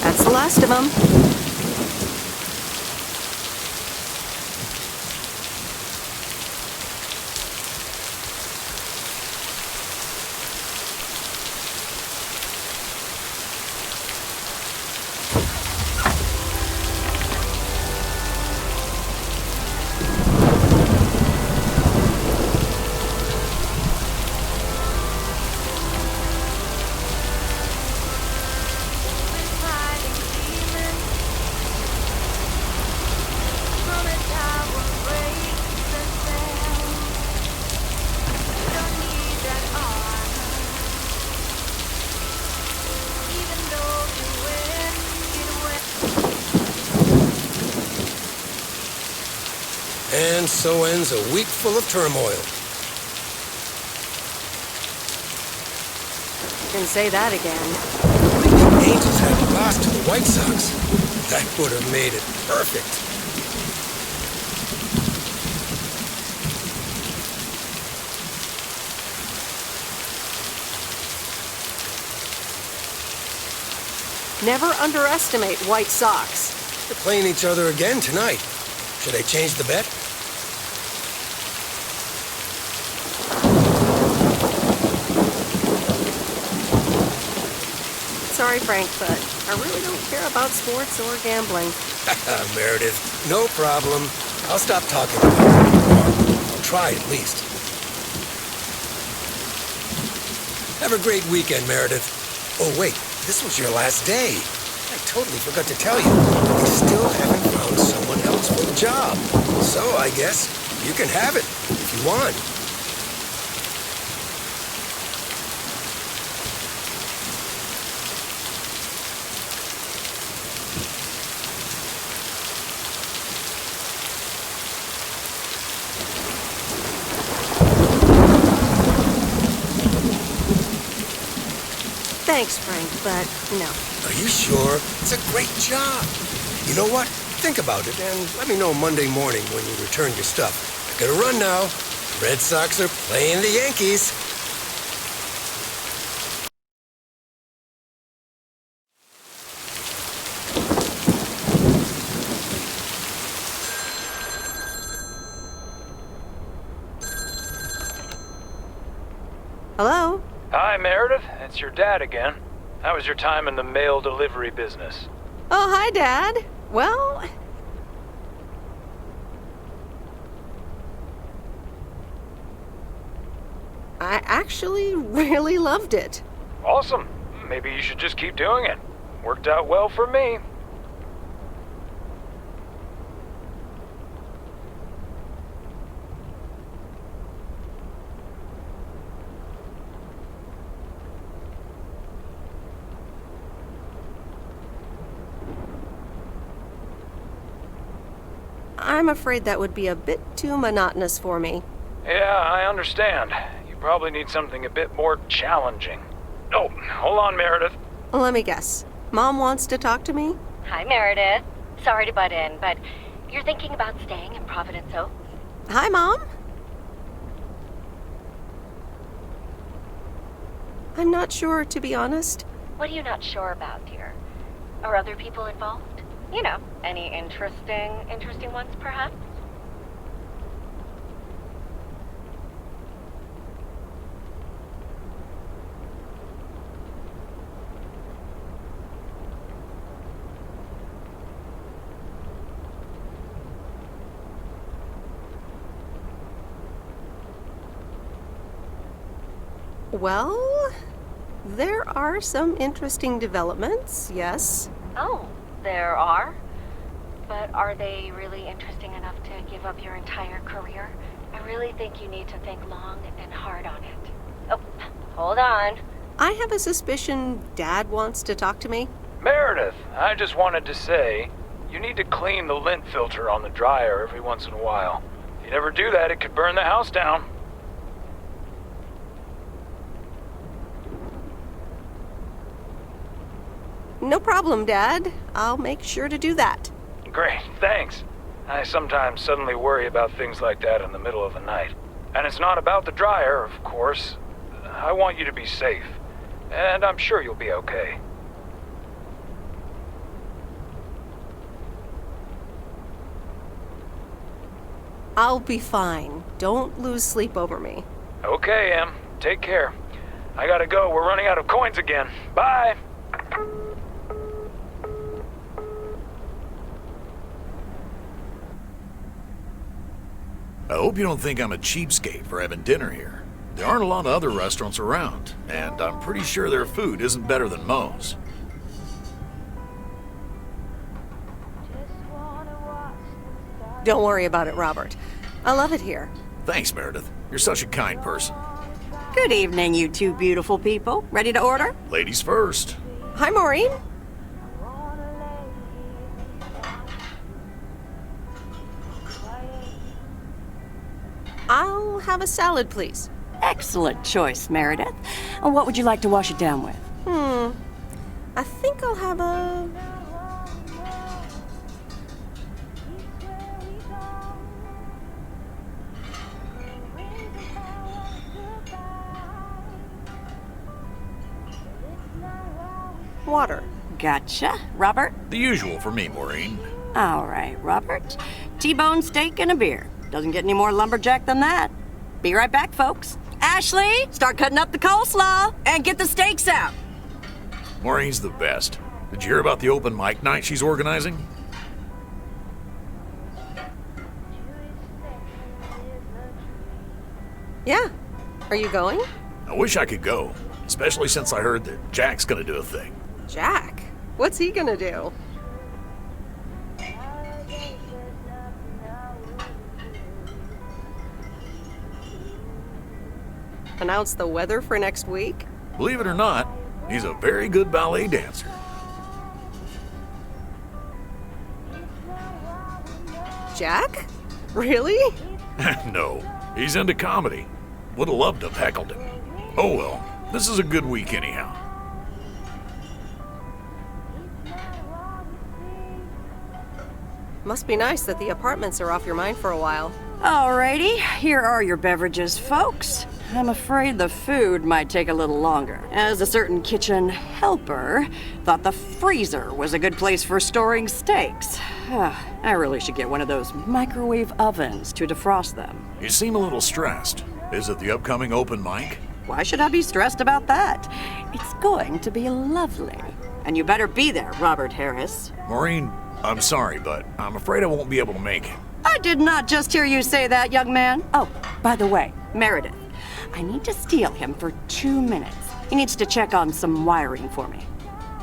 That's the last of them. And so ends a week full of turmoil. Didn't say that again. The Angels had lost to the White Sox. That would have made it perfect. Never underestimate White Sox. They're playing each other again tonight. Should I change the bet? Sorry, Frank, but I really don't care about sports or gambling. Meredith, no problem. I'll stop talking about it. Or I'll try at least. Have a great weekend, Meredith. Oh, wait, this was your last day. I totally forgot to tell you. We still haven't found someone else for the job. So I guess you can have it if you want. Thanks, Frank, but no. Are you sure? It's a great job. You know what? Think about it and let me know Monday morning when you return your stuff. I gotta run now. Red Sox are playing the Yankees. Hello? Hi, Meredith. It's your dad again. How was your time in the mail delivery business? Oh, hi, Dad. Well, I actually really loved it. Awesome. Maybe you should just keep doing it. Worked out well for me. I'm afraid that would be a bit too monotonous for me. Yeah, I understand. You probably need something a bit more challenging. Oh, hold on, Meredith. Let me guess. Mom wants to talk to me? Hi, Meredith. Sorry to butt in, but you're thinking about staying in Providence Oaks? Hi, Mom. I'm not sure, to be honest. What are you not sure about, dear? Are other people involved? You know, any interesting ones, perhaps? Well, there are some interesting developments, yes. Oh, there are? But are they really interesting enough to give up your entire career? I really think you need to think long and hard on it. Oh, hold on. I have a suspicion Dad wants to talk to me. Meredith, I just wanted to say, you need to clean the lint filter on the dryer every once in a while. If you never do that, it could burn the house down. No problem, Dad. I'll make sure to do that. Great, thanks. I sometimes suddenly worry about things like that in the middle of the night. And it's not about the dryer, of course. I want you to be safe. And I'm sure you'll be okay. I'll be fine. Don't lose sleep over me. Okay, Em. Take care. I gotta go. We're running out of coins again. Bye! I hope you don't think I'm a cheapskate for having dinner here. There aren't a lot of other restaurants around, and I'm pretty sure their food isn't better than Moe's. Don't worry about it, Robert. I love it here. Thanks, Meredith. You're such a kind person. Good evening, you two beautiful people. Ready to order? Ladies first. Hi, Maureen. I'll have a salad, please. Excellent choice, Meredith. And what would you like to wash it down with? I think I'll have a... water. Gotcha. Robert? The usual for me, Maureen. All right, Robert. T-bone steak and a beer. Doesn't get any more lumberjack than that. Be right back, folks. Ashley, start cutting up the coleslaw and get the steaks out. Maureen's the best. Did you hear about the open mic night she's organizing? Yeah. Are you going? I wish I could go. especially since I heard that Jack's gonna do a thing. Jack? What's he gonna do? Announce the weather for next week? Believe it or not, he's a very good ballet dancer. Jack? Really? No, he's into comedy. Would have loved to have heckled him. Oh well, this is a good week anyhow. Must be nice that the apartments are off your mind for a while. Alrighty, here are your beverages, folks. I'm afraid the food might take a little longer, as a certain kitchen helper thought the freezer was a good place for storing steaks. I really should get one of those microwave ovens to defrost them. You seem a little stressed. Is it the upcoming open mic? Why should I be stressed about that? It's going to be lovely. And you better be there, Robert Harris. Maureen, I'm sorry, but I'm afraid I won't be able to make it. I did not just hear you say that, young man. Oh, by the way, Meredith, I need to steal him for 2 minutes. He needs to check on some wiring for me.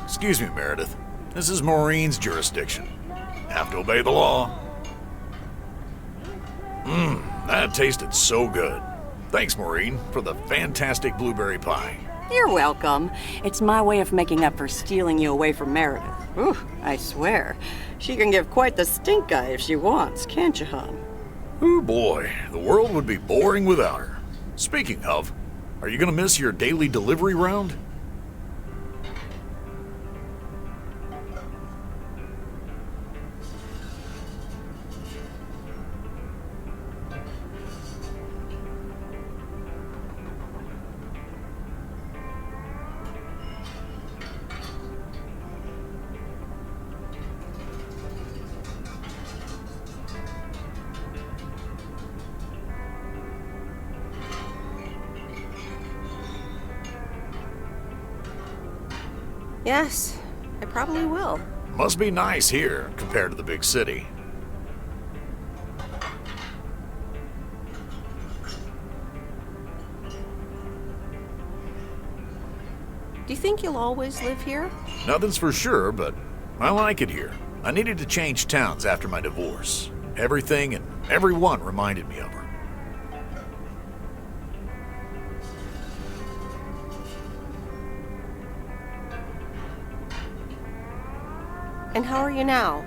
Excuse me, Meredith. This is Maureen's jurisdiction. Have to obey the law. That tasted so good. Thanks, Maureen, for the fantastic blueberry pie. You're welcome. It's my way of making up for stealing you away from Meredith. Ooh, I swear. She can give quite the stink eye if she wants, can't you, hon? Oh boy, the world would be boring without her. Speaking of, are you gonna miss your daily delivery round? Yes, I probably will. Must be nice here compared to the big city. Do you think you'll always live here? Nothing's for sure, but I like it here. I needed to change towns after my divorce. Everything and everyone reminded me of her. And how are you now?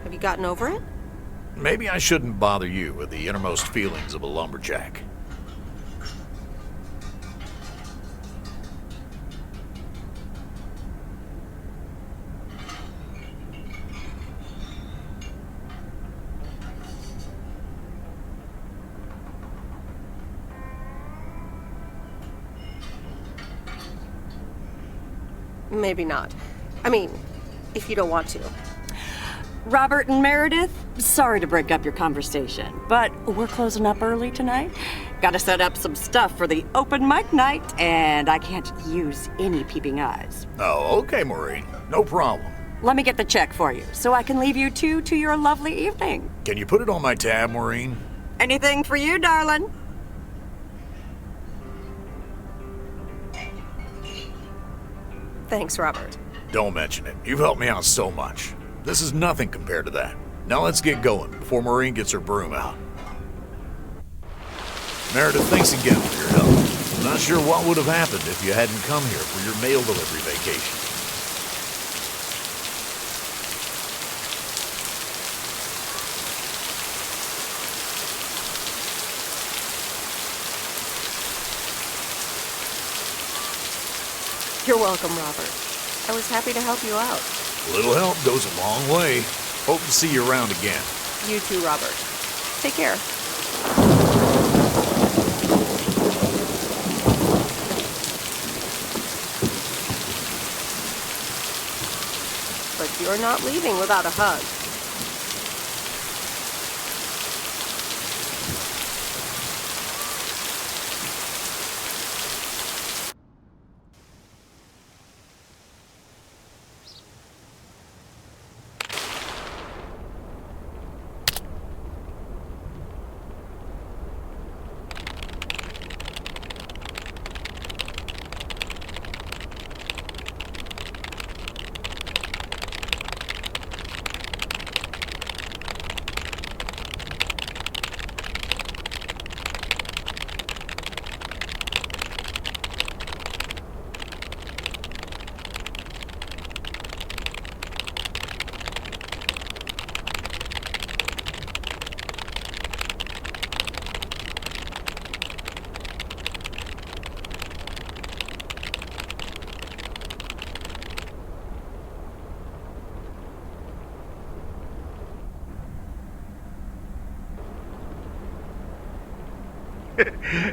Have you gotten over it? Maybe I shouldn't bother you with the innermost feelings of a lumberjack. Maybe not. I mean, if you don't want to. Robert and Meredith, sorry to break up your conversation, but we're closing up early tonight. Gotta set up some stuff for the open mic night, and I can't use any peeping eyes. Oh, okay, Maureen. No problem. Let me get the check for you, so I can leave you two to your lovely evening. Can you put it on my tab, Maureen? Anything for you, darling? Thanks, Robert. Don't mention it. You've helped me out so much. This is nothing compared to that. Now let's get going before Maureen gets her broom out. Meredith, thanks again for your help. I'm not sure what would have happened if you hadn't come here for your mail delivery vacation. You're welcome, Robert. I was happy to help you out. A little help goes a long way. Hope to see you around again. You too, Robert. Take care. But you're not leaving without a hug.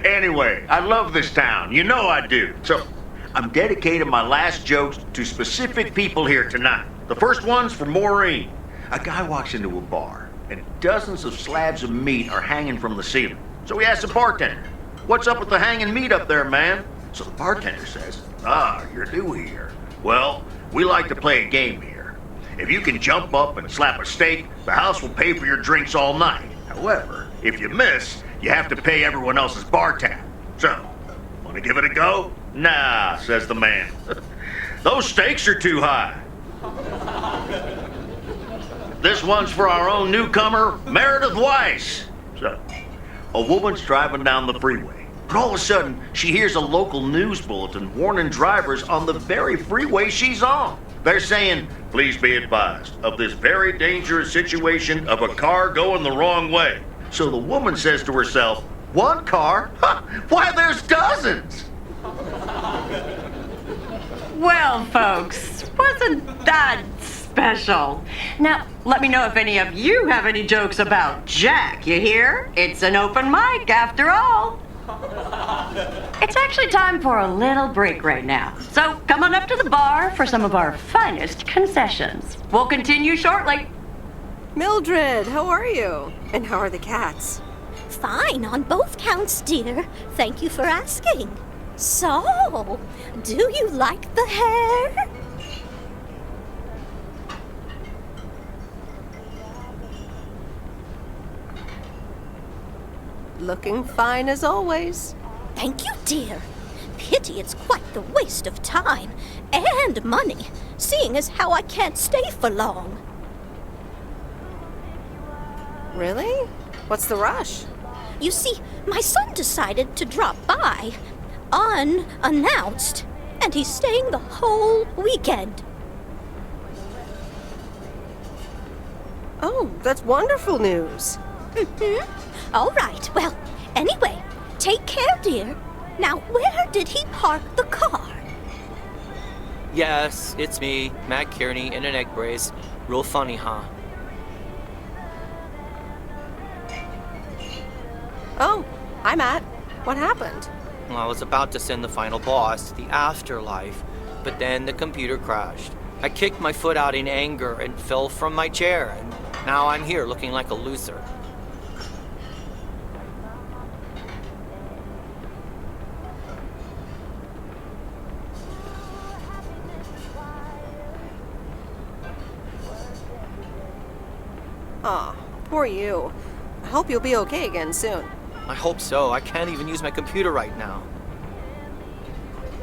Anyway, I love this town. You know I do. So, I'm dedicating my last jokes to specific people here tonight. The first one's for Maureen. A guy walks into a bar, and dozens of slabs of meat are hanging from the ceiling. So he asks the bartender, "What's up with the hanging meat up there, man?" So the bartender says, "Ah, you're new here. Well, we like to play a game here. If you can jump up and slap a steak, the house will pay for your drinks all night. However, if you miss, you have to pay everyone else's bar tab. So, want to give it a go?" "Nah," says the man. "Those stakes are too high." This one's for our own newcomer, Meredith Weiss. So, a woman's driving down the freeway, but all of a sudden, she hears a local news bulletin warning drivers on the very freeway she's on. They're saying, "Please be advised of this very dangerous situation of a car going the wrong way." So the woman says to herself, "One car? Ha! Why, there's dozens!" Well, folks, wasn't that special? Now, let me know if any of you have any jokes about Jack, you hear? It's an open mic after all. It's actually time for a little break right now. So come on up to the bar for some of our finest concessions. We'll continue shortly. Mildred, how are you? And how are the cats? Fine on both counts, dear. Thank you for asking. So, do you like the hair? Looking fine as always. Thank you, dear. Pity it's quite the waste of time and money, seeing as how I can't stay for long. Really? What's the rush? You see, my son decided to drop by, unannounced, and he's staying the whole weekend. Oh, that's wonderful news. All right, well, anyway, take care, dear. Now, where did he park the car? Yes, it's me, Matt Kearney, in an egg brace. Real funny, huh? Oh, hi, Matt. What happened? Well, I was about to send the final boss to the afterlife, but then the computer crashed. I kicked my foot out in anger and fell from my chair, and now I'm here looking like a loser. Aw, poor you. I hope you'll be okay again soon. I hope so. I can't even use my computer right now.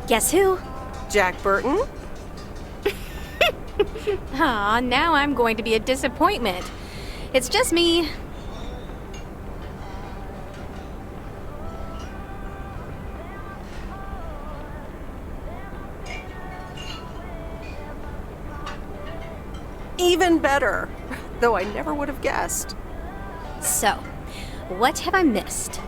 Guess who? Jack Burton? Aw, now I'm going to be a disappointment. It's just me. Even better. Though I never would have guessed. So, what have I missed?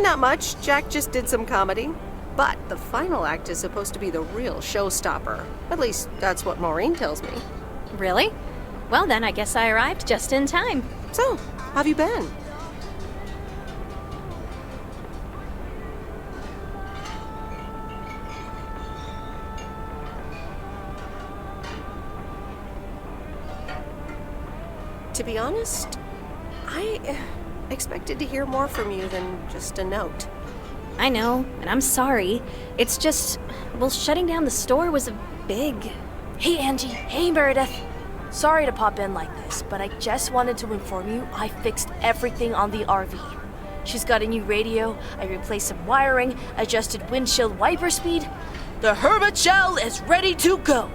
Not much. Jack just did some comedy. But the final act is supposed to be the real showstopper. At least, that's what Maureen tells me. Really? Well, then I guess I arrived just in time. So, how've you been? To be honest, I expected to hear more from you than just a note. I know, and I'm sorry. It's just, well, shutting down the store was a big... Hey, Angie. Hey, Meredith. Sorry to pop in like this, but I just wanted to inform you I fixed everything on the RV. She's got a new radio, I replaced some wiring, adjusted windshield wiper speed. The Hermit Shell is ready to go.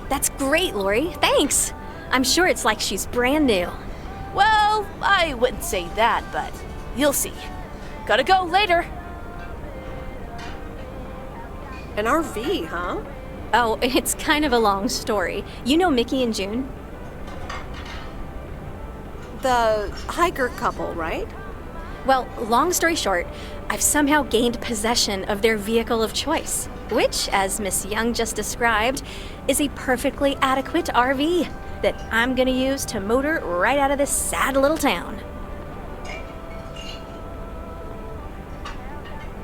That's great, Lori. Thanks. I'm sure it's like she's brand new. Well, I wouldn't say that, but you'll see. Gotta go later. An RV, huh? Oh, it's kind of a long story. You know Mickey and June? The hiker couple, right? Well, long story short, I've somehow gained possession of their vehicle of choice, which, as Miss Young just described, is a perfectly adequate RV that I'm gonna use to motor right out of this sad little town.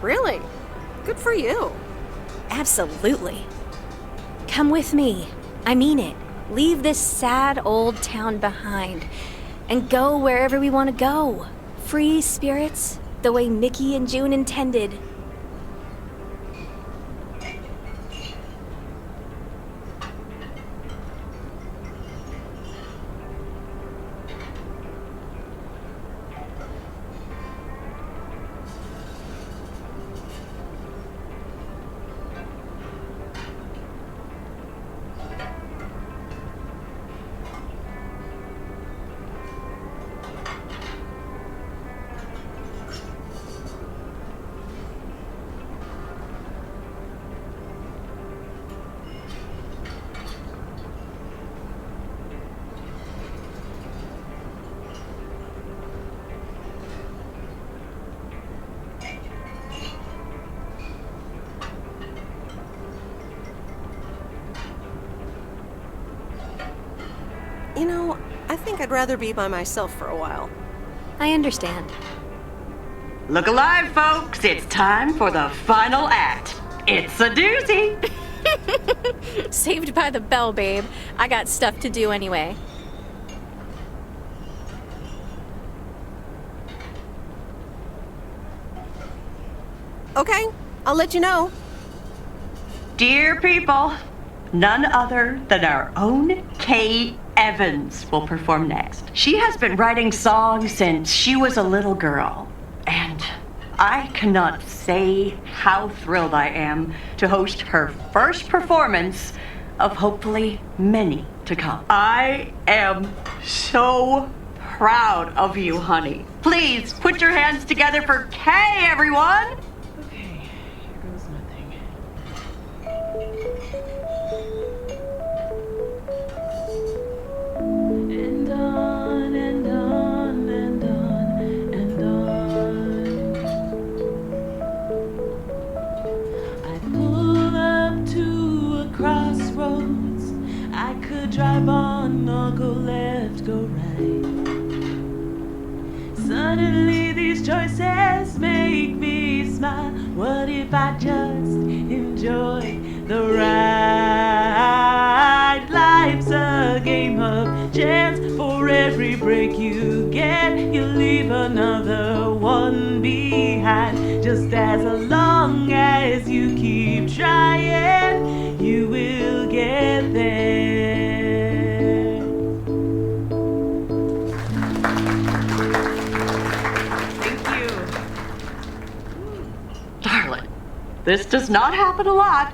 Really? Good for you. Absolutely. Come with me. I mean it. Leave this sad old town behind and go wherever we want to go. Free spirits, the way Mickey and June intended. You know, I think I'd rather be by myself for a while. I understand. Look alive, folks. It's time for the final act. It's a doozy. Saved by the bell, babe. I got stuff to do anyway. Okay, I'll let you know. Dear people, none other than our own Kay Evans will perform next. She has been writing songs since she was a little girl, and I cannot say how thrilled I am to host her first performance of hopefully many to come. I am so proud of you, honey. Please put your hands together for Kay, everyone. And on and on and on and on. I pull up to a crossroads. I could drive on or go left, go right. Suddenly these choices make me smile. What if I just enjoy the ride? Life's a game of chance. For every break you get, you leave another one behind. Just as long as you keep trying, you will get there. Thank you. Darling, this does not happen a lot,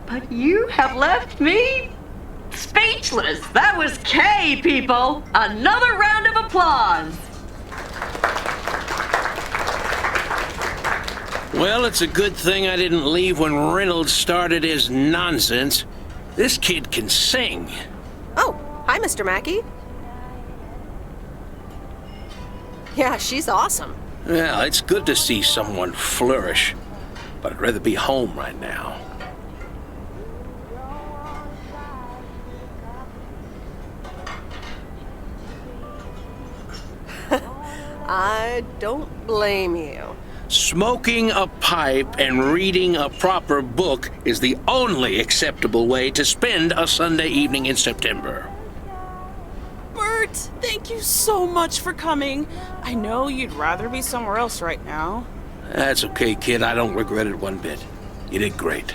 but you have left me speechless. That was Kay, people. Another round of applause. Well, it's a good thing I didn't leave when Reynolds started his nonsense. This kid can sing. Oh, hi, Mr. Mackey. Yeah, she's awesome. Well, it's good to see someone flourish, but I'd rather be home right now. I don't blame you. Smoking a pipe and reading a proper book is the only acceptable way to spend a Sunday evening in September. Bert, thank you so much for coming. I know you'd rather be somewhere else right now. That's okay, kid. I don't regret it one bit. You did great.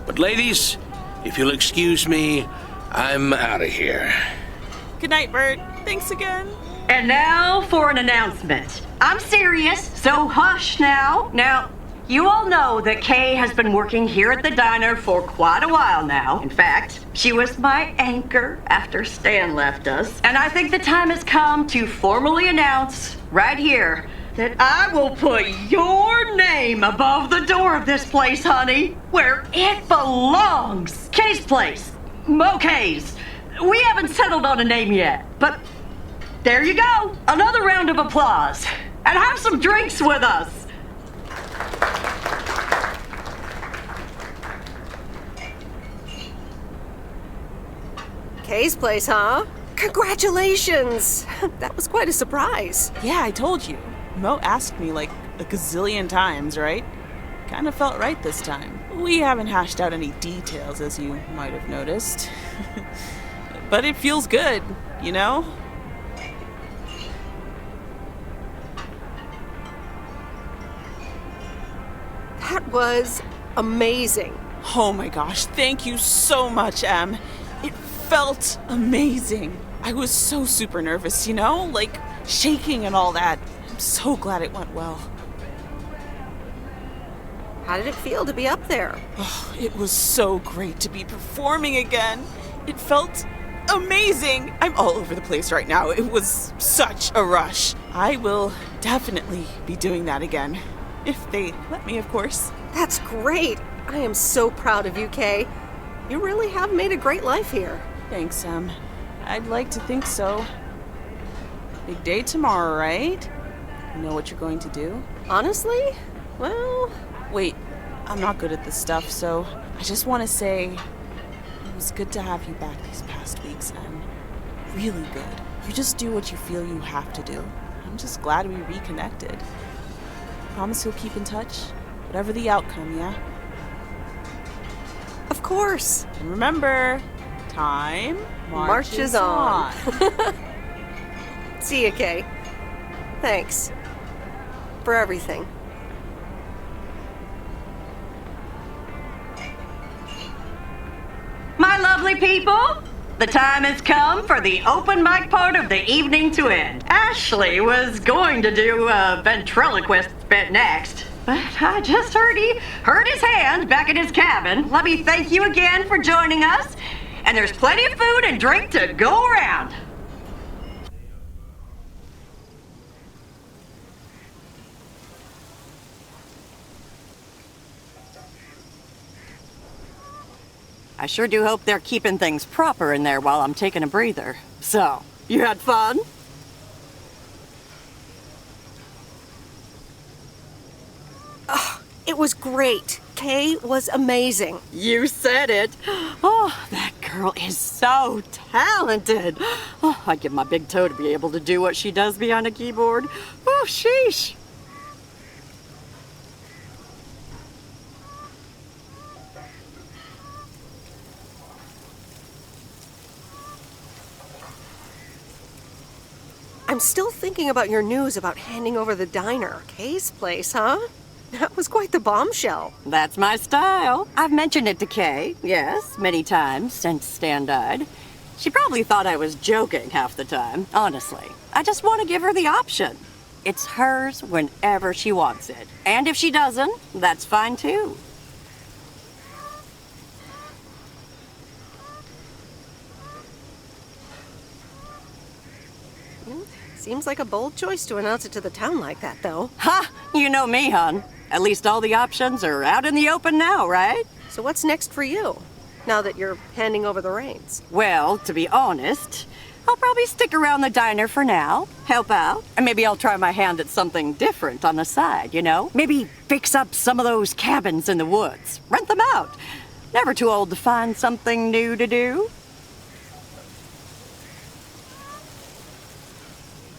But ladies, if you'll excuse me, I'm out of here. Good night, Bert. Thanks again. And now for an announcement. I'm serious, so hush now. Now, you all know that Kay has been working here at the diner for quite a while now. In fact, she was my anchor after Stan left us. And I think the time has come to formally announce right here that I will put your name above the door of this place, honey, where it belongs. Kay's Place. Mo Kay's. We haven't settled on a name yet, but there you go. Another round of applause. and have some drinks with us. Kay's place, huh? Congratulations! That was quite a surprise. Yeah, I told you. Mo asked me like a gazillion times, right? Kinda felt right this time. We haven't hashed out any details, as you might have noticed. But it feels good, you know? That was amazing. Oh my gosh, thank you so much, Em. It felt amazing. I was so super nervous, you know? Like, shaking and all that. I'm so glad it went well. How did it feel to be up there? Oh, it was so great to be performing again. It felt amazing. I'm all over the place right now. It was such a rush. I will definitely be doing that again. If they let me, of course. That's great. I am so proud of you, Kay. You really have made a great life here. Thanks, Em. I'd like to think so. Big day tomorrow, right? You know what you're going to do? Honestly? Well... Wait, I'm not good at this stuff, so I just want to say it was good to have you back these past weeks, Em. Really good. You just do what you feel you have to do. I'm just glad we reconnected. Promise you'll keep in touch, whatever the outcome, yeah? Of course. And remember, time marches on. See you, Kay. Thanks. For everything. My lovely people, the time has come for the open mic part of the evening to end. Ashley was going to do a ventriloquist bit next, but I just heard he hurt his hand back in his cabin. Let me thank you again for joining us, and there's plenty of food and drink to go around. I sure do hope they're keeping things proper in there while I'm taking a breather. So, you had fun? Oh, it was great. Kay was amazing. You said it. Oh, that girl is so talented. Oh, I'd give my big toe to be able to do what she does behind a keyboard. Oh, sheesh. I'm still thinking about your news about handing over the diner. Kay's place, huh? That was quite the bombshell. That's my style. I've mentioned it to Kay, yes, many times since Stan died. She probably thought I was joking half the time, honestly. I just want to give her the option. It's hers whenever she wants it. And if she doesn't, that's fine too. Seems like a bold choice to announce it to the town like that, though. Ha! You know me, hon. At least all the options are out in the open now, right? So what's next for you, now that you're handing over the reins? Well, to be honest, I'll probably stick around the diner for now, help out, and maybe I'll try my hand at something different on the side, you know? Maybe fix up some of those cabins in the woods, rent them out. Never too old to find something new to do.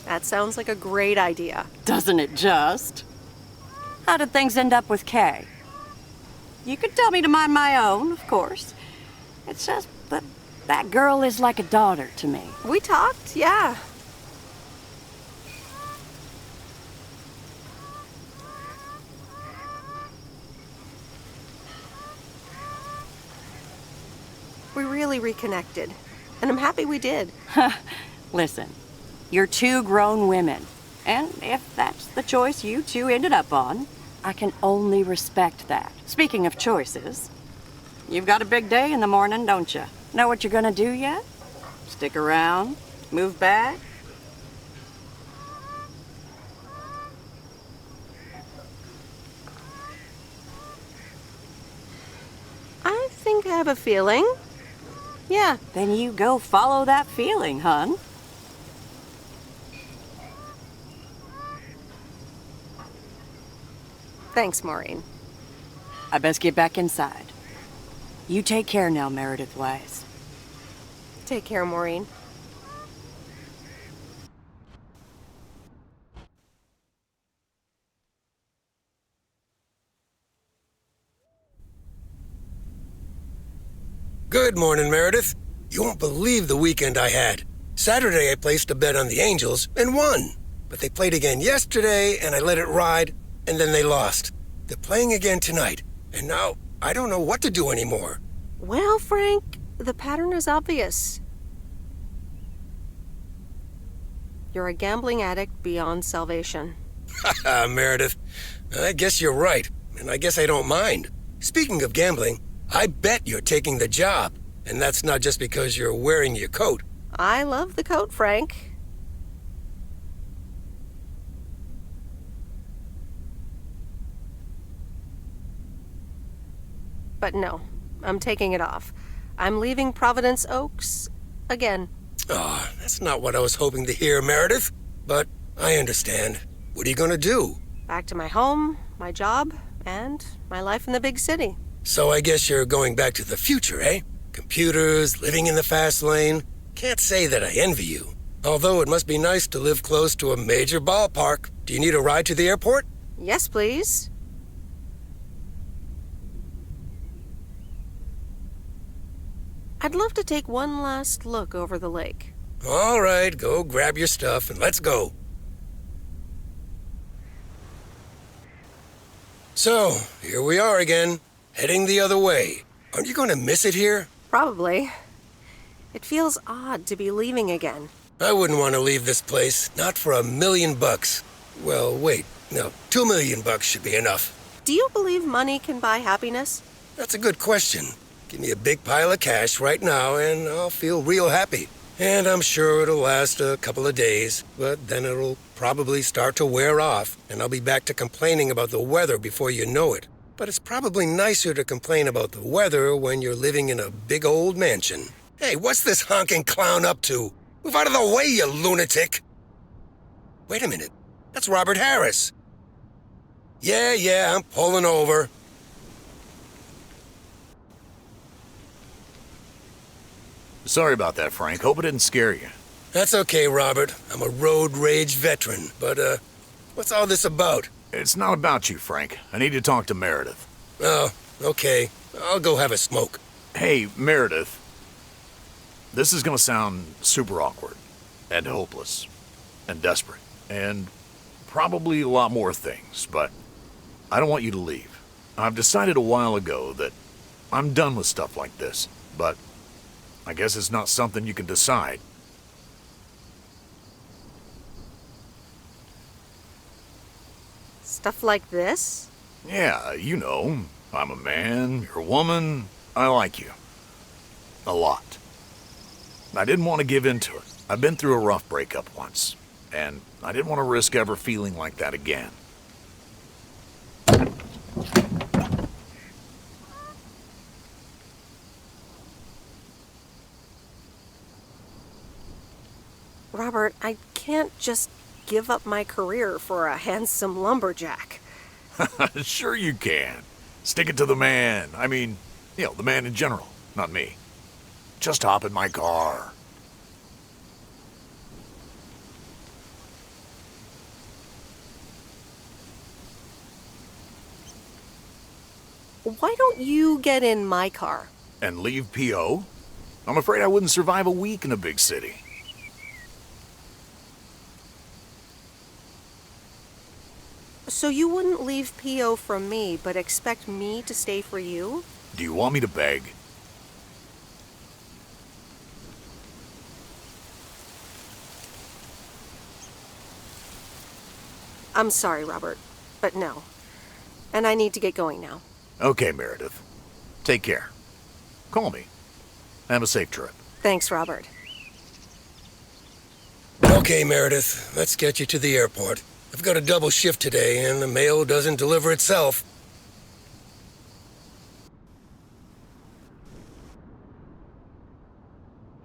That sounds like a great idea. Doesn't it just? How did things end up with Kay? You could tell me to mind my own, of course. It's just that that girl is like a daughter to me. We talked, yeah. We really reconnected, and I'm happy we did. Listen, you're two grown women, and if that's the choice you two ended up on, I can only respect that. Speaking of choices, you've got a big day in the morning, don't you? Know what you're gonna do yet? Stick around? Move back? I think I have a feeling. Yeah. Then you go follow that feeling, hun. Thanks, Maureen. I best get back inside. You take care now, Meredith Wise. Take care, Maureen. Good morning, Meredith. You won't believe the weekend I had. Saturday I placed a bet on the Angels and won. But they played again yesterday and I let it ride, and then they lost. They're playing again tonight, and now I don't know what to do anymore. Well, Frank, the pattern is obvious. You're a gambling addict beyond salvation. Haha, Meredith. I guess you're right, and I guess I don't mind. Speaking of gambling, I bet you're taking the job, and that's not just because you're wearing your coat. I love the coat, Frank. But no, I'm taking it off. I'm leaving Providence Oaks again. Oh, that's not what I was hoping to hear, Meredith. But I understand. What are you going to do? Back to my home, my job, and my life in the big city. So I guess you're going back to the future, eh? Computers, living in the fast lane. Can't say that I envy you. Although it must be nice to live close to a major ballpark. Do you need a ride to the airport? Yes, please. I'd love to take one last look over the lake. All right, go grab your stuff and let's go. So, here we are again, heading the other way. Aren't you going to miss it here? Probably. It feels odd to be leaving again. I wouldn't want to leave this place, not for $1 million. Well, wait, no, $2 million should be enough. Do you believe money can buy happiness? That's a good question. Give me a big pile of cash right now and I'll feel real happy. And I'm sure it'll last a couple of days, but then it'll probably start to wear off, and I'll be back to complaining about the weather before you know it. But it's probably nicer to complain about the weather when you're living in a big old mansion. Hey, what's this honking clown up to? Move out of the way, you lunatic! Wait a minute. That's Robert Harris. Yeah, I'm pulling over. Sorry about that, Frank. Hope it didn't scare you. That's okay, Robert. I'm a road rage veteran. But, what's all this about? It's not about you, Frank. I need to talk to Meredith. Oh, okay. I'll go have a smoke. Hey, Meredith. This is gonna sound super awkward, and hopeless, and desperate, and probably a lot more things, but I don't want you to leave. I've decided a while ago that I'm done with stuff like this, but I guess it's not something you can decide. Stuff like this? Yeah, you know, I'm a man, you're a woman, I like you. A lot. I didn't want to give in to it. I've been through a rough breakup once, and I didn't want to risk ever feeling like that again. Robert, I can't just give up my career for a handsome lumberjack. Sure you can. Stick it to the man. I mean, the man in general, not me. Just hop in my car. Why don't you get in my car? And leave P.O.? I'm afraid I wouldn't survive a week in a big city. So you wouldn't leave P.O. from me, but expect me to stay for you? Do you want me to beg? I'm sorry, Robert, but no. And I need to get going now. Okay, Meredith. Take care. Call me. Have a safe trip. Thanks, Robert. Okay, Meredith, let's get you to the airport. I've got a double shift today, and the mail doesn't deliver itself.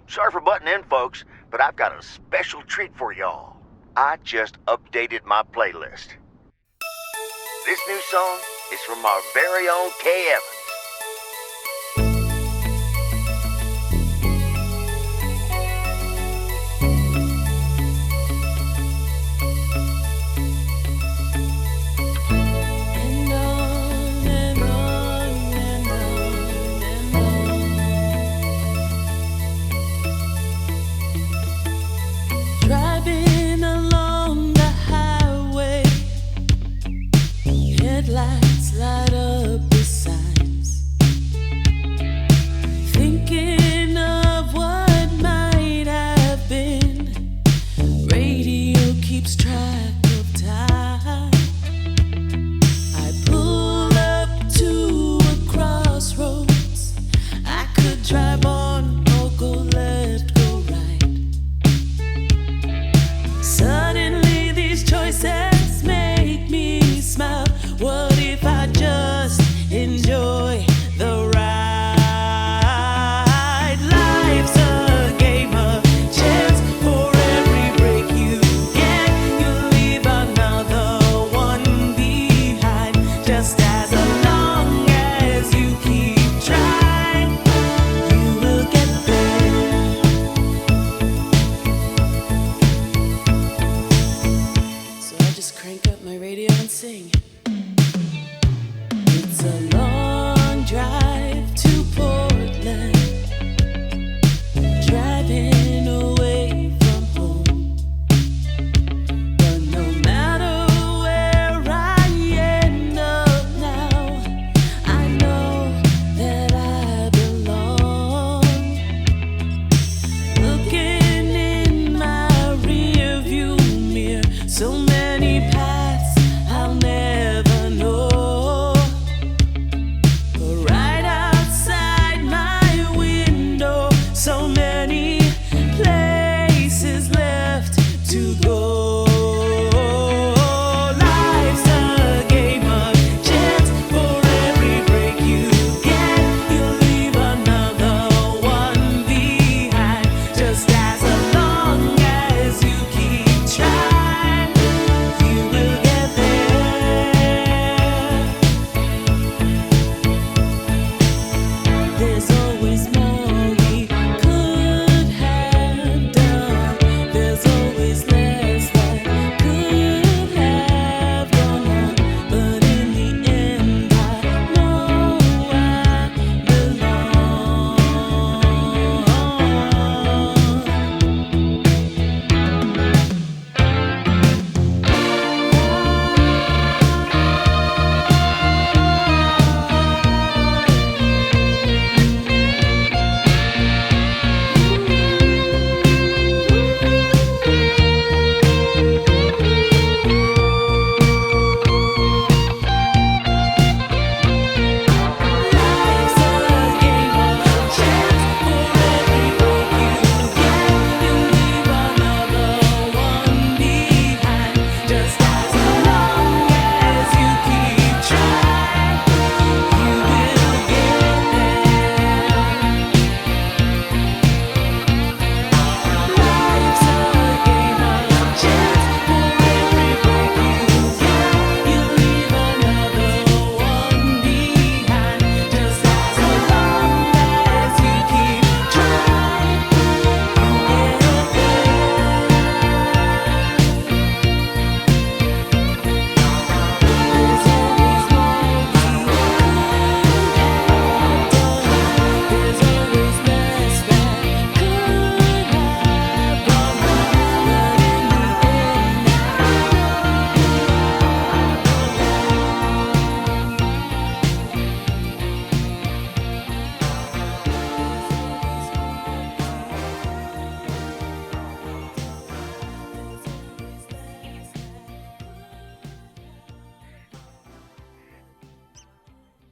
Sorry for butting in, folks, but I've got a special treat for y'all. I just updated my playlist. This new song is from our very own Kay Evans.